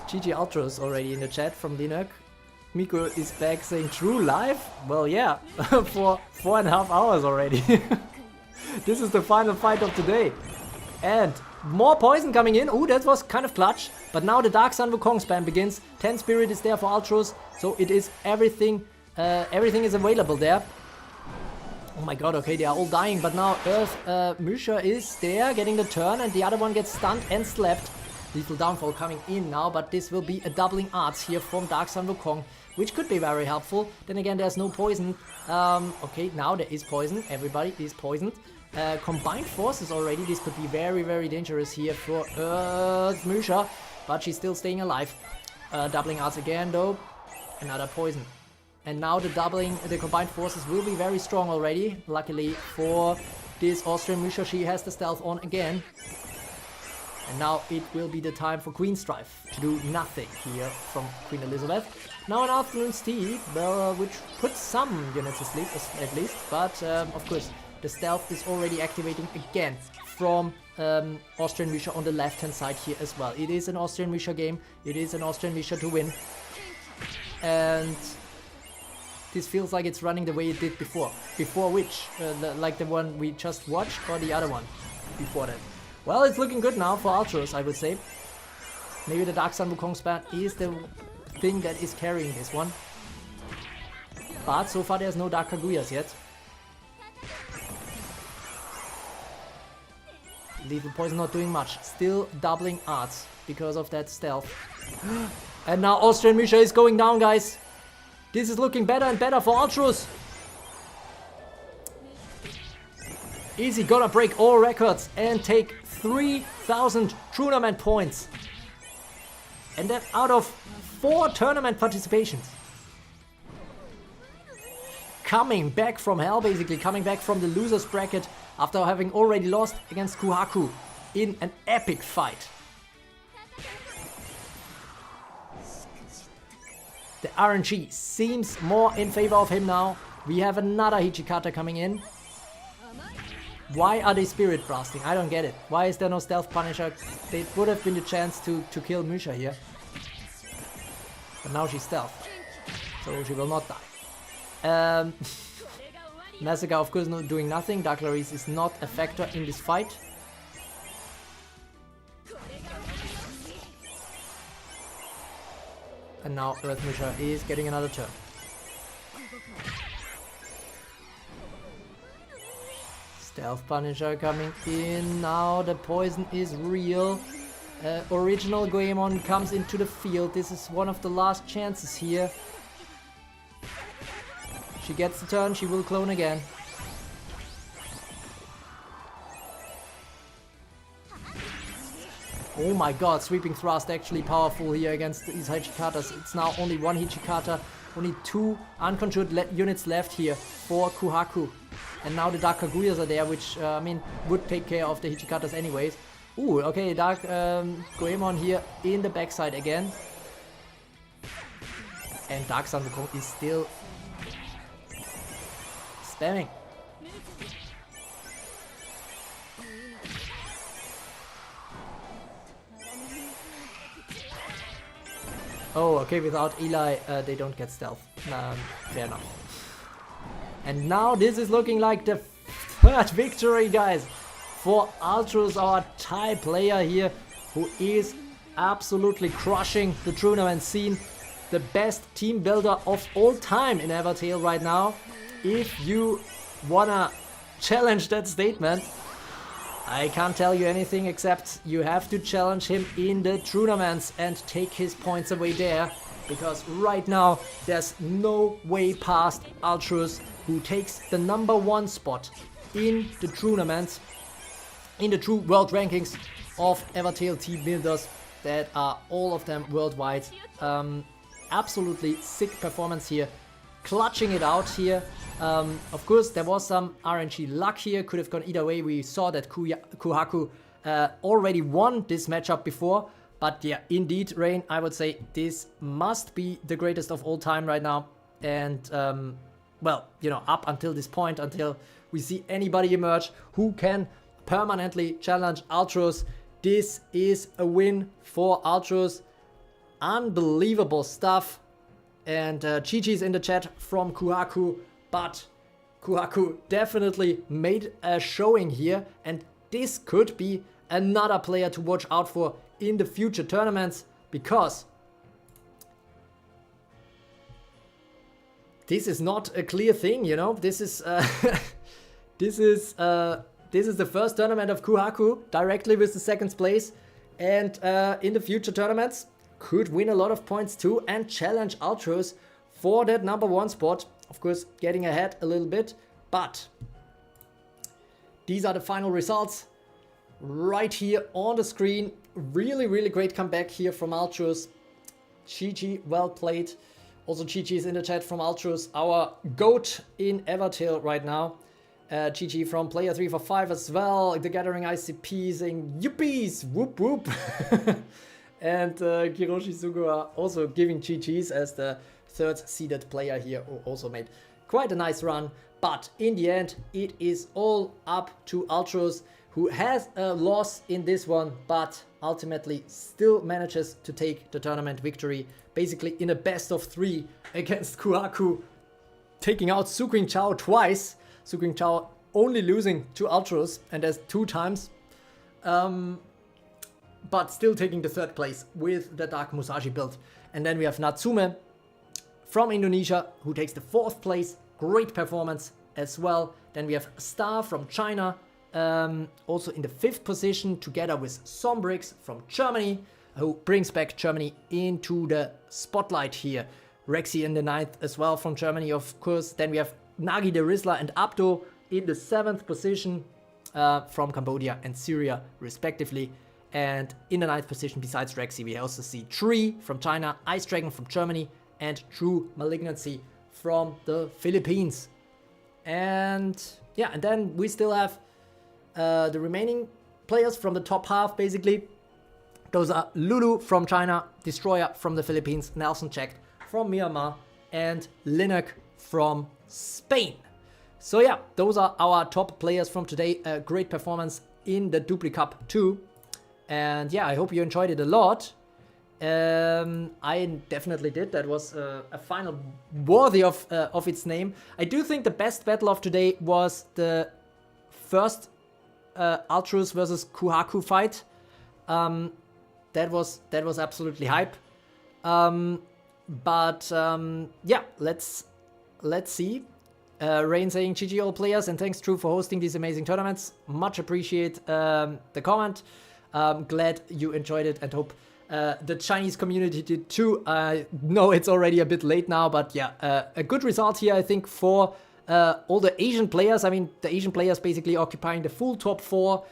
GG Altruis already in the chat from Lunar. Miko is back saying true live? Well, yeah, for 4.5 hours already. This is the final fight of today. And more poison coming in. Ooh, that was kind of clutch. But now the Dark Sun Wukong spam begins. 10 Spirit is there for Altruis. So it is everything. Everything is available there. Oh my god, okay, they are all dying. But now Earth Musha is there getting the turn. And the other one gets stunned and slapped. Lethal Downfall coming in now. But this will be a doubling arts here from Dark Sun Wukong, which could be very helpful. Then again, there's no poison. Okay, now there is poison. Everybody is poisoned. Combined forces already. This could be very, very dangerous here for Musha. But she's still staying alive. Doubling arts again though. Another poison. And now the combined forces will be very strong already. Luckily for this Austrian Musha, she has the stealth on again. And now it will be the time for Queen Strife to do nothing here from Queen Elizabeth. Now an afternoon's tea, which puts some units to sleep at least. But of course, the stealth is already activating again from Austrian Musha on the left hand side here as well. It is an Austrian Musha game. It is an Austrian Musha to win. And this feels like it's running the way it did before. Before which? Like the one we just watched, or the other one before that? Well, it's looking good now for Altruis, I would say. Maybe the Dark Sun Wukong span is the thing that is carrying this one. But so far there's no Dark Kaguyas yet. Lethal Poison not doing much. Still doubling arts because of that stealth. And now Austrian Musha is going down, guys. This is looking better and better for Altruis. Easy gonna break all records and take 3,000 tournament points. And that out of 4 tournament participations. Coming back from hell, basically. Coming back from the loser's bracket after having already lost against Kuhaku in an epic fight. The RNG seems more in favor of him now. We have another Hichikata coming in. Why are they spirit blasting? I don't get it. Why is there no stealth punisher? They would have been the chance to kill Misha here. But now she's stealth. So she will not die. Massacre, of course, not doing nothing. Dark Clarice is not a factor in this fight. And now Earth Misha is getting another turn. Stealth Punisher coming in. Now the poison is real. Original Goemon comes into the field. This is one of the last chances here. She gets the turn, she will clone again. Oh my god, Sweeping Thrust actually powerful here against these Hichikatas. It's now only one Hichikata, only 2 uncontrolled units left here for Kuhaku. And now the Dark Kaguyas are there, which, I mean, would take care of the Hichikatas anyways. Ooh, okay, Dark Goemon here in the backside again. And Dark Sanzokong is still spamming. Oh, okay, without Eli, they don't get stealth. Fair enough. And now this is looking like the 3rd victory, guys, for Ultros, our Thai player here, who is absolutely crushing the tournament scene. The best team builder of all time in Evertale right now. If you wanna challenge that statement, I can't tell you anything except you have to challenge him in the tournaments and take his points away there, because right now there's no way past Ultros, who takes the #1 spot in the tournaments, in the true world rankings of Evertale team builders that are all of them worldwide. Absolutely sick performance here, clutching it out here. Of course, there was some RNG luck here, could have gone either way. We saw that Kuhaku already won this matchup before, but yeah, indeed, Rain, I would say this must be the greatest of all time right now. And well, you know, up until this point, until we see anybody emerge who can permanently challenge Ultros, this is a win for Ultros. Unbelievable stuff. And GG's in the chat from Kuhaku, but Kuhaku definitely made a showing here, and this could be another player to watch out for in the future tournaments, because this is not a clear thing, you know. This is this is the first tournament of Kuhaku directly with the 2nd place, and in the future tournaments could win a lot of points too and challenge Ultros for that #1 spot. Of course, getting ahead a little bit, but these are the final results right here on the screen. Really, really great comeback here from Ultros. GG, well played. Also, GG is in the chat from Ultros, our GOAT in Evertale right now. GG from Player 345 as well. The Gathering ICP saying yuppies, whoop whoop. And Kiroshi Sugura also giving GG's as the 3rd seeded player here, who also made quite a nice run. But in the end, it is all up to Ultros, who has a loss in this one, but ultimately still manages to take the tournament victory, basically in a best of 3 against Kuhaku, taking out Suqing Chao twice. Suqing Chao only losing to Ultros, and that's 2 times. But still taking the 3rd place with the Dark Musashi build. And then we have Natsume from Indonesia, who takes the 4th place. Great performance as well. Then we have Star from China, also in the 5th position, together with Sombrix from Germany, who brings back Germany into the spotlight here. Rexy in the 9th as well from Germany, of course. Then we have Nagi the Rizzler and Abdo in the 7th position from Cambodia and Syria, respectively. And in the 9th position, besides Rexy, we also see Tree from China, Ice Dragon from Germany, and TruMalignancy from the Philippines. And yeah, and then we still have the remaining players from the top half, basically. Those are Lulu from China, Destroyer from the Philippines, Nelson Check from Myanmar, and Linak from Spain. So yeah, those are our top players from today. Great performance in the Dupli Cup too. And yeah, I hope you enjoyed it a lot. I definitely did. That was a final worthy of its name. I do think the best battle of today was the first Ultros versus Kuhaku fight. That was absolutely hype. Yeah, let's see. Rain saying GG all players and thanks True for hosting these amazing tournaments. Much appreciate the comment. Glad you enjoyed it and hope the Chinese community did too. I know it's already a bit late now, but yeah, a good result here I think for all the Asian players. I mean, the Asian players basically occupying the full top 4.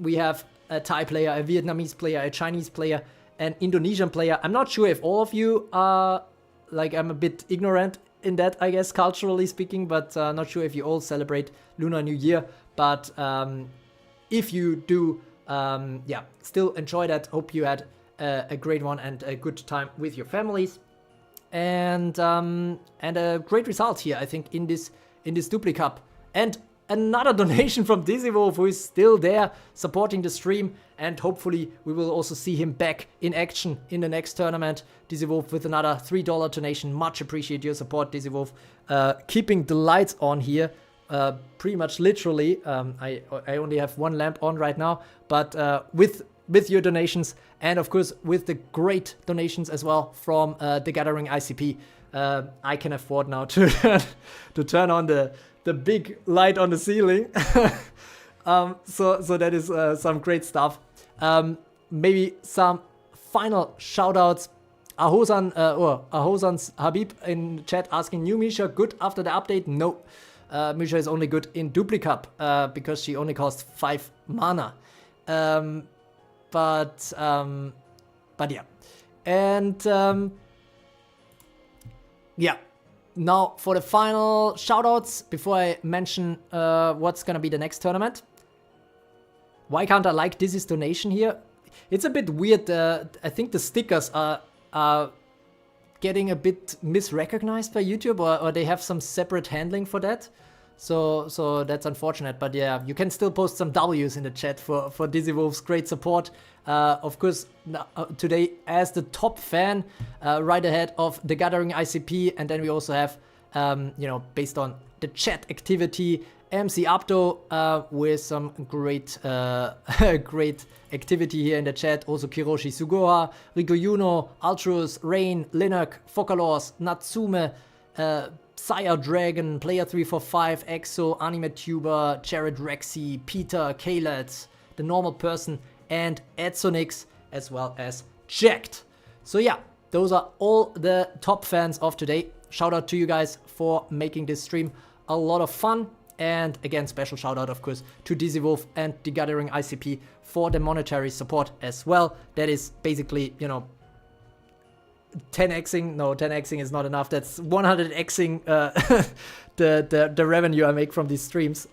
We have a Thai player, a Vietnamese player, a Chinese player, an Indonesian player. I'm not sure if all of you are, like, I'm a bit ignorant in that, I guess, culturally speaking, but not sure if you all celebrate Lunar New Year. But if you do, yeah, still enjoy that. Hope you had a great one and a good time with your families. And a great result here, I think, in this Dupli Cup. And another donation from Dizzy Wolf, who is still there supporting the stream, and hopefully we will also see him back in action in the next tournament. Dizzy Wolf with another $3 donation. Much appreciate your support, Dizzy Wolf. Keeping the lights on here, pretty much literally. I only have one lamp on right now, but with your donations, and of course with the great donations as well from the Gathering ICP, I can afford now to turn on the big light on the ceiling. So that is some great stuff. Maybe some final shoutouts. Ahozan's Habib in chat asking, new Misha good after the update? No, Misha is only good in Dupli Cup because she only costs 5 mana. But yeah, and yeah. Now for the final shoutouts before I mention what's gonna be the next tournament. Why can't I like Dizzy's donation here? It's a bit weird. I think the stickers are getting a bit misrecognized by YouTube, or they have some separate handling for that. So that's unfortunate. But yeah, you can still post some W's in the chat for Dizzy Wolf's great support. Of course, today as the top fan, right ahead of the Gathering ICP, and then we also have, you know, based on the chat activity, MC Abdo with some great great activity here in the chat. Also Kiroshi Sugoha, Rico Yuno, Ultros, Rain, Linux, Focalors, Natsume, Sire Dragon, Player 345, Exo, Anime Tuber, Jared Rexy, Peter, Kaylet, The Normal Person, and Edsonix, as well as Jacked. So yeah, those are all the top fans of today. Shout out to you guys for making this stream a lot of fun. And again, special shout out, of course, to Dizzy Wolf and the Gathering ICP for the monetary support as well. That is basically, you know, 10xing. No, 10xing is not enough. That's 100xing the revenue I make from these streams.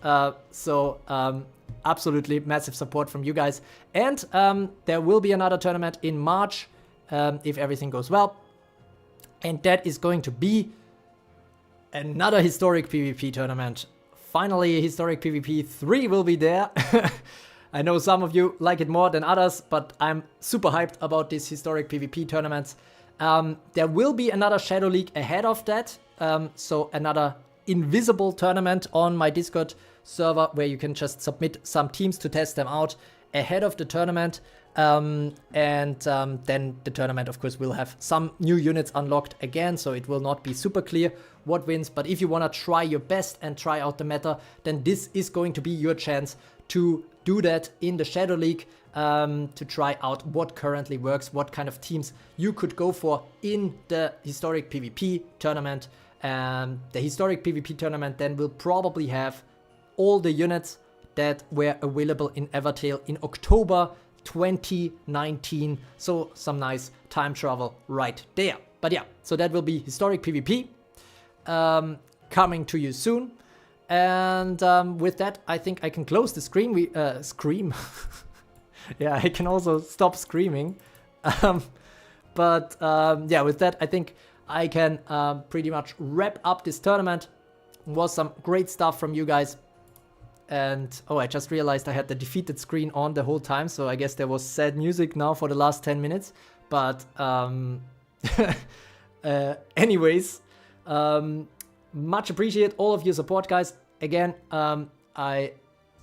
Absolutely massive support from you guys. And there will be another tournament in March if everything goes well. And that is going to be another historic PvP tournament. Finally, historic PvP 3 will be there. I know some of you like it more than others, but I'm super hyped about these historic PvP tournaments. There will be another Shadow League ahead of that. So another invisible tournament on my Discord server where you can just submit some teams to test them out ahead of the tournament. Then the tournament, of course, will have some new units unlocked again, so it will not be super clear what wins. But if you want to try your best and try out the meta, then this is going to be your chance to do that in the Shadow League, to try out what currently works, what kind of teams you could go for in the historic PvP tournament. The historic PvP tournament then will probably have all the units that were available in Evertale in October 2019. So some nice time travel right there. But yeah, so that will be historic PvP coming to you soon. And with that, I think I can close the screen. Scream. Yeah, I can also stop screaming. Yeah, with that, I think I can pretty much wrap up this tournament. Was some great stuff from you guys. And oh, I just realized I had the defeated screen on the whole time, so I guess there was sad music now for the last 10 minutes. But anyways, much appreciate all of your support, guys. Again, I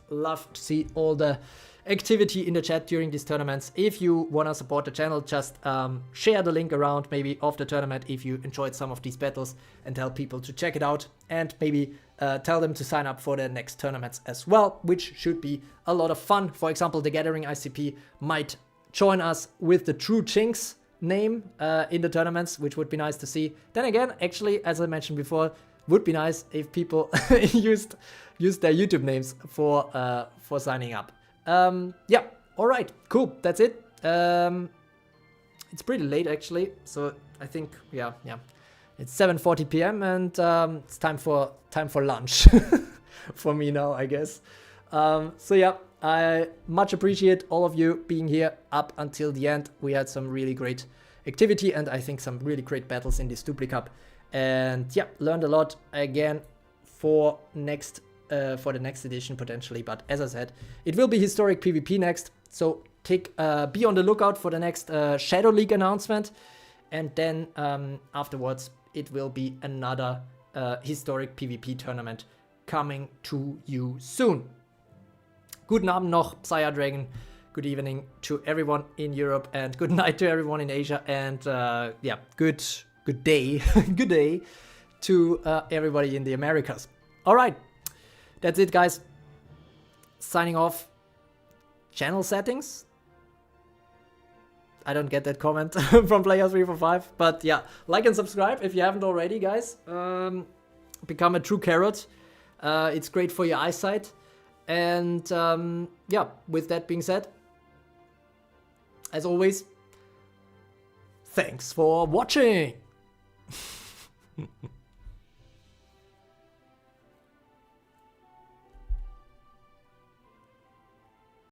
love to see all the activity in the chat during these tournaments. If you want to support the channel, just share the link around maybe of the tournament if you enjoyed some of these battles, and tell people to check it out, and maybe tell them to sign up for the next tournaments as well, which should be a lot of fun. For example, the Gathering ICP might join us with the True Chinks name in the tournaments, which would be nice to see. Then again, actually, as I mentioned before, would be nice if people used their YouTube names for signing up. Yeah, all right, cool, that's it. It's pretty late actually, so I think yeah, it's 7:40 p.m. and it's time for lunch for me now, I guess. So yeah, I much appreciate all of you being here up until the end. We had some really great activity and I think some really great battles in this Dupli Cup. And yeah, learned a lot again for the next edition potentially. But as I said, it will be historic PvP next. So be on the lookout for the next Shadow League announcement. And then afterwards, it will be another historic PvP tournament coming to you soon. Guten Abend noch, Psya Dragon. Good evening to everyone in Europe and good night to everyone in Asia. And yeah, good day, good day to everybody in the Americas. All right, that's it, guys. Signing off. Channel settings. I don't get that comment from Player345, but yeah, like and subscribe if you haven't already, guys. Become a true carrot. It's great for your eyesight. And yeah, with that being said, as always, thanks for watching.